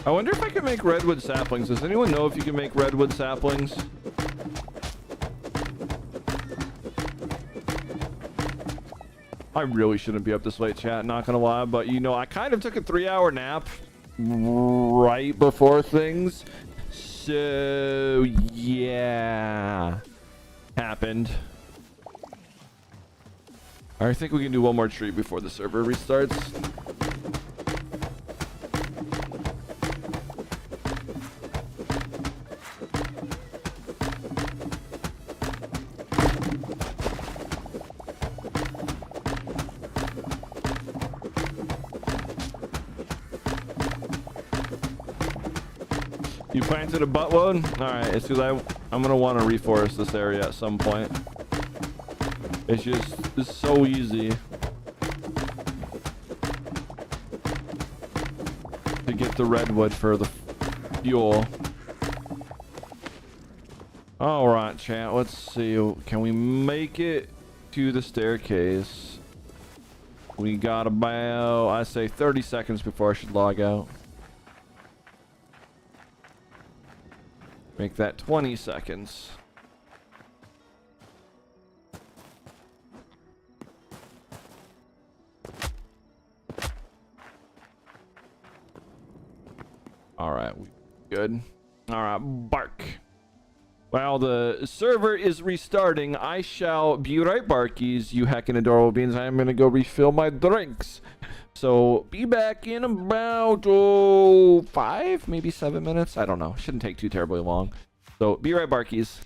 I wonder if I can make redwood saplings. Does anyone know if you can make redwood saplings? I really shouldn't be up this late, chat, not gonna lie, but you know, I kind of took a 3-hour nap right before things. So, yeah. Happened. I think we can do one more tree before the server restarts. You planted a buttload? Alright, it's because I'm gonna want to reforest this area at some point. It's so easy. to get the redwood for the fuel. All right, chat. Let's see. Can we make it to the staircase? We got about, I say, 30 seconds before I should log out. Make that 20 seconds. All right, we good. All right, bark. While the server is restarting, I shall be right barkies, you heckin' adorable beans. I am gonna go refill my drinks. So be back in about 5, maybe 7 minutes. I don't know. Shouldn't take too terribly long. So be right barkies.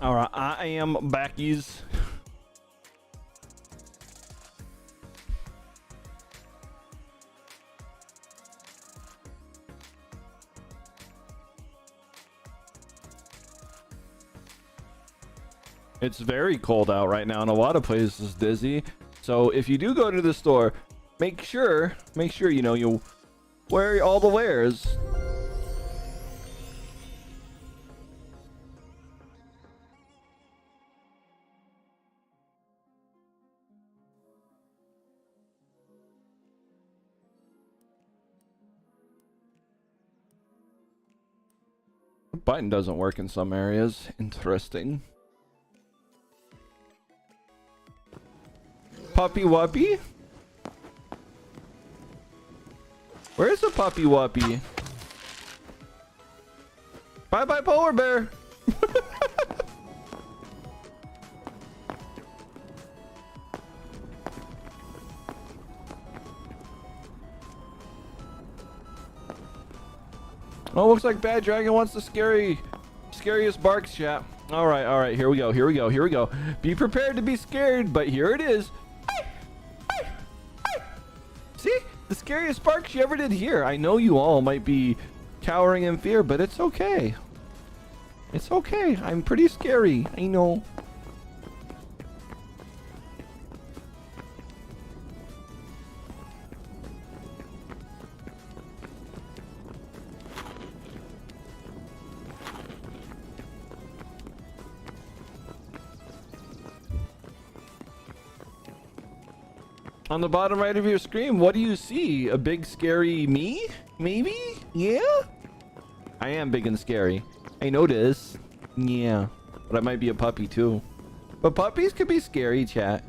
All right, I am backies. It's very cold out right now in a lot of places, Dizzy. So if you do go to the store, make sure you know you wear all the wares. The button doesn't work in some areas. Interesting. Puppy Wuppy? Where's the Puppy Wuppy? Bye bye polar bear. Oh, looks like Bad Dragon wants the scariest barks chat. All right, here we go. Be prepared to be scared, but here it is. See? The scariest barks you ever did here. I know you all might be cowering in fear, but it's okay. It's okay. I'm pretty scary. I know. On the bottom right of your screen, what do you see? A big scary me? Maybe? Yeah? I am big and scary. I notice. Yeah. But I might be a puppy too. But puppies could be scary, chat.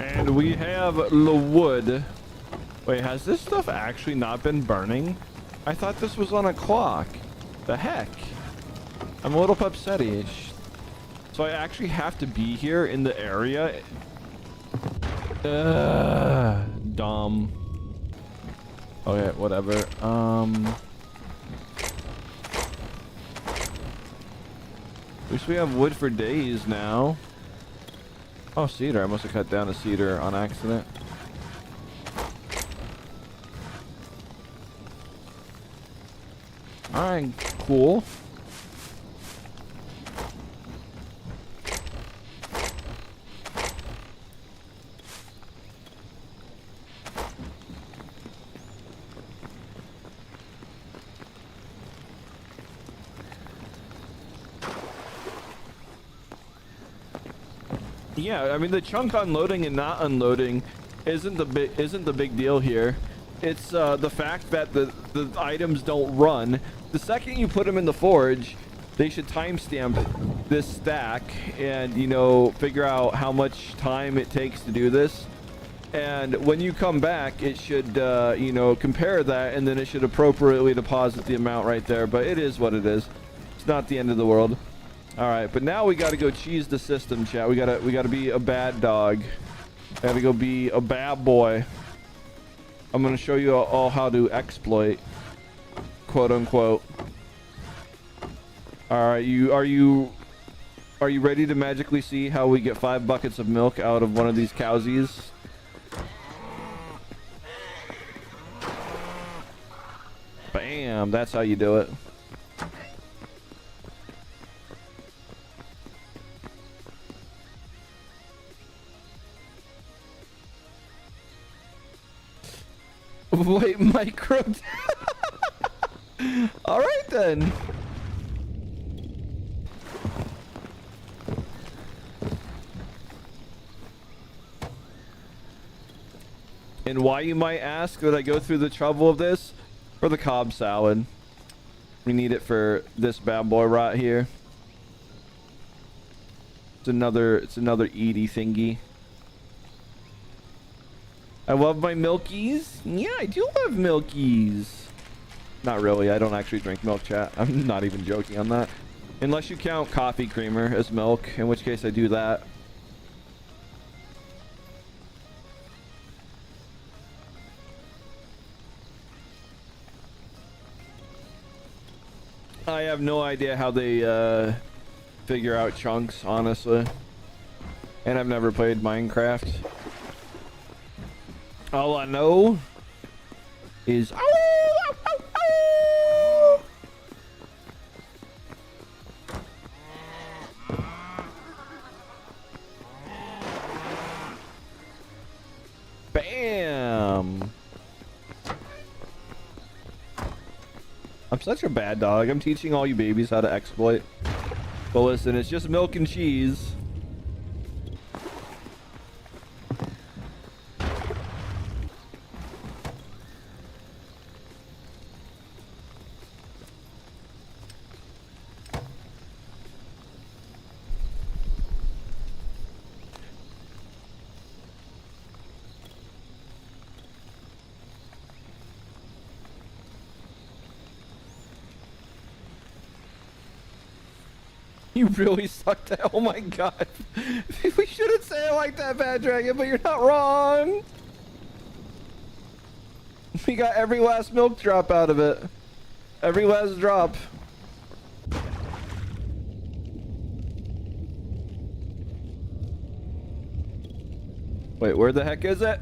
And we have the wood. Wait, has this stuff actually not been burning? I thought this was on a clock. The heck? I'm a little upset-ish. So I actually have to be here in the area. Dumb. Okay, whatever. At least we have wood for days now. Oh, cedar. I must have cut down a cedar on accident. Alright, cool. Yeah, I mean the chunk unloading and not unloading isn't the big deal here. It's the fact that the items don't run. The second you put them in the forge, they should timestamp this stack and, you know, figure out how much time it takes to do this. And when you come back, it should, you know, compare that, and then it should appropriately deposit the amount right there. But it is what it is. It's not the end of the world. All right, but now we got to go cheese the system, chat. We gotta be a bad dog. Gotta go be a bad boy. I'm gonna show you all how to exploit, quote unquote. All right, are you ready to magically see how we get 5 buckets of milk out of one of these cowsies? Bam, that's how you do it. Wait, micro. All right then. And why, you might ask, did I go through the trouble of this? For the Cobb salad. We need it for this bad boy right here. It's another Edie thingy. I love my Milkies. Yeah, I do love Milkies. Not really. I don't actually drink milk, chat. I'm not even joking on that. Unless you count coffee creamer as milk, in which case I do that. I have no idea how they figure out chunks, honestly. And I've never played Minecraft. All I know is... Bam! I'm such a bad dog. I'm teaching all you babies how to exploit. But listen, it's just milk and cheese. You really sucked at. Oh my god. We shouldn't say it like that, Bad Dragon, but you're not wrong. We got every last milk drop out of it. Every last drop. Wait, where the heck is it?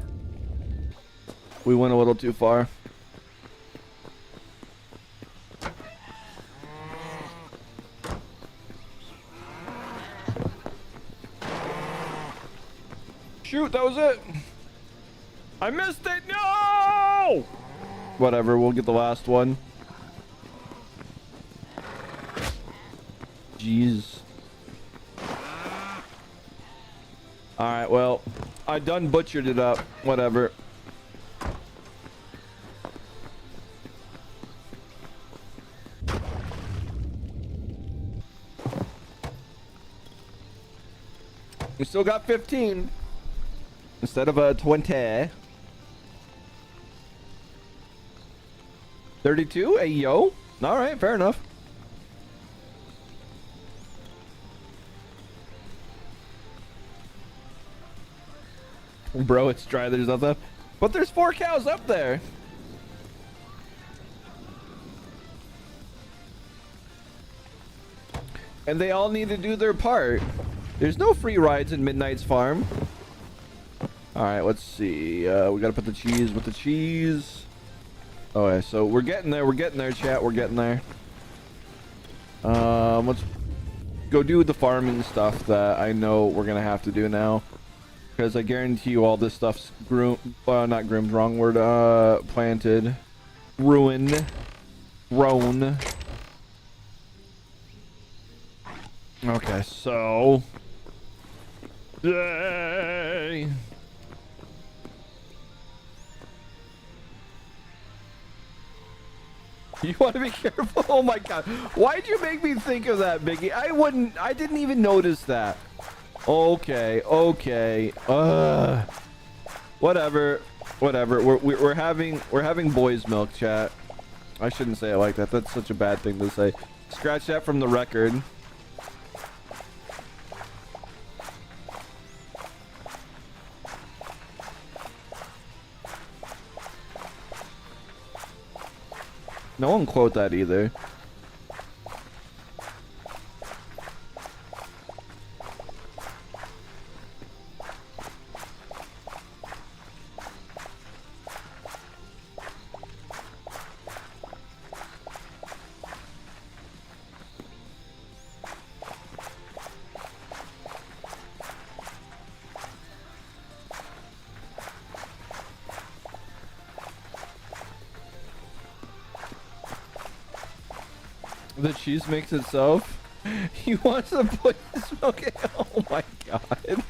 We went a little too far. Shoot, that was it. I missed it. No! Whatever, we'll get the last one. Jeez. Alright, well, I done butchered it up. Whatever. We still got 15. Instead of a 20. 32? Hey, yo. Alright, fair enough. Bro, it's dry. There's nothing. But there's 4 cows up there. And they all need to do their part. There's no free rides in Midnight's farm. Alright, let's see. We gotta put the cheese with the cheese. Okay, so we're getting there. We're getting there, chat. We're getting there. Let's go do the farming stuff that I know we're gonna have to do now. Because I guarantee you all this stuff's not groomed, wrong word. Planted. Ruined. Grown. Okay, so... Yay! You want to be careful? Oh my god. Why'd you make me think of that, Biggie? I didn't even notice that. Okay, okay. Whatever. Whatever. We're having boys milk, chat. I shouldn't say it like that. That's such a bad thing to say. Scratch that from the record. No one quote that either. The cheese makes itself. He wants to put his milk in. Oh my god.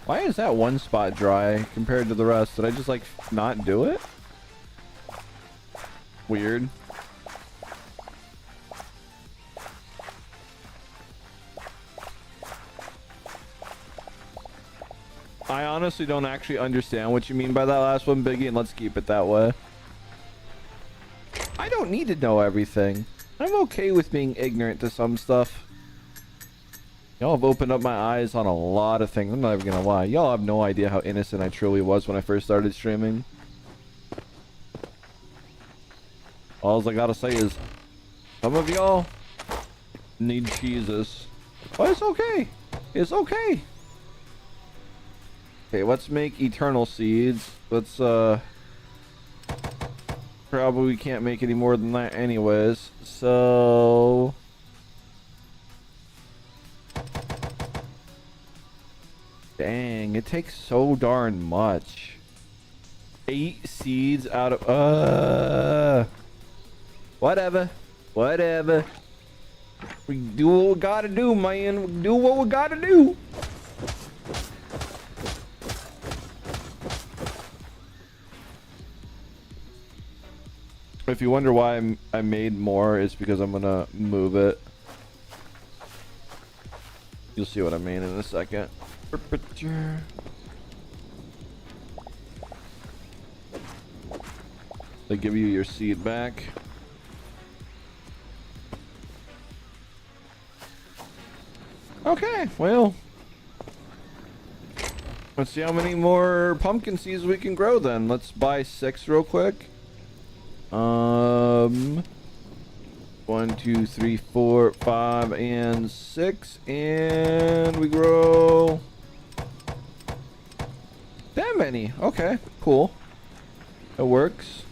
Why is that one spot dry compared to the rest? Did I just like not do it? Weird. I honestly don't actually understand what you mean by that last one, Biggie, and let's keep it that way. I don't need to know everything. I'm okay with being ignorant to some stuff. Y'all have opened up my eyes on a lot of things. I'm not even gonna lie. Y'all have no idea how innocent I truly was when I first started streaming. All I gotta say is, some of y'all need Jesus. But it's okay. It's okay. Okay, let's make eternal seeds. Let's, probably can't make any more than that anyways. So... Dang, it takes so darn much. 8 seeds out of whatever. Whatever. We do what we gotta do, man. We do what we gotta do. If you wonder why I made more, it's because I'm gonna move it. You'll see what I mean in a second. They give you your seed back. Okay, well, let's see how many more pumpkin seeds we can grow then. Let's buy 6 real quick. 1, 2, 3, 4, 5, and 6, and we grow that many. Okay, cool. It works.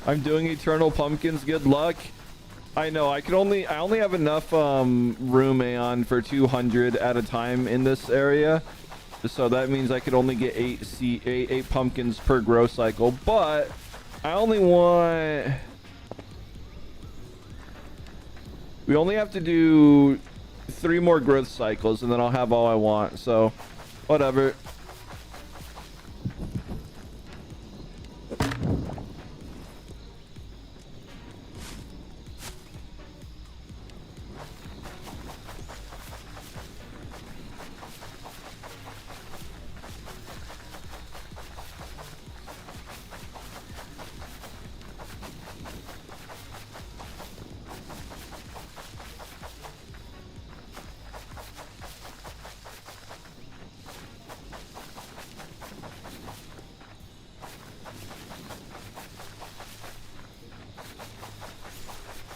I'm doing eternal pumpkins. Good luck. I know. I only have enough room Aeon for 200 at a time in this area, so that means I could only get 8 pumpkins per grow cycle. But I only want. We only have to do 3 more growth cycles, and then I'll have all I want. So, whatever.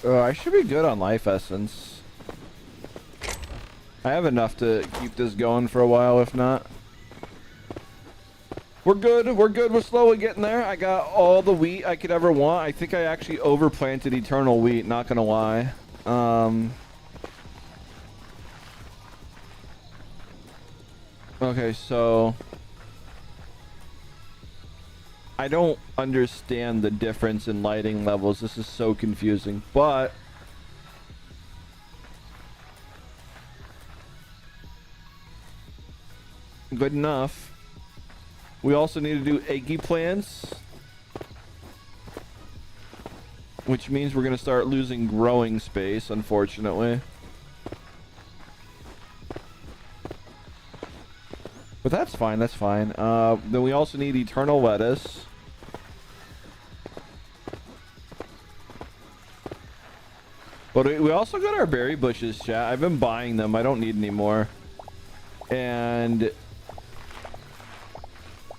I should be good on life essence. I have enough to keep this going for a while, if not. We're good. We're good. We're slowly getting there. I got all the wheat I could ever want. I think I actually overplanted eternal wheat, not gonna lie. Okay, so I don't understand the difference in lighting levels. This is so confusing, but good enough. We also need to do eggy plants, which means we're going to start losing growing space, unfortunately. But that's fine, that's fine. Then we also need eternal lettuce. But we also got our berry bushes, chat. I've been buying them. I don't need any more. And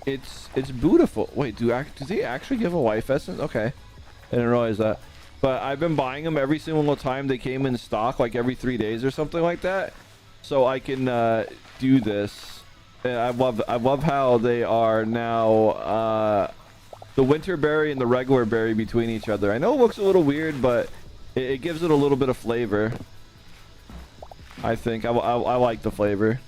it's beautiful. Wait, do they actually give a life essence? Okay. I didn't realize that. But I've been buying them every single time they came in stock, like every 3 days or something like that. So I can do this. I love how they are now the winter berry and the regular berry between each other. I know it looks a little weird, but it gives it a little bit of flavor. I think I like the flavor.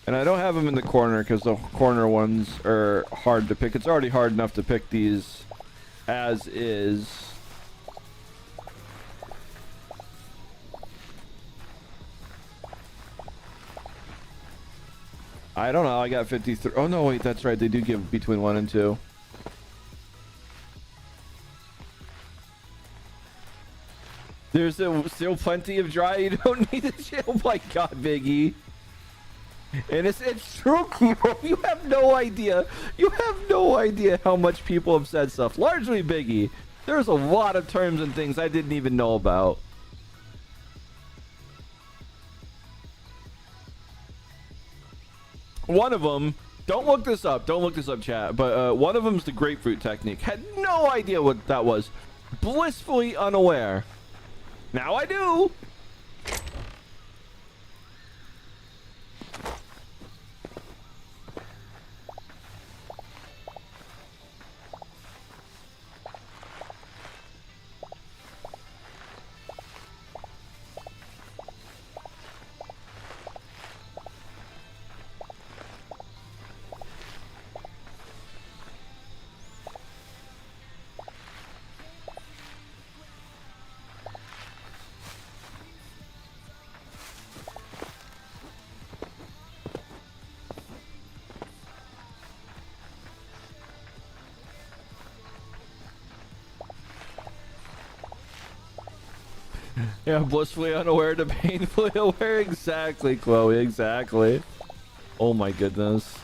And I don't have them in the corner because the corner ones are hard to pick. It's already hard enough to pick these as is. I don't know. I got 53. Oh, no, wait. That's right. They do give between 1 and 2. There's still plenty of dry. You don't need to chill. Oh, my God, Biggie. And it's true, Kiro. You have no idea. You have no idea how much people have said stuff. Largely Biggie. There's a lot of terms and things I didn't even know about. One of them, don't look this up. Don't look this up, chat. But one of them's the grapefruit technique. Had no idea what that was. Blissfully unaware. Now I do. Yeah, blissfully unaware to painfully aware. Exactly, Chloe. Exactly. Oh my goodness.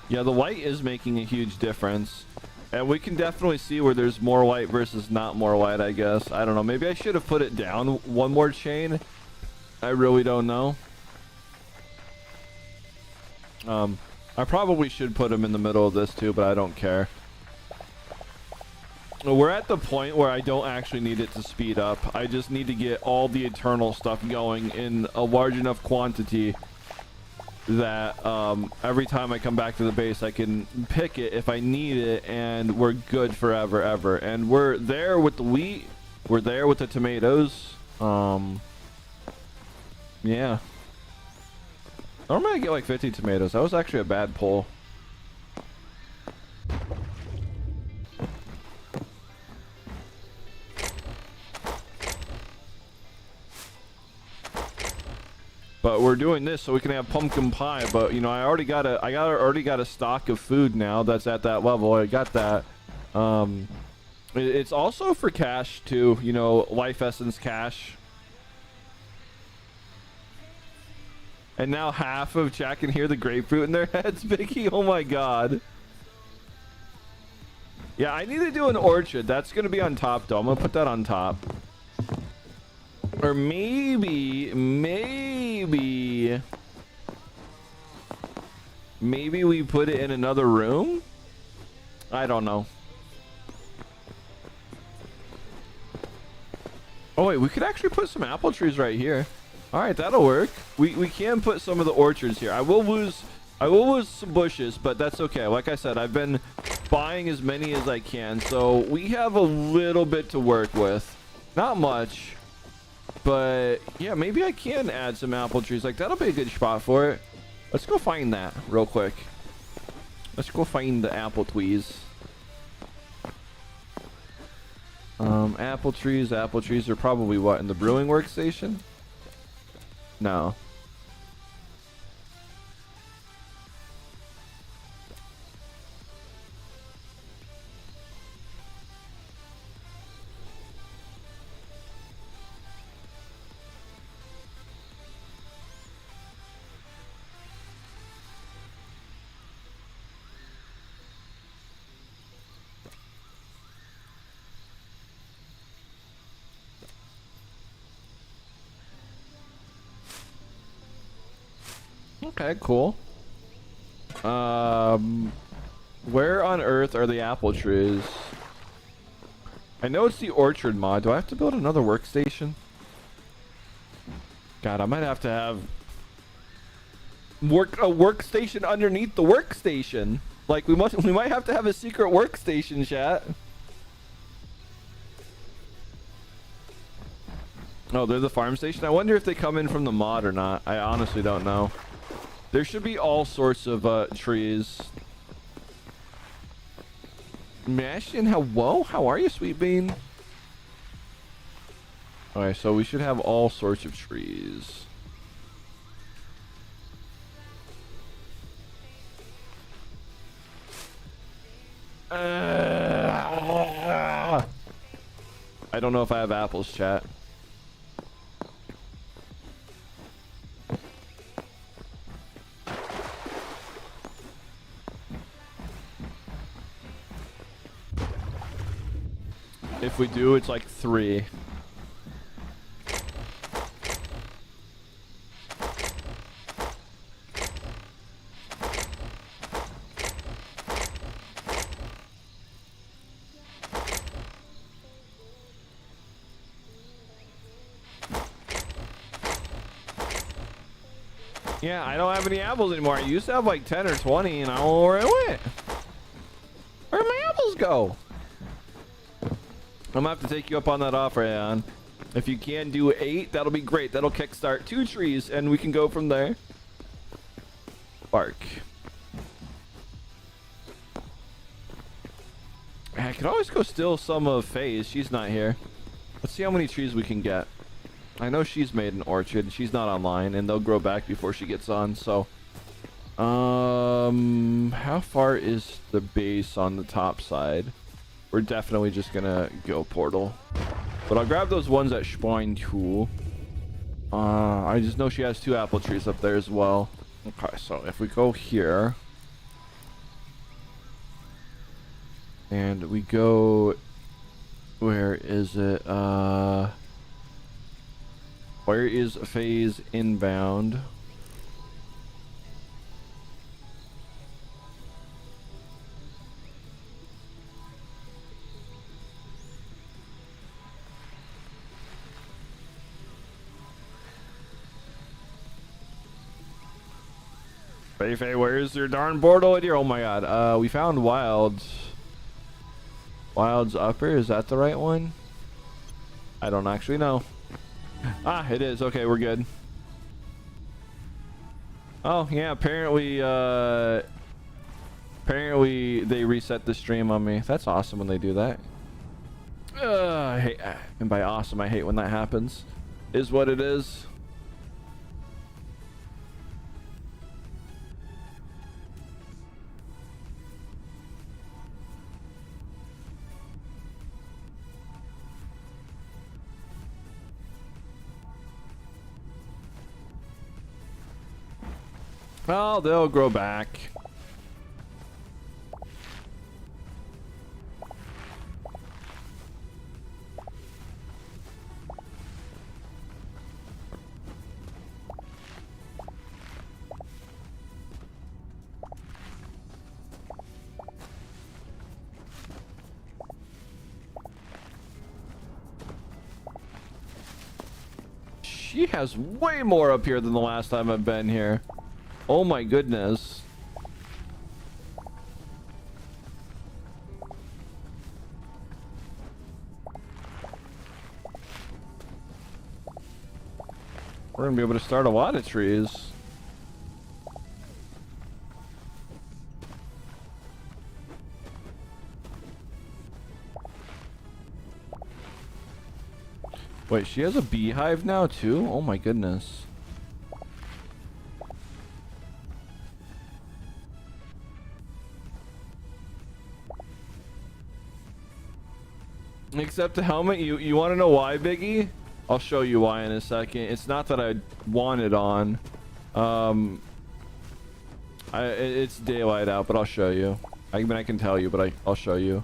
Yeah, the light is making a huge difference. And we can definitely see where there's more light versus not more light, I guess. I don't know. Maybe I should have put it down one more chain. I really don't know. I probably should put them in the middle of this too, but I don't care. We're at the point where I don't actually need it to speed up. I just need to get all the eternal stuff going in a large enough quantity that every time I come back to the base I can pick it if I need it, and we're good forever ever. And we're there with the wheat, we're there with the tomatoes. Yeah, normally I get like 50 tomatoes. That was actually a bad pull. But we're doing this so we can have pumpkin pie. But you know, I already got a stock of food now that's at that level. I got that. It's also for cash too. You know, life essence cash. And now half of chat can hear the grapefruit in their heads, Vicky. Oh my god. Yeah, I need to do an orchard. That's gonna be on top though. I'm gonna put that on top. Or maybe we put it in another room? I don't know. Oh wait, we could actually put some apple trees right here. All right, that'll work. We can put some of the orchards here. I will lose some bushes, but that's okay. Like I said, I've been buying as many as I can, so we have a little bit to work with. Not much, but yeah, maybe I can add some apple trees. Like that'll be a good spot for it. Let's go find that real quick. Let's go find the apple trees. Apple trees are probably what, in the brewing workstation? No. Okay, cool. Where on earth are the apple trees? I know it's the orchard mod. Do I have to build another workstation? God, I might have to have a workstation underneath the workstation. Like we might have to have a secret workstation, chat. Oh, they're the farm station. I wonder if they come in from the mod or not. I honestly don't know. There should be all sorts of trees. Mashin, hello? How are you, Sweet Bean? Alright, so we should have all sorts of trees. I don't know if I have apples, chat. If we do, it's like 3. Yeah, I don't have any apples anymore. I used to have like 10 or 20 and I don't know where it went. Where'd my apples go? I'm gonna have to take you up on that offer, Aeon. If you can do 8, that'll be great. That'll kickstart 2 trees and we can go from there. Bark. I could always go steal some of Faye's. She's not here. Let's see how many trees we can get. I know she's made an orchard. She's not online, and they'll grow back before she gets on. So, how far is the base on the top side? We're definitely just gonna go portal, but I'll grab those ones at Schwein too. I just know she has 2 apple trees up there as well. Okay, so if we go here, and we go, where is it? Where is phase inbound? Faye, where's your darn portal in here? Oh my god. We found Wilds. Wilds upper, is that the right one? I don't actually know. Ah, it is. Okay, we're good. Oh, yeah, apparently they reset the stream on me. That's awesome when they do that. I hate, and by awesome, I hate when that happens. Is what it is. Well, they'll grow back. She has way more up here than the last time I've been here. Oh my goodness. We're gonna be able to start a lot of trees. Wait, she has a beehive now too? Oh my goodness. Except the helmet, you want to know why, Biggie? I'll show you why in a second. It's not that I want it on. It's daylight out, but I'll show you. I mean, I can tell you, but I'll show you.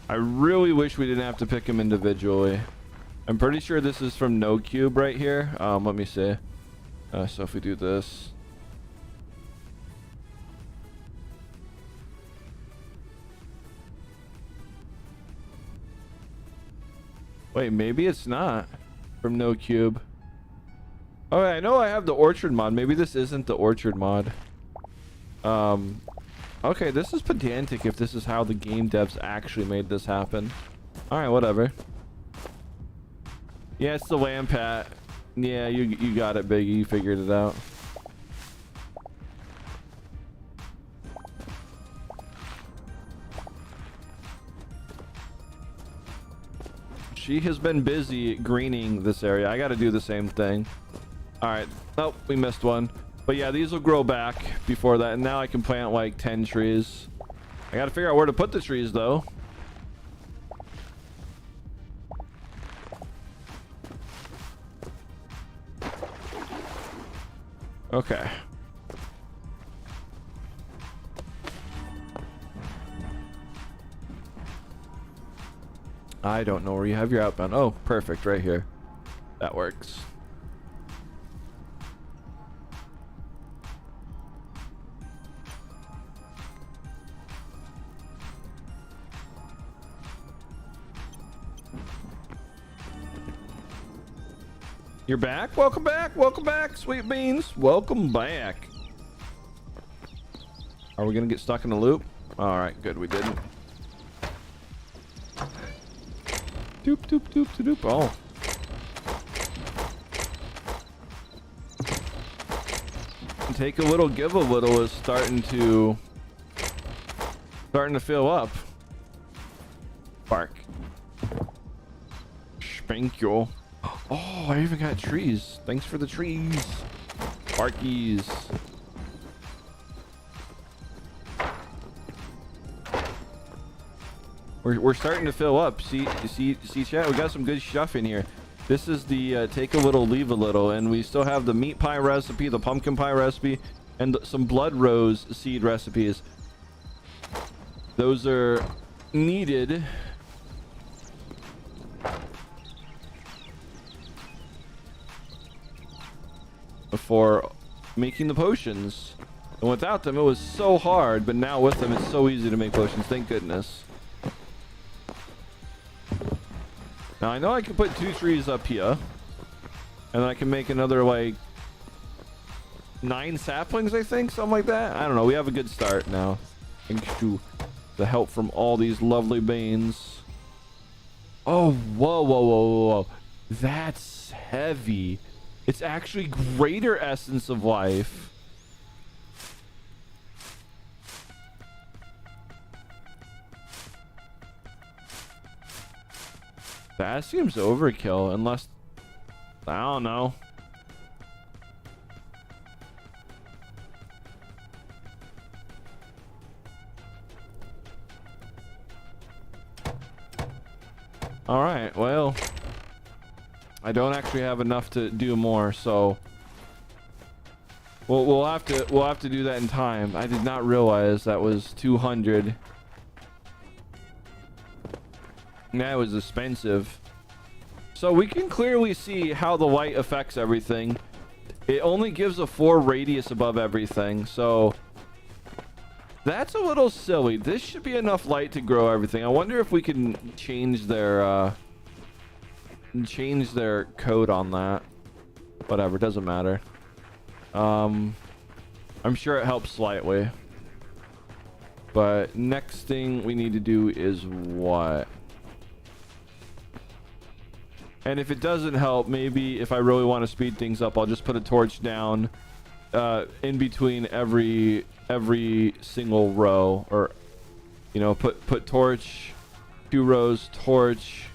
I really wish we didn't have to pick them individually. I'm pretty sure this is from No Cube right here. Let me see. So if we do this. Wait, maybe it's not from No Cube. Oh, I know I have the orchard mod. Maybe this isn't the orchard mod. Okay, this is pedantic if this is how the game devs actually made this happen. Alright, whatever. Yeah, it's the land pat. Yeah, you got it, Biggie. You figured it out. She has been busy greening this area. I got to do the same thing. All right. Oh, we missed one. But yeah, these will grow back before that. And now I can plant like 10 trees. I got to figure out where to put the trees though. Okay. I don't know where you have your outbound. Oh, perfect. Right here. That works. You're back? Welcome back. Welcome back, sweet beans. Welcome back. Are we going to get stuck in a loop? All right, good. We didn't. Doop, doop, doop, doop, doop. Oh. Take a little, give a little is starting to fill up. Bark. Spank you. Oh, I even got trees. Thanks for the trees. Barkies. We're starting to fill up. See, chat. We got some good stuff in here. This is the take a little, leave a little, and we still have the meat pie recipe, the pumpkin pie recipe, and some blood rose seed recipes. Those are needed. For making the potions. And without them, it was so hard, but now with them, it's so easy to make potions. Thank goodness. Now I know I can put 2 trees up here, and then I can make another like 9 saplings, I think, something like that. I don't know. We have a good start now, thanks to the help from all these lovely beans. Oh, whoa, whoa, whoa, whoa, whoa! That's heavy. It's actually greater essence of life. That seems overkill, unless... I don't know. Alright, well... I don't actually have enough to do more, so... We'll have to do that in time. I did not realize that was 200. That was expensive. So we can clearly see how the light affects everything. It only gives a 4 radius above everything, so that's a little silly. This should be enough light to grow everything. I wonder if we can change their code on that. Whatever, doesn't matter. I'm sure it helps slightly. But next thing we need to do is what? And if it doesn't help, maybe if I really want to speed things up, I'll just put a torch down in between every single row, or you know, put torch, 2 rows, torch.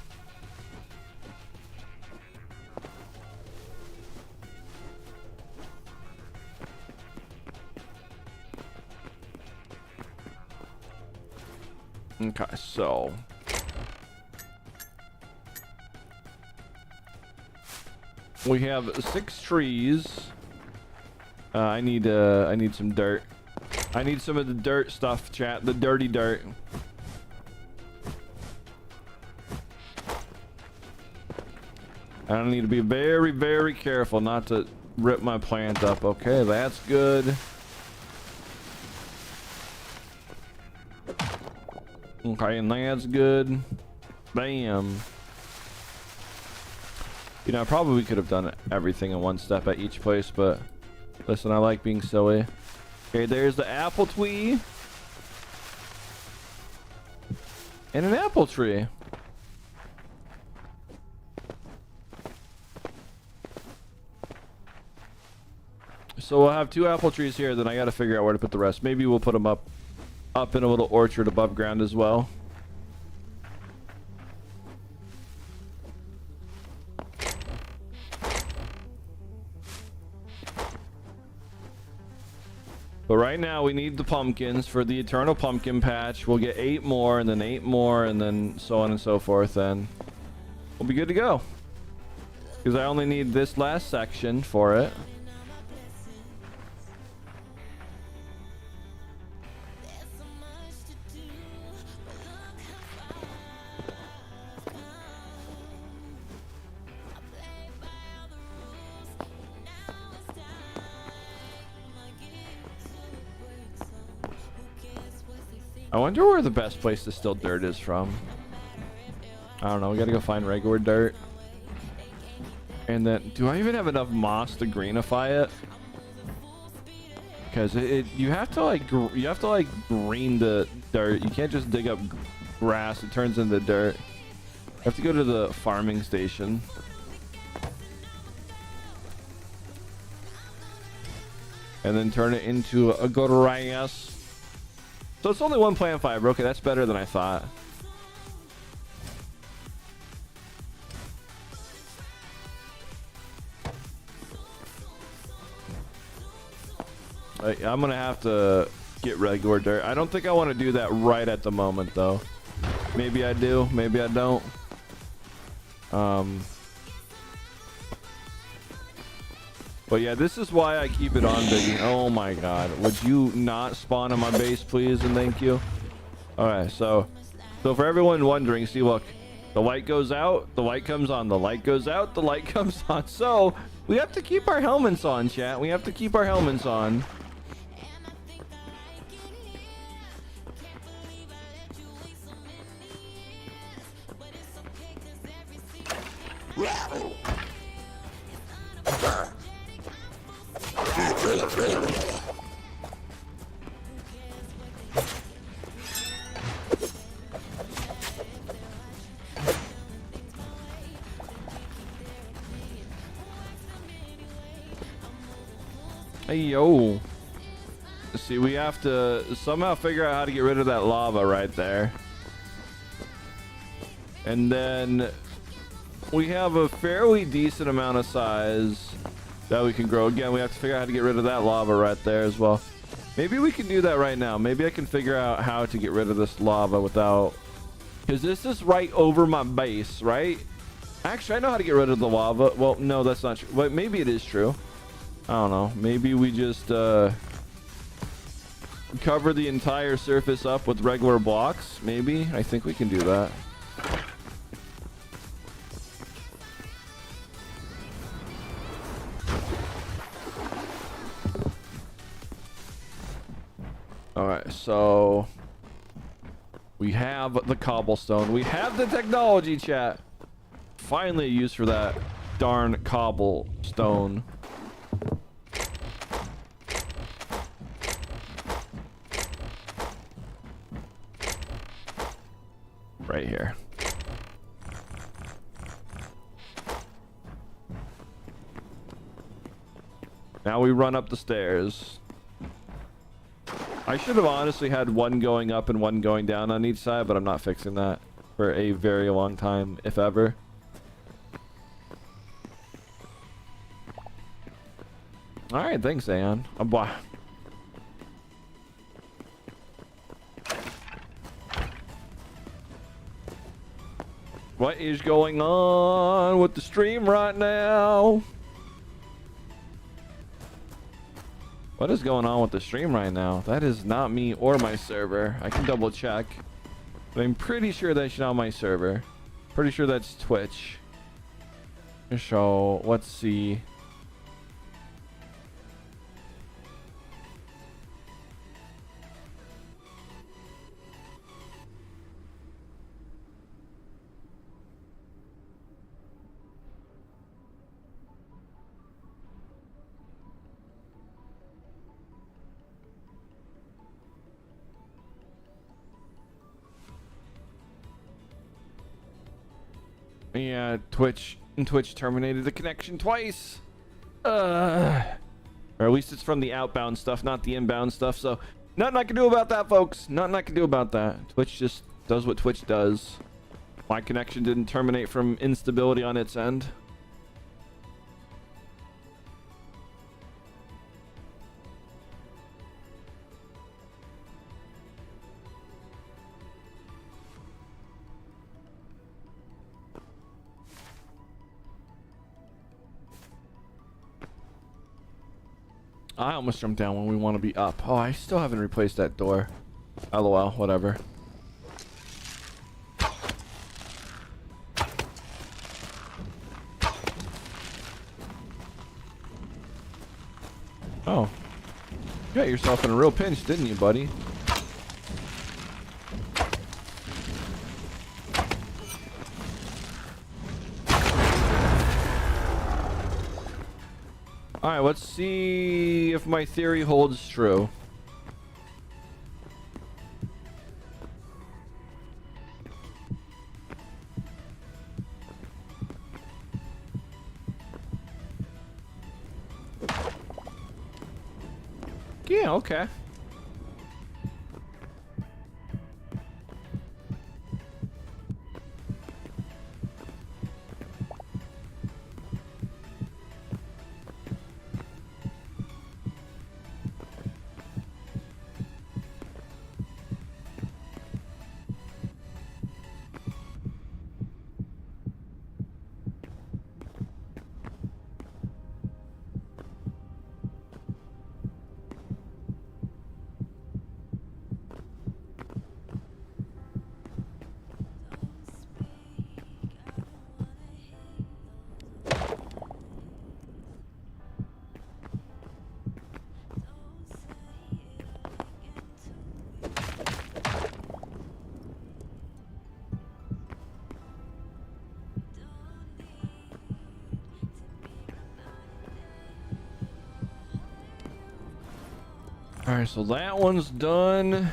Okay, so we have 6 trees. I need some dirt. I need some of the dirt stuff, chat. The dirty dirt. I need to be very, very careful not to rip my plant up. Okay, that's good. Okay, and that's good. Bam. You know, I probably could have done everything in one step at each place, but listen, I like being silly. Okay, there's the apple tree. And an apple tree. So we'll have 2 apple trees here, then I gotta figure out where to put the rest. Maybe we'll put them up in a little orchard above ground as well. But right now we need the pumpkins for the eternal pumpkin patch. We'll get 8 more and then 8 more and then so on and so forth, and we'll be good to go. Because I only need this last section for it. I wonder where the best place to steal dirt is from. I don't know. We gotta go find regular dirt. And then, do I even have enough moss to greenify it? Because you have to like green the dirt. You can't just dig up grass. It turns into dirt. I have to go to the farming station. And then turn it into a grass. So it's only 1 plant fiber. Okay, that's better than I thought. I'm gonna have to get regular dirt. I don't think I want to do that right at the moment, though. Maybe I do. Maybe I don't. But yeah, this is why I keep it on, Biggie. Oh my god. Would you not spawn on my base, please, and thank you? Alright, so for everyone wondering, see, look. The light goes out, the light comes on. The light goes out, the light comes on. So, we have to keep our helmets on, chat. We have to keep our helmets on. Hey, yo. See, we have to somehow figure out how to get rid of that lava right there. And then we have a fairly decent amount of size that we can grow. Again, we have to figure out how to get rid of that lava right there as well. Maybe we can do that right now. Maybe I can figure out how to get rid of this lava without... Because this is right over my base, right? Actually, I know how to get rid of the lava. Well, no, that's not true. But maybe it is true. I don't know. Maybe we just cover the entire surface up with regular blocks. Maybe. I think we can do that. Alright, so we have the cobblestone. We have the technology, chat. Finally a use for that darn cobblestone. Right here. Now we run up the stairs. I should have honestly had one going up and one going down on each side, but I'm not fixing that for a very long time, if ever. Alright, thanks, Aeon. What is going on with the stream right now? What is going on with the stream right now? That is not me or my server. I can double check. But I'm pretty sure that's not my server. Pretty sure that's Twitch. So, let's see. Yeah, Twitch terminated the connection twice. Or at least it's from the outbound stuff, not the inbound stuff. So nothing I can do about that, folks. Nothing I can do about that. Twitch just does what Twitch does. My connection didn't terminate from instability on its end. I almost jumped down when we want to be up. Oh, I still haven't replaced that door. LOL, whatever. Oh. You got yourself in a real pinch, didn't you, buddy? Alright, let's see if my theory holds true. Yeah, okay. Alright, so that one's done.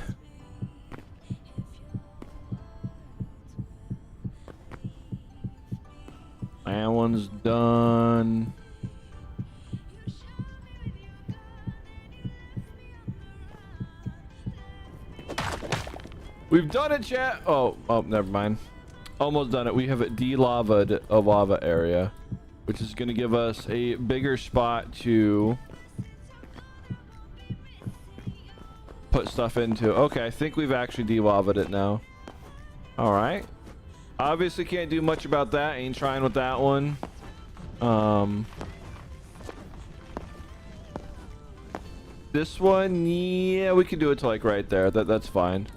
That one's done. We've done it, chat. Oh, never mind. Almost done it. We have de-lava'd a lava area, which is going to give us a bigger spot to put stuff into. Okay, I think we've actually de-lava'd it now. All right. Obviously can't do much about that. Ain't trying with that one. This one, yeah, we can do it to like right there. That's fine.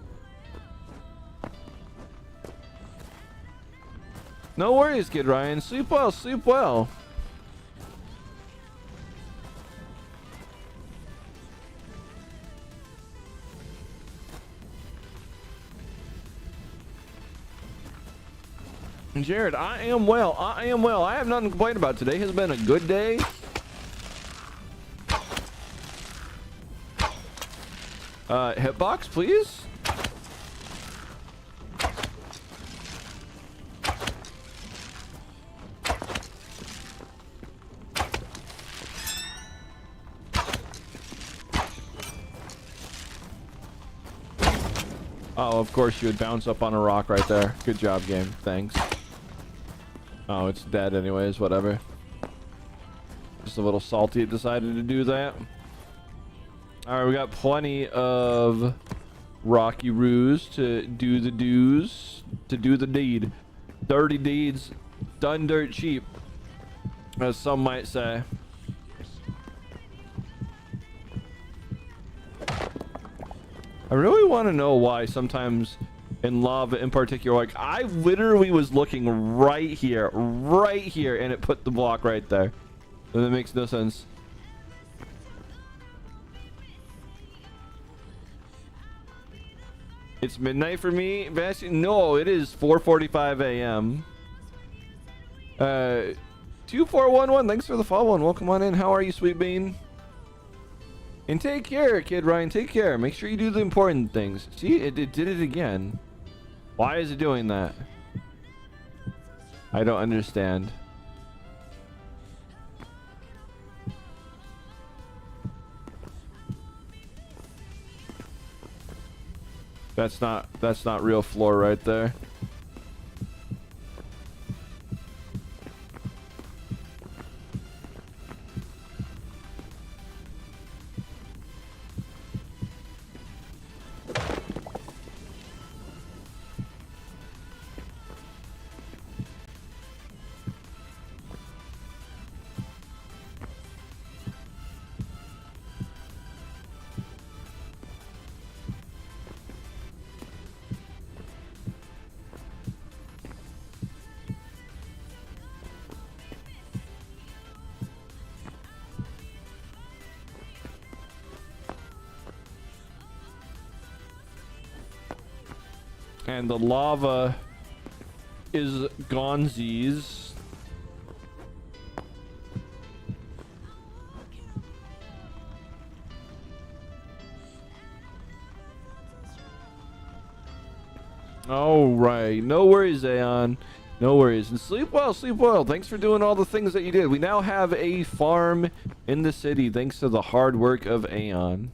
No worries, Kid Ryan. Sleep well, sleep well. Jared, I am well. I am well. I have nothing to complain about. Today has been a good day. Hitbox, please. Oh, of course you would bounce up on a rock right there. Good job, game. Thanks. Oh, it's dead anyways, whatever. Just a little salty it decided to do that. Alright, we got plenty of Rocky Roos to do the do's, to do the deed. Dirty deeds done dirt cheap, as some might say. I really want to know why sometimes in lava in particular, like I literally was looking right here, and it put the block right there. And that makes no sense. It's midnight for me, Bastion. No, it is 4:45 a.m. 2411, thanks for the follow and welcome on in. How are you, Sweet Bean? And take care, Kid Ryan. Take care. Make sure you do the important things. See, it did it again. Why is it doing that? I don't understand. That's not real floor right there. And the lava is Gonzi's. All right, no worries, Aeon. No worries. And sleep well, sleep well. Thanks for doing all the things that you did. We now have a farm in the city thanks to the hard work of Aeon.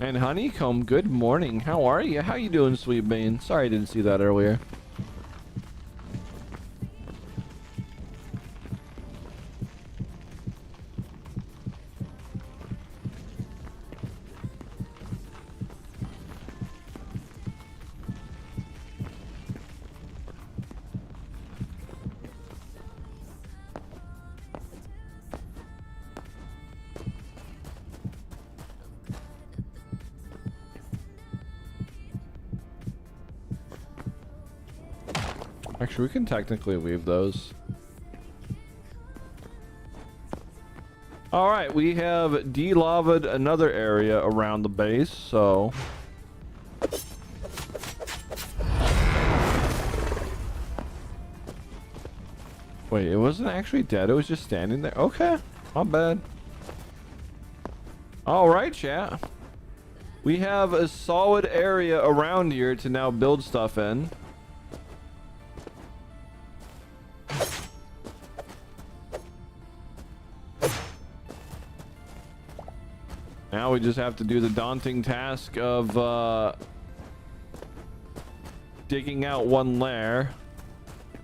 And Honeycomb, good morning. How are you? How you doing, Sweet Bean? Sorry I didn't see that earlier. Actually, we can technically leave those. All right, we have de-lava'd another area around the base, so... Wait, it wasn't actually dead, it was just standing there? Okay, not bad. All right, chat. We have a solid area around here to now build stuff in. Now we just have to do the daunting task of digging out one layer,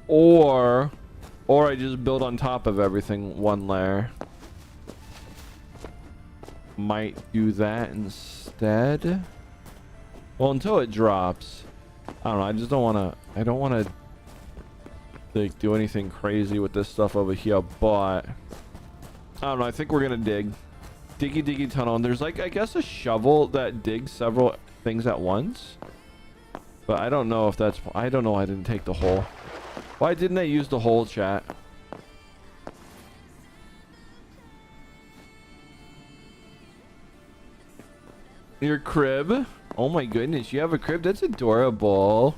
or I just build on top of everything one layer. Might do that instead. Well, until it drops. I don't know. I just don't want to. I don't want to like do anything crazy with this stuff over here, but I don't know. I think we're gonna dig. Diggy tunnel, and there's like I guess a shovel that digs several things at once, but I don't know if that's I don't know. I didn't take the hole. Why didn't I use the hole, chat? Your crib? Oh my goodness, you have a crib? That's adorable.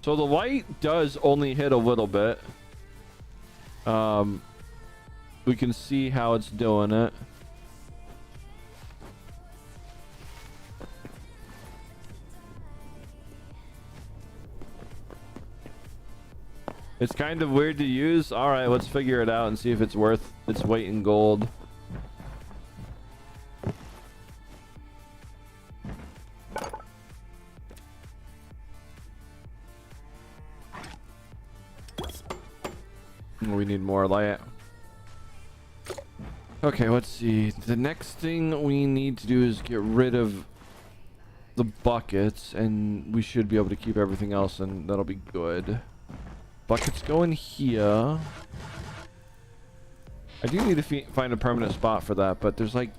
So the light does only hit a little bit. We can see how it's doing it. It's kind of weird to use. All right, let's figure it out and see if it's worth its weight in gold. We need more light. Okay, let's see. The next thing we need to do is get rid of the buckets, and we should be able to keep everything else, and that'll be good. Buckets go in here. I do need to find a permanent spot for that, but there's like,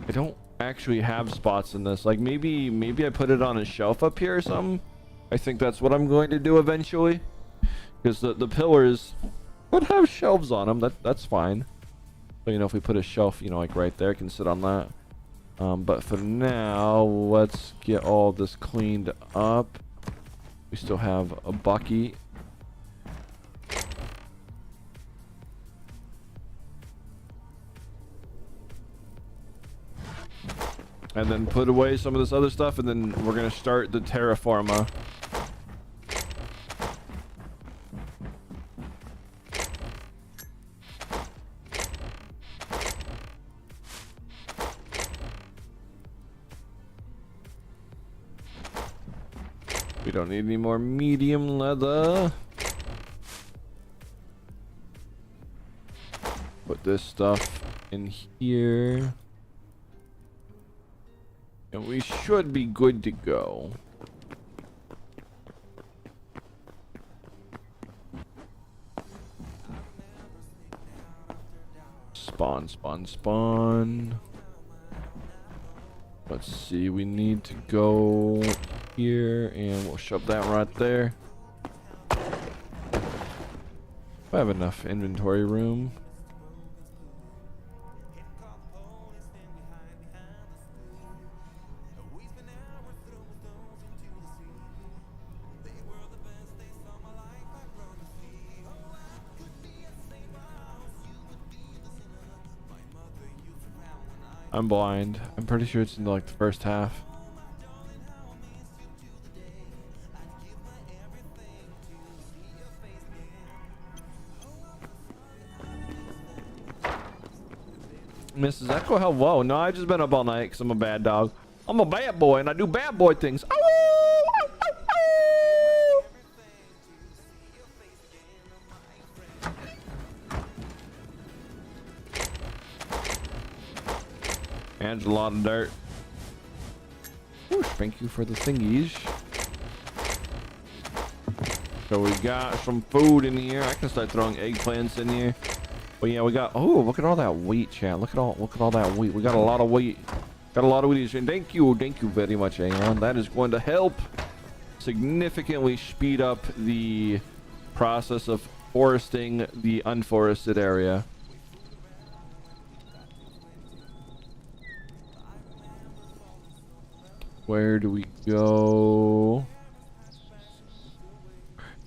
I don't actually have spots in this. Like maybe I put it on a shelf up here or something. I think that's what I'm going to do eventually, because the pillars would have shelves on them. That's fine. But you know, if we put a shelf, you know, like right there, it can sit on that. But for now, let's get all this cleaned up. We still have a bucket. And then put away some of this other stuff, and then we're gonna start the terraforma. We don't need any more medium leather. Put this stuff in here. And we should be good to go. Spawn, spawn, spawn. Let's see, we need to go here, and we'll shove that right there. I have enough inventory room. I'm blind. I'm pretty sure it's in like the first half. Mrs. Echo, hello. No, I just been up all night because I'm a bad dog. I'm a bad boy and I do bad boy things. Ow! Ow, ow, ow! And a lot of dirt. Whoosh, thank you for the thingies. So we got some food in here. I can start throwing eggplants in here. But yeah, we got, oh, look at all that wheat, chat. Look at all that wheat. We got a lot of wheat. Got a lot of wheat. And thank you very much, Aeon. That is going to help significantly speed up the process of foresting the unforested area. Where do we go?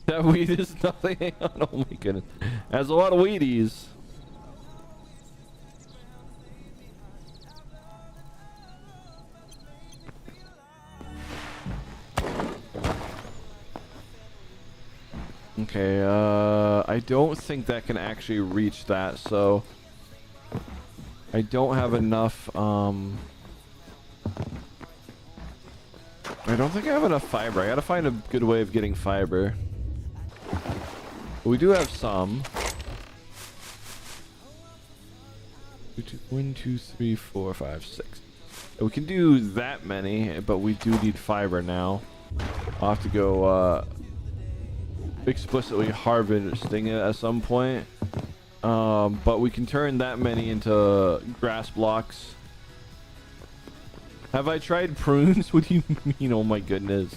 That weed is nothing. Oh my goodness. Has a lot of Wheaties. Okay, I don't think that can actually reach that, so I don't have enough, I don't think I have enough fiber. I gotta find a good way of getting fiber. But we do have some. 1, 2, 3, 4, 5, 6. We can do that many, but we do need fiber now. I'll have to go, explicitly harvesting it at some point. But we can turn that many into grass blocks. Have I tried prunes? What do you mean? Oh my goodness.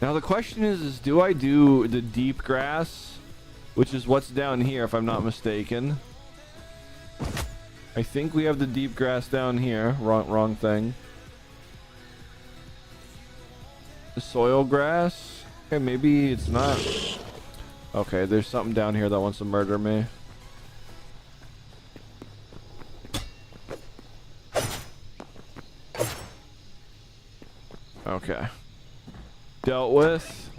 Now the question is do I do the deep grass, which is what's down here if I'm not mistaken. I think we have the deep grass down here. Wrong thing. The soil grass? Okay, maybe it's not. Okay, there's something down here that wants to murder me. Okay. Dealt with.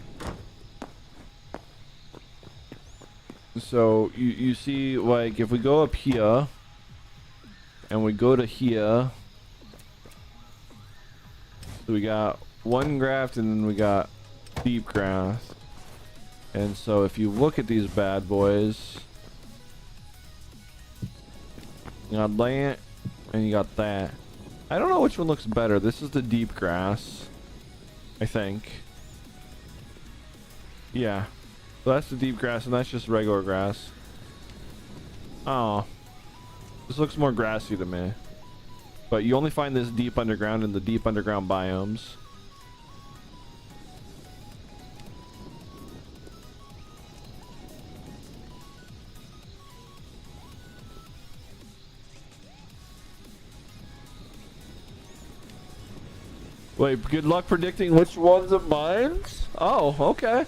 So you see, like, if we go up here and we go to here, so we got one graft and then we got deep grass. And so if you look at these bad boys, you got that and you got that. I don't know which one looks better. This is the deep grass, I think. Yeah, so that's the deep grass and that's just regular grass. Oh, This looks more grassy to me. But you only find this deep underground in the deep underground biomes. Wait, good luck predicting which ones it mines? Oh, okay.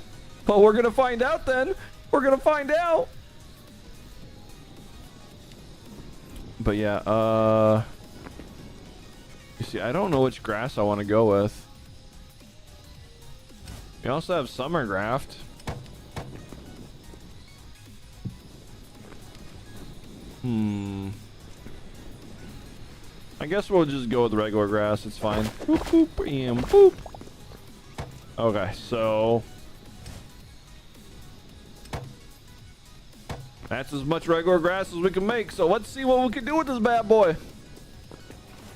Well, we're gonna find out then. We're gonna find out. But yeah, you see, I don't know which grass I want to go with. We also have summer graft. I guess we'll just go with regular grass. It's fine. Boop, boop, and boop. Okay, so that's as much regular grass as we can make. So let's see what we can do with this bad boy.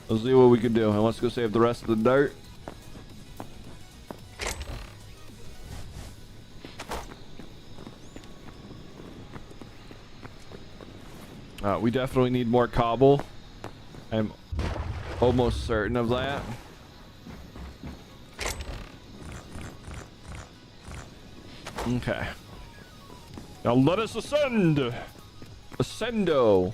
Let's see what we can do. And let's go save the rest of the dirt. We definitely need more cobble. I'm almost certain of that. Okay. Now let us ascend. Ascendo.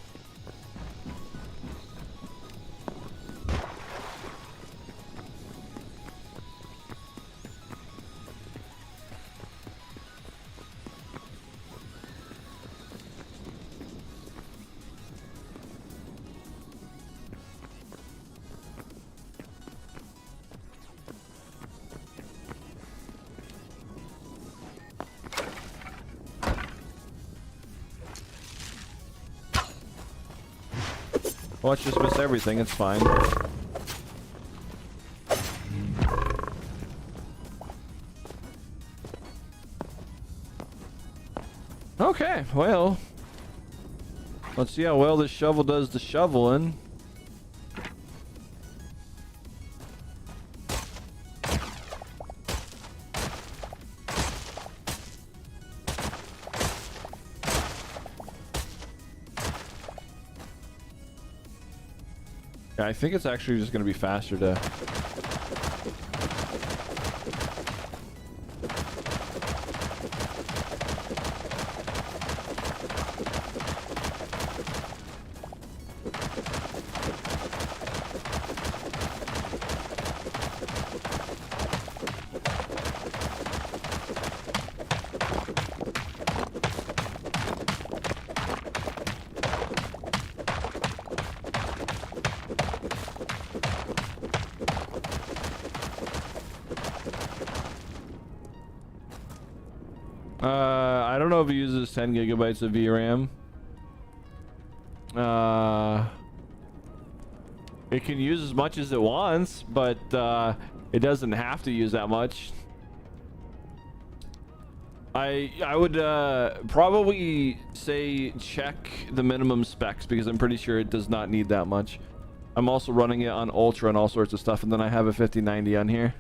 Let's just miss everything, it's fine. Okay, well, let's see how well this shovel does the shoveling. I think it's actually just going to be faster to... I don't know if it uses 10 gigabytes of VRAM. It can use as much as it wants, but it doesn't have to use that much. I would probably say check the minimum specs because I'm pretty sure it does not need that much. I'm also running it on Ultra and all sorts of stuff, and then I have a 5090 on here.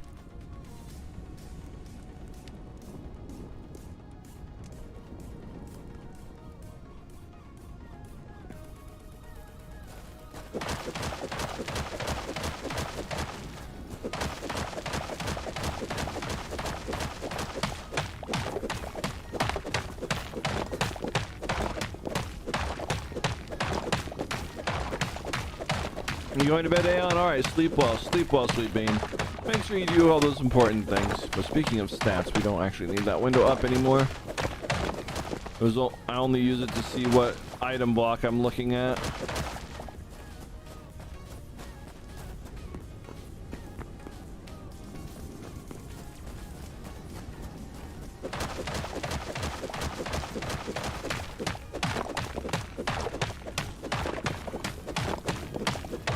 You going to bed, Aeon? Alright, sleep well, Sweet Bean. Make sure you do all those important things. But speaking of stats, we don't actually need that window up anymore. I only use it to see what item block I'm looking at.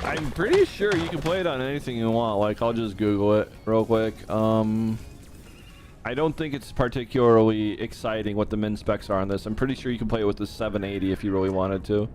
I'm pretty sure you can play it on anything you want. Like, I'll just Google it real quick. I don't think it's particularly exciting what the min specs are on this. I'm pretty sure you can play it with the 780 if you really wanted to.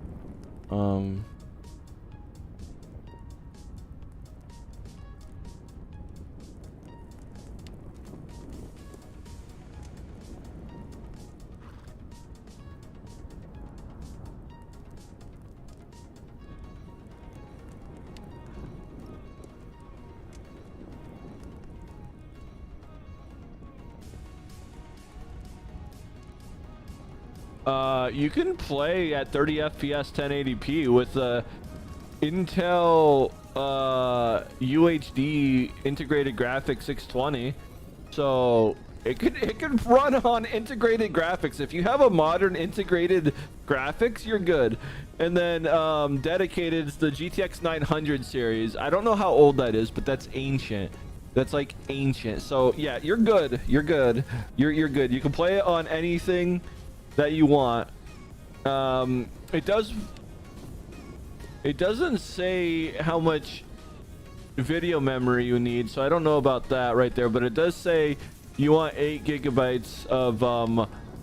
You can play at 30 FPS 1080p with Intel UHD integrated graphics 620. So it could run on integrated graphics. If you have a modern integrated graphics, you're good. And then dedicated is the GTX 900 series. I don't know how old that is, but that's ancient. That's like ancient. So yeah, you're good. You're good. You're good. You can play it on anything that you want. It doesn't say how much video memory you need, so I don't know about that right there, but it does say you want 8 gigabytes of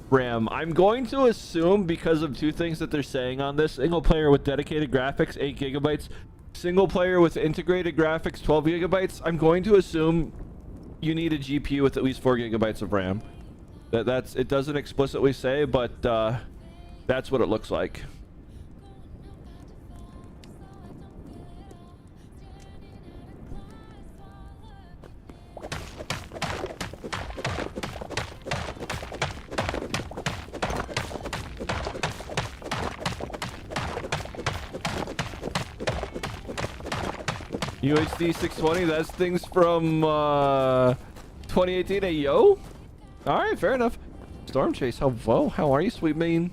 RAM. I'm going to assume, because of two things that they're saying on this: single player with dedicated graphics 8 gigabytes, single player with integrated graphics 12 gigabytes. I'm going to assume you need a GPU with at least 4 gigabytes of RAM. That's it. Doesn't explicitly say, but that's what it looks like. UHD 620, that's things from 2018. Hey, yo. All right, fair enough. Storm Chase, hello. How are you, sweet bean?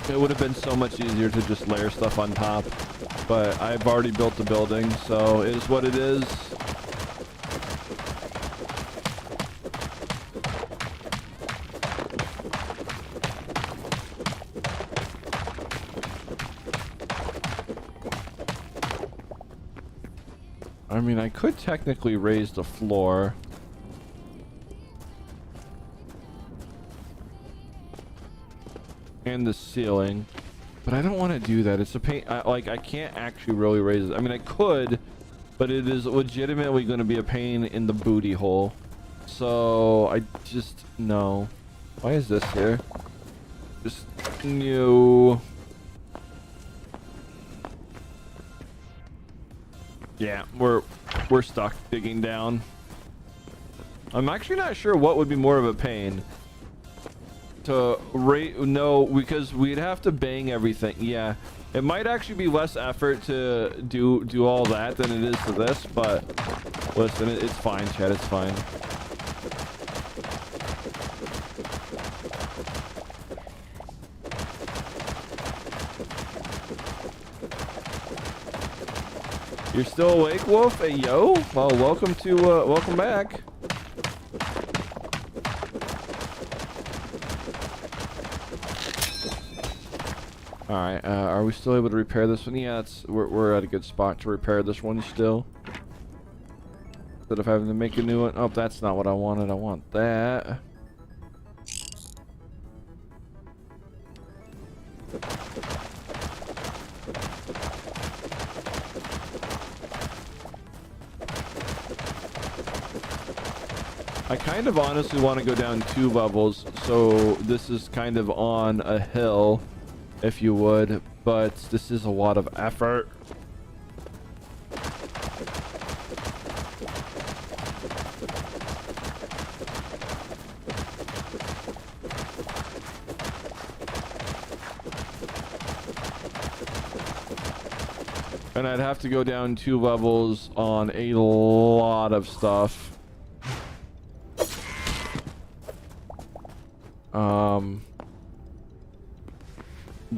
It would have been so much easier to just layer stuff on top, but I've already built the building, so it is what it is. I mean, I could technically raise the floor. And the ceiling, but I don't want to do that. It's a pain. I can't actually really raise it. I mean, I could, but it is legitimately going to be a pain in the booty hole. So I just no. Why is this here? Just new. Yeah, we're stuck digging down. I'm actually not sure what would be more of a pain. To rate no, because we'd have to bang everything. Yeah, it might actually be less effort to do all that than it is to this, but listen, it's fine, Chad, it's fine. You're still awake, Wolf? Hey, yo. Well, welcome back. All right, are we still able to repair this one? Yeah, we're at a good spot to repair this one still. Instead of having to make a new one. Oh, that's not what I wanted. I want that. I kind of honestly want to go down 2 levels, so this is kind of on a hill, if you would, but this is a lot of effort. And I'd have to go down 2 levels on a lot of stuff.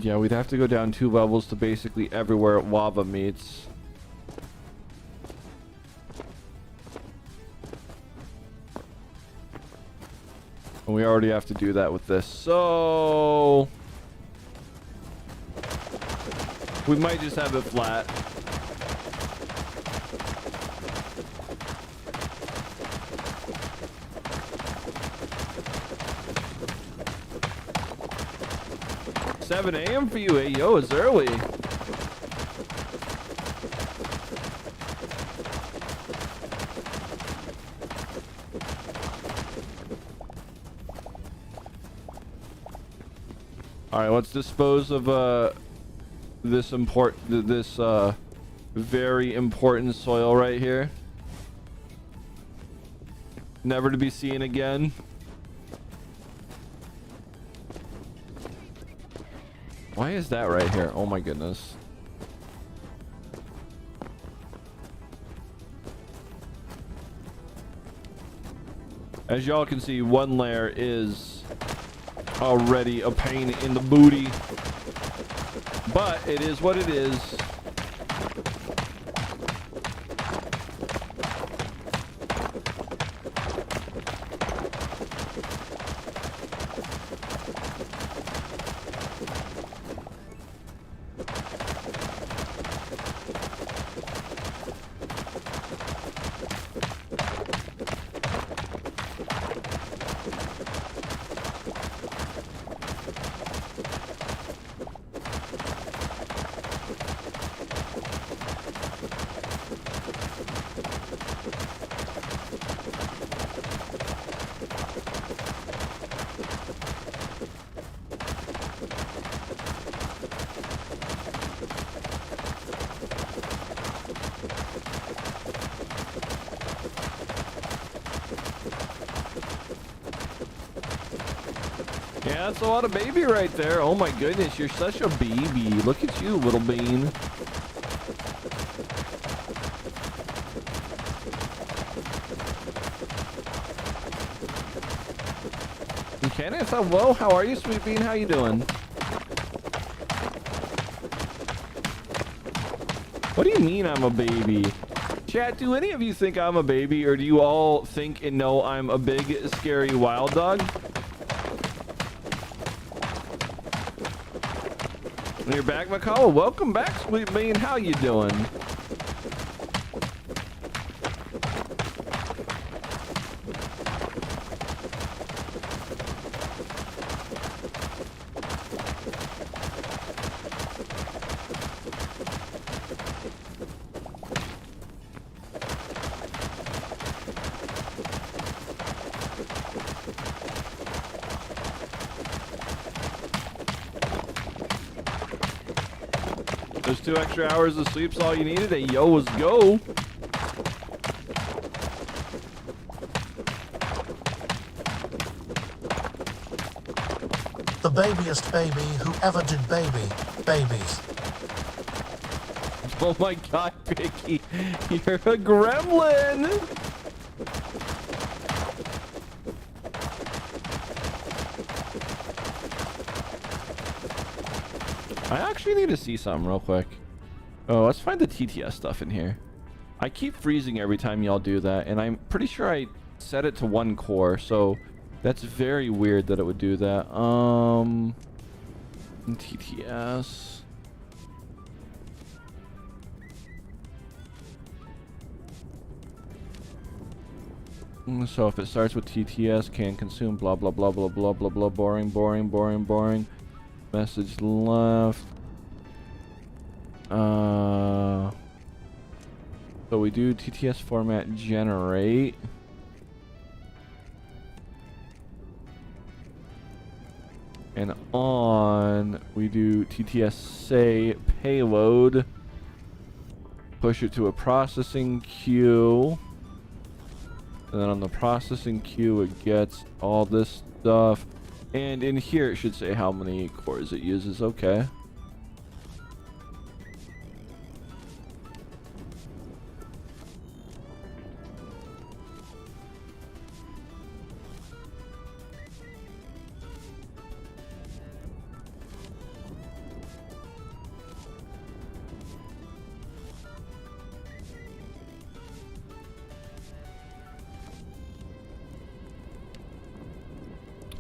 Yeah, we'd have to go down 2 levels to basically everywhere lava meets. And we already have to do that with this. So We might just have it flat. $7 a.m. for you, hey yo, it's early. All right, let's dispose of this very important soil right here. Never to be seen again. Why is that right here? Oh my goodness. As y'all can see, one layer is already a pain in the booty, but it is what it is. Yeah, that's a lot of baby right there. Oh my goodness, you're such a baby. Look at you, little bean. Candace, hello, how are you, sweet bean? How you doing? What do you mean I'm a baby? Chat, do any of you think I'm a baby, or do you all think and know I'm a big, scary wild dog? And you're back, McCall. Welcome back, sweet bean. How you doing? Those 2 extra hours of sleep's all you needed. Hey, yo, let's go. The babiest baby who ever did babies. Oh my god, Vicky, you're a gremlin. I actually need to see something real quick. Oh, let's find the TTS stuff in here. I keep freezing every time y'all do that, and I'm pretty sure I set it to 1 core, so that's very weird that it would do that. TTS. So if it starts with TTS, can consume blah blah blah blah blah blah blah, boring. Message left. So we do TTS format generate. And on we do TTS say payload. Push it to a processing queue. And then on the processing queue it gets all this stuff. And in here it should say how many cores it uses. Okay.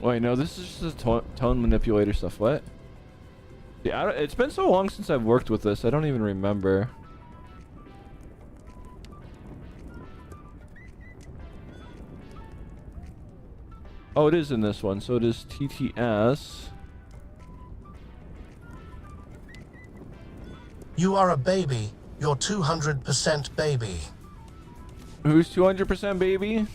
Wait, no, this is just the tone manipulator stuff. What? Yeah, it's been so long since I've worked with this, I don't even remember. Oh, it is in this one, so it is TTS. You are a baby. You're 200% baby. Who's 200% baby?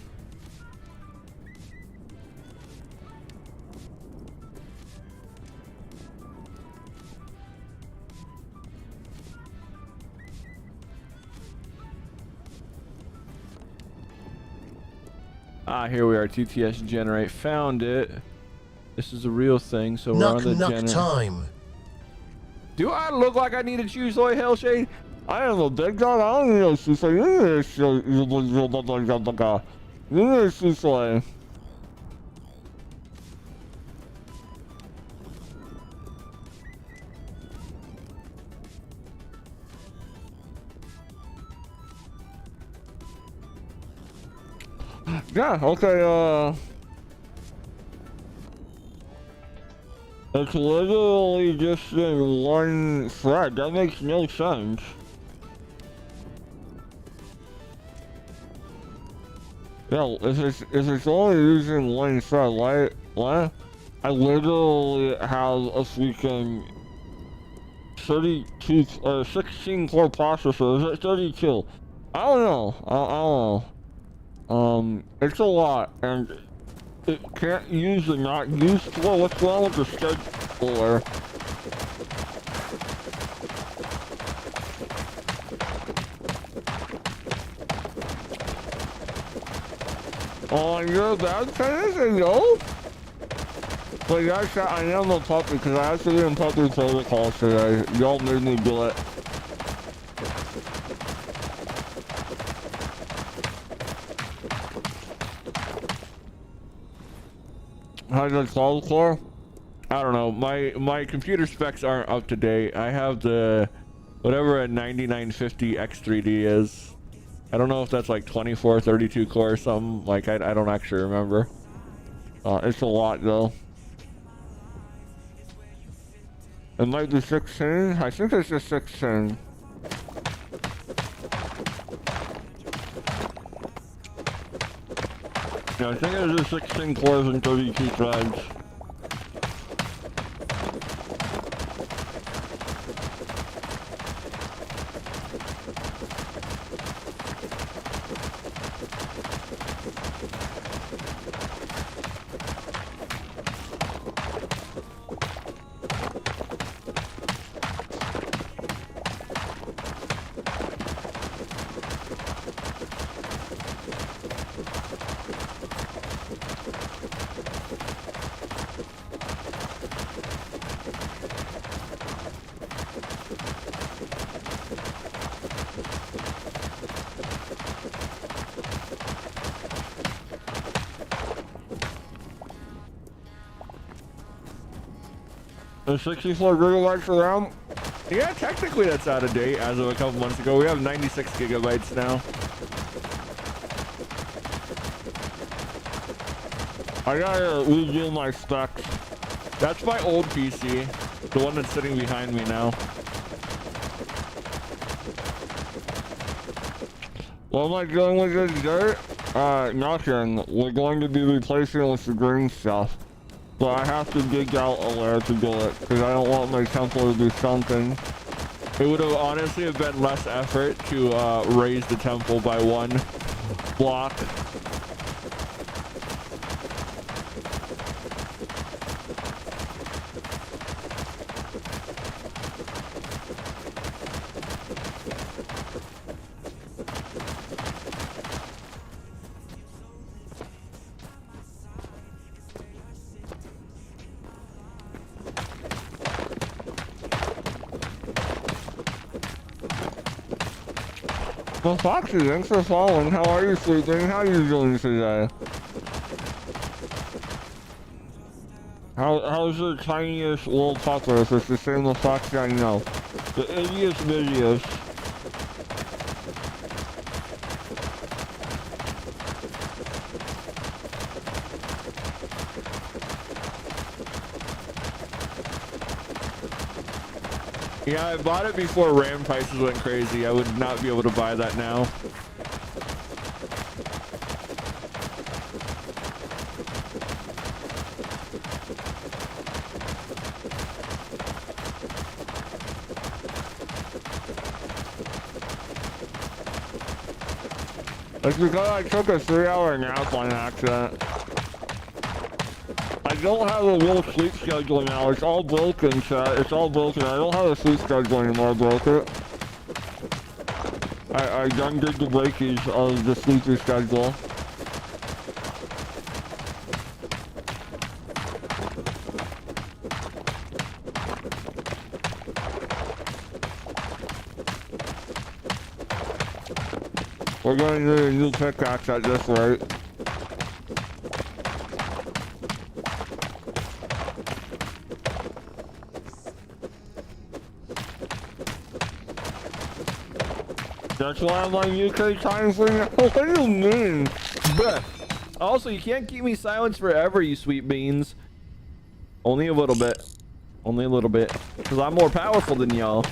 Ah, here we are. TTS generate. Found it. This is a real thing, so we're on the Nuck time. Do I look like I need to choose Soy Hellshade? I am a big dog. I don't know if you say you need to say. Yeah, okay, it's literally just in one thread. That makes no sense. Yeah, if it's only using one thread, why? I literally have a freaking 32 or 16 core processor. Is it 32? I don't know. I don't know. It's a lot, and it can't use the not used for. What's wrong with the scheduler? Oh, you're a bad tennis, yo? But yes, I am a puppy because I actually did puppy protocols today. Y'all made me do it. How's the cloud core? I don't know. My computer specs aren't up to date. I have the whatever a 9950 X3D is. I don't know if that's like 24, 32 core or something. Like I don't actually remember. It's a lot though. It might be 16. I think it's just 16. Yeah, I think it's just 16 cores and 32 threads. The 64 gigabytes of RAM? Yeah, technically that's out of date as of a couple months ago. We have 96 gigabytes now. I gotta redo my specs. That's my old PC, the one that's sitting behind me now. What am I doing with this dirt? Nothing. We're going to be replacing it with the green stuff. But I have to dig out a layer to do it, because I don't want my temple to be sunken. It would have honestly have been less effort to raise the temple by one block. Well, Foxy, thanks for following. How are you sleeping? How are you doing today? How's your tiniest little pupper if it's the same as Foxy I know? The ittiest bittiest. Yeah, I bought it before RAM prices went crazy. I would not be able to buy that now. It's because I took a 3-hour nap on accident. I don't have a real sleep schedule now. It's all broken, chat. It's all broken. I don't have a sleep schedule anymore. I broke it. I undid the breakage of the sleeping schedule. We're going to need a new pickaxe at this rate. That's why I'm on UK time for now. What do you mean? Bruh. Also, you can't keep me silenced forever, you sweet beans. Only a little bit. Only a little bit. Because I'm more powerful than y'all.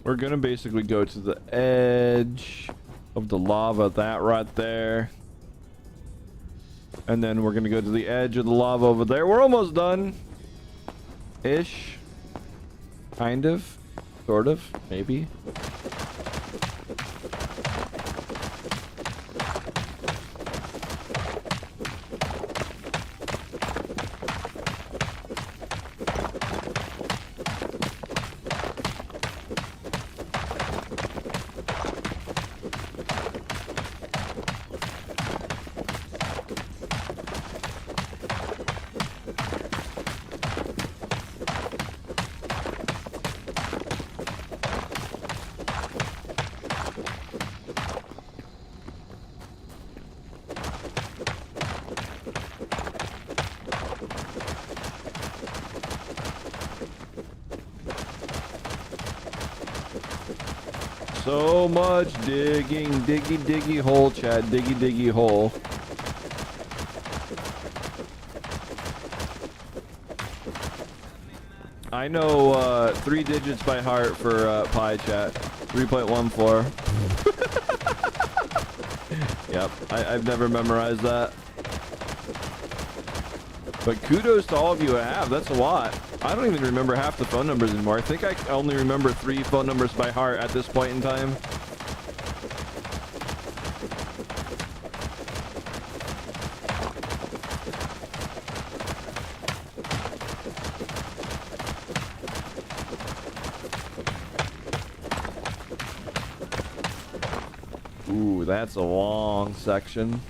We're gonna basically go to the edge of the lava, that right there. And then we're gonna go to the edge of the lava over there. We're almost done. Ish. Kind of. Sort of. Maybe. So much digging, diggy hole, chat, diggy hole. I know 3 digits by heart for pi, chat. 3.14. Yep, I've never memorized that. But kudos to all of you I have. That's a lot. I don't even remember half the phone numbers anymore. I think I only remember 3 phone numbers by heart at this point in time. Ooh, that's a long section.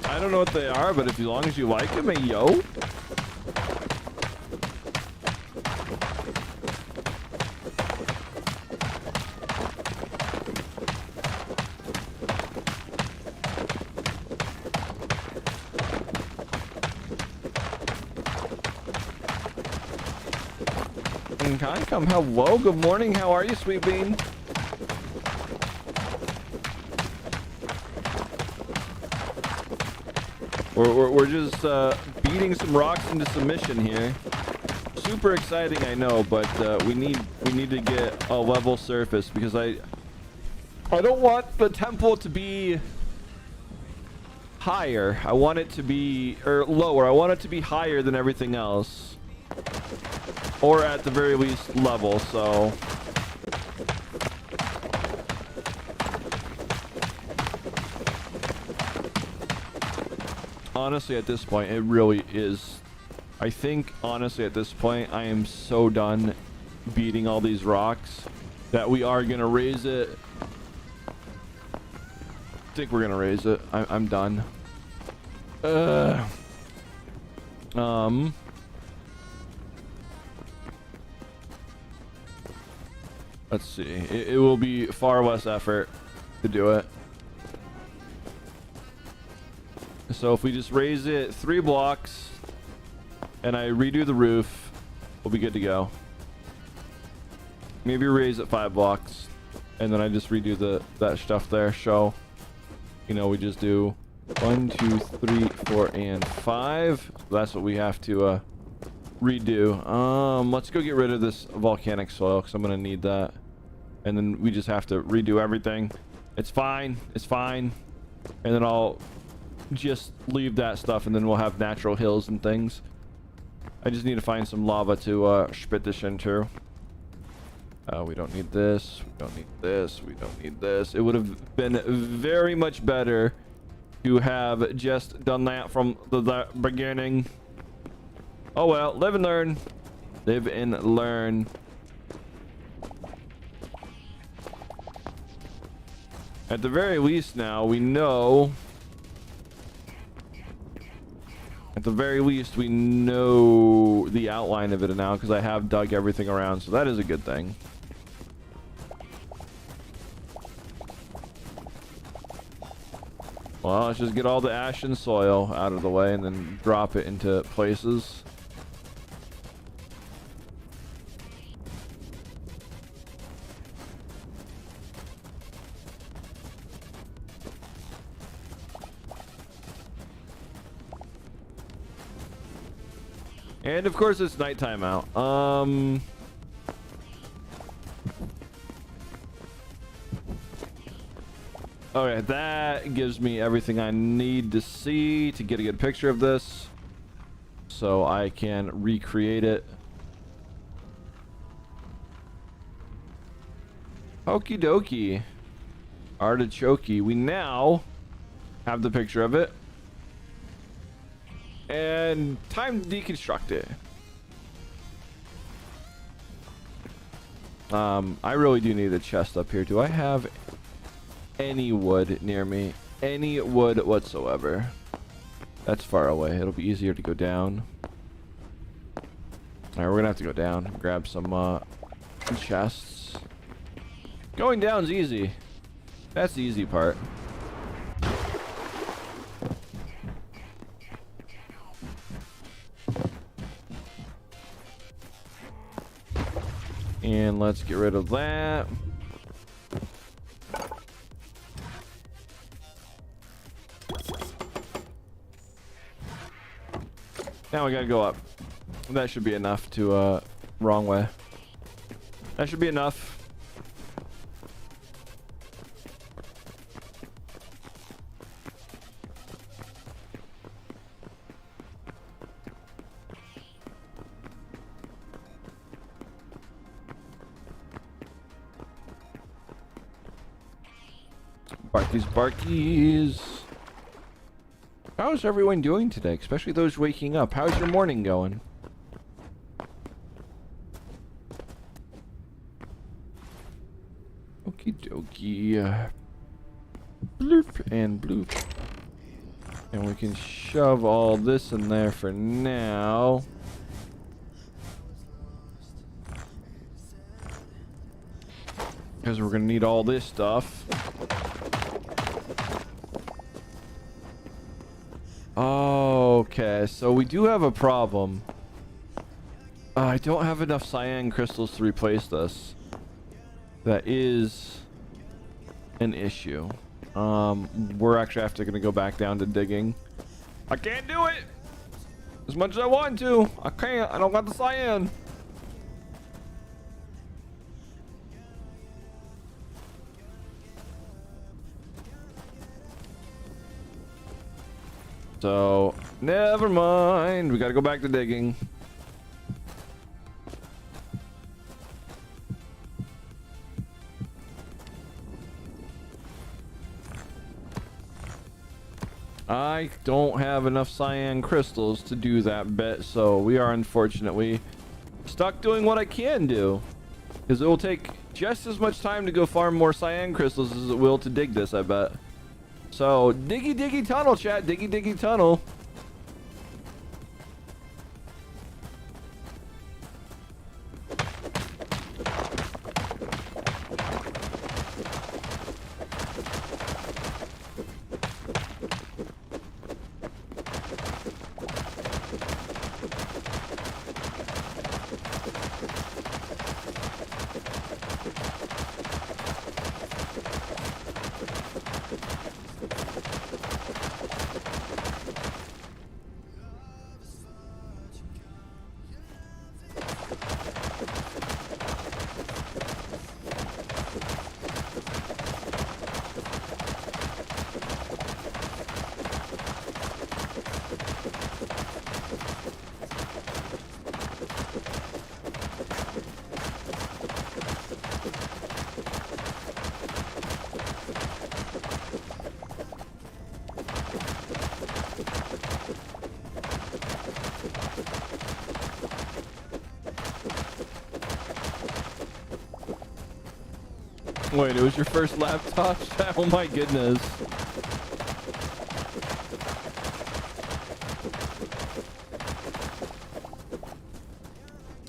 I don't know what they are, but as long as you like them, hey, yo. Captain Concom. Hello, good morning. How are you, Sweet Bean? We're just beating some rocks into submission here. Super exciting, I know, but we need to get a level surface because I don't want the temple to be higher. I want it to be lower. I want it to be higher than everything else, or at the very least level. So honestly, at this point, it really is. I think, honestly, at this point, I am so done beating all these rocks that we are going to raise it. I think we're going to raise it. I'm done. Let's see. It will be far less effort to do it. So if we just raise it 3 blocks and I redo the roof, we'll be good to go. Maybe raise it 5 blocks and then I just redo that stuff there. So, you know, we just do 1, 2, 3, 4, and 5. That's what we have to redo. Let's go get rid of this volcanic soil because I'm gonna need that. And then we just have to redo everything. It's fine. It's fine. And then I'll just leave that stuff and then we'll have natural hills and things. I just need to find some lava to spit this into. We don't need this. We don't need this. We don't need this. It would have been very much better to have just done that from the beginning. Oh well, live and learn. Live and learn. At the very least now, we know... At the very least, we know the outline of it now because I have dug everything around, so that is a good thing. Well, let's just get all the ash and soil out of the way and then drop it into places. And of course it's nighttime out. Okay, that gives me everything I need to see to get a good picture of this, so I can recreate it. Okie dokie. Artichoke. We now have the picture of it. And time to deconstruct it. I really do need a chest up here. Do I have any wood near me? Any wood whatsoever? That's far away. It'll be easier to go down. Alright, we're gonna have to go down. Grab some chests. Going down's easy. That's the easy part. And let's get rid of that. Now we gotta go up. That should be enough to, wrong way. That should be enough. Barkies. How's everyone doing today? Especially those waking up. How's your morning going? Okie dokie. Bloop and bloop. And we can shove all this in there for now. Because we're going to need all this stuff. Okay, so we do have a problem. I don't have enough cyan crystals to replace this. That is an issue. We're actually after gonna go back down to digging. I can't do it as much as I want to. I can't. I don't got the cyan. So never mind. We gotta go back to digging. I don't have enough cyan crystals to do that bit, so we are unfortunately stuck doing what I can do, because it will take just as much time to go farm more cyan crystals as it will to dig this, I bet. So diggy diggy tunnel, chat. Diggy diggy tunnel. Wait, it was your first laptop? Oh my goodness.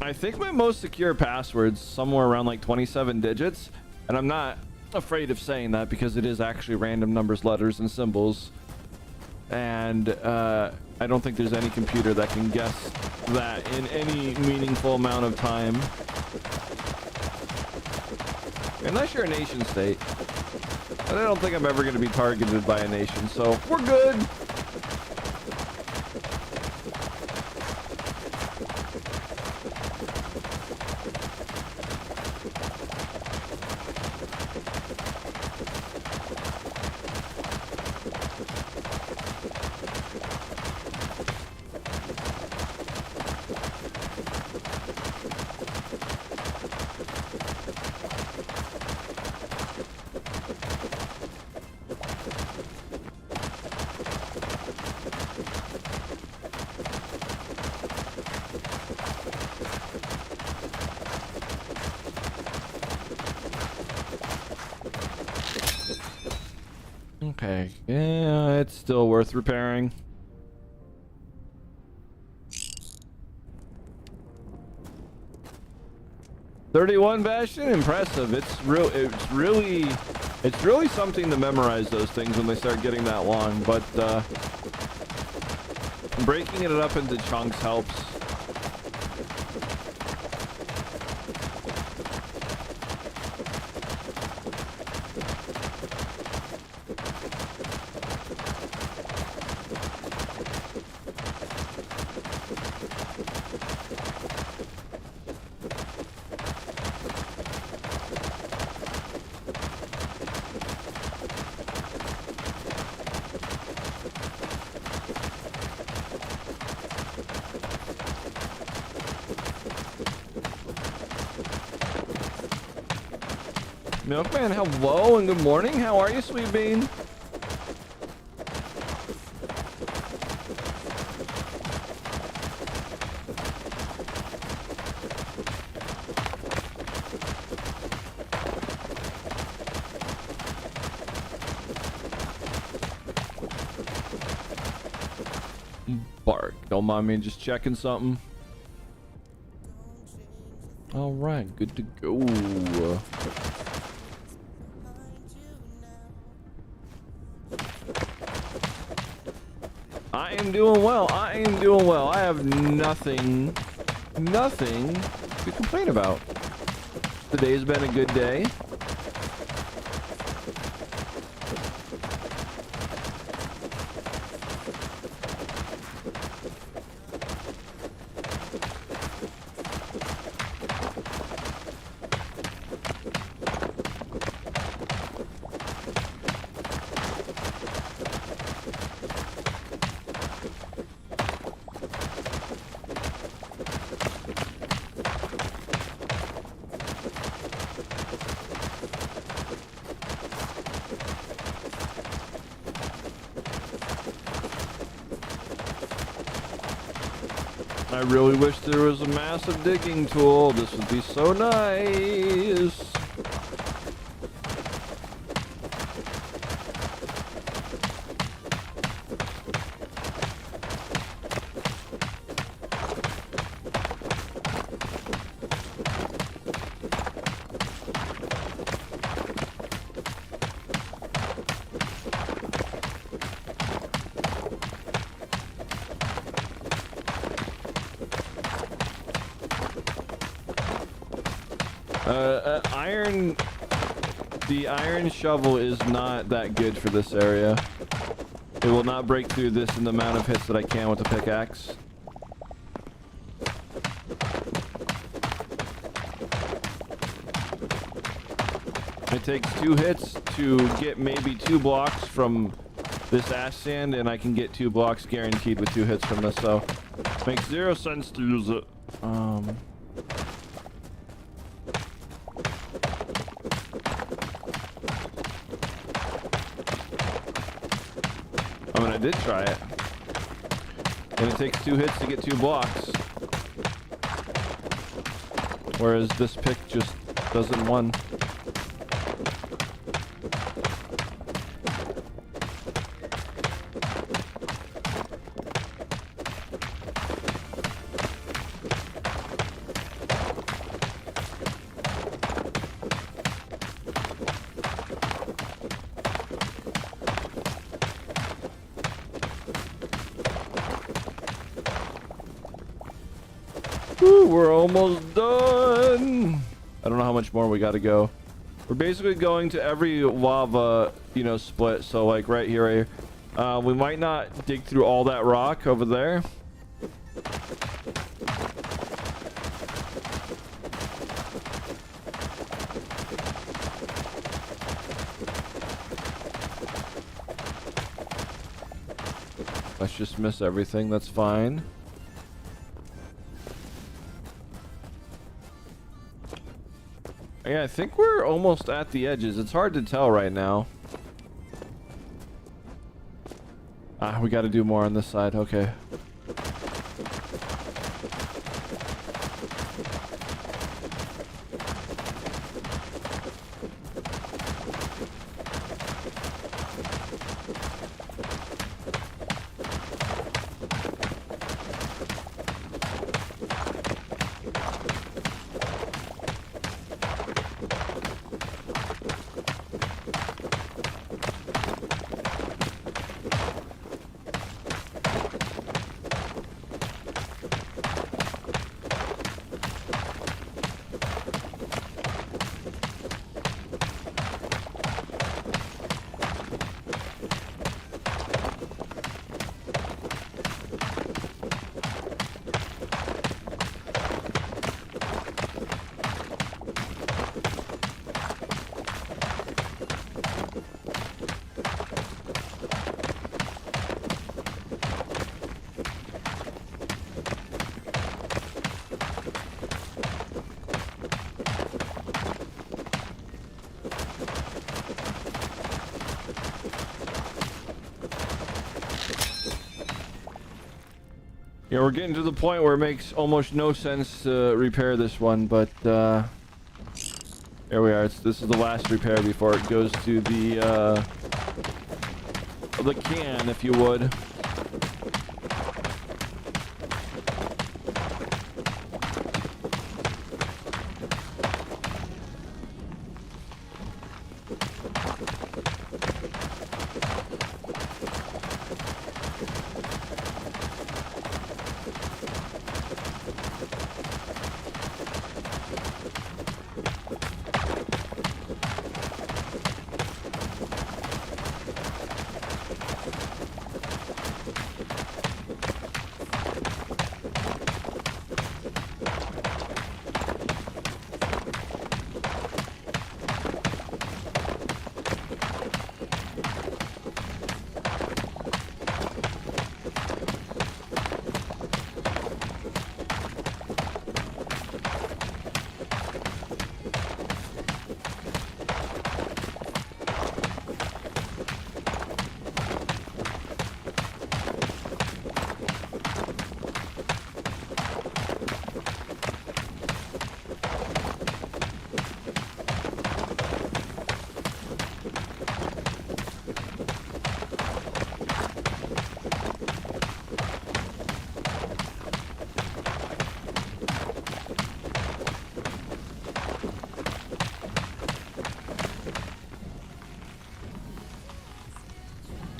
I think my most secure password's somewhere around like 27 digits, and I'm not afraid of saying that because it is actually random numbers, letters, and symbols. And I don't think there's any computer that can guess that in any meaningful amount of time. Unless you're a nation state. And I don't think I'm ever going to be targeted by a nation, so we're good. Okay, yeah, it's still worth repairing. "31 Bastion, impressive." It's really something to memorize those things when they start getting that long, but breaking it up into chunks helps. Milkman, hello and good morning. How are you, sweet bean? Bark. Don't mind me just checking something. All right, good to go. I am doing well. I am doing well. I have nothing nothing to complain about. Today's been a good day. I really wish there was a massive digging tool. This would be so nice. The iron shovel is not that good for this area. It will not break through this in the amount of hits that I can with the pickaxe. It takes 2 hits to get maybe 2 blocks from this ash sand, and I can get 2 blocks guaranteed with 2 hits from this, so makes 0 sense to use it. I mean, I did try it. And it takes 2 hits to get 2 blocks. Whereas this pick just does it in 1. Woo, we're almost done. I don't know how much more we got to go. We're basically going to every lava, you know, split. So like right here, we might not dig through all that rock over there. Let's just miss everything. That's fine. Yeah, I think we're almost at the edges. It's hard to tell right now. Ah, we got to do more on this side. Okay. Yeah, we're getting to the point where it makes almost no sense to repair this one, but there we are. This is the last repair before it goes to the can, if you would.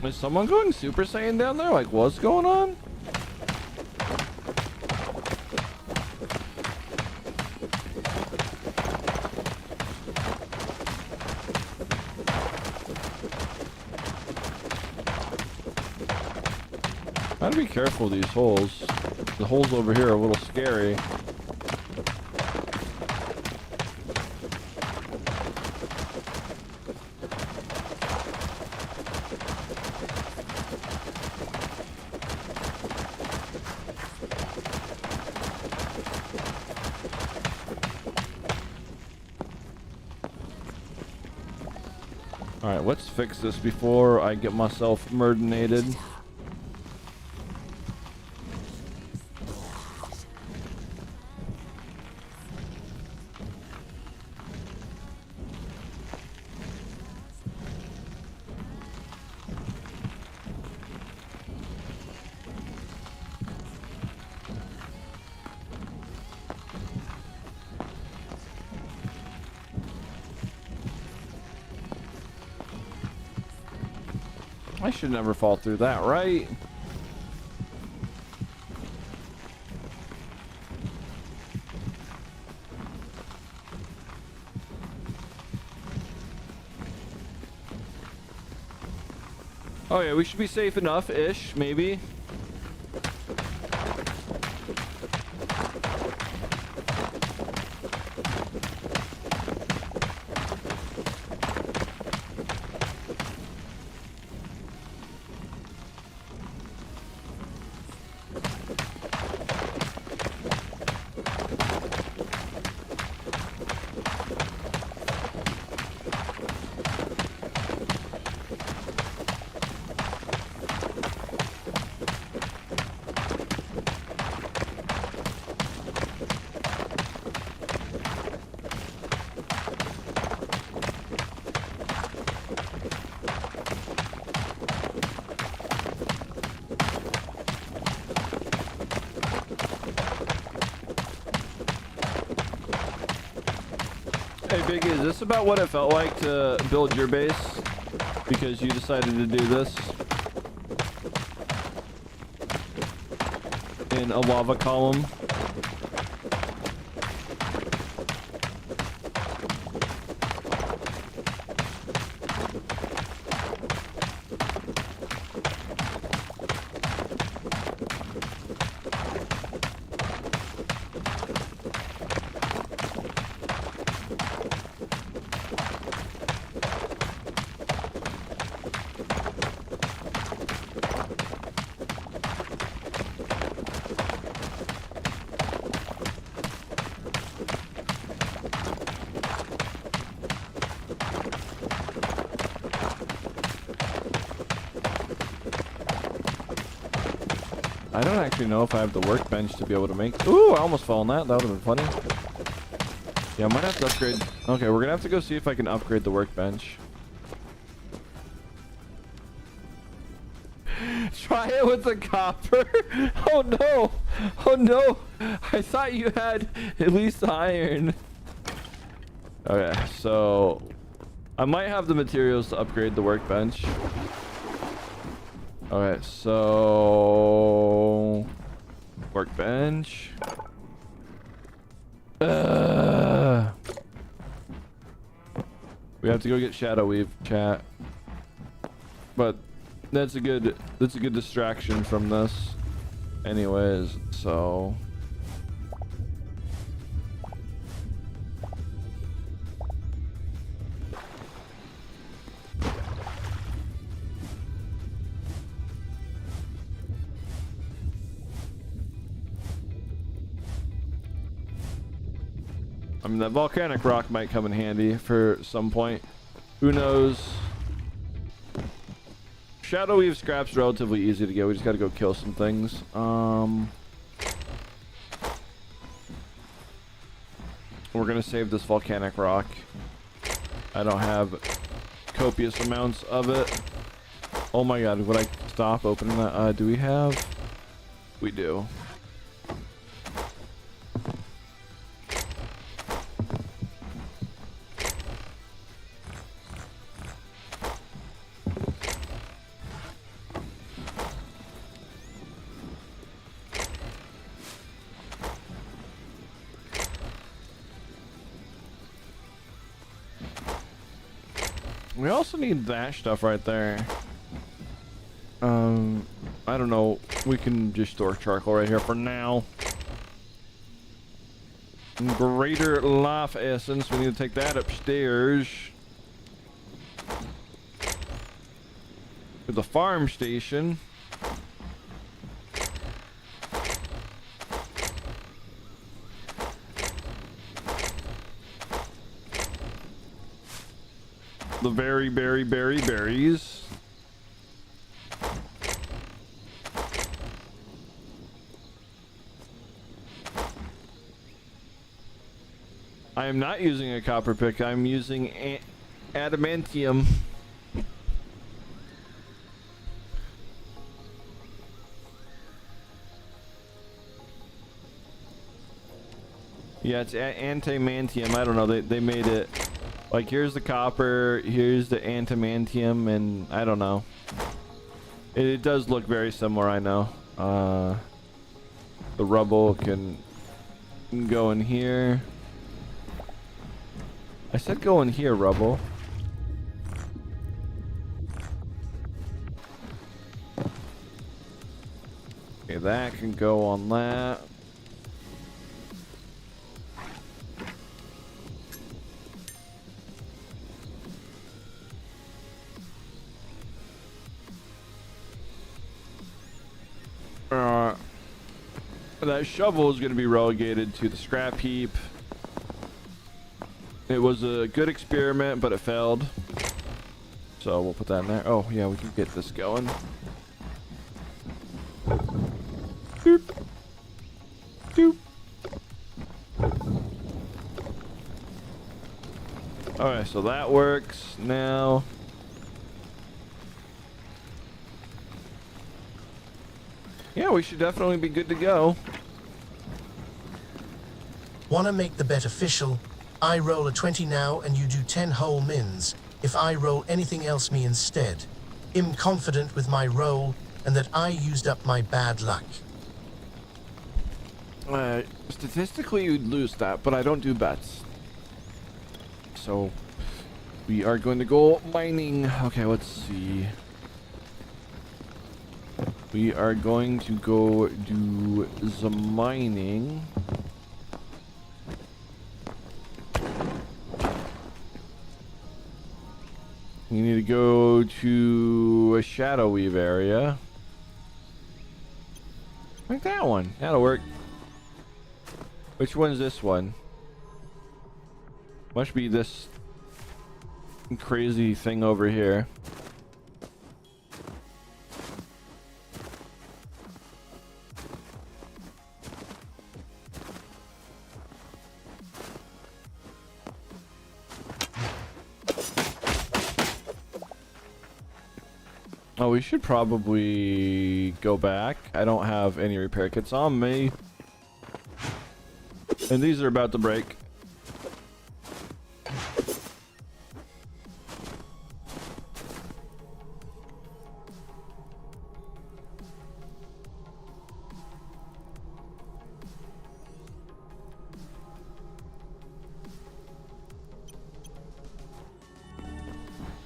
Is someone going Super Saiyan down there? Like, what's going on? Gotta be careful with these holes. The holes over here are a little scary. Alright, let's fix this before I get myself murdinated. I should never fall through that, right? Oh yeah, we should be safe enough-ish, maybe. Hey Biggie, is this about what it felt like to build your base? Because you decided to do this in a lava column? I don't actually know if I have the workbench to be able to make... Ooh, I almost fell on that. That would have been funny. Yeah, I might have to upgrade... Okay, we're gonna have to go see if I can upgrade the workbench. Try it with the copper? Oh no! Oh no! I thought you had at least iron. Okay, so... I might have the materials to upgrade the workbench. Okay, so... Workbench. We have to go get Shadow Weave, chat. But that's a good distraction from this. Anyways, so... I mean, that volcanic rock might come in handy for some point. Who knows? Shadow Weave scrap's relatively easy to get. We just gotta go kill some things. We're gonna save this volcanic rock. I don't have copious amounts of it. Oh my god, would I stop opening that? Do we have? We do. We also need that stuff right there. I don't know. We can just store charcoal right here for now. Greater life essence. We need to take that upstairs to the farm station. The very berries. I am not using a copper pick. I'm using adamantium. Yeah, it's antimantium. I don't know. They made it like, here's the copper, here's the antimantium, and I don't know. It does look very similar, I know. The rubble can go in here. I said go in here, rubble. Okay, that can go on that. That shovel is going to be relegated to the scrap heap. It was a good experiment, but it failed. So we'll put that in there. Oh, yeah, we can get this going. Doop. Doop. Alright, so that works now. Yeah, we should definitely be good to go. Wanna make the bet official? I roll a 20 now and you do 10 whole mins. If I roll anything else me instead. I'm confident with my roll and that I used up my bad luck. Statistically you'd lose that, but I don't do bets. So we are going to go mining. Okay, let's see. We are going to go do the mining. We need to go to a shadow weave area. Like that one. That'll work. Which one's this one? Must be this crazy thing over here. Oh, we should probably go back. I don't have any repair kits on me. And these are about to break.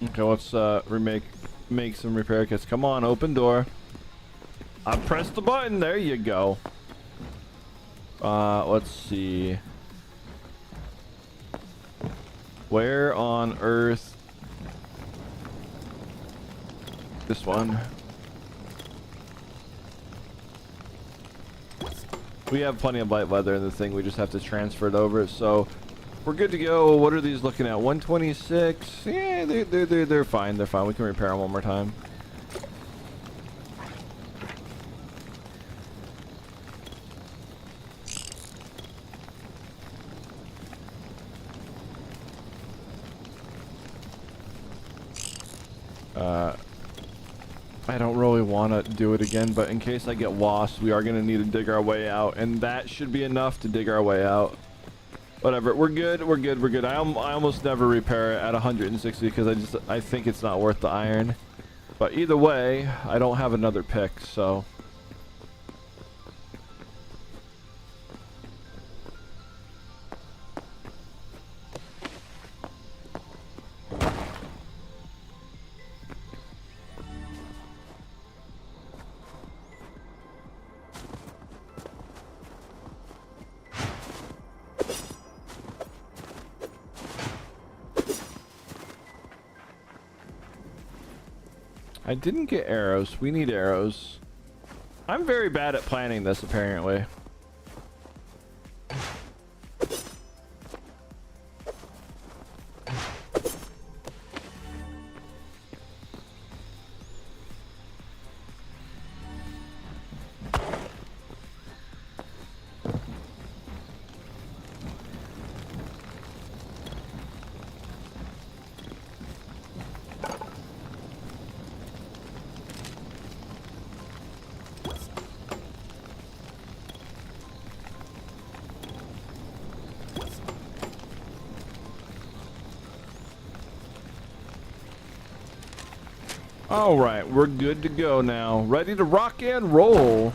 Okay, let's make some repair kits. Come on, open door. I pressed the button. There you go. Let's see. Where on earth? This one. We have plenty of light leather in the thing. We just have to transfer it over. So we're good to go. What are these looking at? 126. Yeah, they're fine. They're fine. We can repair them one more time. I don't really want to do it again, but in case I get lost, we are going to need to dig our way out, and that should be enough to dig our way out. Whatever, we're good, we're good, we're good. I almost never repair it at 160 because I think it's not worth the iron. But either way, I don't have another pick, so. I didn't get arrows. We need arrows. I'm very bad at planning this, apparently. All right, we're good to go now. Ready to rock and roll.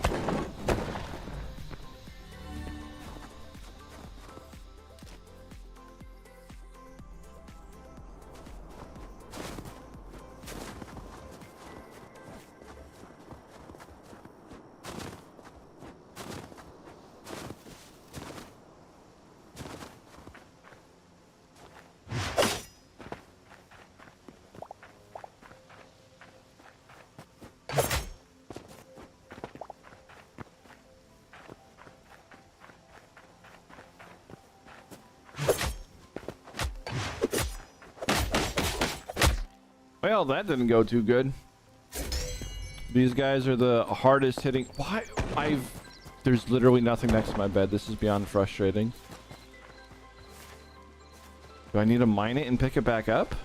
Well, that didn't go too good. These guys are the hardest hitting. Why? There's literally nothing next to my bed. This is beyond frustrating. Do I need to mine it and pick it back up?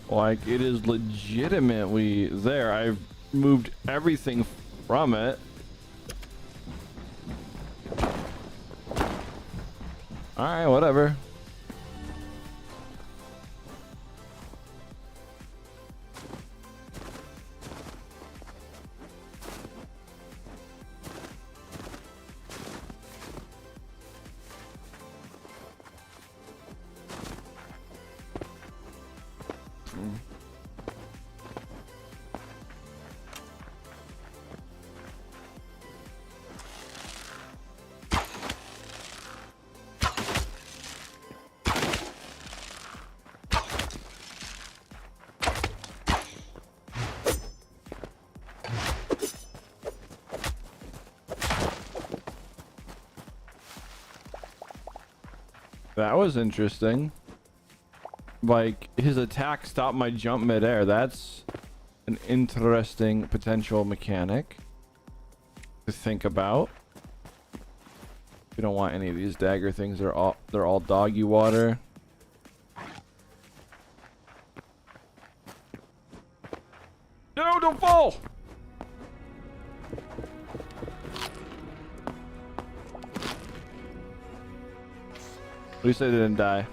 Like, it is legitimately there. I've moved everything from it. Alright, whatever. That was interesting. Like, his attack stopped my jump midair. That's an interesting potential mechanic to think about. We don't want any of these dagger things. They're all doggy water. No, don't fall! At least I didn't die.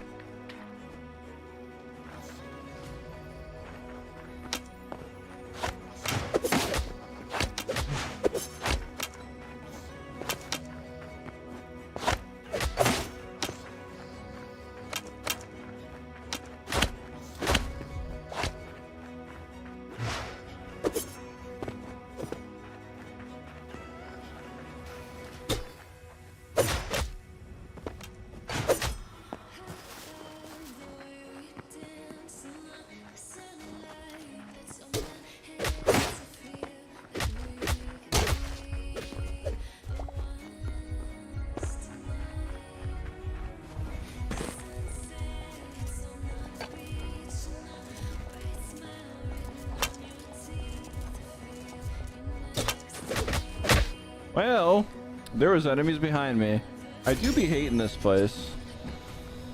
Well, there was enemies behind me. I do be hating this place.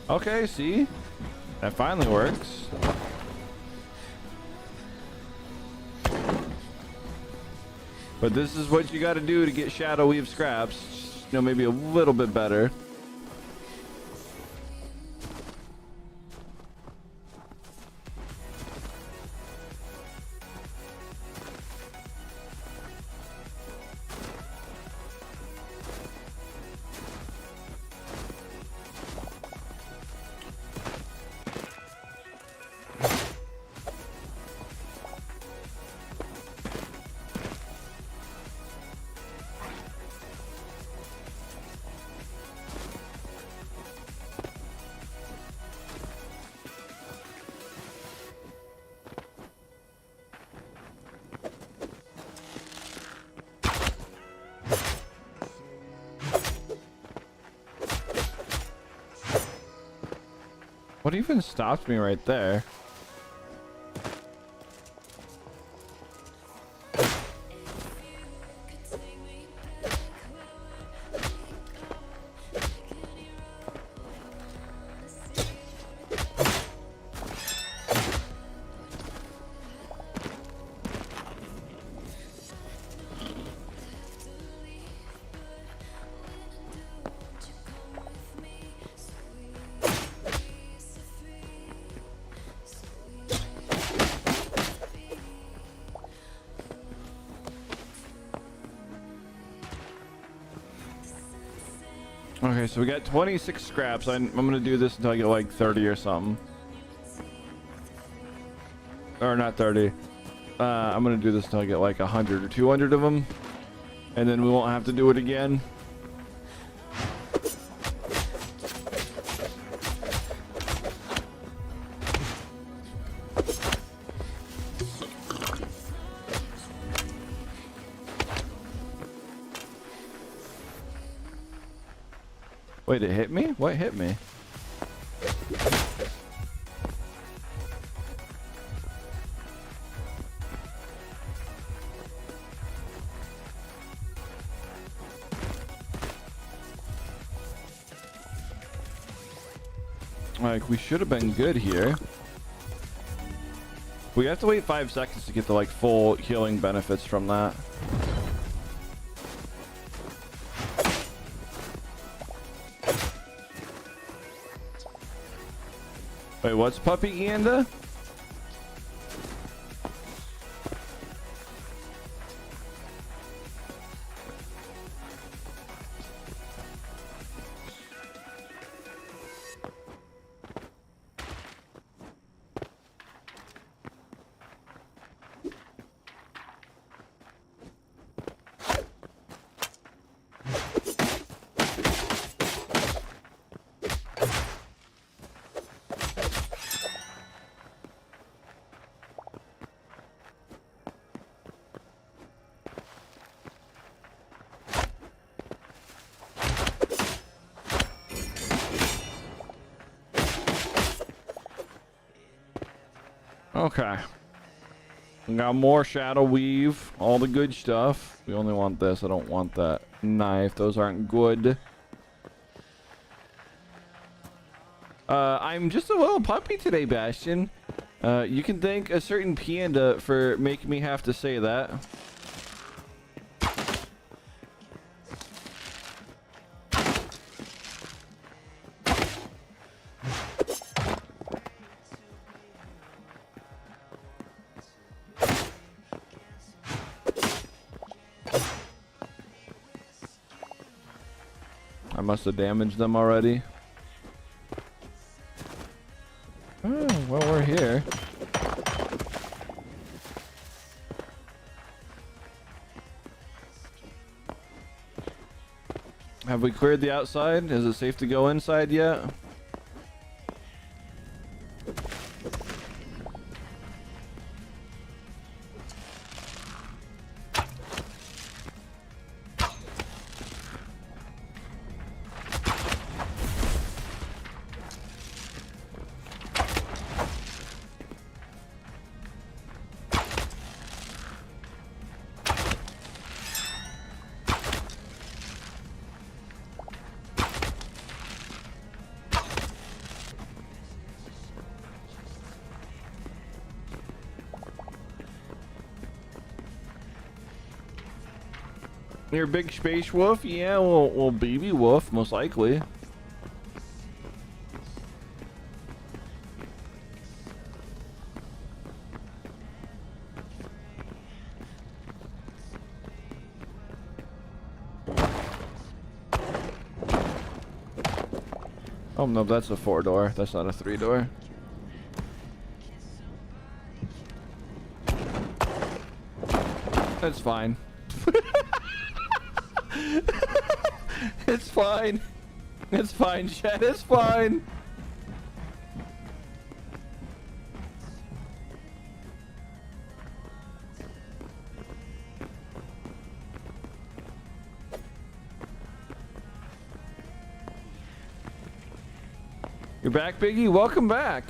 Okay, see? That finally works. But this is what you got to do to get Shadow Weave scraps. You know, maybe a little bit better. What even stopped me right there? Okay, so we got 26 scraps. I'm gonna do this until I get like 30 or something. Or not 30. I'm gonna do this until I get like 100 or 200 of them. And then we won't have to do it again. Wait, it hit me? What hit me? Like, we should have been good here. We have to wait 5 seconds to get the like full healing benefits from that. Wait, what's Puppy Ganda? Okay. We got more Shadow Weave, all the good stuff. We only want this. I don't want that knife. Those aren't good. I'm just a little puppy today, Bastion. You can thank a certain panda for making me have to say that. I must have damaged them already. Oh, well, we're here. Have we cleared the outside? Is it safe to go inside yet? You're a big space wolf? Yeah, well, baby wolf, most likely. Oh no, that's a 4-door. That's not a 3-door. That's fine. It's fine. It's fine, Chad. It's fine. You're back, Biggie? Welcome back.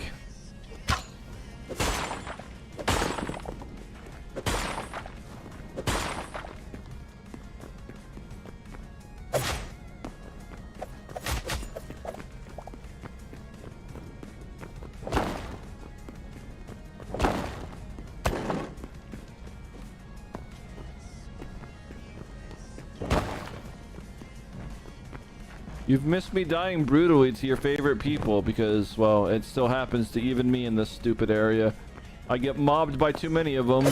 You've missed me dying brutally to your favorite people because, well, it still happens to even me in this stupid area. I get mobbed by too many of them.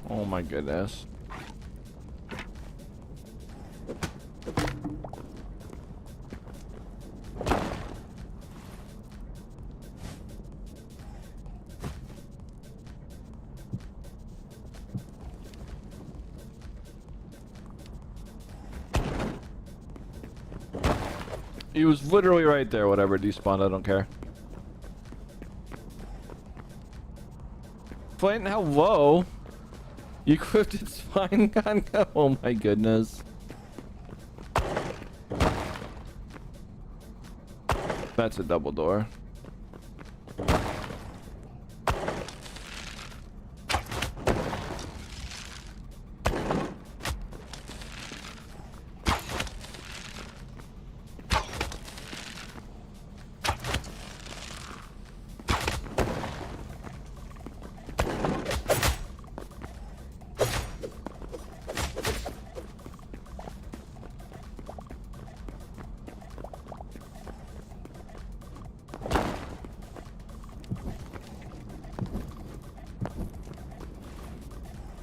Oh my goodness. He was literally right there, whatever despawned, I don't care. Flint, hello. You equipped its fine gun. Oh my goodness. That's a double door.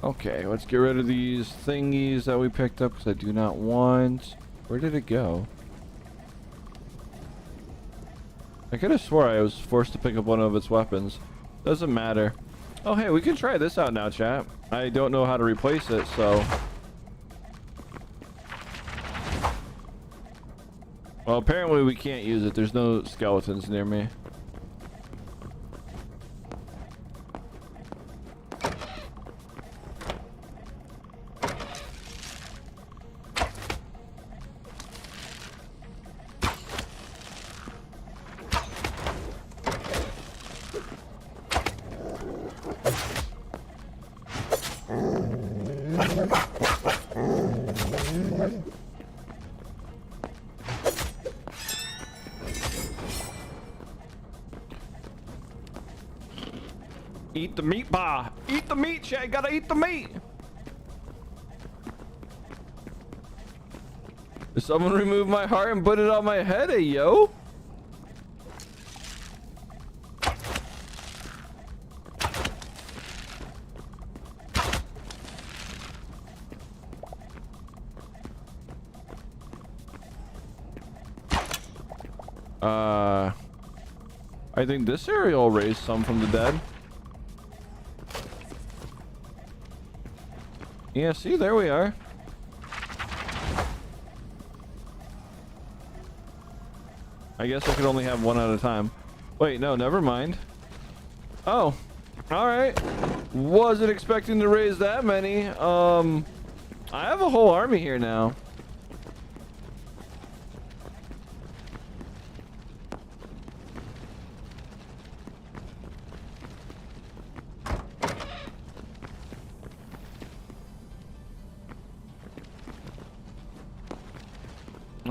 Okay, let's get rid of these thingies that we picked up because I do not want... Where did it go? I could have swore I was forced to pick up one of its weapons. Doesn't matter. Oh hey, we can try this out now, chat. I don't know how to replace it, so... Well, apparently we can't use it. There's no skeletons near me. Eat the meat bar. Eat the meat, Chad. Gotta eat the meat. Did someone remove my heart and put it on my head, hey yo? I think this area will raise some from the dead. Yeah, see, there we are. I guess I could only have one at a time. Wait, no, never mind. Oh, all right. Wasn't expecting to raise that many. I have a whole army here now.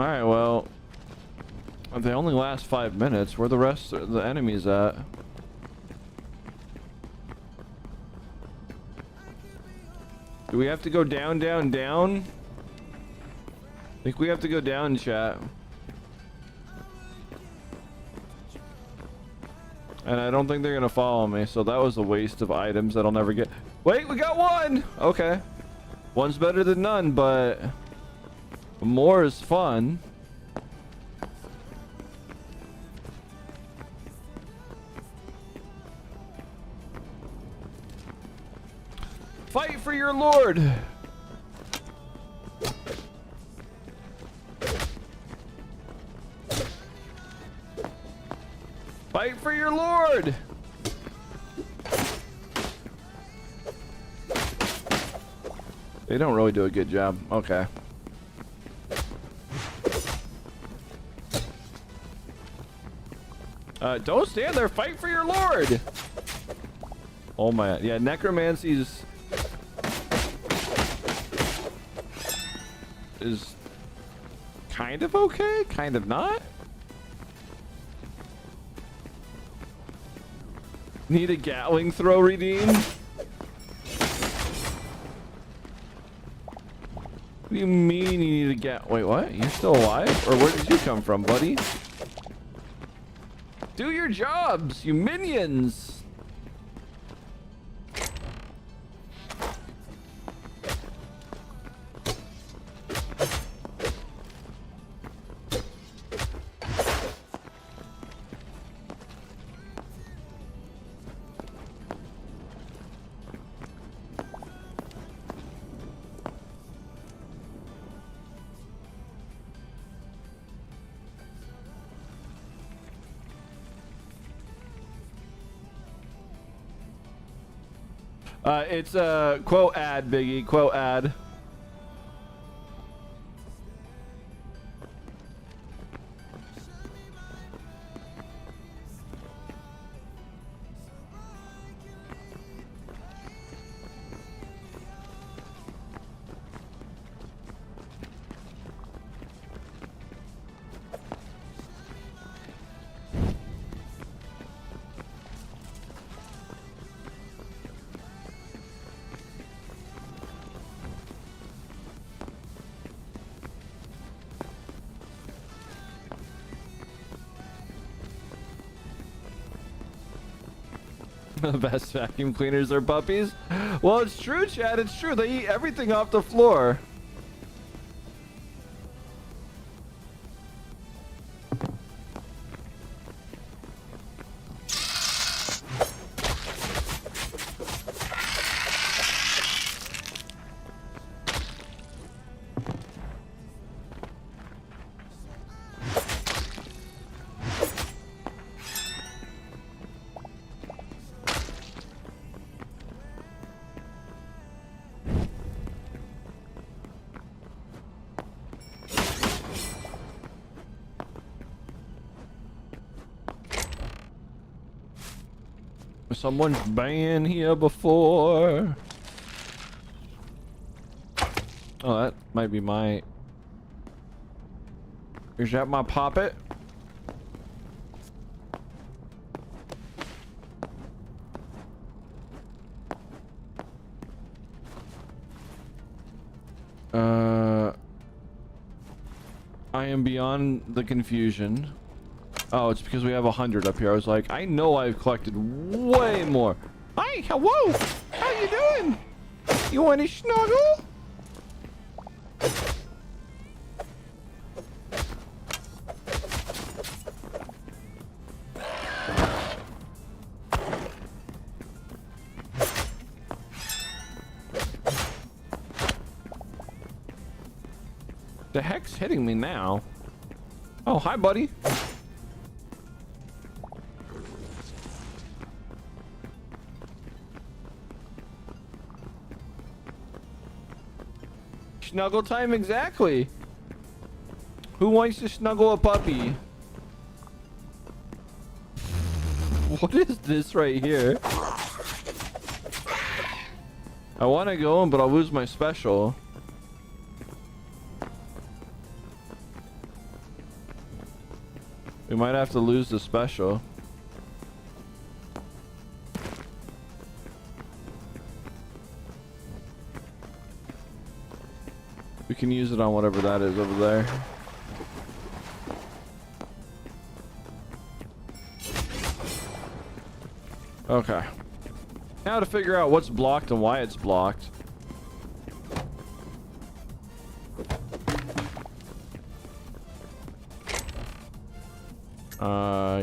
Alright, well, they only last 5 minutes. Where the rest of the enemies at? Do we have to go down, down, down? I think we have to go down, chat. And I don't think they're gonna follow me, so that was a waste of items that I'll never get. Wait, we got one! Okay. One's better than none, but more is fun. Fight for your lord! Fight for your lord! They don't really do a good job. Okay. Don't stand there. Fight for your lord! Oh my... Yeah, necromancy's... is kind of okay, kind of not. Need a Gatling throw redeemed? What do you mean you need a Wait, what? You're still alive? Or where did you come from, buddy? Do your jobs, you minions! It's a quote ad, Biggie. Quote ad. The best vacuum cleaners are puppies. Well, it's true, Chad. It's true. They eat everything off the floor. Someone's been here before. Oh, that might be my... Is that my poppet? I am beyond the confusion. Oh, it's because we have 100 up here. I was like, I know I've collected way more. Hi, hello. How you doing? You want to snuggle? The heck's hitting me now? Oh, hi, buddy. Snuggle time, exactly. Who wants to snuggle a puppy? What is this right here? I want to go in, but I'll lose my special. We might have to lose the special. We can use it on whatever that is over there. Okay. Now to figure out what's blocked and why it's blocked.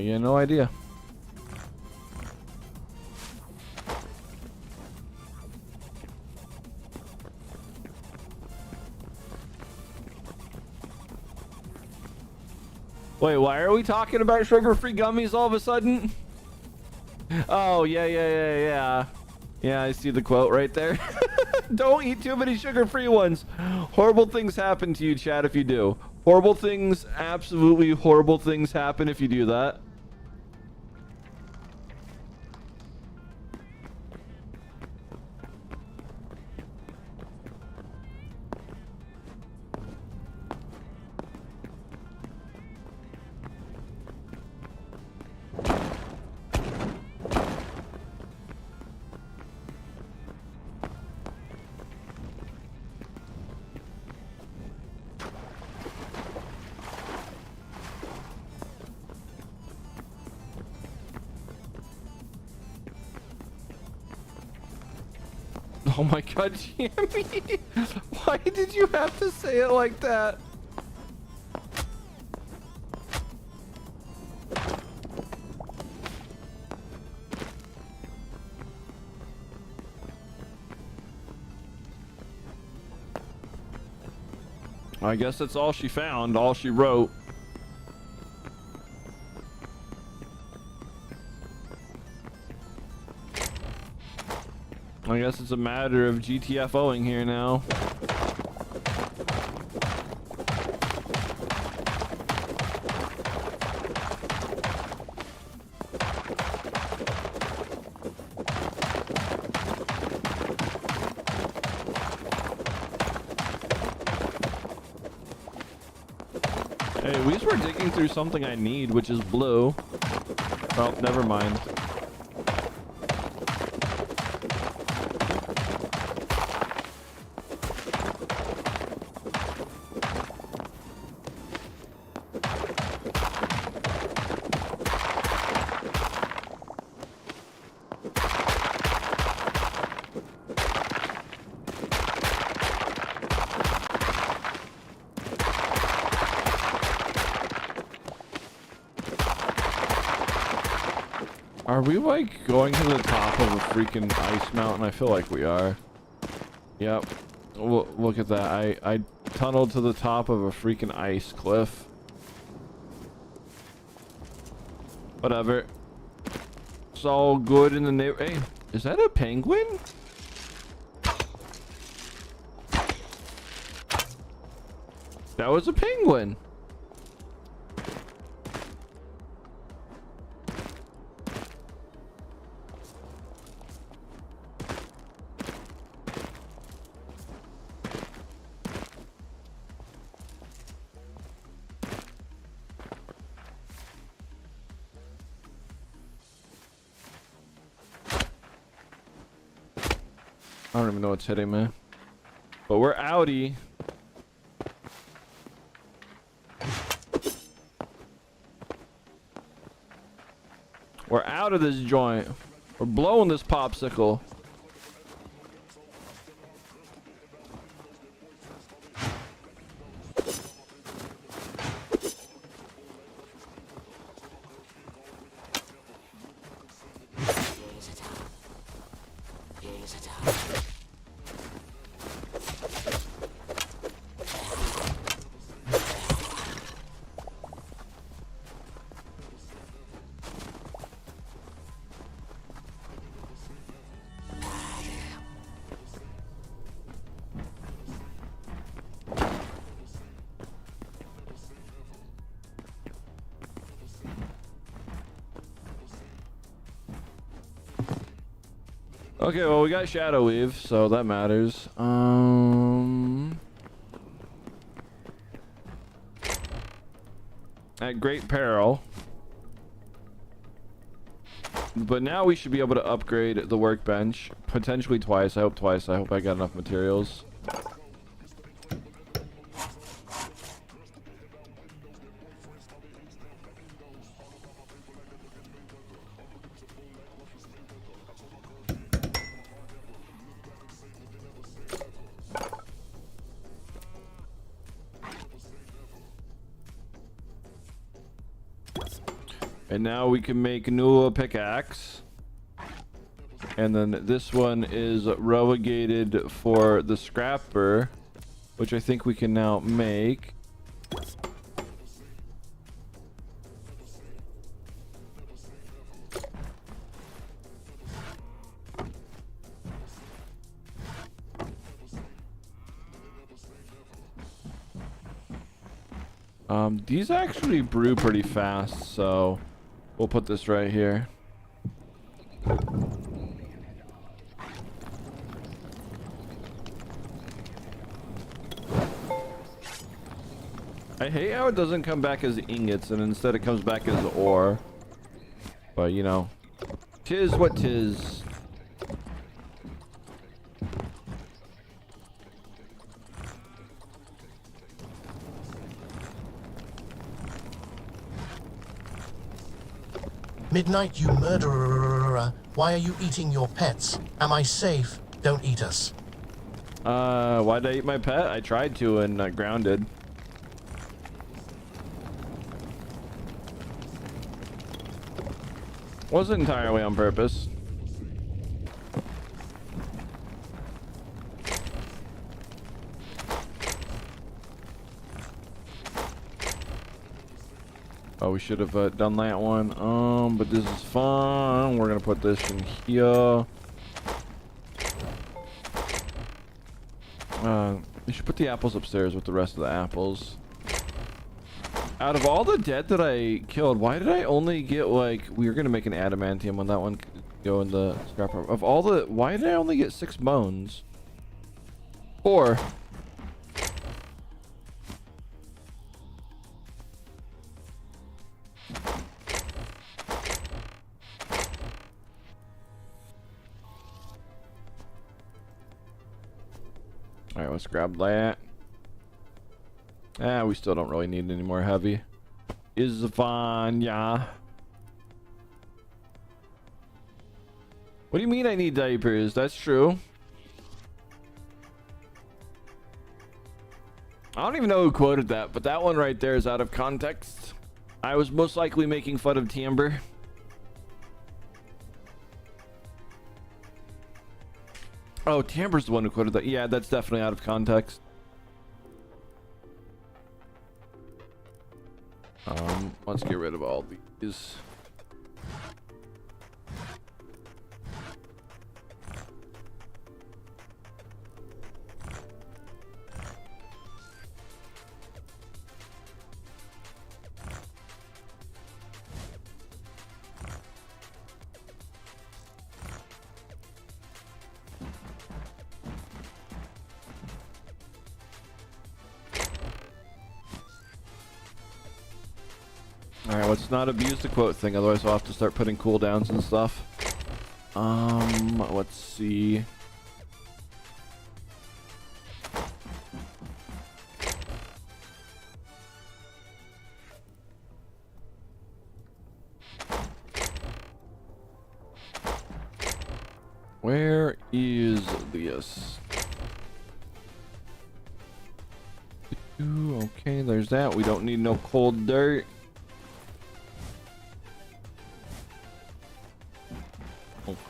Yeah, no idea. Wait, why are we talking about sugar-free gummies all of a sudden? Oh, yeah. Yeah, I see the quote right there. Don't eat too many sugar-free ones. Horrible things happen to you, chat, if you do. Horrible things, absolutely horrible things happen if you do that. Oh my god, Jamie! Why did you have to say it like that? I guess that's all she found, all she wrote. I guess it's a matter of GTFOing here now. Hey, at least we're digging through something I need, which is blue. Oh, never mind. Are we like going to the top of a freaking ice mountain? I feel like we are. Yep. Look at that. I tunneled to the top of a freaking ice cliff. Whatever. It's all good in the neighborhood. Hey, is that a penguin? That was a penguin. I don't even know what's hitting me. But we're outie. We're out of this joint. We're blowing this popsicle. Okay, well, we got Shadow Weave, so that matters. at great peril. But now we should be able to upgrade the workbench potentially twice. I hope twice. I hope I got enough materials. And now we can make new pickaxe. And then this one is relegated for the scrapper, which I think we can now make. These actually brew pretty fast, so we'll put this right here. I hate how it doesn't come back as ingots and instead it comes back as ore. But you know, tis what tis. Midnight, you murderer. Why are you eating your pets? Am I safe? Don't eat us. Why'd I eat my pet? I tried to and grounded. Wasn't entirely on purpose. Oh, we should have done that one. But this is fun. We're gonna put this in here. We should put the apples upstairs with the rest of the apples. Out of all the dead that I killed, why did I only get like... We were gonna make an adamantium when that one could go in the scrapper. Of all the... Why did I only get 6 bones? 4. Alright, let's grab that. We still don't really need any more heavy. Is fine, yeah. What do you mean I need diapers? That's true. I don't even know who quoted that, but that one right there is out of context. I was most likely making fun of Timber. Oh, Timber's the one who quoted that. Yeah, that's definitely out of context. Let's get rid of all these. Alright, let's not abuse the quote thing, otherwise I'll have to start putting cooldowns and stuff. Let's see. Where is this? Okay, there's that. We don't need no cold dirt.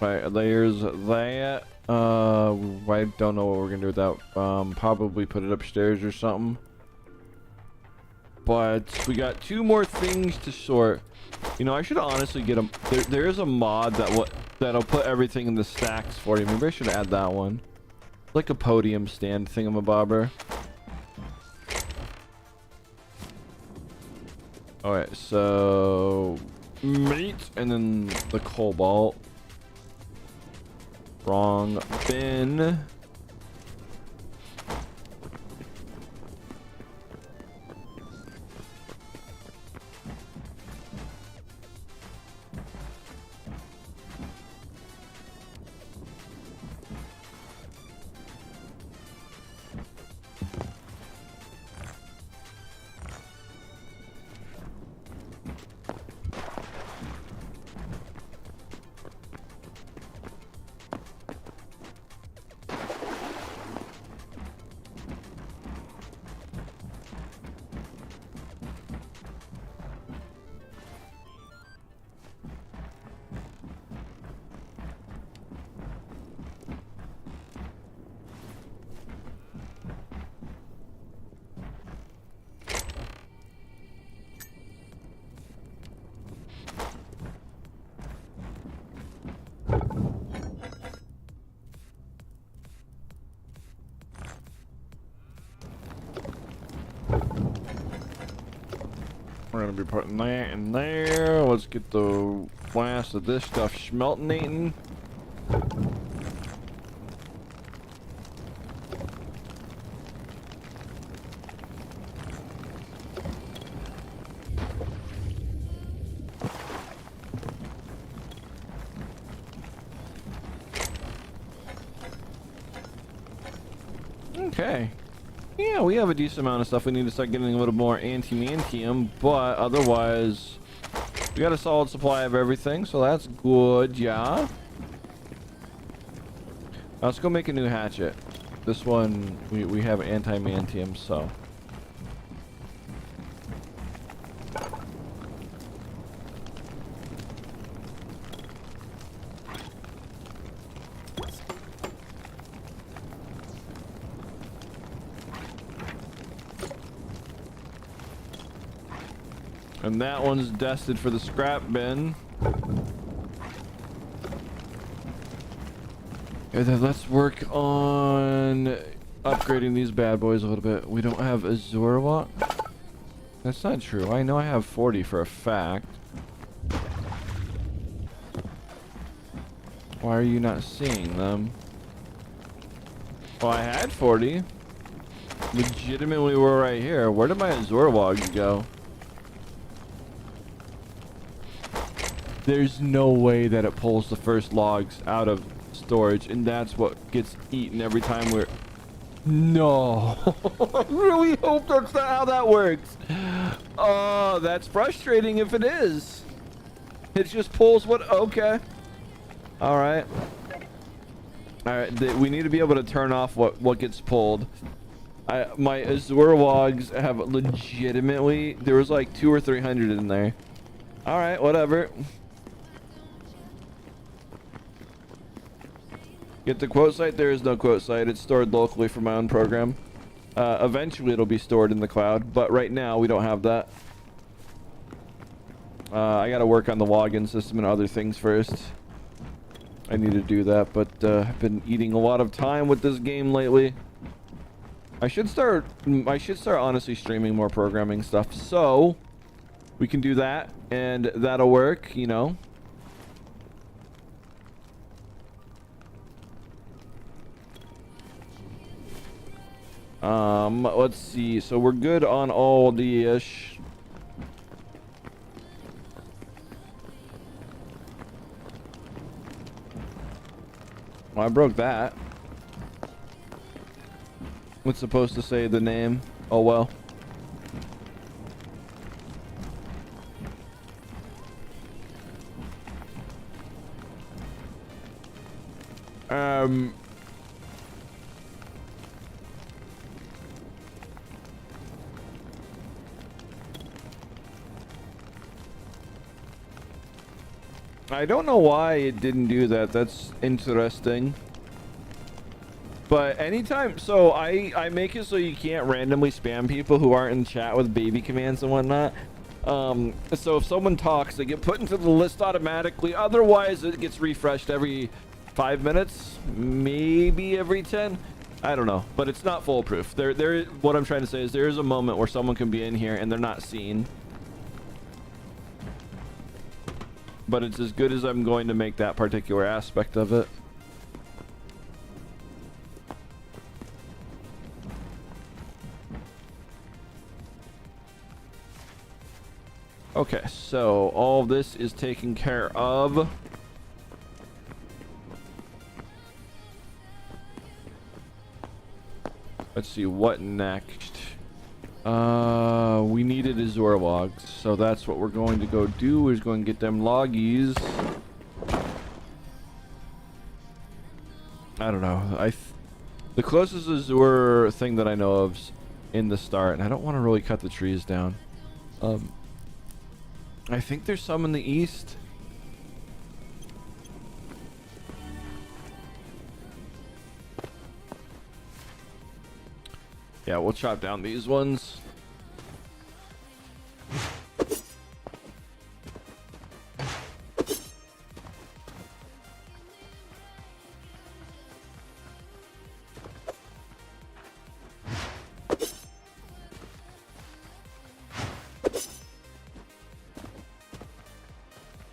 Okay, there's that. I don't know what we're gonna do with that. Probably put it upstairs or something. But we got 2 more things to sort. You know, I should honestly get them. There is a mod that'll put everything in the stacks for you. Maybe I should add that one. Like a podium stand thingamabobber. Alright, so meat and then the cobalt. Wrong bin. We're gonna be putting that in there. Let's get the last of this stuff schmeltinating. Okay. Yeah, we have a decent amount of stuff. We need to start getting a little more antimantium, but otherwise, we got a solid supply of everything, so that's good, yeah. Let's go make a new hatchet. This one, we have antimantium, so. And that one's destined for the scrap bin. And then let's work on upgrading these bad boys a little bit. We don't have Azure walk. That's not true. I know I have 40 for a fact. Why are you not seeing them? Well, I had 40. Legitimately, we're right here. Where did my Azure logs go? There's no way that it pulls the first logs out of storage, and that's what gets eaten every time we're... No. I really hope that's not how that works. Oh, that's frustrating if it is. It just pulls what... Okay. Alright. Alright, we need to be able to turn off what gets pulled. My Azure logs have legitimately... There was like 200 or 300 in there. Alright, whatever. Get the quote site. There is no quote site. It's stored locally for my own program. Eventually it'll be stored in the cloud, but right now we don't have that. I gotta work on the login system and other things first. I need to do that, but I've been eating a lot of time with this game lately. I should start honestly streaming more programming stuff, so we can do that and that'll work, you know. Let's see. So we're good on all the ish. Well, I broke that. What's supposed to say the name? Oh well. I don't know why it didn't do that. That's interesting. But anytime, so I make it so you can't randomly spam people who aren't in chat with baby commands and whatnot. So if someone talks, they get put into the list automatically. Otherwise, it gets refreshed every 5 minutes, maybe every 10. I don't know, but it's not foolproof. What I'm trying to say is there is a moment where someone can be in here and they're not seen. But it's as good as I'm going to make that particular aspect of it. Okay, so all this is taken care of. Let's see what next. We needed Azure logs, so that's what we're going to go do. Is going to get them loggies. I don't know. The closest Azure thing that I know of's in the start, and I don't want to really cut the trees down. I think there's some in the east. Yeah, we'll chop down these ones.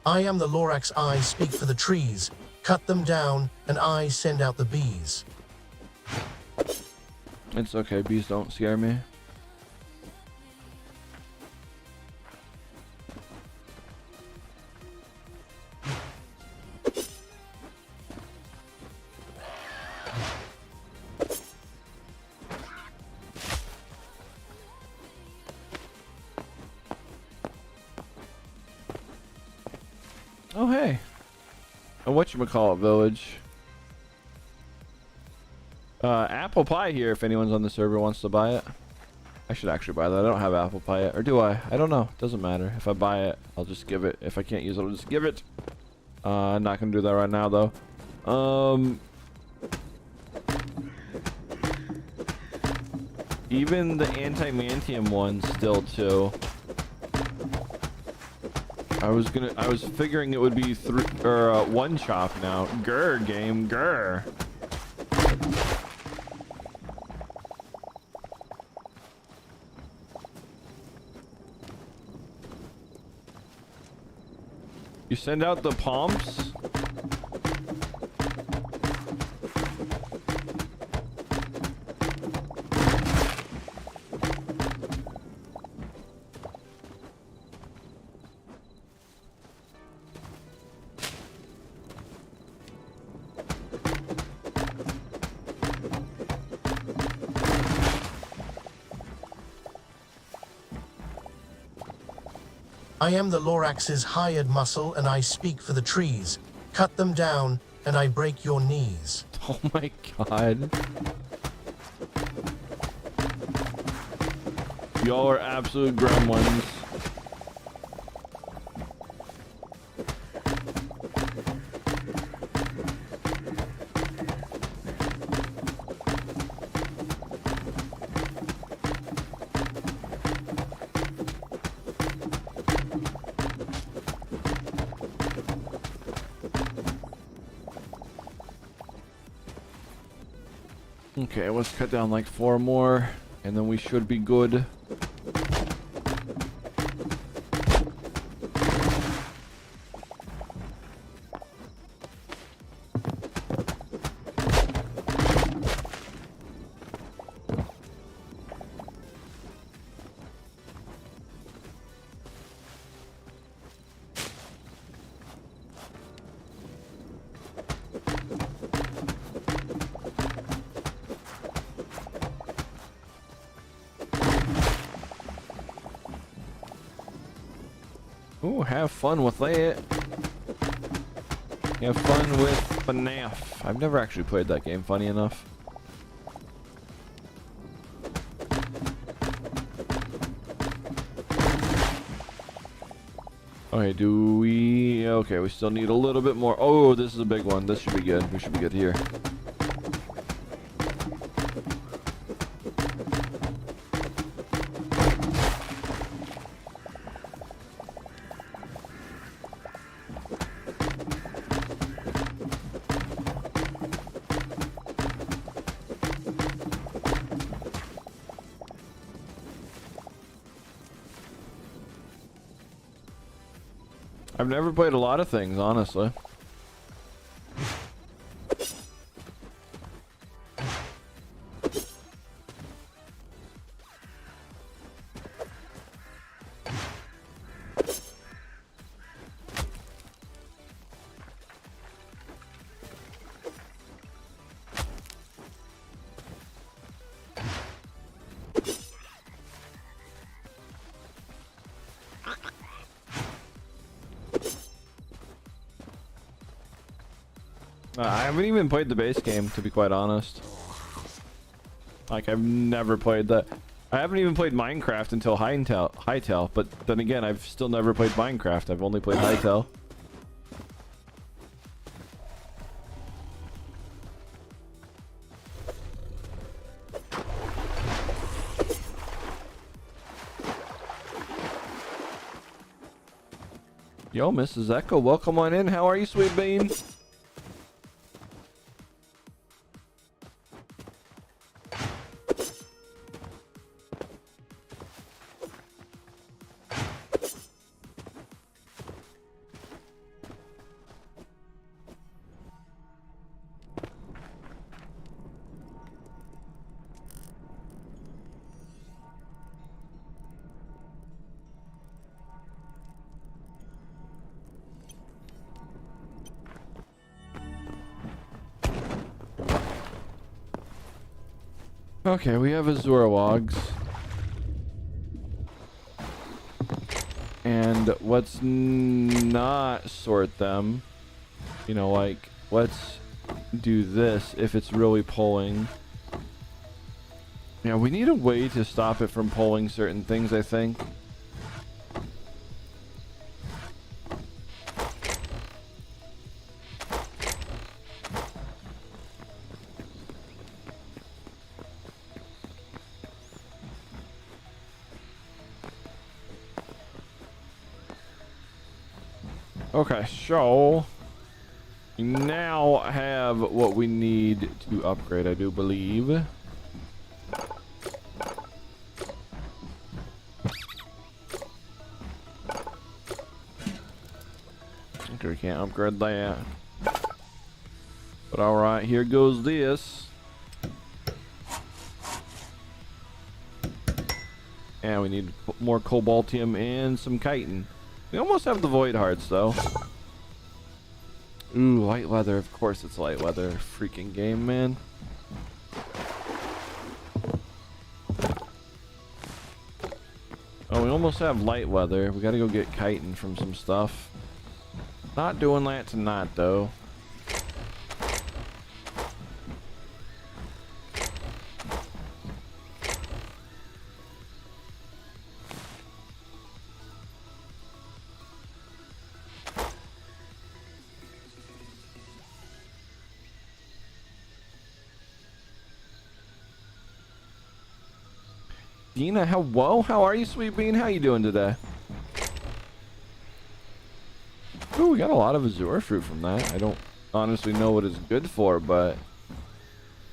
I am the Lorax, I speak for the trees. Cut them down, and I send out the bees. It's okay, bees don't scare me. Oh hey, a whatchamacallit village. Apple pie here if anyone's on the server wants to buy it. I should actually buy that. I don't have apple pie yet, or do I? I don't know. Doesn't matter. If I buy it, I'll just give it. If I can't use it, I'll just give it. I'm not gonna do that right now though. Even the anti-mantium one still too. I was figuring it would be one chop now. Grr game, grr. You send out the pumps? I am the Lorax's hired muscle, and I speak for the trees. Cut them down, and I break your knees. Oh my god. Y'all are absolute gremlins. Okay, let's cut down like 4 more, and then we should be good. Ooh, have fun with that. Have fun with FNAF. I've never actually played that game, funny enough. Okay, do we... Okay, we still need a little bit more. Oh, this is a big one. This should be good. We should be good here. I've never played a lot of things, honestly. I haven't even played the base game, to be quite honest. Like, I've never played that. I haven't even played Minecraft until Hytale, but then again, I've still never played Minecraft. I've only played Hytale. Yo, Mrs. Echo, welcome on in. How are you, sweet bean? Okay, we have Azura logs. And let's not sort them. You know, like, let's do this if it's really pulling. Yeah, we need a way to stop it from pulling certain things, I think. Okay, so we now have what we need to upgrade, I do believe. Okay, we can't upgrade that. But alright, here goes this. And we need more cobaltium and some chitin. We almost have the void hearts though. Ooh, light weather. Of course it's light weather. Freaking game, man. Oh, we almost have light weather. We gotta go get chitin from some stuff. Not doing that tonight though. Dina, hello, how are you, sweet bean? How you doing today? Ooh, we got a lot of Azure fruit from that. I don't honestly know what it's good for, but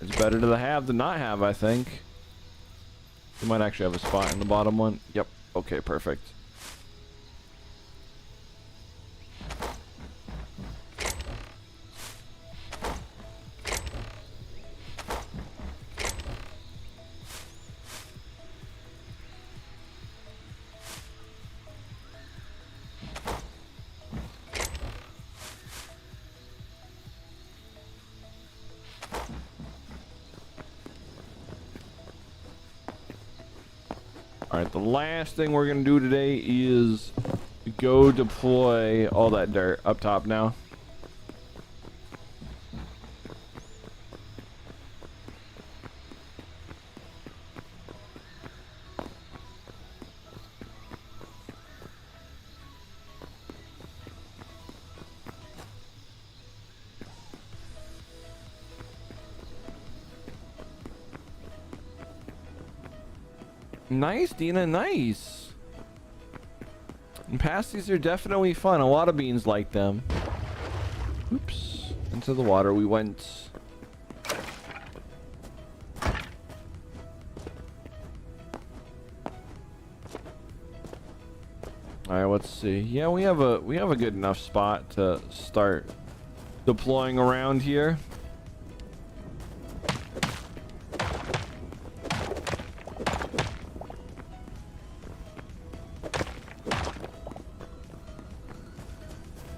it's better to have than not have, I think. We might actually have a spot in the bottom one. Yep, okay, perfect. Alright, the last thing we're gonna do today is go deploy all that dirt up top now. Nice, Dina, nice. And pasties are definitely fun. A lot of beans like them. Oops. Into the water we went. Alright, let's see. Yeah, we have a good enough spot to start deploying around here.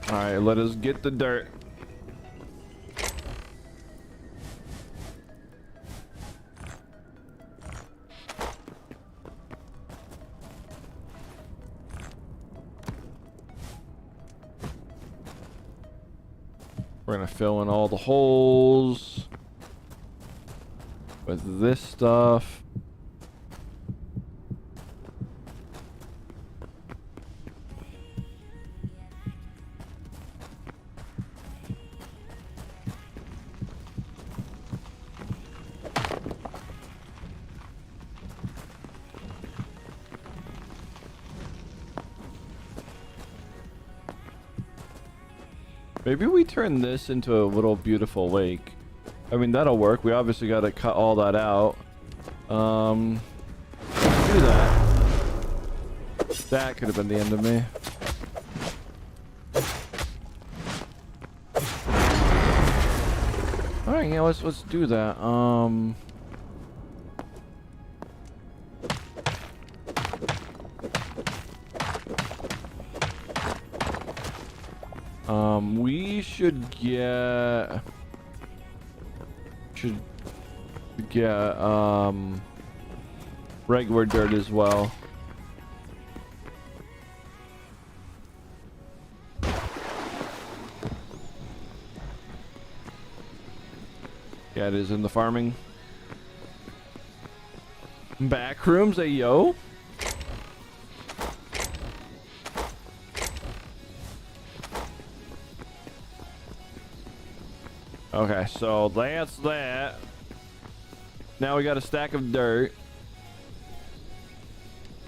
Alright, let us get the dirt. We're gonna fill in all the holes with this stuff. Maybe we turn this into a little beautiful lake. I mean, that'll work. We obviously got to cut all that out. Do that. That could have been the end of me. All right, yeah, let's do that. We should get... get regular dirt as well. Yeah, it is in the farming. Back rooms, yo. Okay, so that's that. Now we got a stack of dirt.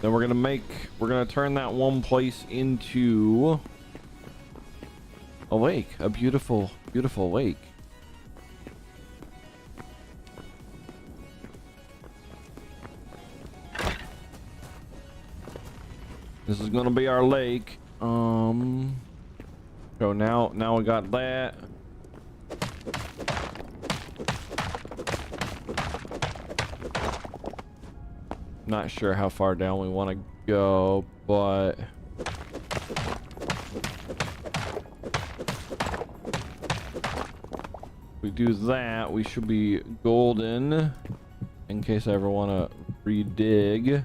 Then we're gonna turn that one place into a lake, a beautiful, beautiful lake. This is gonna be our lake. So now we got that. Not sure how far down we want to go, but if we do that, we should be golden in case I ever want to re-dig.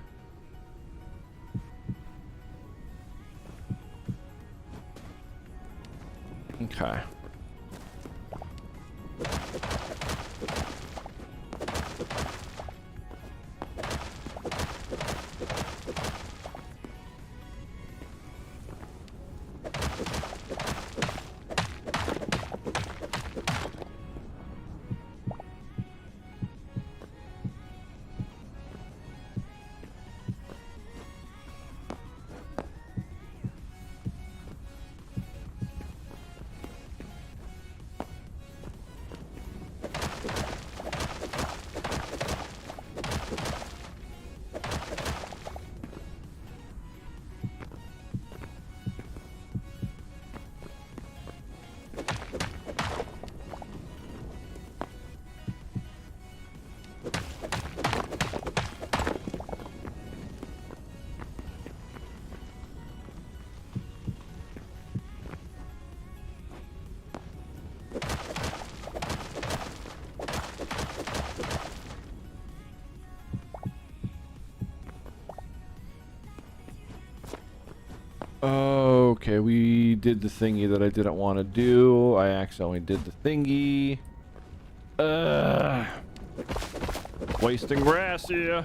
Okay. Okay, we did the thingy that I didn't want to do. I accidentally did the thingy. Wasting grass here.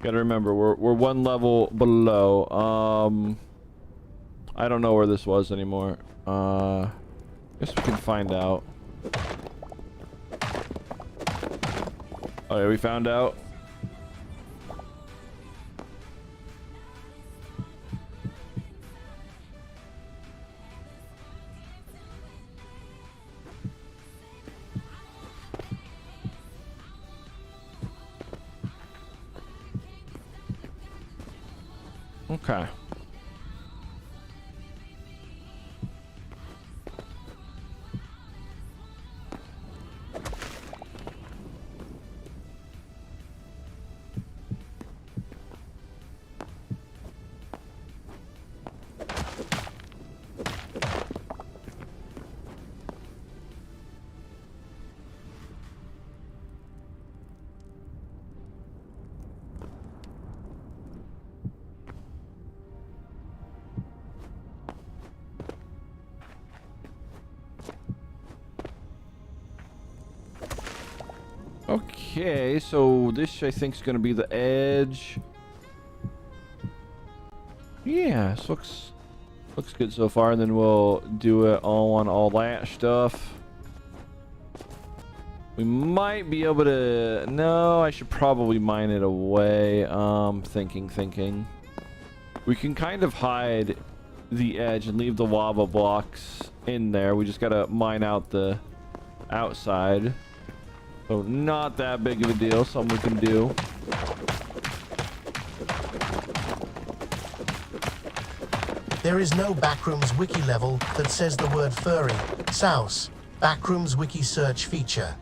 Gotta remember, we're one level below. I don't know where this was anymore. Guess we can find out. Oh yeah, we found out. Okay. Okay, so this I think is going to be the edge. Yeah, this looks good so far, and then we'll do it all on all that stuff. We might be able to... No, I should probably mine it away. Thinking. We can kind of hide the edge and leave the lava blocks in there. We just gotta mine out the outside. So not that big of a deal, something we can do. There is no Backrooms wiki level that says the word furry. Souse. Backrooms wiki search feature.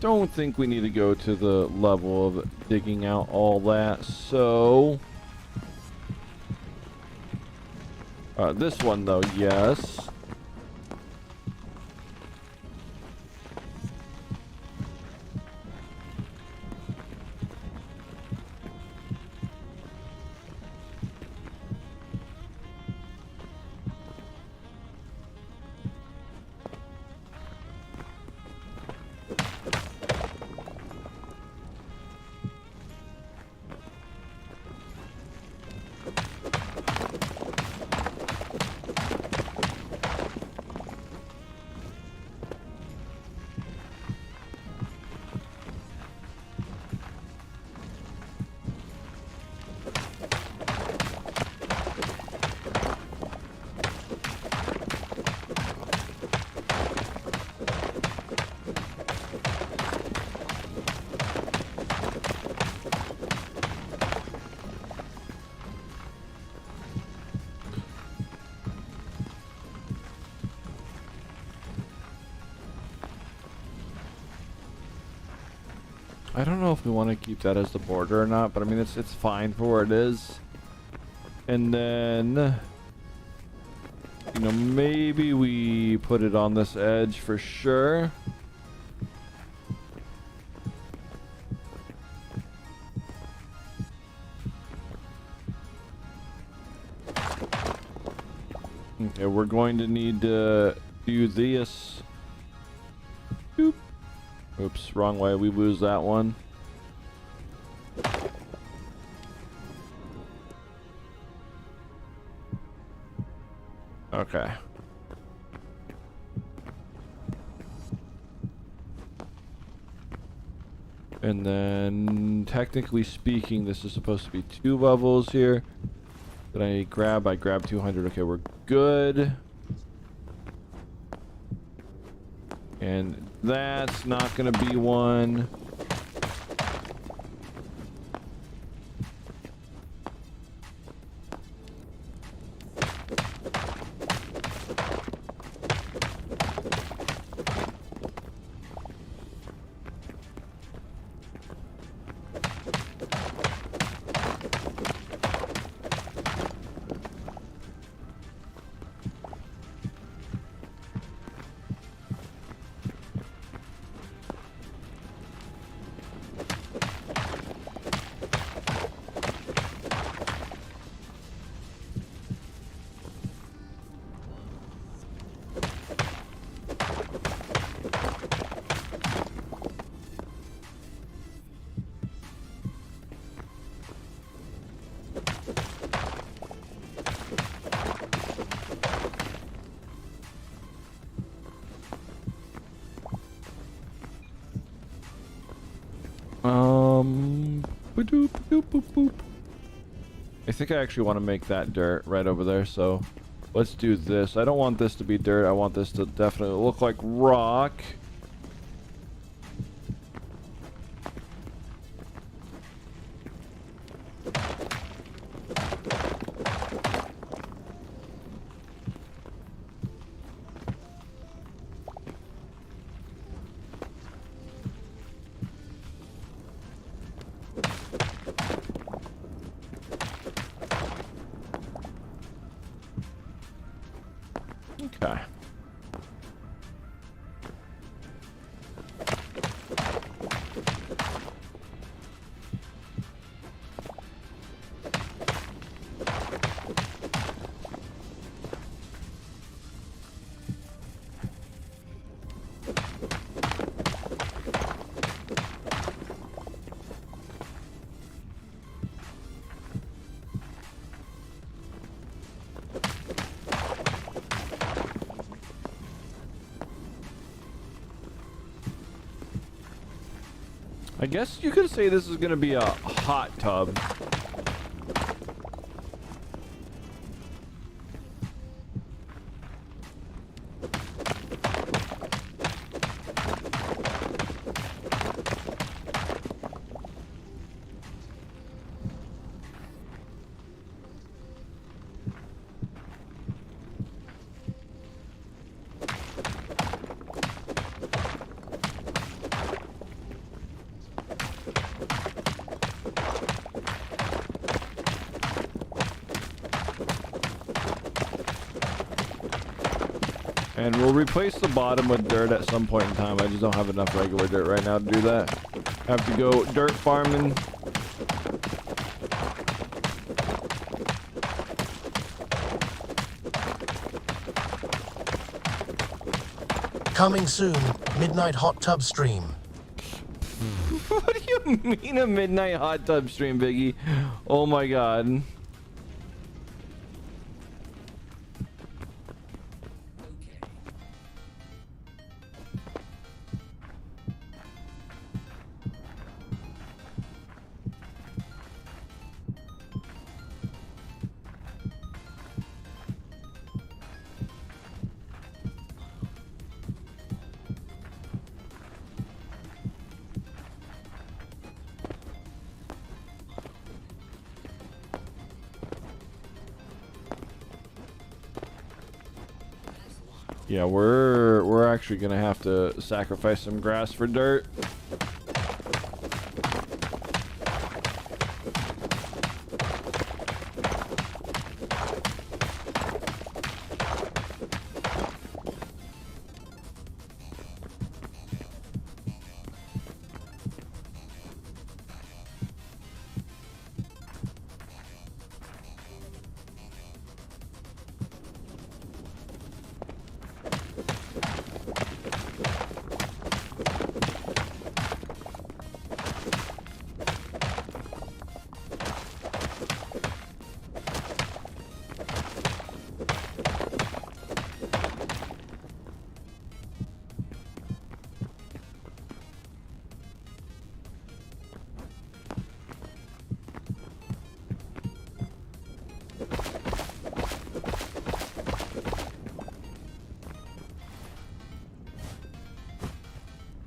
don't think we need to go to the level of digging out all that. So this one though, yes. I don't know if we want to keep that as the border or not, but I mean it's fine for where it is. And then, you know, maybe we put it on this edge for sure. Okay, we're going to need to do this. Boop. Oops, wrong way. We lose that one. Okay. And then, technically speaking, this is supposed to be 2 levels here. Did I grab? I grabbed 200. Okay, we're good. And that's not gonna be one. Ba-doop, boop, boop, boop. I think I actually want to make that dirt right over there, so let's do this. I don't want this to be dirt. I want this to definitely look like rock. Okay. I guess you could say this is going to be a hot tub. And we'll replace the bottom with dirt at some point in time. I just don't have enough regular dirt right now to do that. I have to go dirt farming. Coming soon, midnight hot tub stream. What do you mean a midnight hot tub stream, Biggie? Oh my god. Yeah, we're actually gonna have to sacrifice some grass for dirt.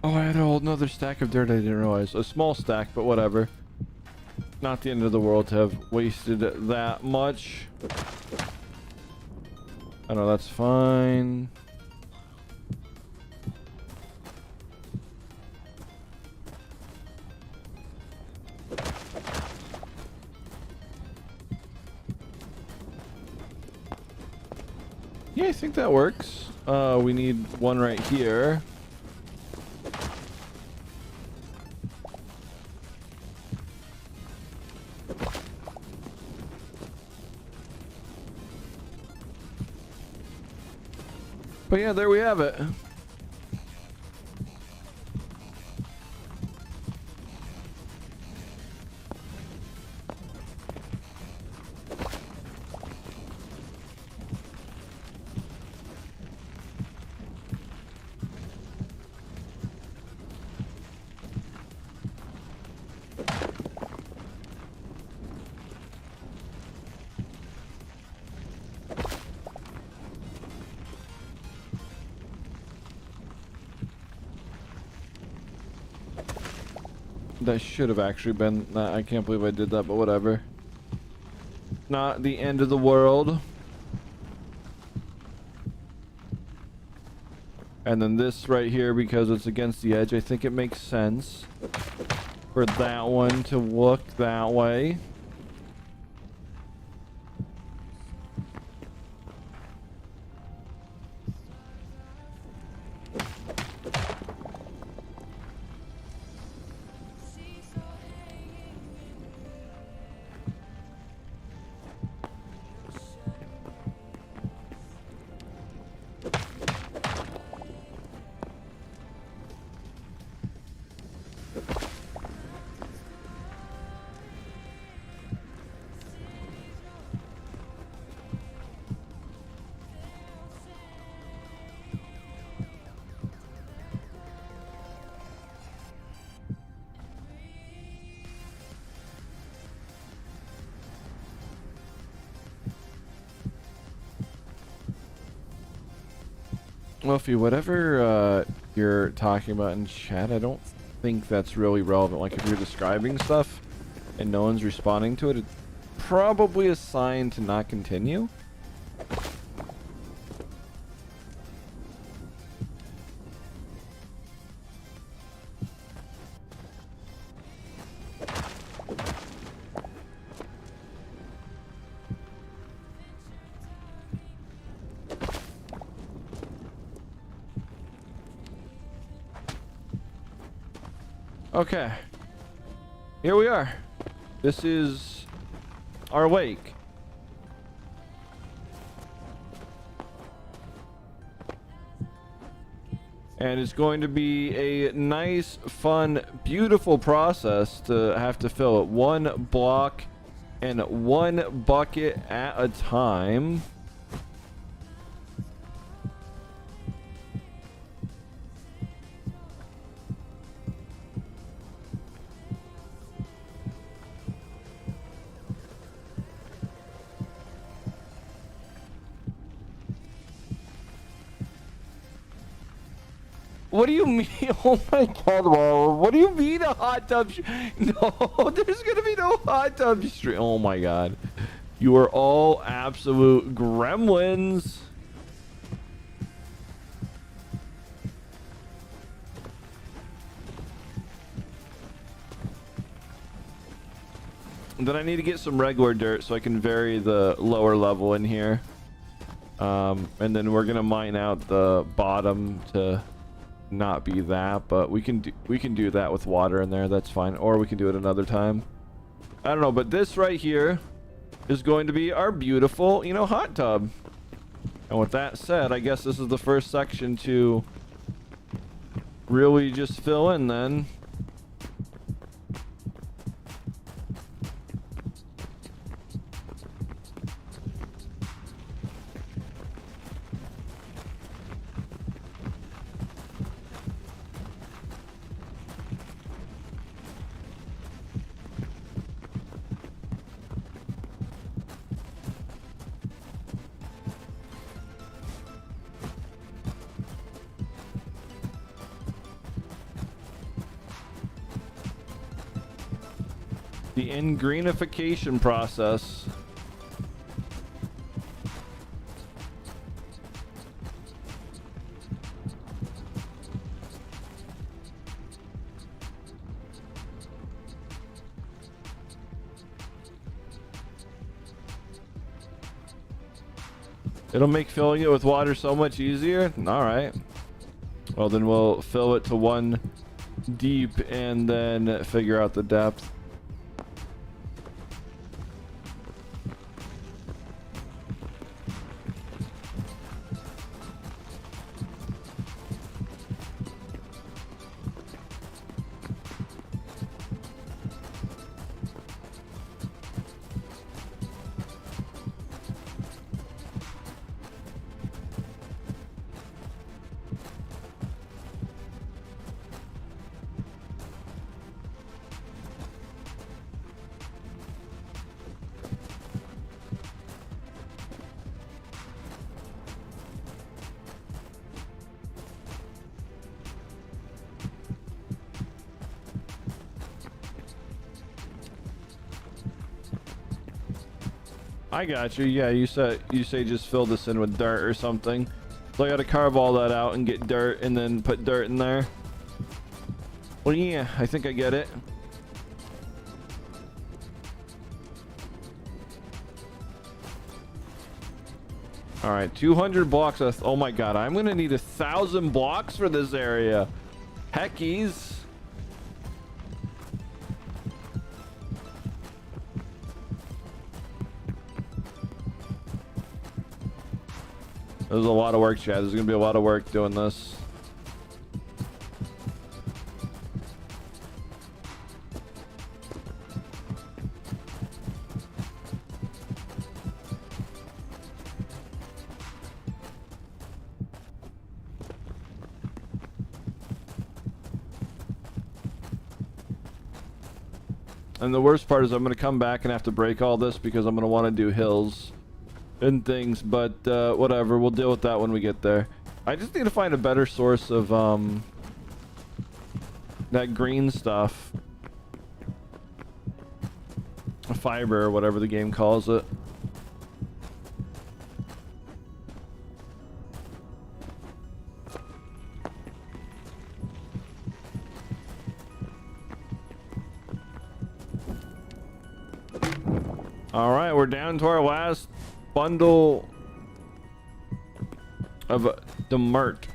Oh, I had a whole another stack of dirt I didn't realize. A small stack, but whatever. Not the end of the world to have wasted that much. I know that's fine. Yeah, I think that works. We need one right here. But yeah, there we have it. That should have actually been that. I can't believe I did that, but whatever. Not the end of the world. And then this right here, because it's against the edge, I think it makes sense for that one to look that way. Wolfie, whatever you're talking about in chat, I don't think that's really relevant. Like, if you're describing stuff and no one's responding to it, it's probably a sign to not continue. Okay. Here we are. This is our lake. And it's going to be a nice, fun, beautiful process to have to fill it one block and one bucket at a time. What do you mean? Oh my god, Waddle. What do you mean a hot tub? No, there's gonna be no hot tub stream. Oh my god. You are all absolute gremlins. Then I need to get some regular dirt so I can vary the lower level in here. And then we're gonna mine out the bottom to not be that, but we can do that with water in there. That's fine, or we can do it another time. I don't know, but this right here is going to be our beautiful, you know, hot tub. And with that said, I guess this is the first section to really just fill in then. The ingreenification process. It'll make filling it with water so much easier. All right. Well, then we'll fill it to one deep and then figure out the depth. I got you. Yeah, you say just fill this in with dirt or something. So I got to carve all that out and get dirt and then put dirt in there. Well, yeah, I think I get it. All right, 200 blocks. Oh my god, I'm gonna need 1,000 blocks for this area. Heckies. There's a lot of work, Chad. There's gonna be a lot of work doing this. And the worst part is I'm gonna come back and have to break all this because I'm gonna want to do hills and things, but whatever, we'll deal with that when we get there. I just need to find a better source of that green stuff, a fiber or whatever the game calls it. All right, we're down to our last bundle of the mert.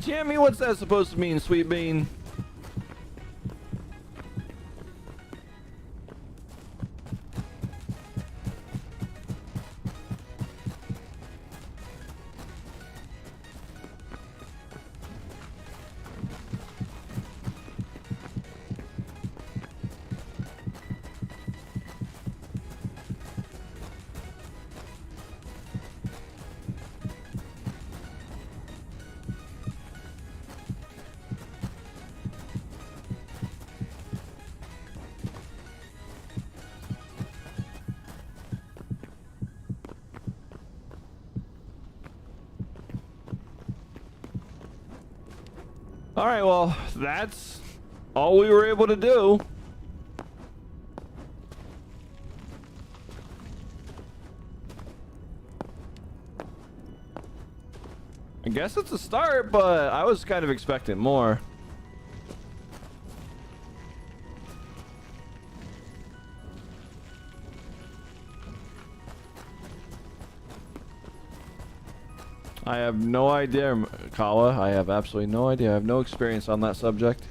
Jamie, what's that supposed to mean, sweet bean? All right, well, that's all we were able to do. I guess it's a start, but I was kind of expecting more. I have no idea, Kawa. I have absolutely no idea. I have no experience on that subject.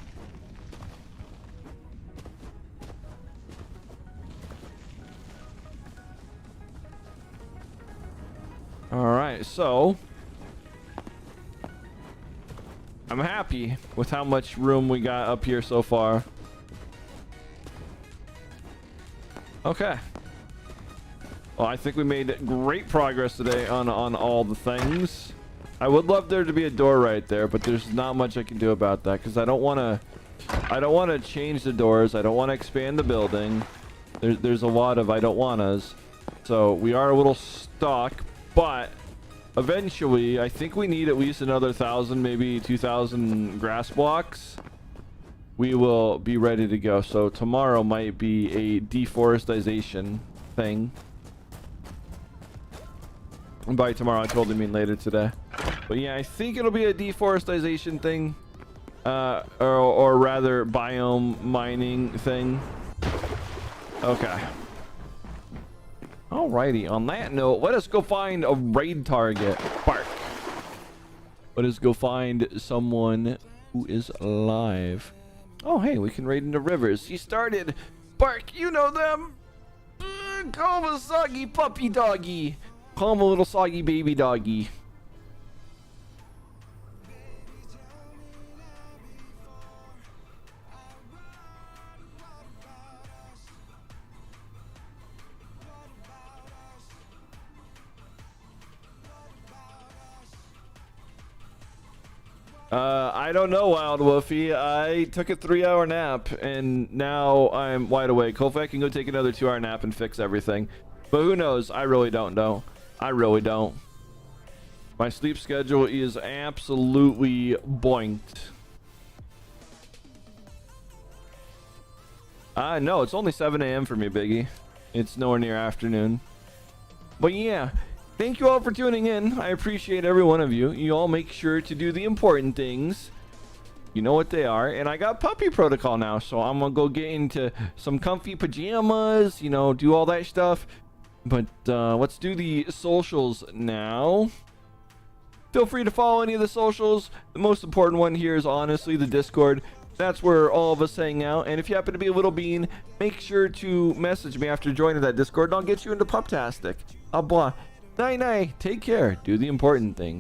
All right, so I'm happy with how much room we got up here so far. Okay. Well, I think we made great progress today on all the things. I would love there to be a door right there, but there's not much I can do about that because I don't want to change the doors. I don't want to expand the building. There's a lot of I don't wannas. So we are a little stuck, but eventually I think we need at least another 1,000, maybe 2,000 grass blocks. We will be ready to go. So tomorrow might be a deforestation thing. And by tomorrow, I totally mean later today. But yeah, I think it'll be a deforestation thing. Or rather, biome mining thing. Okay. Alrighty, on that note, let us go find a raid target. Bark. Let us go find someone who is alive. Oh, hey, we can raid into rivers. He started. Bark, you know them. Call him a soggy puppy doggy. Call him a little soggy baby doggy. I don't know, Wild Wolfie. I took a 3-hour nap and now I'm wide awake. Hopefully I can go take another 2-hour nap and fix everything. But who knows? I really don't know. I really don't. My sleep schedule is absolutely boinked. No, it's only 7 a.m. for me, Biggie. It's nowhere near afternoon. But yeah, thank you all for tuning in. I appreciate every one of you. You all make sure to do the important things. You know what they are. And I got puppy protocol now, so I'm gonna go get into some comfy pajamas, you know, do all that stuff. But let's do the socials now. Feel free to follow any of the socials. The most important one here is honestly the Discord. That's where all of us hang out. And if you happen to be a little bean, make sure to message me after joining that Discord and I'll get you into Puptastic. Au revoir. Night night. Take care. Do the important things.